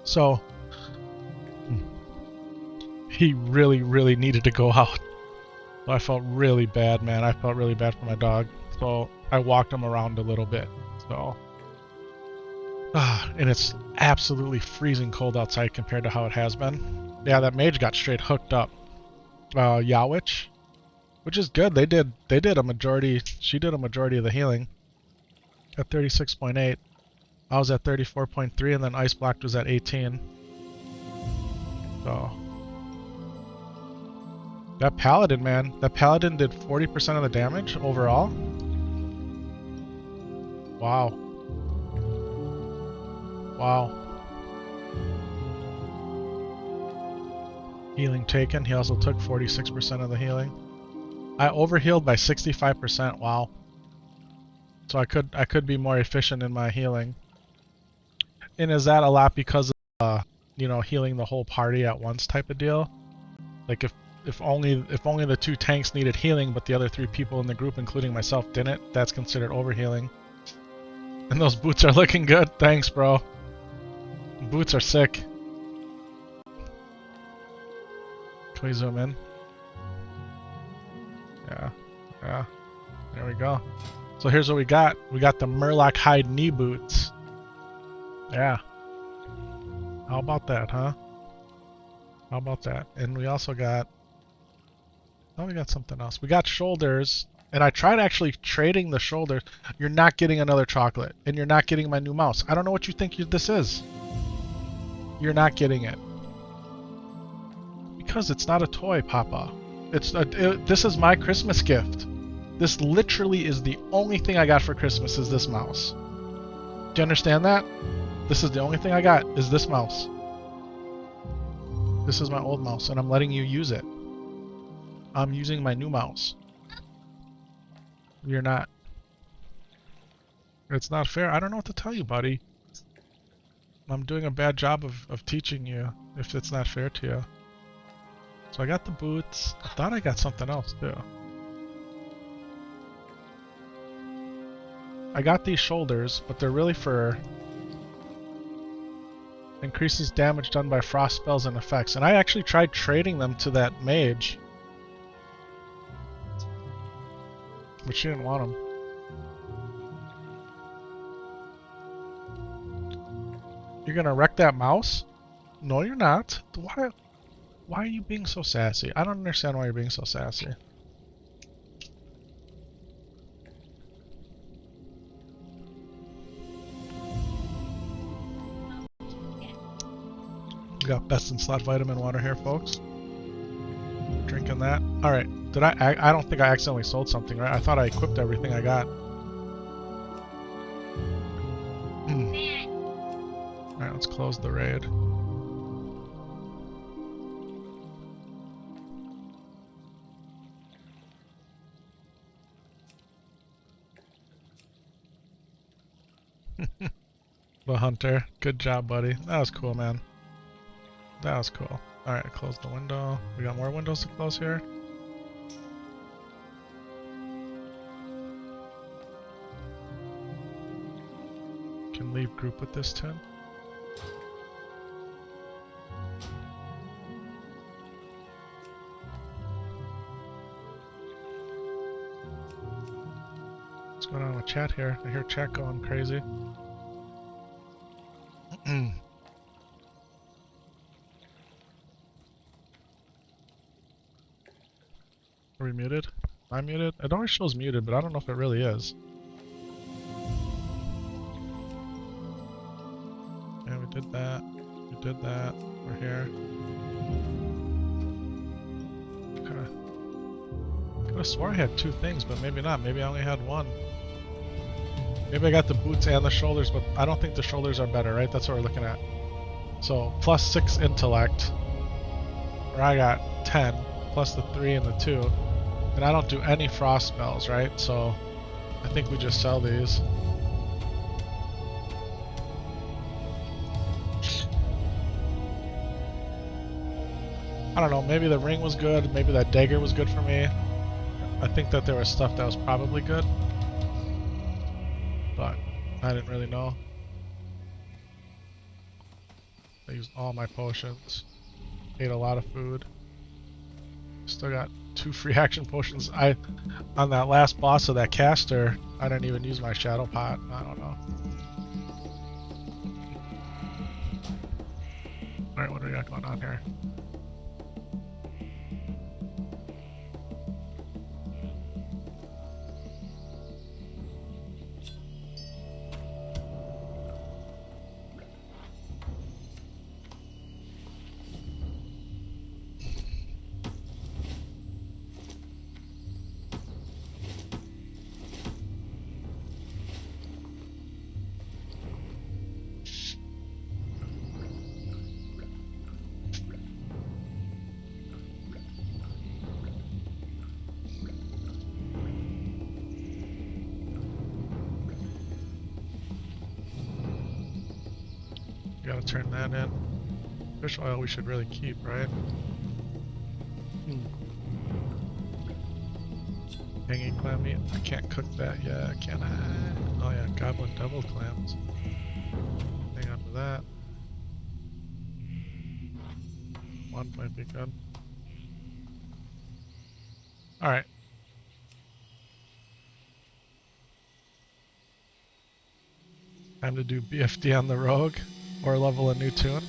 So, he really, really needed to go out. So I felt really bad, man. I felt really bad for my dog. So I walked him around a little bit. So, and it's absolutely freezing cold outside compared to how it has been. Yeah, that mage got straight hooked up. Yawitch, which is good. They did a majority. She did a majority of the healing at 36.8. I was at 34.3, and then Ice Blocked was at 18. So that paladin, man, that paladin did 40% of the damage overall. Wow. Wow. Healing taken. He also took 46% of the healing. I overhealed by 65%. Wow. So I could be more efficient in my healing. And is that a lot because of you know, healing the whole party at once type of deal? Like if only the 2 tanks needed healing, but the other 3 people in the group, including myself, didn't, that's considered overhealing. And those boots are looking good. Thanks, bro. Boots are sick. Can we zoom in? Yeah. Yeah. There we go. So here's what we got. We got the Murloc hide knee boots. Yeah. How about that, huh? How about that? And we also got... Oh, we got something else. We got shoulders. And I tried actually trading the shoulders. You're not getting another chocolate. And you're not getting my new mouse. I don't know what you think this is. You're not getting it. Because it's not a toy, Papa. This is my Christmas gift. This literally is the only thing I got for Christmas is this mouse. Do you understand that? This is the only thing I got is this mouse. This is my old mouse and I'm letting you use it. I'm using my new mouse. You're not. It's not fair. I don't know what to tell you, buddy. I'm doing a bad job of teaching you if it's not fair to you. So I got the boots. I thought I got something else too. I got these shoulders, but they're really for increases damage done by frost spells and effects. And I actually tried trading them to that mage, but she didn't want them. You're gonna wreck that mouse? No, you're not. Why are you being so sassy? I don't understand why you're being so sassy. We got best in slot vitamin water here, folks. Drinking that. Alright, did I don't think I accidentally sold something, right? I thought I equipped everything I got. Alright, let's close the raid. The hunter. Good job, buddy. That was cool, man. That was cool. Alright, close the window. We got more windows to close here. Can leave group with this tin. What's going on with chat here? I hear chat going crazy. Are we muted? Am I muted? It always shows muted, but I don't know if it really is. Yeah, we did that. We did that. We're here. Okay. Could have swore I had 2 things, but maybe not. Maybe I only had 1. Maybe I got the boots and the shoulders, but I don't think the shoulders are better, right? That's what we're looking at. So, plus 6 intellect. Or I got 10, plus the 3 and the 2. And I don't do any frost spells, right? So, I think we just sell these. I don't know, maybe the ring was good, maybe that dagger was good for me. I think that there was stuff that was probably good. But I didn't really know. I used all my potions. Ate a lot of food. Still got 2 free action potions. On that last boss of that caster, I didn't even use my shadow pot. I don't know. Alright, what do we got going on here? Gotta turn that in. Fish oil we should really keep, right? Hanging clam meat. I can't cook that yet, can I? Oh yeah, goblin devil clams. Hang on to that. 1 might be good. Alright. Time to do BFD on the rogue. Or level a new tune.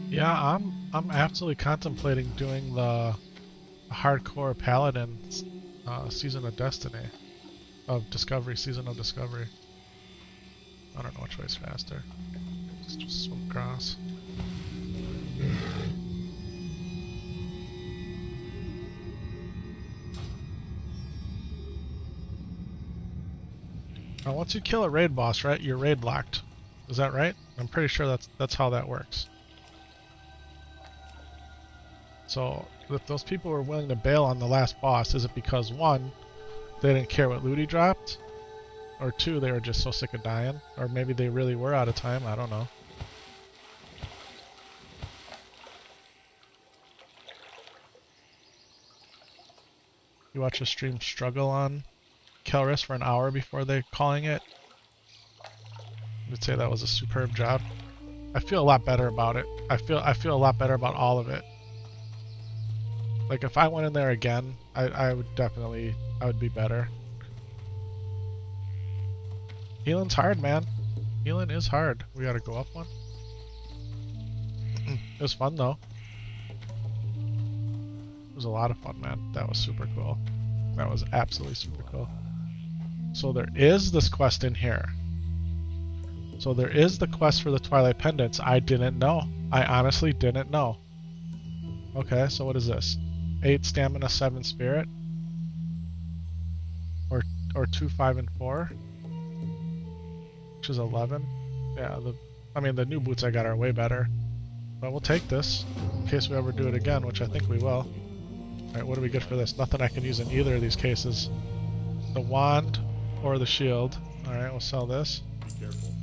Yeah, I'm absolutely contemplating doing the hardcore paladin season of Destiny, of Discovery, season of Discovery. I don't know which way's faster. Let's just swim across. Now, once you kill a raid boss, right, you're raid locked. Is that right? I'm pretty sure that's how that works. So, if those people were willing to bail on the last boss, is it because 1, they didn't care what loot he dropped? Or 2, they were just so sick of dying? Or maybe they really were out of time, I don't know. You watch a stream struggle on Kelris for an hour before they calling it. I would say that was a superb job. I feel a lot better about it. I feel a lot better about all of it. Like if I went in there again, I would definitely, I would be better. Healing's hard, man. Healing is hard. We gotta go up 1. It was fun though. It was a lot of fun, man. That was super cool. That was absolutely super cool. So there is this quest in here. So there is the quest for the Twilight Pendants. I didn't know. I honestly didn't know. Okay, so what is this? 8 stamina, 7 spirit? Or 2, 5, and 4? Which is 11. Yeah, the new boots I got are way better. But we'll take this, in case we ever do it again, which I think we will. Alright, what do we get for this? Nothing I can use in either of these cases. The wand or the shield. Alright, we'll sell this. Be careful.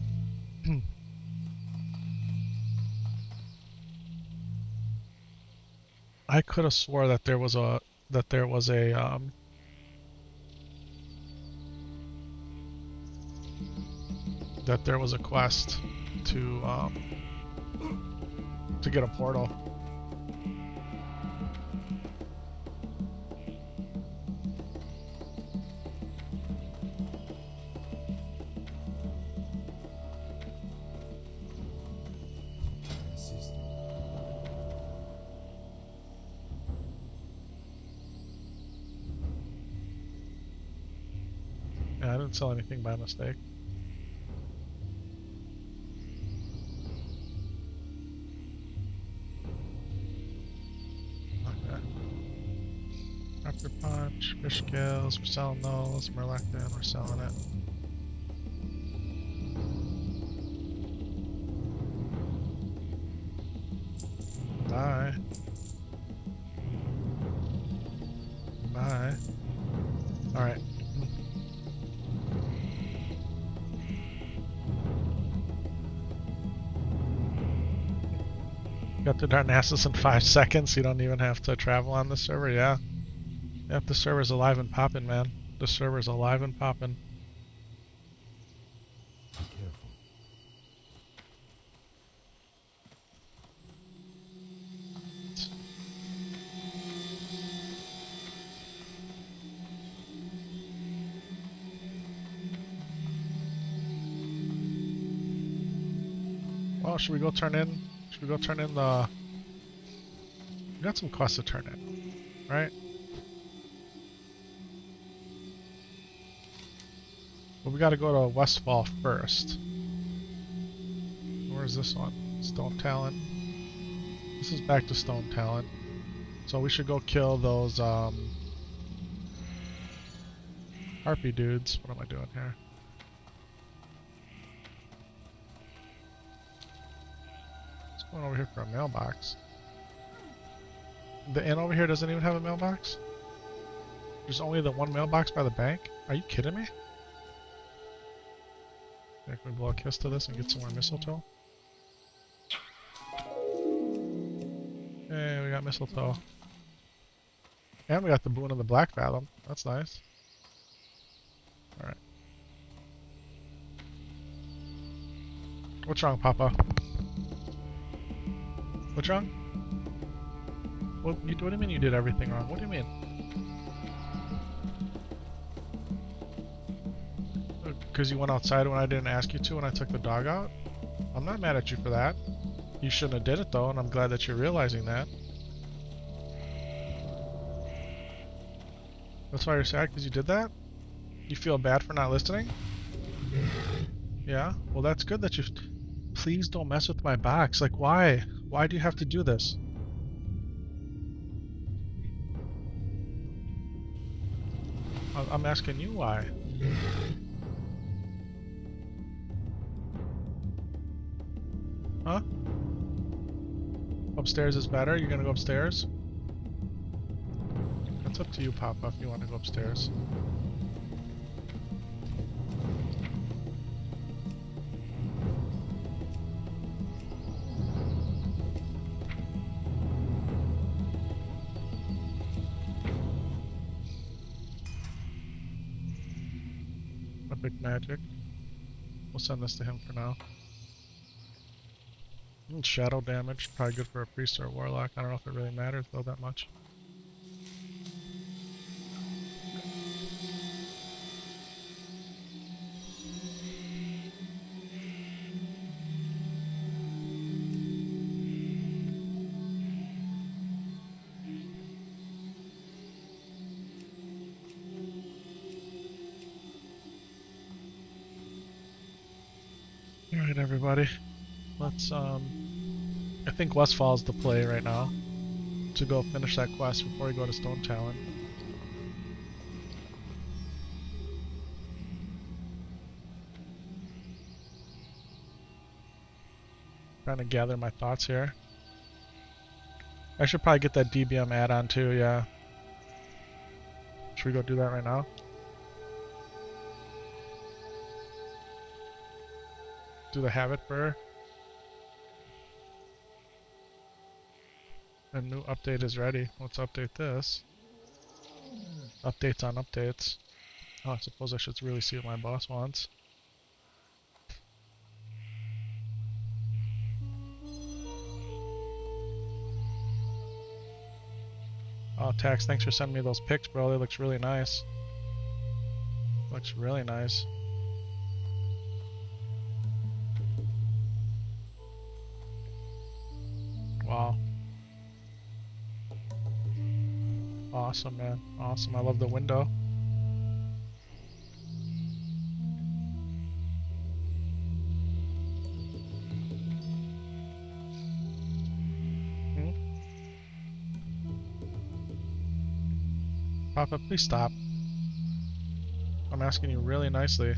I could have swore that there was a that there was a quest to get a portal. I didn't sell anything by mistake. Okay. Raptor Punch, Fish Scales, we're selling those. Merlactin, we're selling it. Bye. Bye. Alright. Got to Darnassus in 5 seconds. You don't even have to travel on the server. Yeah. Yep, the server's alive and popping, man. The server's alive and popping. Careful. Well, should we go turn in? Should we go turn in the... We got some quests to turn in, right? But we gotta go to Westfall first. Where's this one? Stone Talent. This is back to Stone Talent. So we should go kill those, Harpy dudes. What am I doing here? Let's go over here for a mailbox. The inn over here doesn't even have a mailbox? There's only the one mailbox by the bank? Are you kidding me? Can we blow a kiss to this and get some more mistletoe? Hey, we got mistletoe. And we got the boon of the Black Fathom. That's nice. Alright. What's wrong, Papa? What's wrong? What do you mean you did everything wrong? What do you mean? Because you went outside when I didn't ask you to when I took the dog out? I'm not mad at you for that. You shouldn't have did it though, and I'm glad that you're realizing that. That's why you're sad because you did that? You feel bad for not listening? Yeah? Well, that's good that you... Please don't mess with my box. Like, why? Why do you have to do this? I'm asking you why. Huh? Upstairs is better? You're gonna go upstairs? It's up to you, Papa, if you want to go upstairs. Epic magic. We'll send this to him for now. Shadow damage, probably good for a priest or a warlock. I don't know if it really matters though that much. Alright everybody, let's I think Westfall's the play right now to go finish that quest before we go to Stone Talent. Trying to gather my thoughts here. I should probably get that DBM add-on too, yeah. Should we go do that right now? Do the Habit Burr. A new update is ready. Let's update this. Updates on updates. Oh, I suppose I should really see what my boss wants. Oh, Tax, thanks for sending me those pics, bro. They looks really nice. Looks really nice. Wow. Awesome, man. Awesome. I love the window. Papa, please stop. I'm asking you really nicely.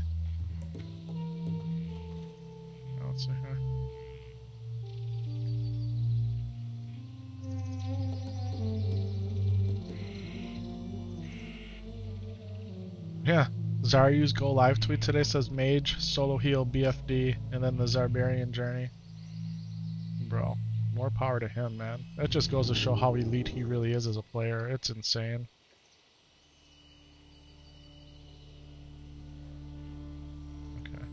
Let's see here. Yeah, Zaryu's go live tweet today says Mage, Solo Heal, BFD, and then the Zarbarian Journey. Bro, more power to him, man. That just goes to show how elite he really is as a player. It's insane. Okay.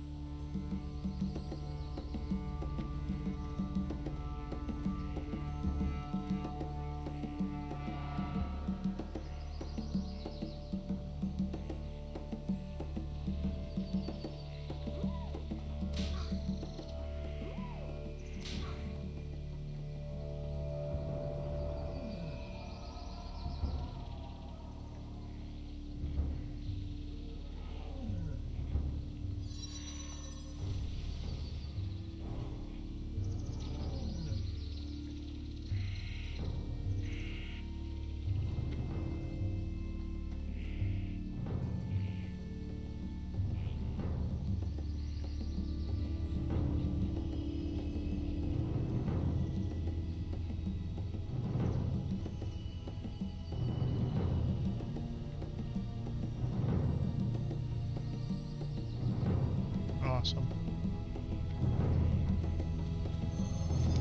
Awesome.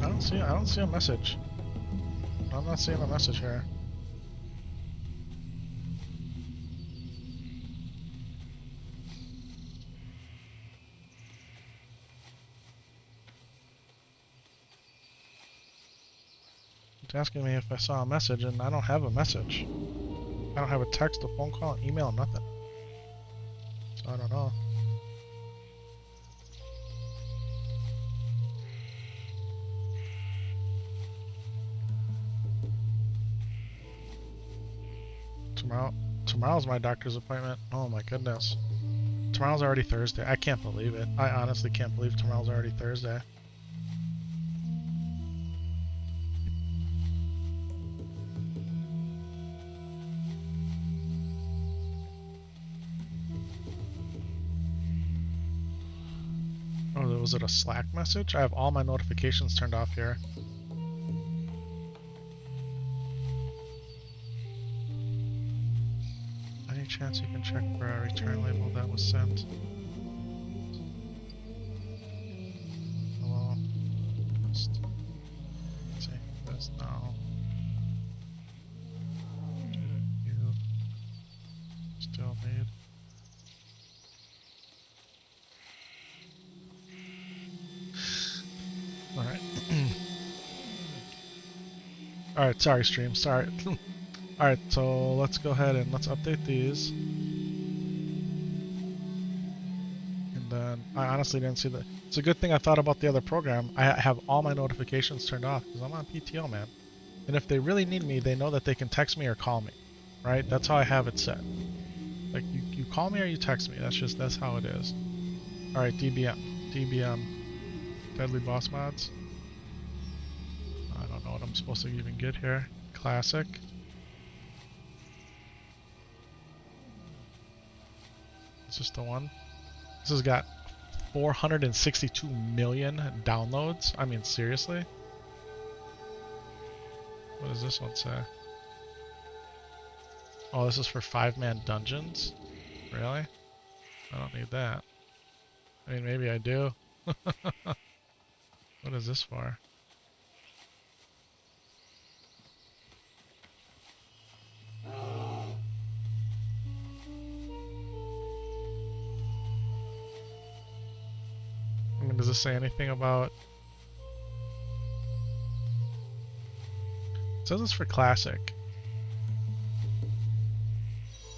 I don't see a message. I'm not seeing a message here. It's asking me if I saw a message, and I don't have a message. I don't have a text, a phone call, an email, nothing. So I don't know. Tomorrow's my doctor's appointment. Oh my goodness. Tomorrow's already Thursday. I can't believe it. I honestly can't believe tomorrow's already Thursday. Oh, was it a Slack message? I have all my notifications turned off here. Any chance you can check for a return label that was sent? Hello. Just see this now. You still need. Alright. Alright, sorry stream, sorry. Alright, so let's go ahead and let's update these. And then, I honestly didn't see that. It's a good thing I thought about the other program. I have all my notifications turned off because I'm on PTO, man. And if they really need me, they know that they can text me or call me. Right? That's how I have it set. Like, you call me or you text me. That's how it is. Alright, DBM. Deadly boss mods. I don't know what I'm supposed to even get here. Classic. It's just the one. This has got 462 million downloads. I mean, seriously? What does this one say? Oh, this is for 5-man dungeons? Really? I don't need that. I mean, maybe I do. What is this for? I mean, does this say anything about... It says it's for classic.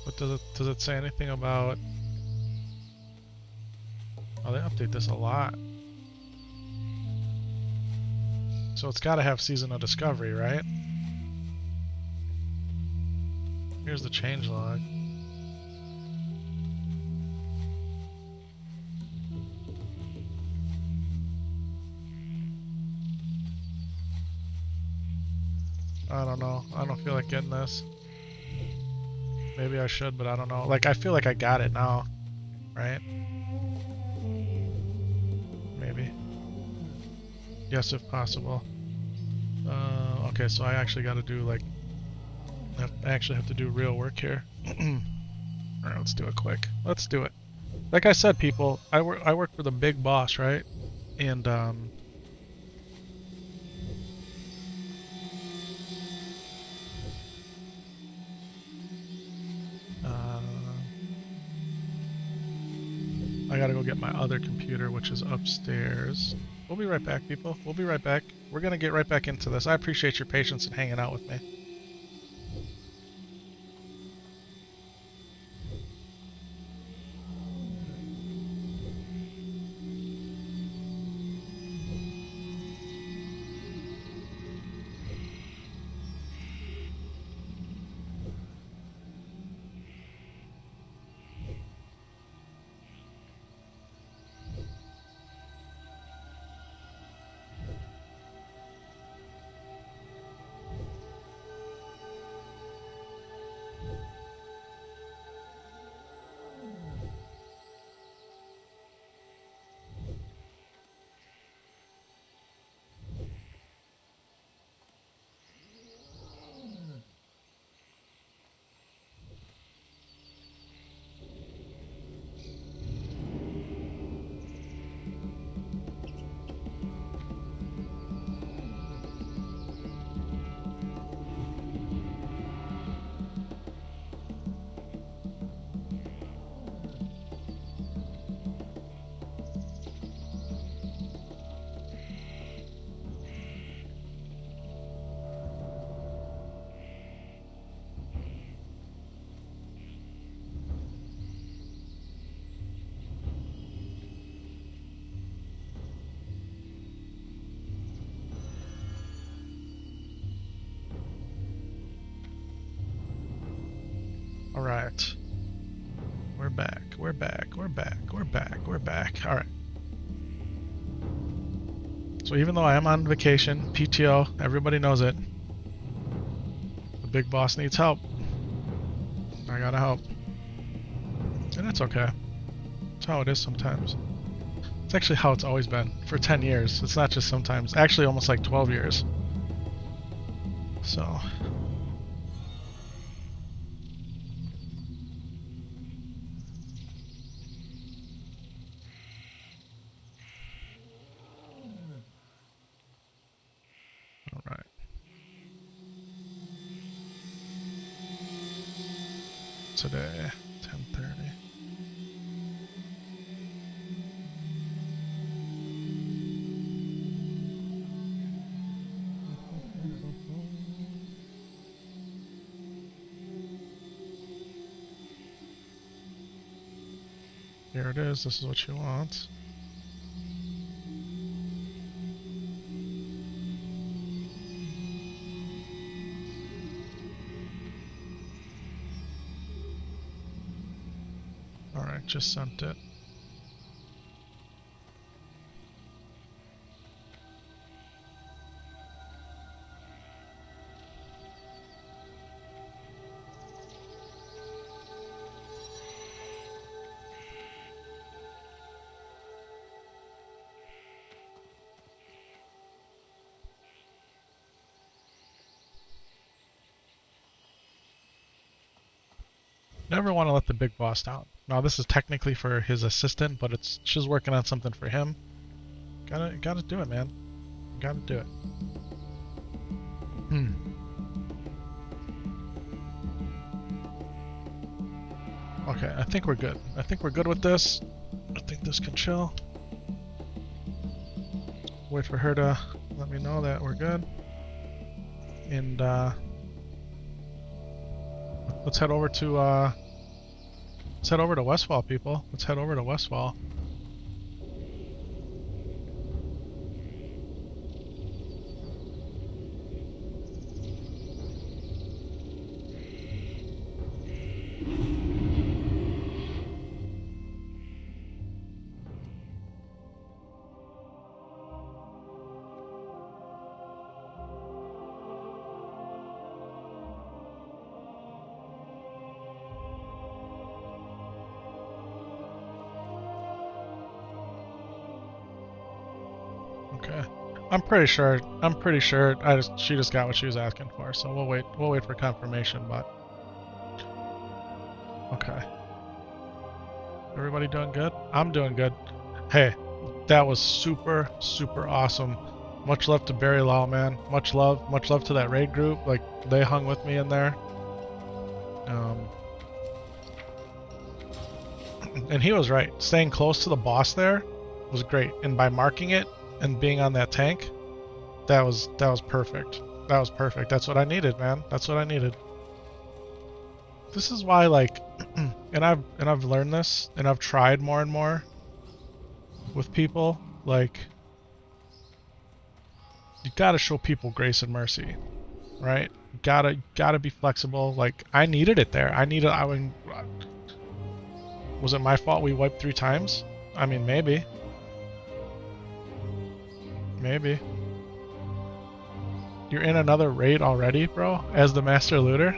But does it say anything about... Oh, they update this a lot. So it's gotta have Season of Discovery, right? Here's the changelog. I don't know. I don't feel like getting this. Maybe I should, but I don't know. Like, I feel like I got it now, right? Maybe. Yes, if possible. Okay, so I actually got to do, like, I actually have to do real work here. Alright, let's do it quick. Let's do it. Like I said, people, I work for the big boss, right? And, I gotta go get my other computer, which is upstairs. We'll be right back, people. We'll be right back. We're gonna get right back into this. I appreciate your patience and hanging out with me. Alright. We're back. We're back. We're back. We're back. We're back. Alright. So even though I am on vacation, PTO, everybody knows it. The big boss needs help. I gotta help. And it's okay. It's how it is sometimes. It's actually how it's always been. For 10 years. It's not just sometimes. Actually almost like 12 years. So... Alright. Today, 10:30. Here it is. This is what you want. Alright, just sent it. Never want to let the big boss down. Now this is technically for his assistant, but she's working on something for him. Gotta do it, man. Gotta do it. Okay, I think we're good. I think we're good with this. I think this can chill. Wait for her to let me know that we're good. And let's head over to Westfall, people. Let's head over to Westfall. Okay. I'm pretty sure. She just got what she was asking for. So we'll wait. We'll wait for confirmation. But okay. Everybody doing good? I'm doing good. Hey, that was super, super awesome. Much love to Barry Lau, man. Much love to that raid group. Like, they hung with me in there. And he was right. Staying close to the boss there was great. And by marking it and being on that tank, that was perfect. That was perfect. That's what I needed, man. That's what I needed. This is why, like, and I've learned this, and I've tried more and more with people. Like, you gotta show people grace and mercy, right? Gotta be flexible. Like, I needed it there. Was it my fault we wiped 3 times? I mean, maybe. Maybe. You're in another raid already, bro? As the Master Looter?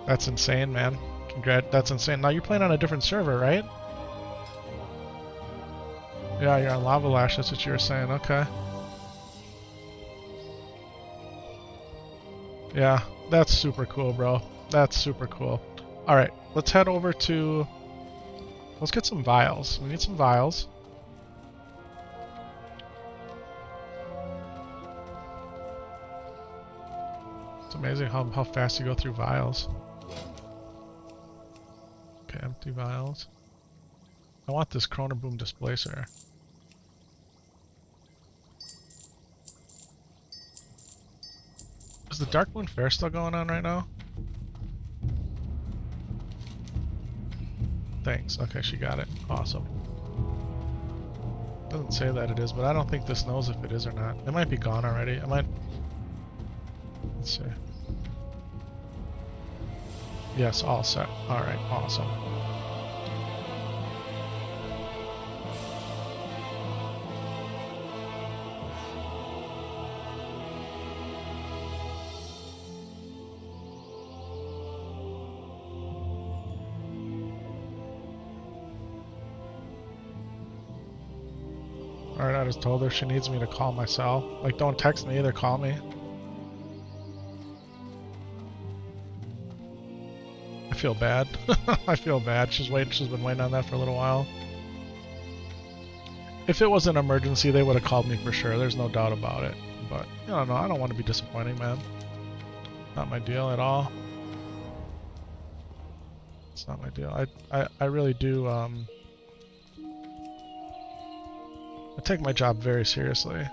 That's insane, man. That's insane. Now you're playing on a different server, right? Yeah, you're on Lava Lash, that's what you were saying. Okay. Yeah, that's super cool, bro. That's super cool. Alright, let's head over to... Let's get some vials. We need some vials. It's amazing how fast you go through vials. Okay, empty vials. I want this Chrono Boom Displacer. Is the Darkmoon Fair still going on right now? Thanks. Okay, she got it. Awesome. Doesn't say that it is, but I don't think this knows if it is or not. It might be gone already. I might... Let's see. Yes, all set. Alright, awesome. Alright, I just told her she needs me to call my cell. Like, don't text me either, call me. I feel bad. I feel bad. She's been waiting on that for a little while. If it was an emergency, they would have called me for sure. There's no doubt about it. But, I don't know. I don't want to be disappointing, man. Not my deal at all. It's not my deal. I really do, I take my job very seriously.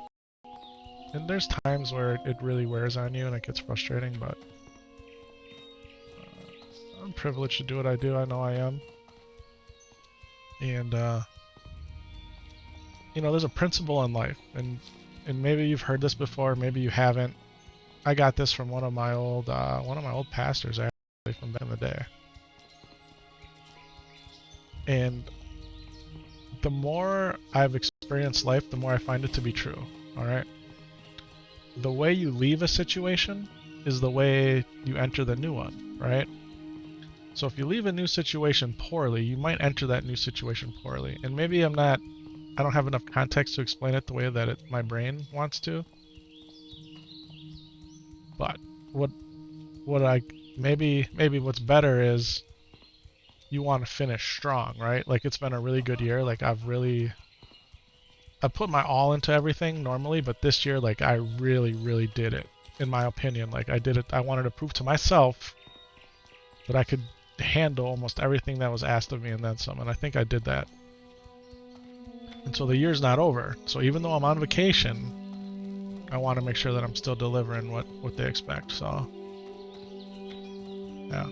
And there's times where it really wears on you and it gets frustrating, but I'm privileged to do what I do. I know I am. And, you know, there's a principle in life, and maybe you've heard this before, maybe you haven't. I got this from one of my old pastors, actually, from back in the day. And the more I've experienced life, the more I find it to be true. Alright? The way you leave a situation is the way you enter the new one, right? So if you leave a new situation poorly, you might enter that new situation poorly. And maybe I don't have enough context to explain it the way that my brain wants to. But maybe what's better is you want to finish strong, right? Like, it's been a really good year. Like, I put my all into everything normally, but this year, like, I really, really did it, in my opinion. Like, I did it. I wanted to prove to myself that I could handle almost everything that was asked of me and then some, and I think I did that. And so the year's not over. So even though I'm on vacation, I want to make sure that I'm still delivering what they expect. So, yeah.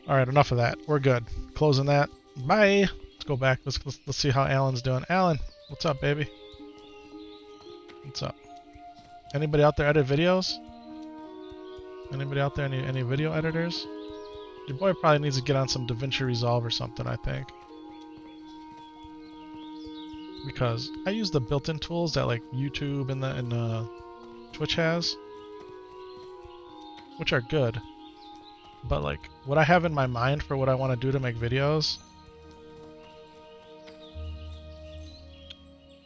Alright, enough of that. We're good. Closing that. Bye! Let's go back. Let's see how Alan's doing. Alan, what's up, baby? What's up? Anybody out there edit videos? Anybody out there, any video editors? Your boy probably needs to get on some DaVinci Resolve or something, I think. Because I use the built-in tools that, like, YouTube and Twitch has, which are good. But, like, what I have in my mind for what I want to do to make videos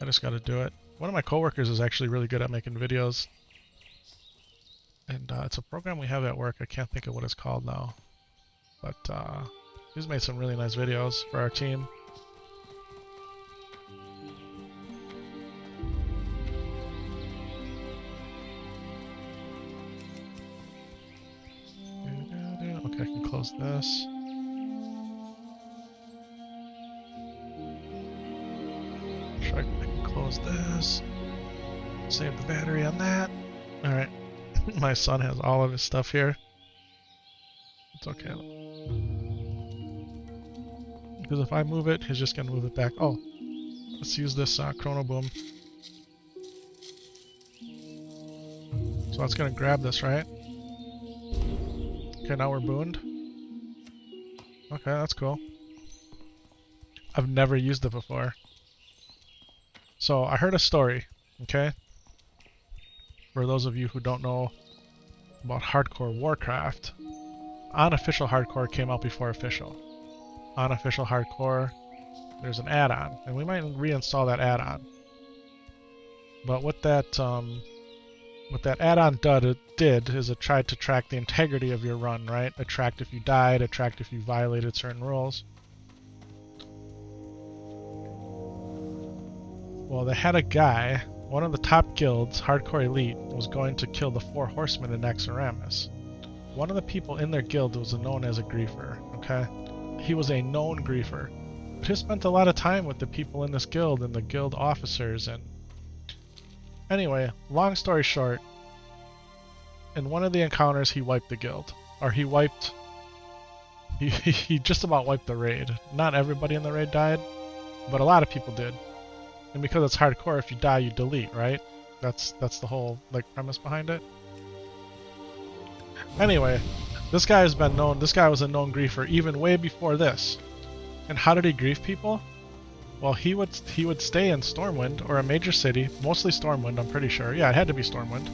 I just gotta do it. One of my coworkers is actually really good at making videos. And it's a program we have at work. I can't think of what it's called now. But he's made some really nice videos for our team. Okay, I can close this. Sure, I can close this. Save the battery on that. Alright. My son has all of his stuff here. It's okay. Because if I move it, he's just gonna move it back. Oh, let's use this Chrono Boom. So that's gonna grab this, right? Okay, now we're booned. Okay, that's cool. I've never used it before. So I heard a story, okay? For those of you who don't know about hardcore Warcraft, unofficial hardcore came out before official. Unofficial hardcore, there's an add-on, and we might reinstall that add-on. But what that add-on did is it tried to track the integrity of your run, right? It tracked if you died, it tracked if you violated certain rules. Well, they had a guy, one of the top guilds, Hardcore Elite, was going to kill the 4 horsemen in Naxxramas. One of the people in their guild was known as a griefer, okay? He was a known griefer. But he spent a lot of time with the people in this guild and the guild officers and... Anyway, long story short, in one of the encounters he wiped the guild. Or he just about wiped the raid. Not everybody in the raid died, but a lot of people did. And because it's hardcore, if you die, you delete, right? That's the whole premise behind it. Anyway, this guy has been known. This guy was a known griefer even way before this. And how did he grief people? Well, he would stay in Stormwind or a major city, mostly Stormwind. I'm pretty sure. Yeah, it had to be Stormwind.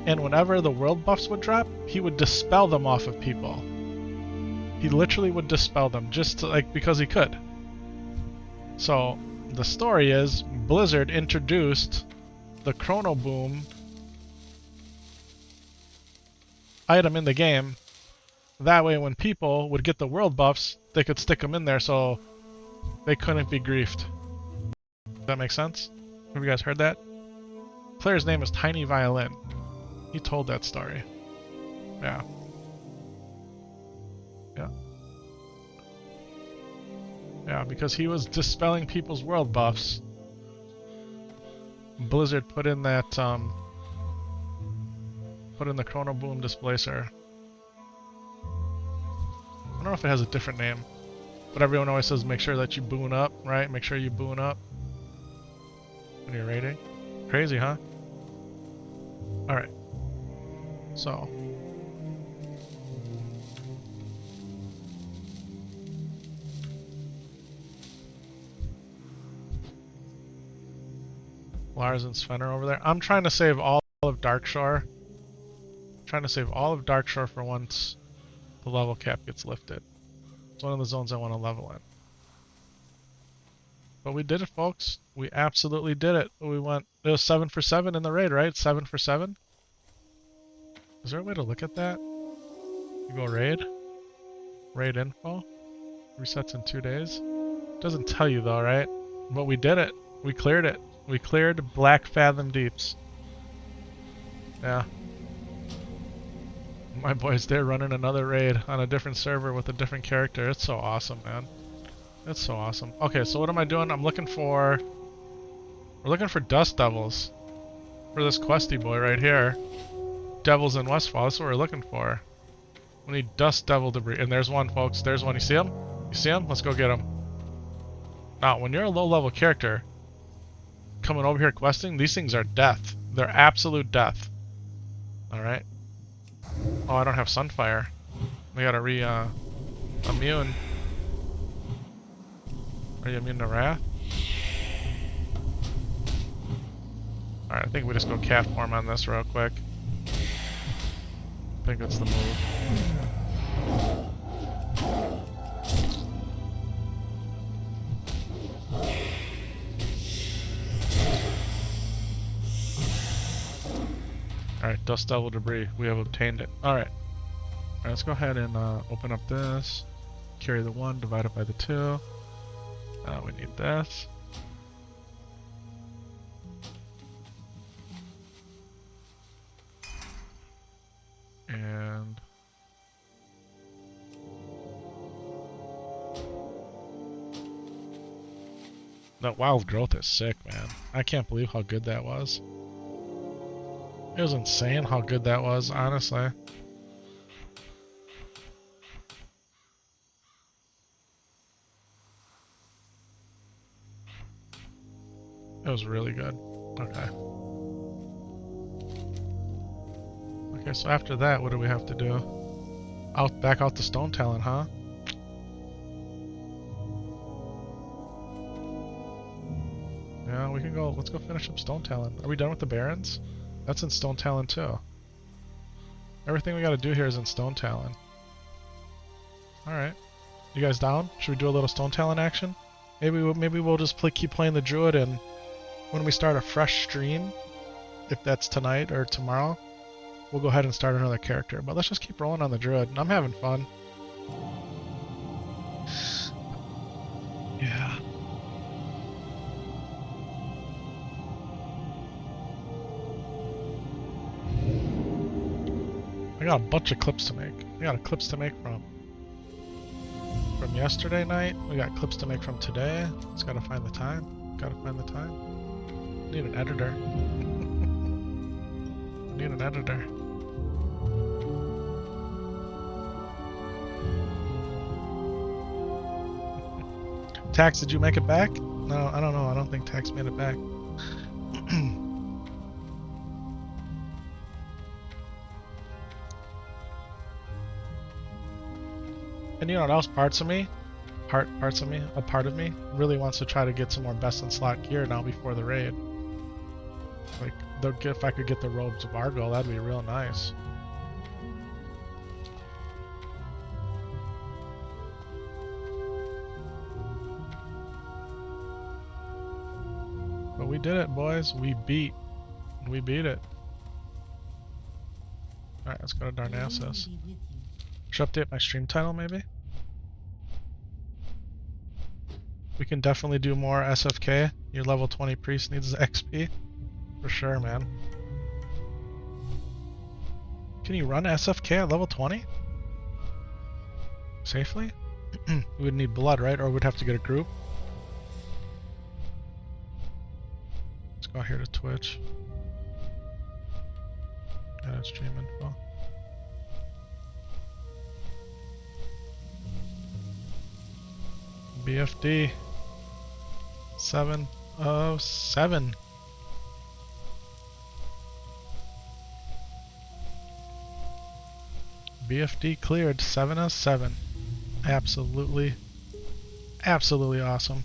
And whenever the world buffs would drop, he would dispel them off of people. He literally would dispel them just because he could. So the story is Blizzard introduced the Chrono Boom item in the game. That way when people would get the world buffs, they could stick them in there so they couldn't be griefed. Does that make sense? Have you guys heard that? Player's name is Tiny Violin. He told that story. Yeah. Yeah. Yeah, because he was dispelling people's world buffs. Blizzard put in that, put in the Chrono Boom Displacer. I don't know if it has a different name, but everyone always says make sure that you boon up, right? Make sure you boon up when you're raiding. Crazy, huh? Alright. So. Lars and Sven are over there. I'm trying to save all of Darkshore. I'm trying to save all of Darkshore for once the level cap gets lifted. It's one of the zones I want to level in. But we did it, folks. We absolutely did it. We went... It was 7 for 7 in the raid, right? 7 for 7? Is there a way to look at that? You go raid? Raid info? Resets in 2 days? Doesn't tell you though, right? But we did it. We cleared it. We cleared Black Fathom Deeps. Yeah. My boys, they're running another raid on a different server with a different character. It's so awesome, man. It's so awesome. Okay, so what am I doing? I'm looking for... We're looking for Dust Devils. For this questy boy right here. Devils in Westfall. That's what we're looking for. We need Dust Devil debris. And there's one, folks. There's one. You see him? You see him? Let's go get him. Now, when you're a low-level character coming over here questing, these things are death. They're absolute death. Alright. Oh, I don't have Sunfire. We gotta immune. Are you immune to Wrath? Alright, I think we just go cat form on this real quick. I think that's the move. Alright, dust devil debris. We have obtained it. Alright. Alright, let's go ahead and open up this. Carry the 1, divide it by the 2. We need this. And that wild growth is sick, man. I can't believe how good that was. It was insane how good that was, honestly. It was really good. Okay. Okay, so after that, what do we have to do? Back out the stone talent, huh? Yeah, we can go. Let's go finish up stone talent. Are we done with the barons? That's in stone talent too. Everything we got to do here is in stone talent. All right, you guys down? Should we do a little stone talent action? Maybe we'll just keep playing the druid, and when we start a fresh stream, if that's tonight or tomorrow, we'll go ahead and start another character. But let's just keep rolling on the druid. I'm having fun. Yeah. I got a bunch of clips to make. I got clips to make from yesterday night. We got clips to make from today. Just gotta find the time. Gotta find the time. Need an editor. Need an editor. Tax, did you make it back? No, I don't know. I don't think Tax made it back. And you know what else? Parts of me, a part of me really wants to try to get some more best in slot gear now before the raid. Like, if I could get the robes of Argo, that'd be real nice. But we did it, boys. We beat it. Alright, let's go to Darnassus. Should update my stream title, maybe? We can definitely do more SFK. Your level 20 priest needs XP. For sure, man. Can you run SFK at level 20? Safely? We would need blood, right? Or we'd have to get a group. Let's go here to Twitch. Stream info. BFD 707. BFD cleared 707. Absolutely awesome.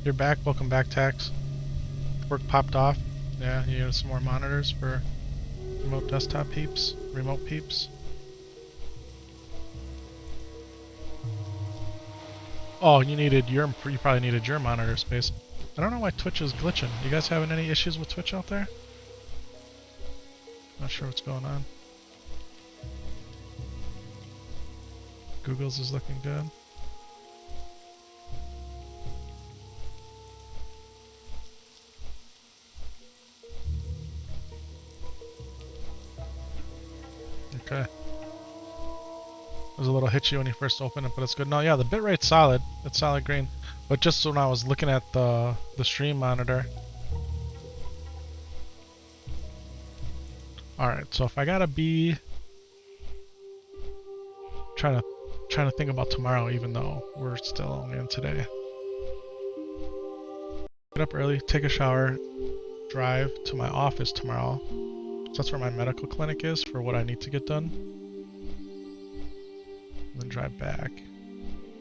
You're back. Welcome back, Tax. Work popped off. Yeah, you need some more monitors for remote desktop peeps, remote peeps. Oh, you probably needed your monitor space. I don't know why Twitch is glitching. You guys having any issues with Twitch out there? Not sure what's going on. Google's is looking good. Okay. It was a little hitchy when you first opened it, but it's good. No, yeah, the bitrate's solid. It's solid green. But just when I was looking at the stream monitor. Alright, so if I gotta be trying to think about tomorrow, even though we're still only in today. Get up early, take a shower, drive to my office tomorrow. So that's where my medical clinic is for what I need to get done. And then drive back.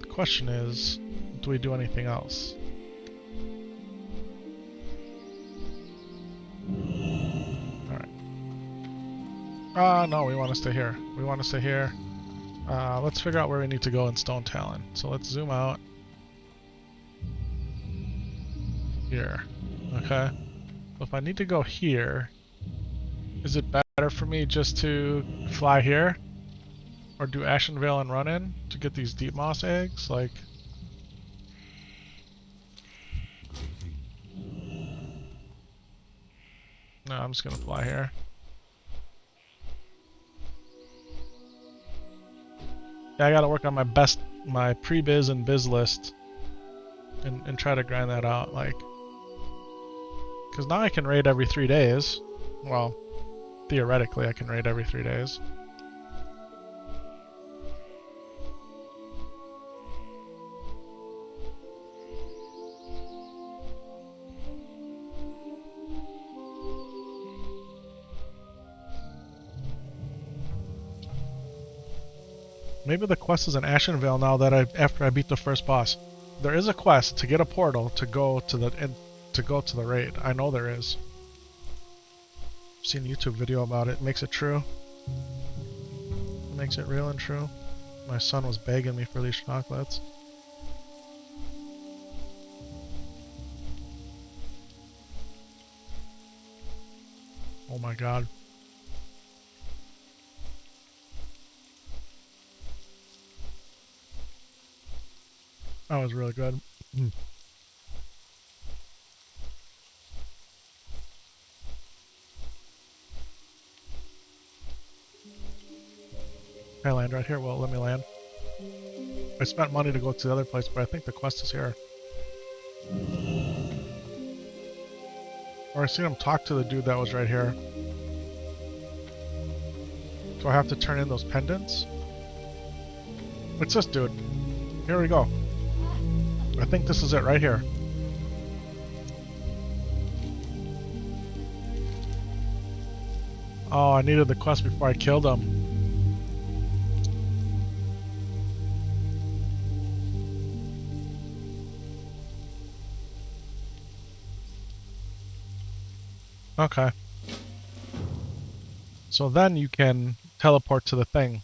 The question is, do we do anything else? Alright. No, we want to stay here. We want to stay here. Let's figure out where we need to go in Stone Talon. So let's zoom out. Here. Okay. So if I need to go here, is it better for me just to fly here? Or do Ashenvale and run in to get these deep moss eggs? Like... No, I'm just gonna fly here. Yeah, I gotta work on my pre-biz and biz list and try to grind that out, like... Because now I can raid every 3 days. Well, theoretically I can raid every 3 days. Maybe the quest is in Ashenvale now that after I beat the first boss. There is a quest to get a portal to go to the raid. I know there is. I've seen a YouTube video about it. Makes it true. Makes it real and true. My son was begging me for these chocolates. Oh my god. That was really good. Can I land right here? Well, let me land. I spent money to go to the other place, but I think the quest is here. Or I seen him talk to the dude that was right here. Do I have to turn in those pendants? It's this dude. Here we go. I think this is it right here. Oh, I needed the quest before I killed him. Okay. So then you can teleport to the thing.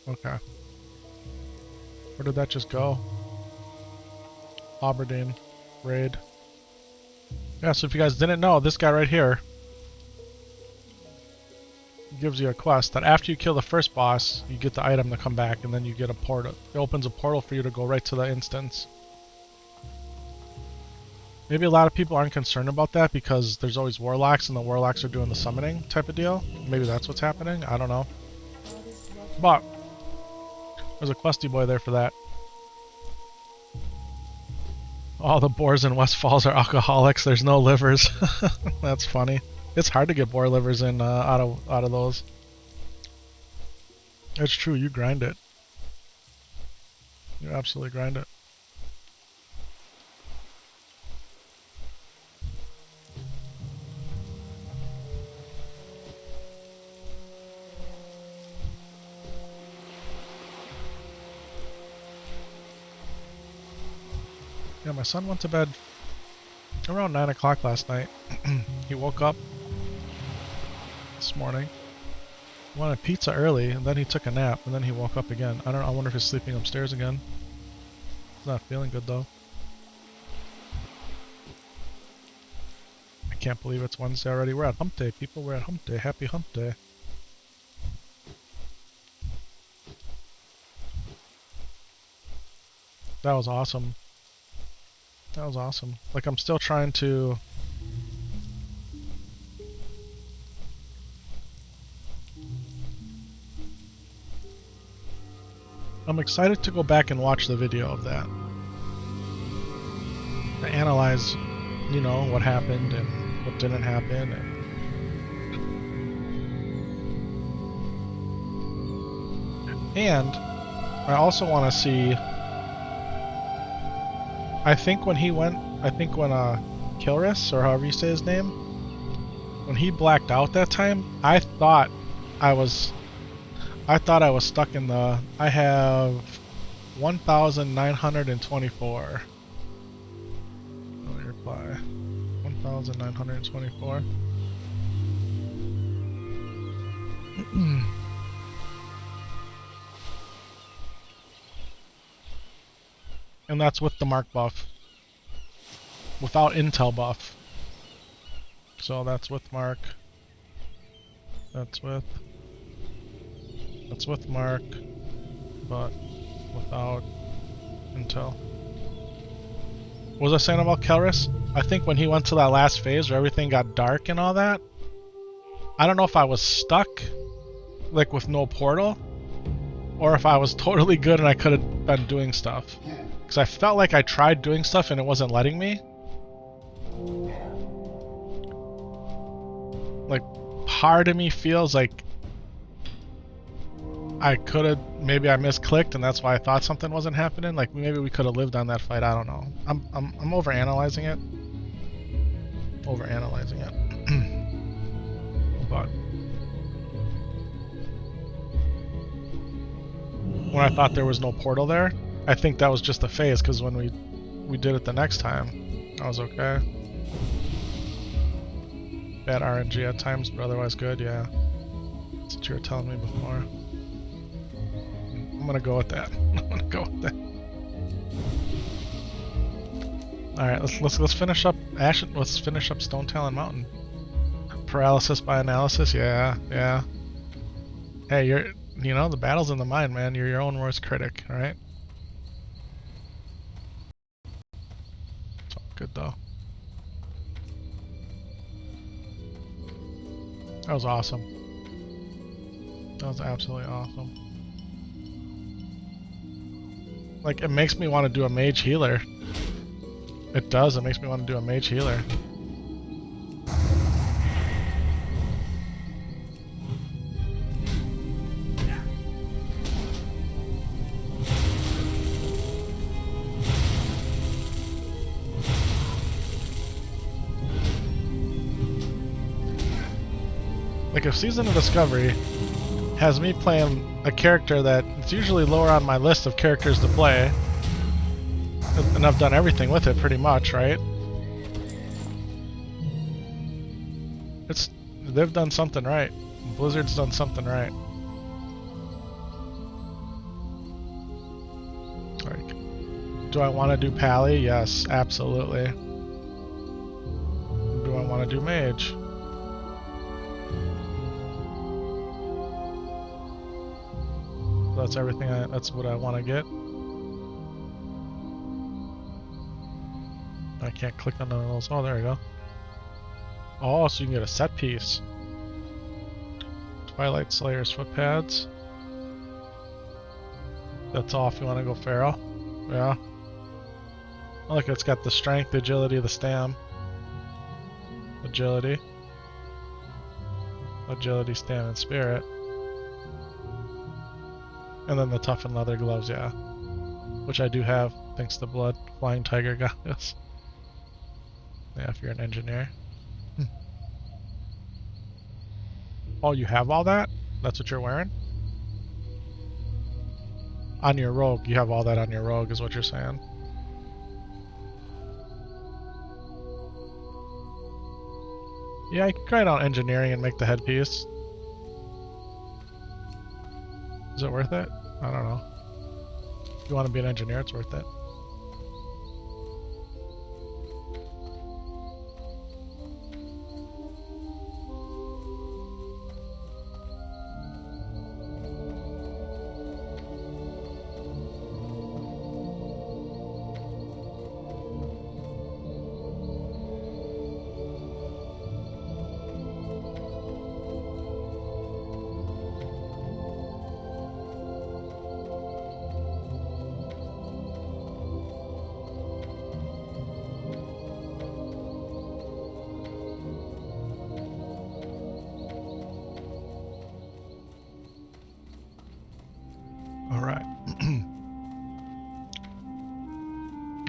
Okay. Where did that just go? Aberdeen. Raid. Yeah, so if you guys didn't know, this guy right here gives you a quest that after you kill the first boss, you get the item to come back, and then you get a portal. It opens a portal for you to go right to the instance. Maybe a lot of people aren't concerned about that because there's always warlocks and the warlocks are doing the summoning type of deal. Maybe that's what's happening. I don't know. But there's a questy boy there for that. All the boars in West Falls are alcoholics. There's no livers. That's funny. It's hard to get boar livers in out of those. It's true. You grind it. You absolutely grind it. Yeah, my son went to bed around 9 o'clock last night. He woke up this morning, wanted pizza early, and then he took a nap, and then he woke up again. I don't know, I wonder if he's sleeping upstairs again. He's not feeling good though. I can't believe it's Wednesday already. We're at hump day, people. We're at hump day. Happy hump day. That was awesome. That was awesome. Like, I'm still trying to... I'm excited to go back and watch the video of that. To analyze, you know, what happened and what didn't happen. And I also want to see... I think when Kilris, or however you say his name, when he blacked out that time, I thought I was stuck in the... I have 1,924. No reply. 1,924. And that's with the mark buff. Without intel buff. So that's with mark. That's with mark, but without intel. What was I saying about Kelris? I think when he went to that last phase where everything got dark and all that, I don't know if I was stuck, like with no portal, or if I was totally good and I could have been doing stuff. Because I felt like I tried doing stuff and it wasn't letting me. Like, part of me feels like I could have, maybe I misclicked and that's why I thought something wasn't happening. Like, maybe we could have lived on that fight, I don't know. I'm overanalyzing it. Overanalyzing it. But when I thought there was no portal there, I think that was just a phase, because when we did it the next time, I was okay. Bad RNG at times, but otherwise good, yeah. That's what you were telling me before. I'm gonna go with that. I'm gonna go with that. Alright, let's finish up Ashen. Let's finish up Stone Talon Mountain. Paralysis by analysis, yeah. Hey, you know, the battle's in the mind, man. You're your own worst critic, alright? It's all good though. That was awesome. That was absolutely awesome. Like, it makes me want to do a mage healer. It does, it makes me want to do a mage healer. Like, if Season of Discovery has me playing a character that it's usually lower on my list of characters to play, and I've done everything with it pretty much, right? They've done something right. Blizzard's done something right. Like, do I want to do Pally? Yes, absolutely. Do I want to do Mage? That's everything. That's what I want to get. I can't click on none of those. Oh, there we go. Oh, so you can get a set piece. Twilight Slayer's footpads. That's all if you want to go feral. Yeah. Oh, look, it's got the strength, the agility, the stam. Agility. Agility, stam, and spirit. And then the toughened leather gloves, yeah. Which I do have, thanks to Blood. Flying Tiger Goddess. Yeah, if you're an engineer. Oh, you have all that? That's what you're wearing? On your rogue, you have all that on your rogue, is what you're saying. Yeah, you can try it on engineering and make the headpiece. Is it worth it? I don't know. If you want to be an engineer, it's worth it.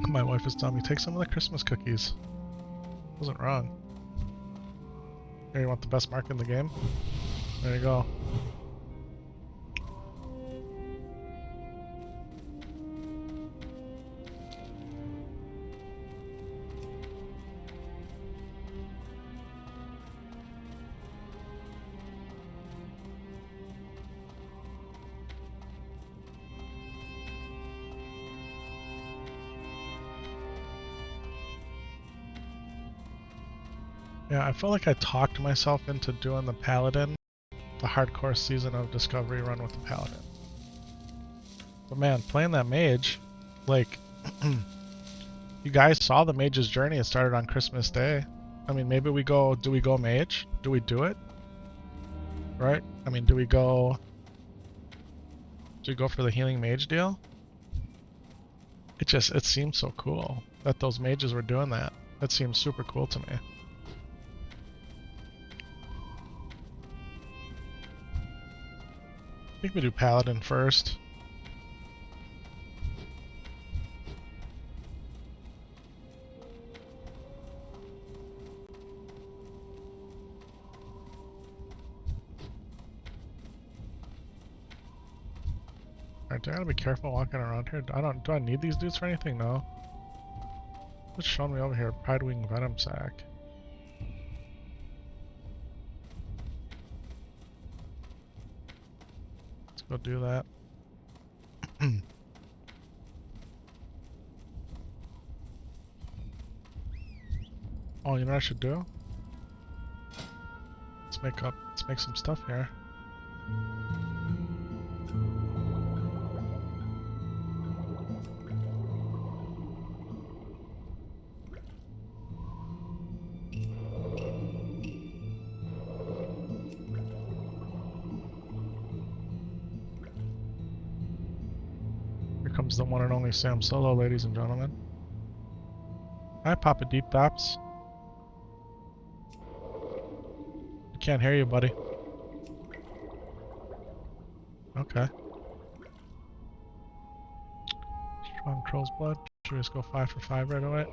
My wife is telling me, take some of the Christmas cookies. Wasn't wrong. Here, you want the best mark in the game? There you go. Yeah, I felt like I talked myself into doing the Paladin, the hardcore season of Discovery run with the Paladin. But man, playing that mage, like, you guys saw the mage's journey. It started on Christmas Day. I mean, maybe we go, do we go mage? Do we do it? Right? I mean, do we go for the healing mage deal? It seems so cool that those mages were doing that. That seems super cool to me. I think we do Paladin first. Alright, I gotta be careful walking around here. Do I need these dudes for anything? No. What's showing me over here? Pridewing Venom Sac. Let's go do that. Oh, you know what I should do? Let's make some stuff here. Here comes the one and only Sam Solo, ladies and gentlemen. Hi, Papa Deep Dops. I can't hear you, buddy. Okay. Strong Troll's Blood. Should we just go 5 for 5 right away?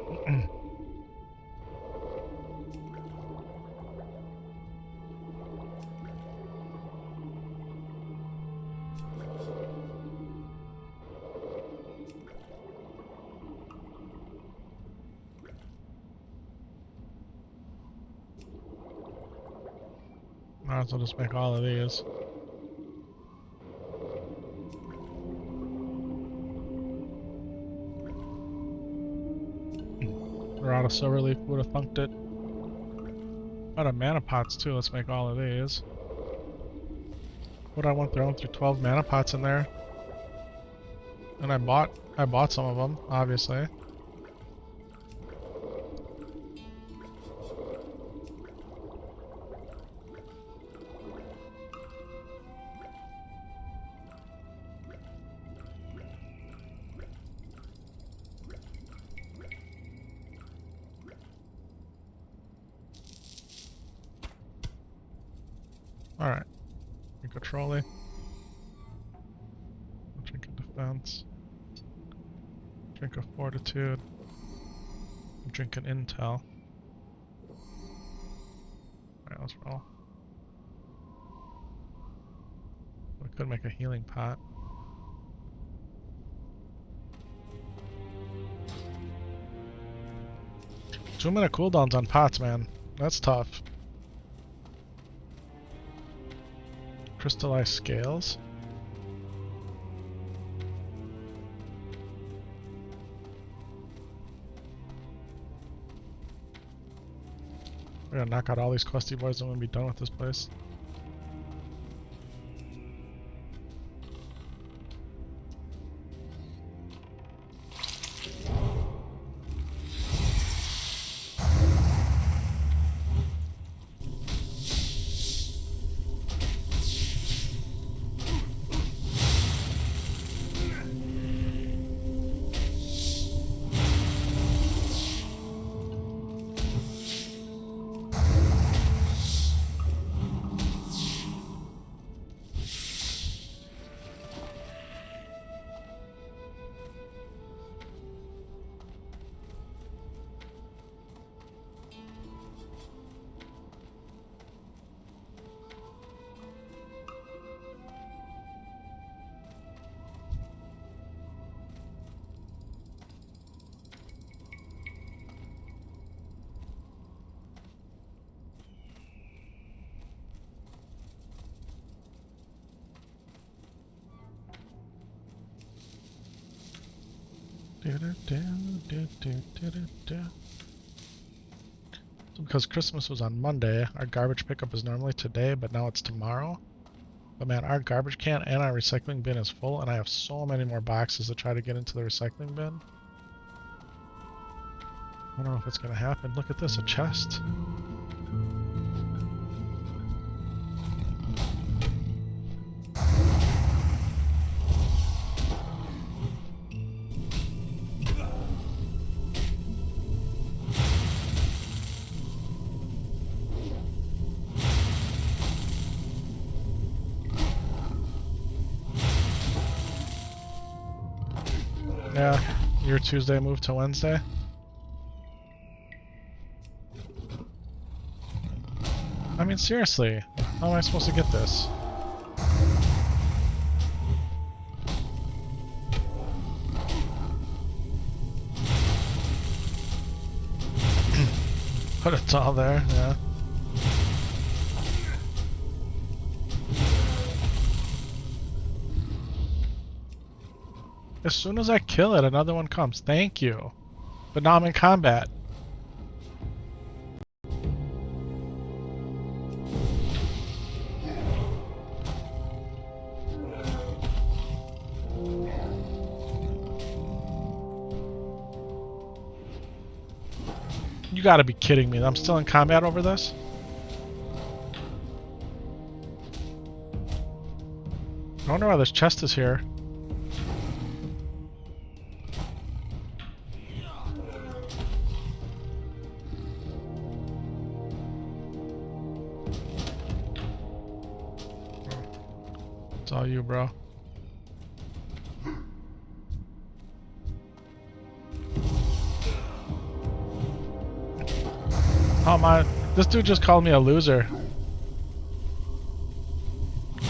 Might as well just make all of these. We're out of silver leaf, would have thunked it. Out of mana pots too, let's make all of these. What I went throwing through 12 mana pots in there. And I bought some of them, obviously. Alright. Drink a trolley. Drink a defense. Drink a fortitude. Drink an intel. Alright, let's roll. We could make a healing pot. Two-minute cooldowns on pots, man. That's tough. Crystallized scales. We're gonna knock out all these questy boys and we're gonna be done with this place. So because Christmas was on Monday. Our garbage pickup is normally today, but now it's tomorrow. But man, our garbage can and our recycling bin is full, and I have so many more boxes to try to get into the recycling bin. I don't know if it's gonna happen. Look at this, a chest. Yeah, your Tuesday moved to Wednesday. I mean, seriously, how am I supposed to get this? But it's all there, yeah. As soon as I kill it, another one comes. Thank you. But now I'm in combat. You gotta be kidding me. I'm still in combat over this? I wonder why this chest is here. It's all you, bro. How am I? This dude just called me a loser.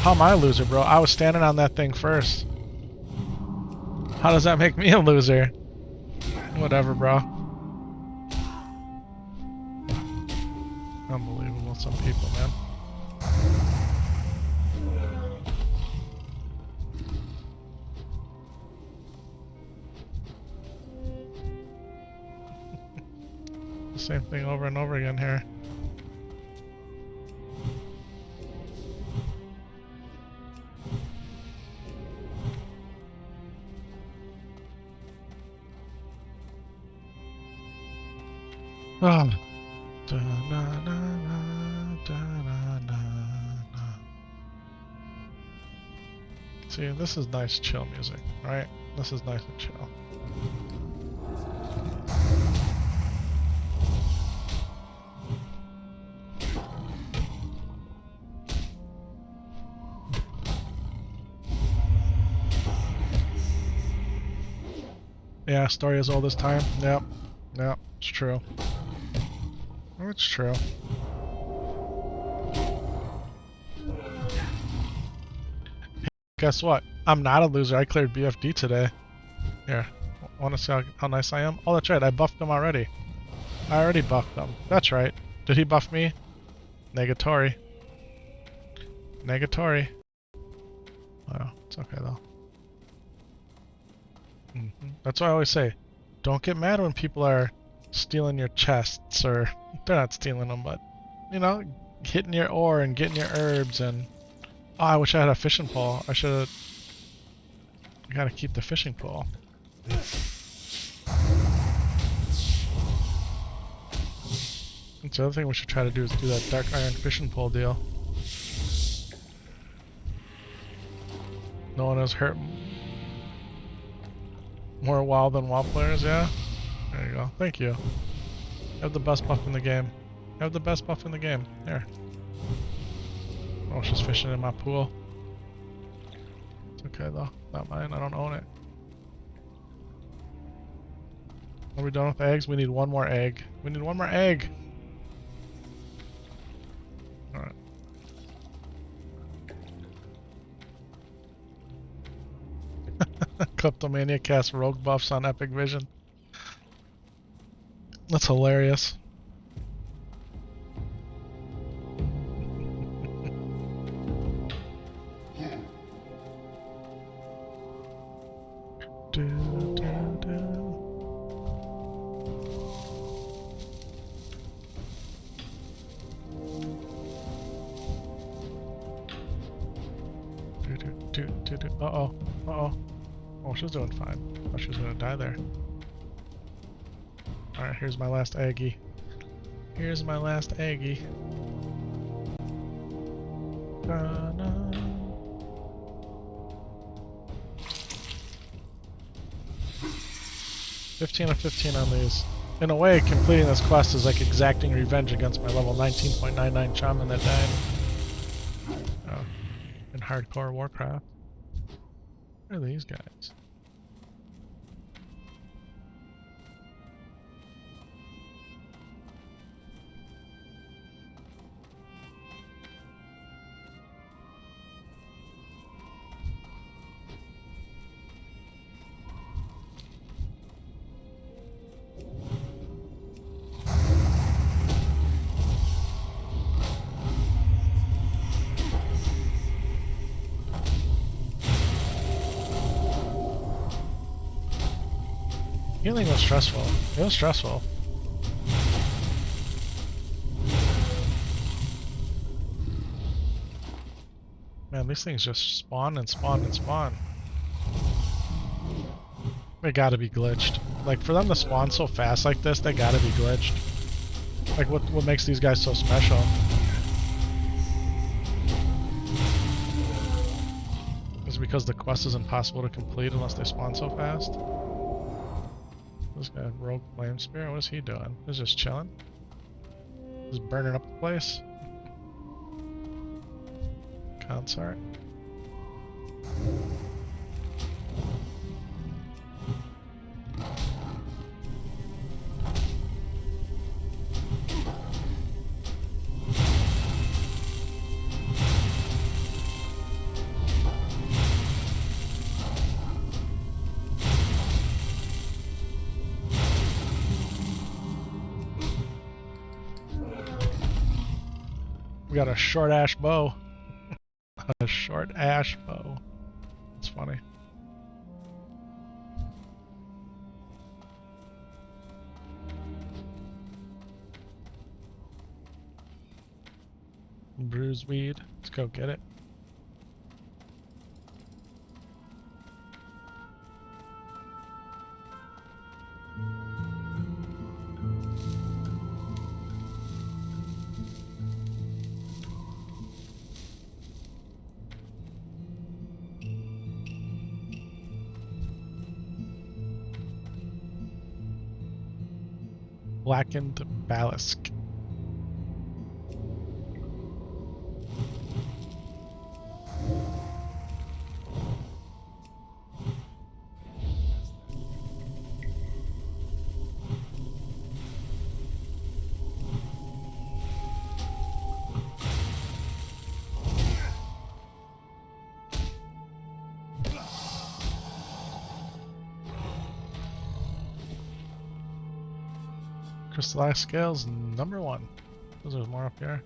How am I a loser, bro? I was standing on that thing first. How does that make me a loser? Whatever, bro. Unbelievable, some people, man. Same thing over and over again here. Oh. Da, na, na, na, da, na, na, na. See, this is nice chill music, right? This is nice and chill. Yeah, story as old as time. Yep. Yep, it's true. It's true. Hey, guess what? I'm not a loser. I cleared BFD today. Here. Want to see how nice I am? Oh, that's right. I buffed him already. I already buffed him. That's right. Did he buff me? Negatory. Negatory. Oh, it's okay though. That's what I always say. Don't get mad when people are stealing your chests, or they're not stealing them, but you know, hitting your ore and getting your herbs. And oh, I wish I had a fishing pole. I should have. I gotta keep the fishing pole. That's the other thing we should try to do, is do that dark iron fishing pole deal. No one has hurt more WoW than WoW players, yeah? There you go. Thank you. You have the best buff in the game. You have the best buff in the game. Here. Oh, she's fishing in my pool. It's okay though. Not mine. I don't own it. Are we done with eggs? We need one more egg. We need one more egg! Alright. Kleptomania casts rogue buffs on Epic Vision. That's hilarious. Uh-oh. Uh-oh. Oh, she's doing fine. Oh, she's gonna die there. Alright, here's my last Aggie. Here's my last Aggie. 15 of 15 on these. In a way, completing this quest is like exacting revenge against my level 19.99 shaman that died. Oh, in hardcore Warcraft. Where are these guys? Healing was stressful. It was stressful. Man, these things just spawn and spawn and spawn. They gotta be glitched. Like, for them to spawn so fast like this, they gotta be glitched. Like, what makes these guys so special? Is it because the quest is impossible to complete unless they spawn so fast? This guy, Rogue Flame Spear, what is he doing? He's just chilling? Just burning up the place? Consort. We got a short ash bow. A short ash bow. It's funny. Bruise weed. Let's go get it. Blackened Balisk. Crystallized scales, number 1. There's more up here.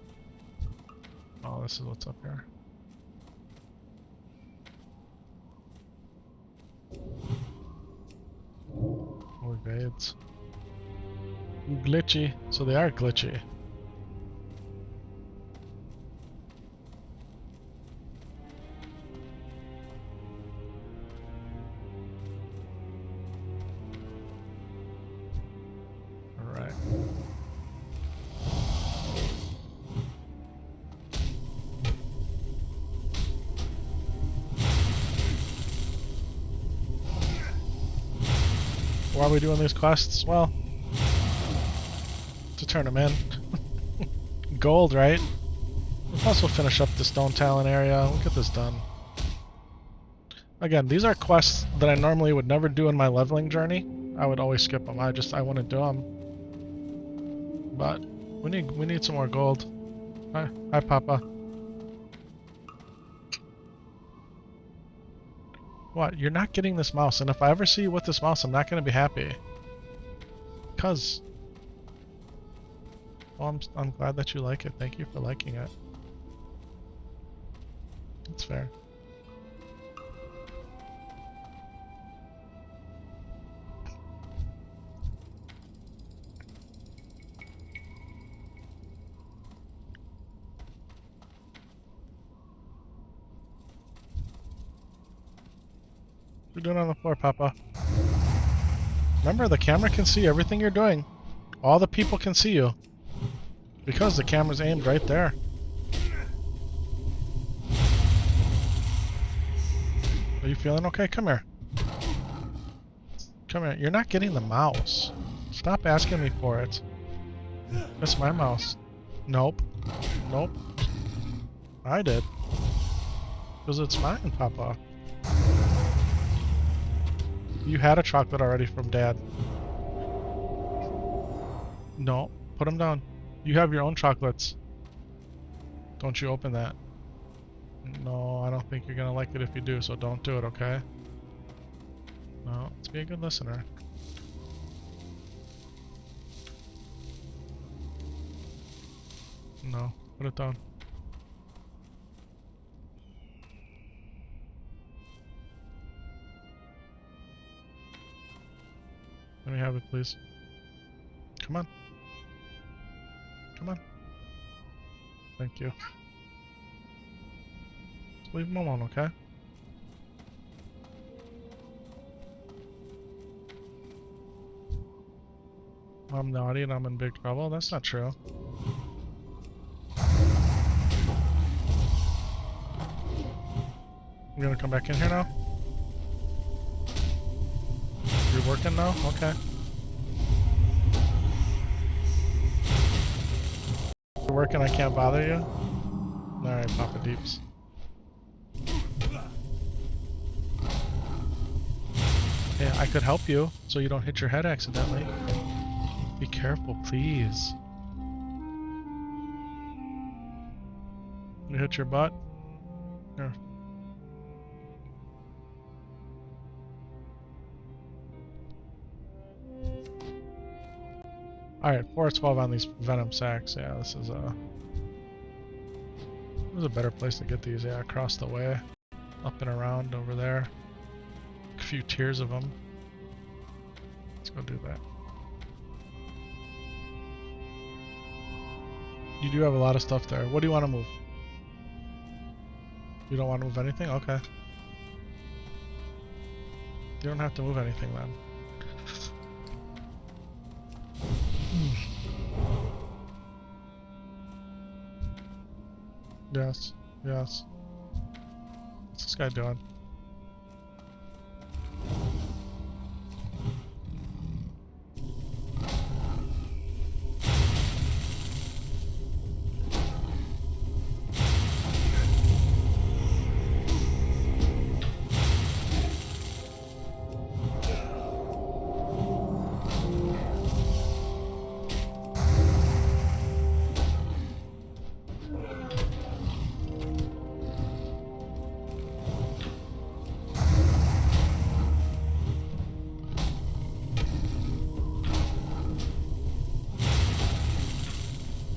Oh, this is what's up here. More evades. Glitchy. So they are glitchy. Alright. Why are we doing these quests? Well, to turn them in. Gold, right? We'll also finish up the Stone Talon area. We'll get this done. Again, these are quests that I normally would never do in my leveling journey. I would always skip them. I want to do them. But we need some more gold. Hi, Papa. What? You're not getting this mouse, and if I ever see you with this mouse, I'm not going to be happy. Cause. Well, I'm glad that you like it. Thank you for liking it. That's fair. You're doing on the floor, Papa. Remember, the camera can see everything you're doing. All the people can see you. Because the camera's aimed right there. Are you feeling okay? Come here. Come here. You're not getting the mouse. Stop asking me for it. That's my mouse. Nope. Nope. I did. Because it's mine, Papa. You had a chocolate already from Dad. No. Put them down. You have your own chocolates. Don't you open that. No, I don't think you're gonna like it if you do, so don't do it, okay? No, let's be a good listener. No, put it down. Let me have it, please. Come on. Come on. Thank you. Just leave him alone, okay? I'm naughty and I'm in big trouble? That's not true. You gonna come back in here now? You're working now? Okay. You're working, I can't bother you? Alright, Papa Deeps. Yeah, I could help you so you don't hit your head accidentally. Be careful, please. You hit your butt? Here. Alright, 412 on these venom sacks. Yeah, this is a better place to get these. Yeah, across the way. Up and around over there. A few tiers of them. Let's go do that. You do have a lot of stuff there. What do you want to move? You don't want to move anything? Okay. You don't have to move anything then. Yes, yes. What's this guy doing?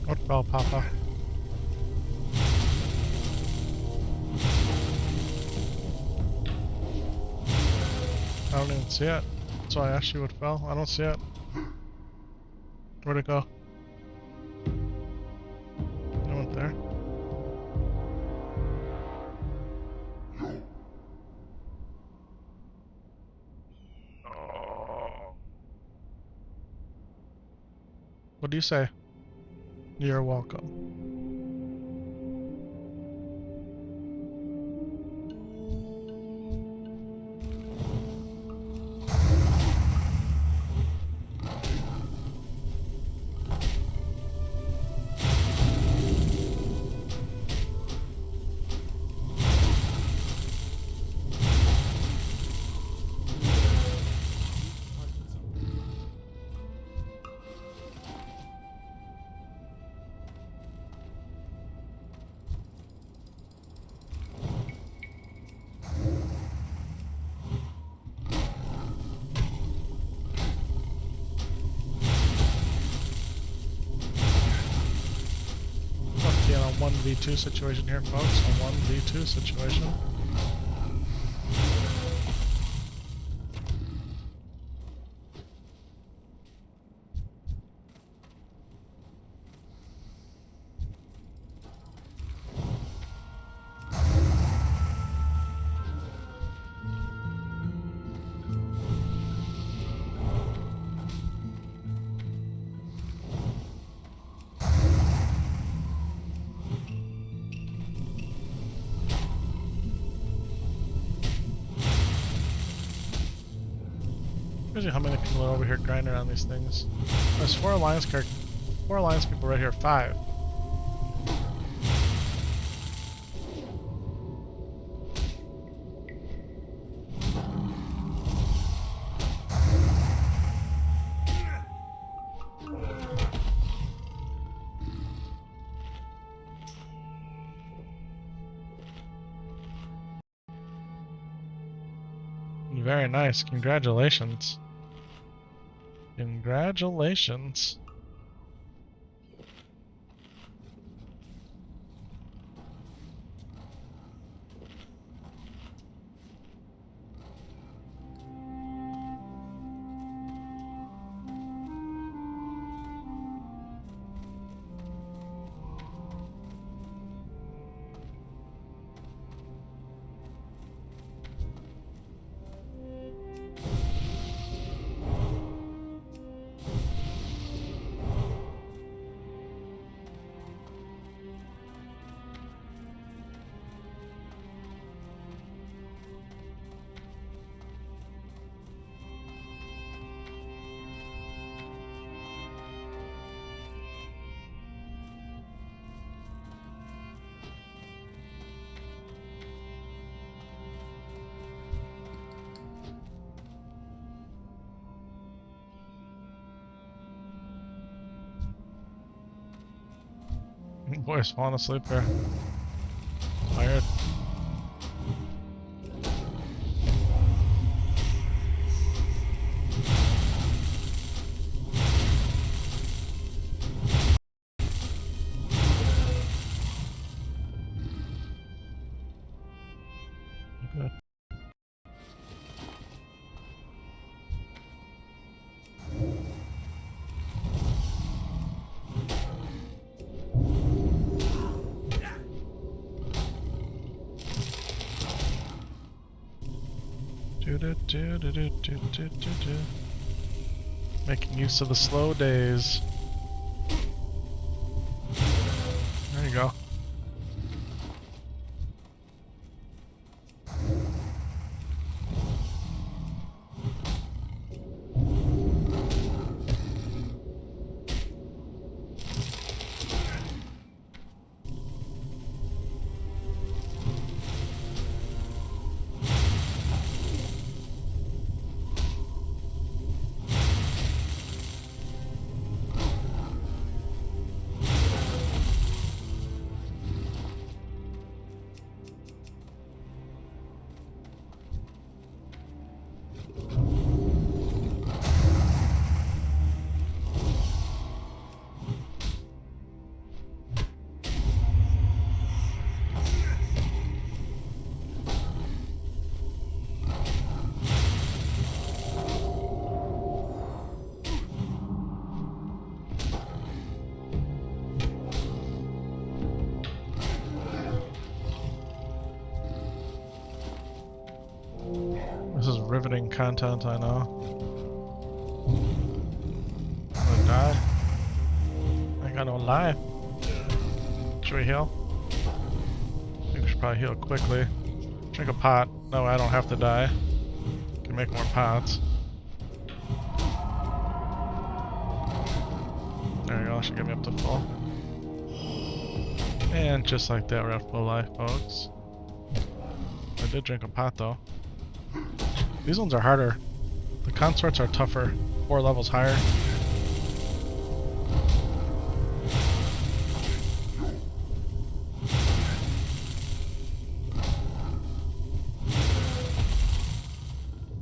What fell, Papa? I don't even see it. That's why I asked you what fell. I don't see it. Where'd it go? It went there. Oh. What do you say? You're welcome. Okay, on a 1v2 situation here, folks. A 1v2 situation. Crazy how many people are over here grinding on these things. There's 4 alliance people right here. 5. Very nice. Congratulations. Congratulations. Boy's falling asleep here. Tired. Good. Making use of the slow days. There you go. This is riveting content, I know. I'm gonna die. I ain't got no life. Should we heal? I think we should probably heal quickly. Drink a pot. No, I don't have to die. Can make more pots. There you go, that should get me up to full. And just like that, we're at full life, folks. I did drink a pot though. These ones are harder. The consorts are tougher. 4 levels higher.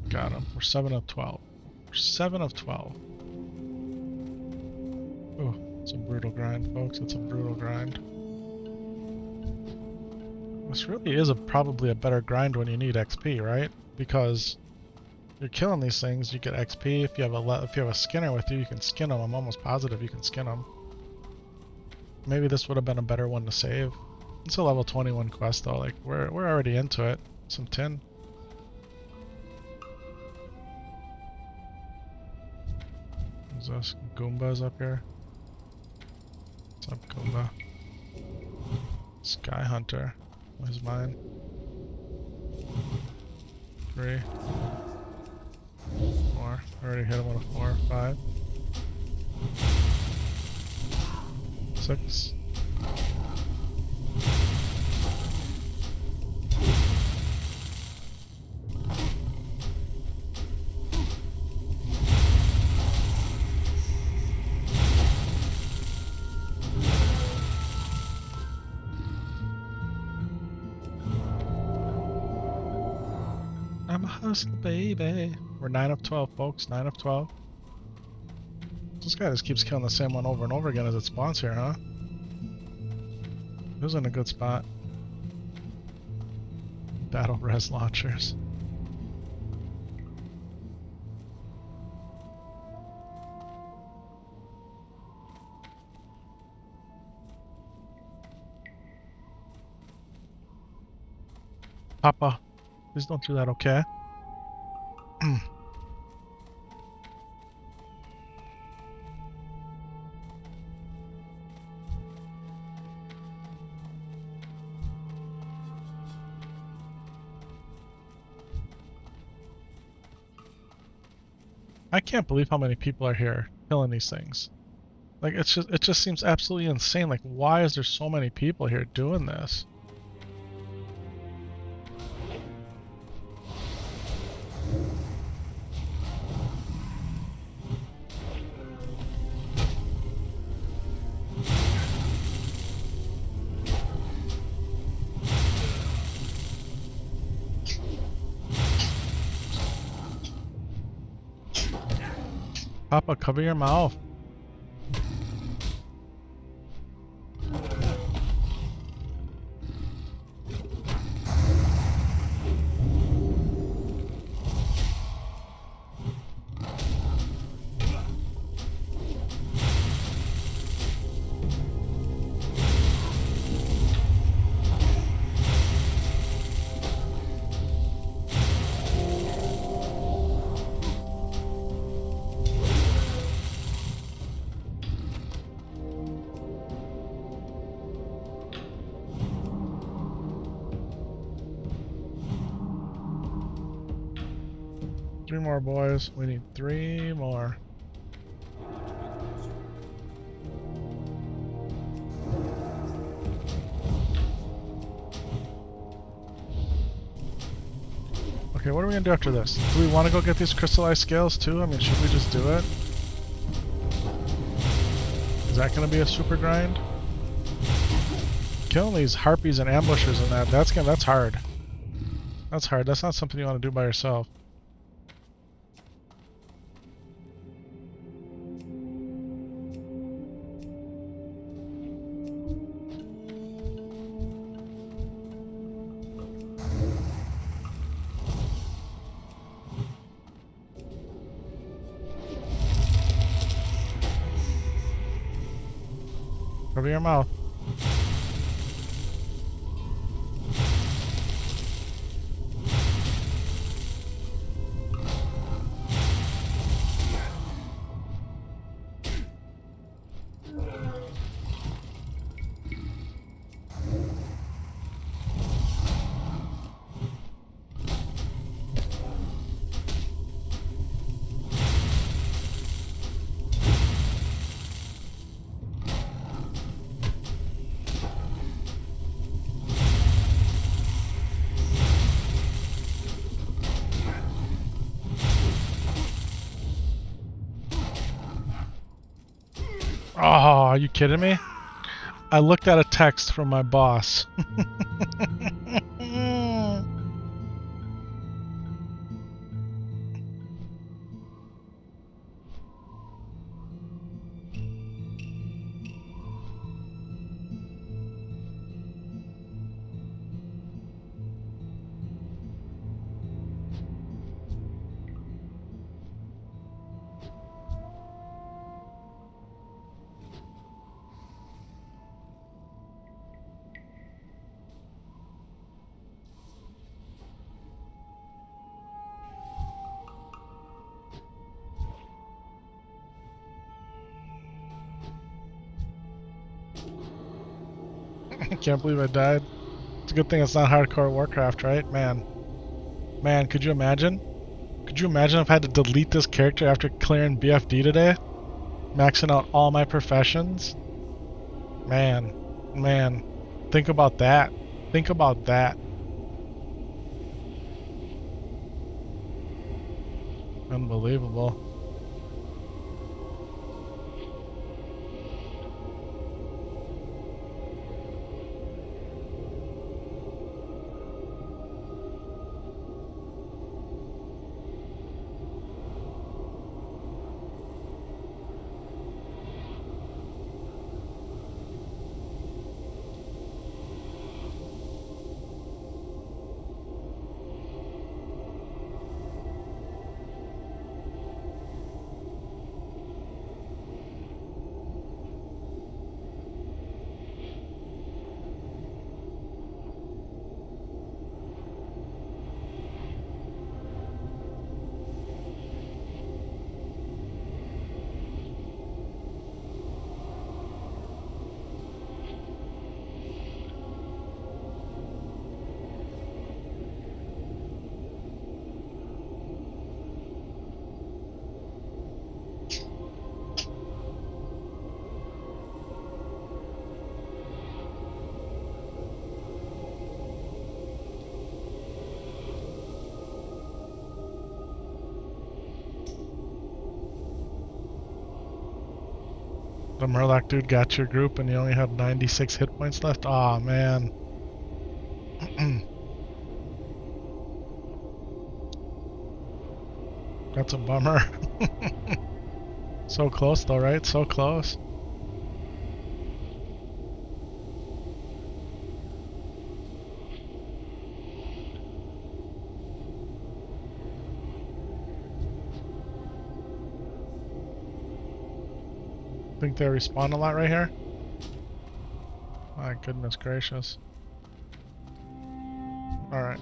Got him. We're 7 of 12. We're 7 of 12. Ooh, it's a brutal grind, folks. It's a brutal grind. This really is probably a better grind when you need XP, right? Because you're killing these things, you get XP. If you have a skinner with you, you can skin them. I'm almost positive you can skin them. Maybe this would have been a better one to save. It's a level 21 quest though. Like we're already into it. Some tin. There's those Goombas up here. What's up, Goomba? Sky Hunter. Where's mine? 3. 4. 4. I already hit him with a 4, 5. 6. I'm a hustler, baby. We're 9 of 12, folks. 9 of 12. This guy just keeps killing the same one over and over again as it spawns here, huh? Who's in a good spot? Battle res launchers. Papa, please don't do that, okay? I can't believe how many people are here killing these things. Like it just seems absolutely insane. Like why is there so many people here doing this? Papa, cover your mouth. Three more, boys. We need 3 more. Okay, what are we gonna do after this? Do we want to go get these crystallized scales too? I mean, should we just do it? Is that gonna be a super grind? Killing these harpies and ambushers and that's hard. That's hard. That's not something you want to do by yourself. Cover your mouth. Oh, are you kidding me? I looked at a text from my boss. I can't believe I died. It's a good thing it's not hardcore Warcraft, right? Man. Man, could you imagine? Could Could you imagine if I had to delete this character after clearing BFD today? Maxing out all my professions? Man. Man. Think about that. Think about that. Unbelievable. The Murloc dude got your group and you only had 96 hit points left? Aw, man. That's a bummer. So close though, right? So close. Think they respawn a lot right here? My goodness gracious. Alright.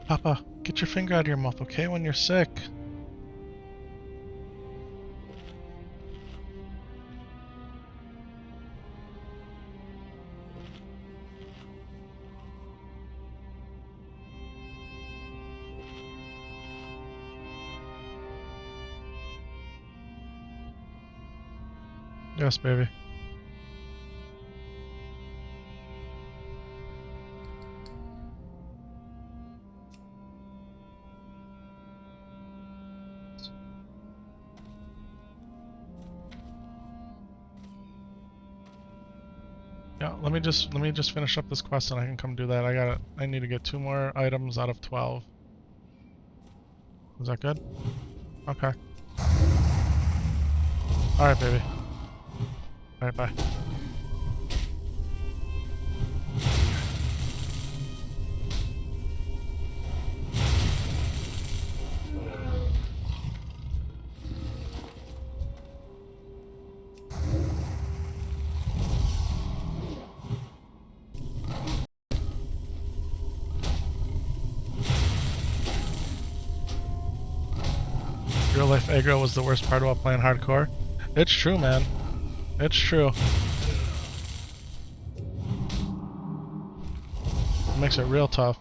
Papa, get your finger out of your mouth, okay, when you're sick. Yes, baby. Yeah, let me just finish up this quest and I can come do that. I need to get 2 more items out of 12. Is that good? Okay. Alright, baby. Alright, bye. Real life aggro was the worst part about playing hardcore. It's true, man. It's true. It makes it real tough.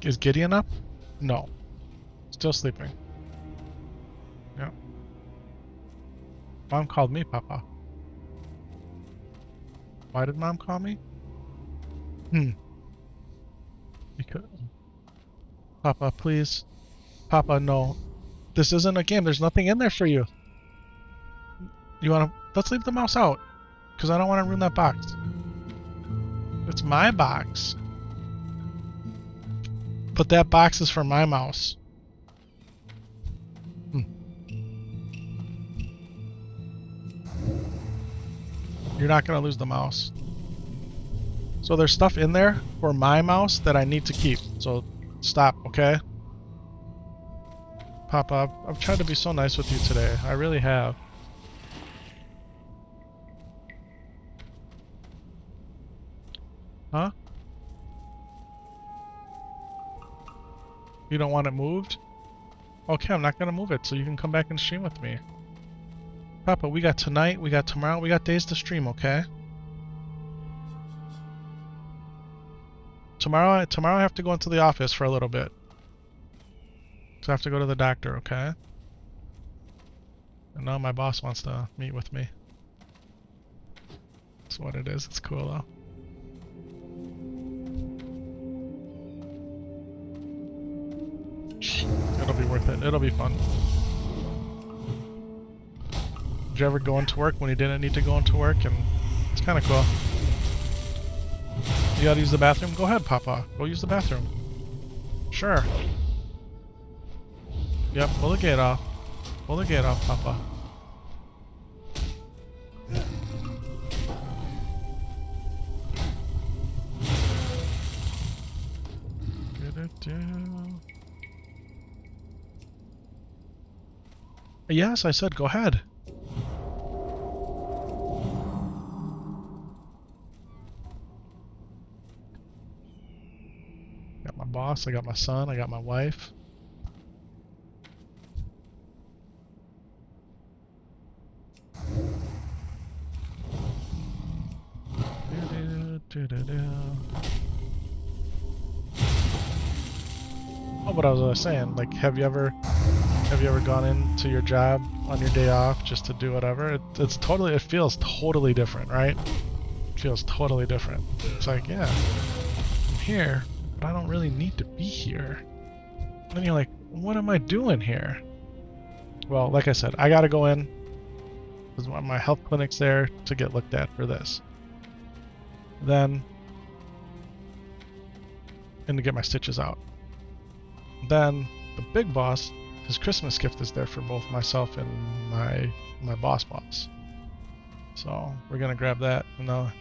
Is Gideon up? No. Still sleeping. Yeah. Mom called me, Papa. Why did Mom call me? Because... Papa, please. Papa, no. This isn't a game. There's nothing in there for you. You wanna... Let's leave the mouse out. Because I don't want to ruin that box. It's my box. But that box is for my mouse. You're not gonna lose the mouse. So there's stuff in there for my mouse that I need to keep. So stop, okay? Papa, I've tried to be so nice with you today. I really have. Huh? You don't want it moved? Okay, I'm not gonna move it, so you can come back and stream with me. Papa, we got tonight, we got tomorrow, we got days to stream, okay? Tomorrow I have to go into the office for a little bit. So I have to go to the doctor, okay? And now my boss wants to meet with me. That's what it is. It's cool though. It'll be worth it. It'll be fun. Did you ever go into work when you didn't need to go into work? And it's kind of cool. You gotta use the bathroom? Go ahead, Papa. Go use the bathroom. Sure. Yep, pull the gate off. Pull the gate off, Papa. Yes, I said go ahead. Got my boss, I got my son, I got my wife. Oh, but I was saying, like, have you ever gone into your job on your day off just to do whatever? It feels totally different, right? It feels totally different. It's like, yeah, I'm here, but I don't really need to be here. And then you're like, what am I doing here? Well, like I said, I gotta go in because my health clinic's there to get looked at for this. Then, and to get my stitches out. Then the big boss, his Christmas gift is there for both myself and my boss. So we're gonna grab that. And now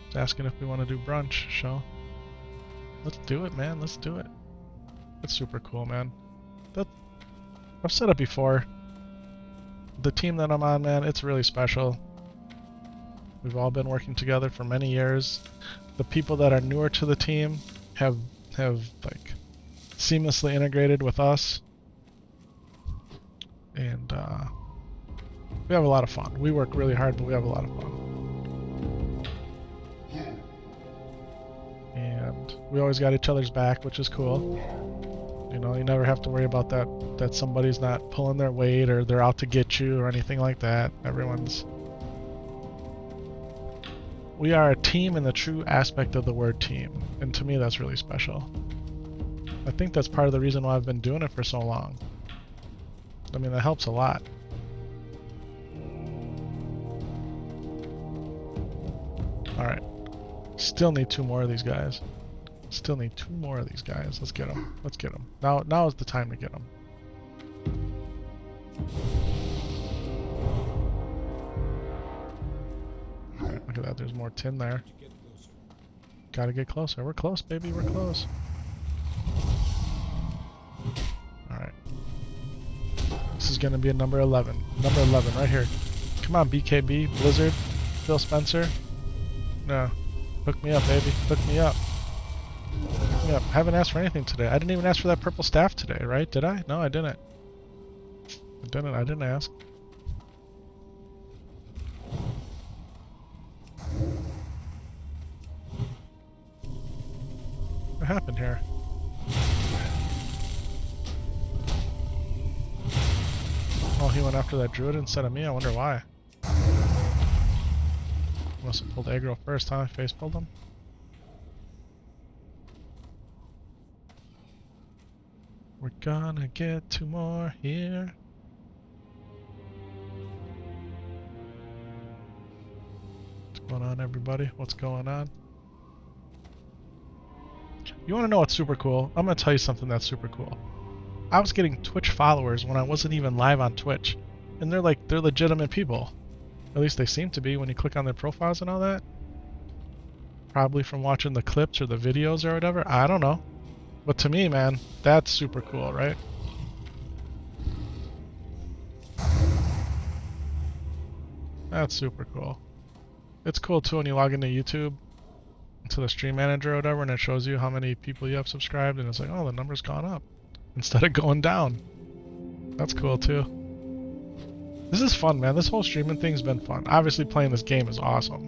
it's asking if we want to do brunch. So let's do it, man. Let's do it. That's super cool, man. I've said it before. The team that I'm on, man, it's really special. We've all been working together for many years. The people that are newer to the team have like seamlessly integrated with us, and we have a lot of fun. We work really hard, but we have a lot of fun. And we always got each other's back, which is cool. You know, you never have to worry about that somebody's not pulling their weight or they're out to get you or anything like that. We are a team in the true aspect of the word team, and to me that's really special. I think that's part of the reason why I've been doing it for so long. I mean, that helps a lot. Alright. Still need 2 more of these guys. Still need 2 more of these guys. Let's get them. Let's get them. Now is the time to get them. Alright, look at that. There's more tin there. Gotta get closer. We're close, baby. We're close. Alright. This is gonna be a number 11. Number 11 right here. Come on, BKB, Blizzard, Phil Spencer. No. Hook me up, baby. Hook me up. Hook me up. I haven't asked for anything today. I didn't even ask for that purple staff today, right? Did I? No, I didn't. I didn't ask. What happened here? Oh, he went after that Druid instead of me? I wonder why. Must have pulled aggro first, huh? Face pulled him? We're gonna get 2 more here. What's going on, everybody? What's going on? You wanna know what's super cool? I'm gonna tell you something that's super cool. I was getting Twitch followers when I wasn't even live on Twitch. And they're legitimate people. At least they seem to be when you click on their profiles and all that. Probably from watching the clips or the videos or whatever. I don't know. But to me, man, that's super cool, right? That's super cool. It's cool too when you log into YouTube, into the stream manager or whatever, and it shows you how many people you have subscribed, and it's like, oh, the number's gone up instead of going down. That's cool too. This is fun, man. This whole streaming thing's been fun. Obviously, playing this game is awesome.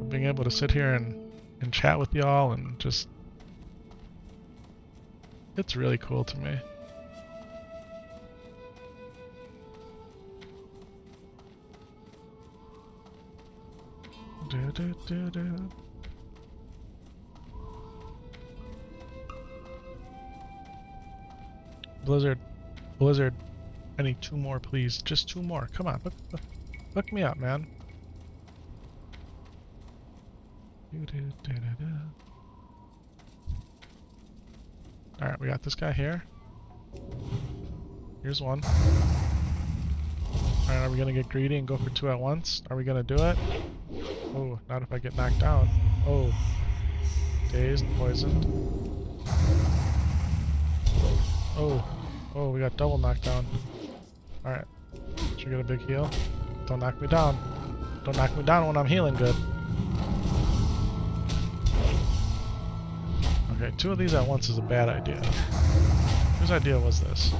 Being able to sit here and chat with y'all and just... It's really cool to me. Blizzard, I need 2 more, please. Just 2 more. Come on, hook me up, man. Alright, we got this guy here. Here's one. Alright, are we gonna get greedy and go for 2 at once? Are we gonna do it? Oh, not if I get knocked down. Oh. Dazed, poisoned. Oh. Oh, we got double knockdown. Alright. Should we get a big heal? Don't knock me down. Don't knock me down when I'm healing good. Okay, 2 of these at once is a bad idea. Whose idea was this?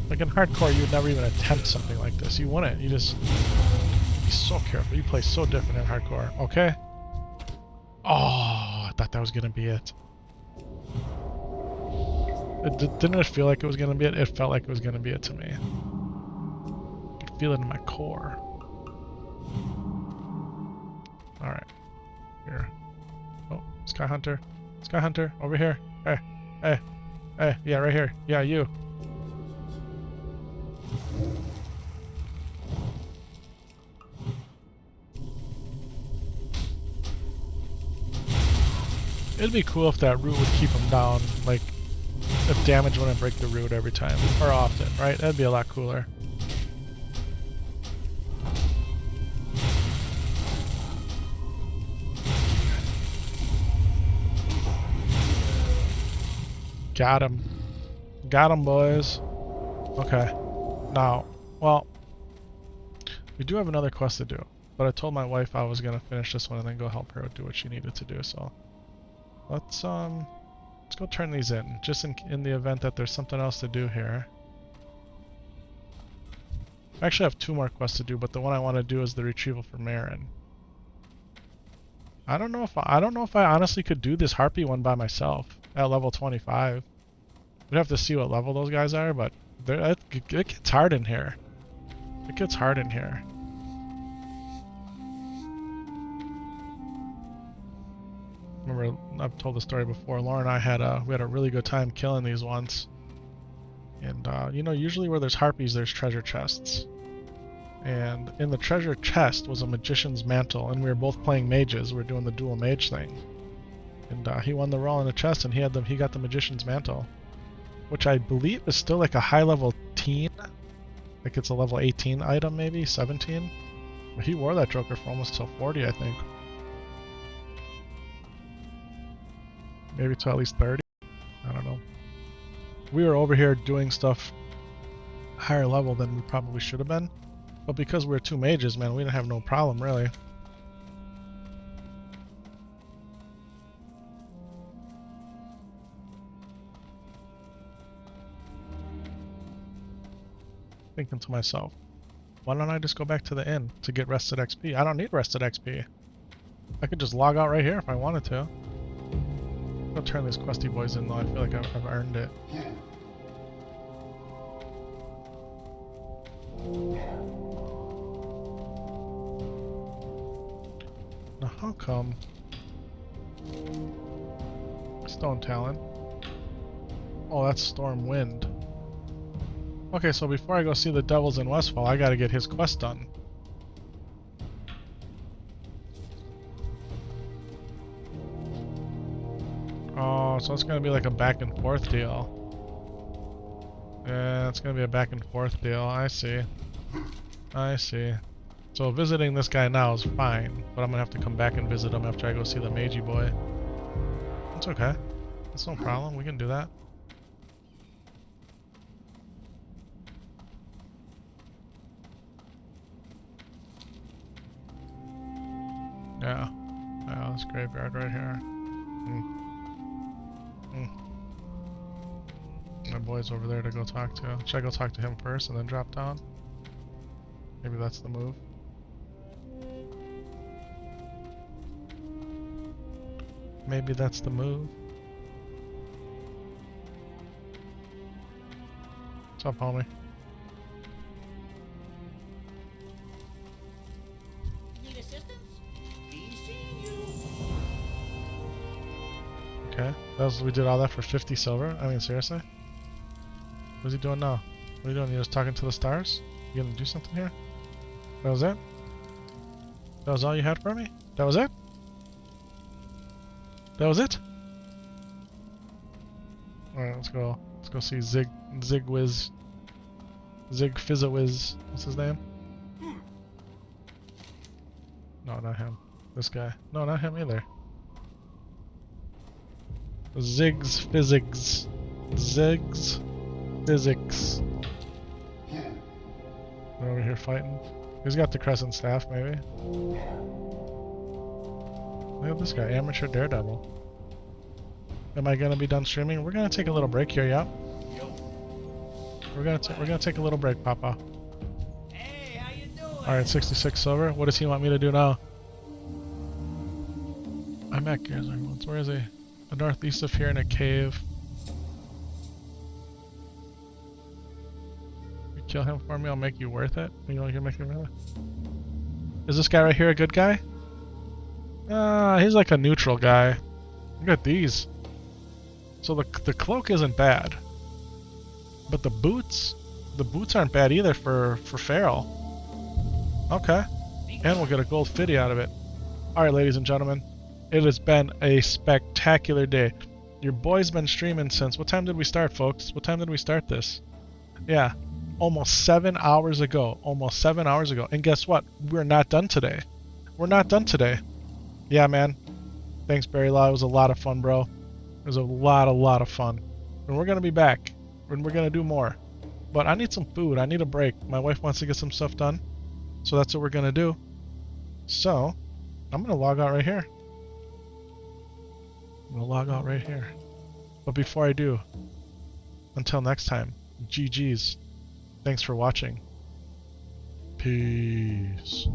Like in hardcore, you would never even attempt something like this. You wouldn't. You just be so careful. You play so different in hardcore. Okay? Oh, I thought that was gonna be it. Didn't it feel like it was gonna be it? It felt like it was gonna be it to me. I could feel it in my core. Alright. Here. Oh, Sky Hunter. Sky Hunter, over here. Hey. Hey. Hey. Yeah, right here. Yeah, you. It'd be cool if that root would keep him down, like, if damage wouldn't break the root every time, or often, right? That'd be a lot cooler. Got him. Got him, boys. Okay. Now, well, we do have another quest to do, but I told my wife I was gonna finish this one and then go help her do what she needed to do, so let's go turn these in, just in the event that there's something else to do here. I actually have 2 more quests to do, but the one I want to do is the retrieval for Marin. I don't know if I honestly could do this Harpy one by myself at level 25. We'd have to see what level those guys are, but it gets hard in here. It gets hard in here. Remember, I've told the story before. Lauren and I we had a really good time killing these once. And you know, usually where there's harpies, there's treasure chests. And in the treasure chest was a magician's mantle, and we were both playing mages. We were doing the dual mage thing. And he won the role in the chest, and he got the magician's mantle, which I believe is still like a high level teen. Like it's a level 18 item, maybe 17. But he wore that Joker for almost till 40, I think. Maybe to at least 30. I don't know. We were over here doing stuff higher level than we probably should have been. But because we're 2 mages, man, we didn't have no problem, really. Thinking to myself, why don't I just go back to the inn to get rested XP? I don't need rested XP. I could just log out right here if I wanted to. I'll turn these questy boys in though. I feel like I've earned it. Now how come Stone Talon? Oh, that's Storm Wind. Okay, so before I go see the Devils in Westfall, I gotta get his quest done. Oh, Oh, so it's gonna be like a back and forth deal. Yeah, it's gonna be a back and forth deal. I see. I see. So visiting this guy now is fine, but I'm gonna have to come back and visit him after I go see the Magey boy. It's okay. It's no problem. We can do that. Yeah. Yeah, this graveyard right here. My boy's over there to go talk to. Should I go talk to him first and then drop down? Maybe that's the move. Maybe that's the move. What's up, homie? Need assistance? Be seeing you. Okay. We did all that for 50 silver? I mean, seriously? What's he doing now? What are you doing? You just talking to the stars? You gonna do something here? That was it? That was all you had for me? That was it? That was it? Alright, let's go. Let's go see Zigwiz. Zigfizzawiz. What's his name? No, not him. This guy. No, not him either. Ziggs Physics. Ziggs Physics. They're over here fighting. He's got the crescent staff, maybe. Look at this guy, amateur daredevil. Am I gonna be done streaming? We're gonna take a little break here, yeah. We're gonna take a little break, Papa. Hey, how you doing? All right, 66 silver. What does he want me to do now? I'm at Gears. Where is he? The northeast of here in a cave. You kill him for me, I'll make you worth it. You know you can make me worth it. Is this guy right here a good guy? He's like a neutral guy. Look at these. So the cloak isn't bad, but the boots aren't bad either for feral. Okay, and we'll get a gold fitty out of it. All right, ladies and gentlemen, it has been a spectacular day. Your boy's been streaming since. What time did we start, folks? What time did we start this? Yeah, almost 7 hours ago. Almost 7 hours ago. And guess what? We're not done today. We're not done today. Yeah, man. Thanks, Barry Law. It was a lot of fun, bro. It was a lot of fun. And we're going to be back. And we're going to do more. But I need some food. I need a break. My wife wants to get some stuff done. So that's what we're going to do. So, I'm going to log out right here. I'm going to log out right here. But before I do, until next time, GG's. Thanks for watching. Peace.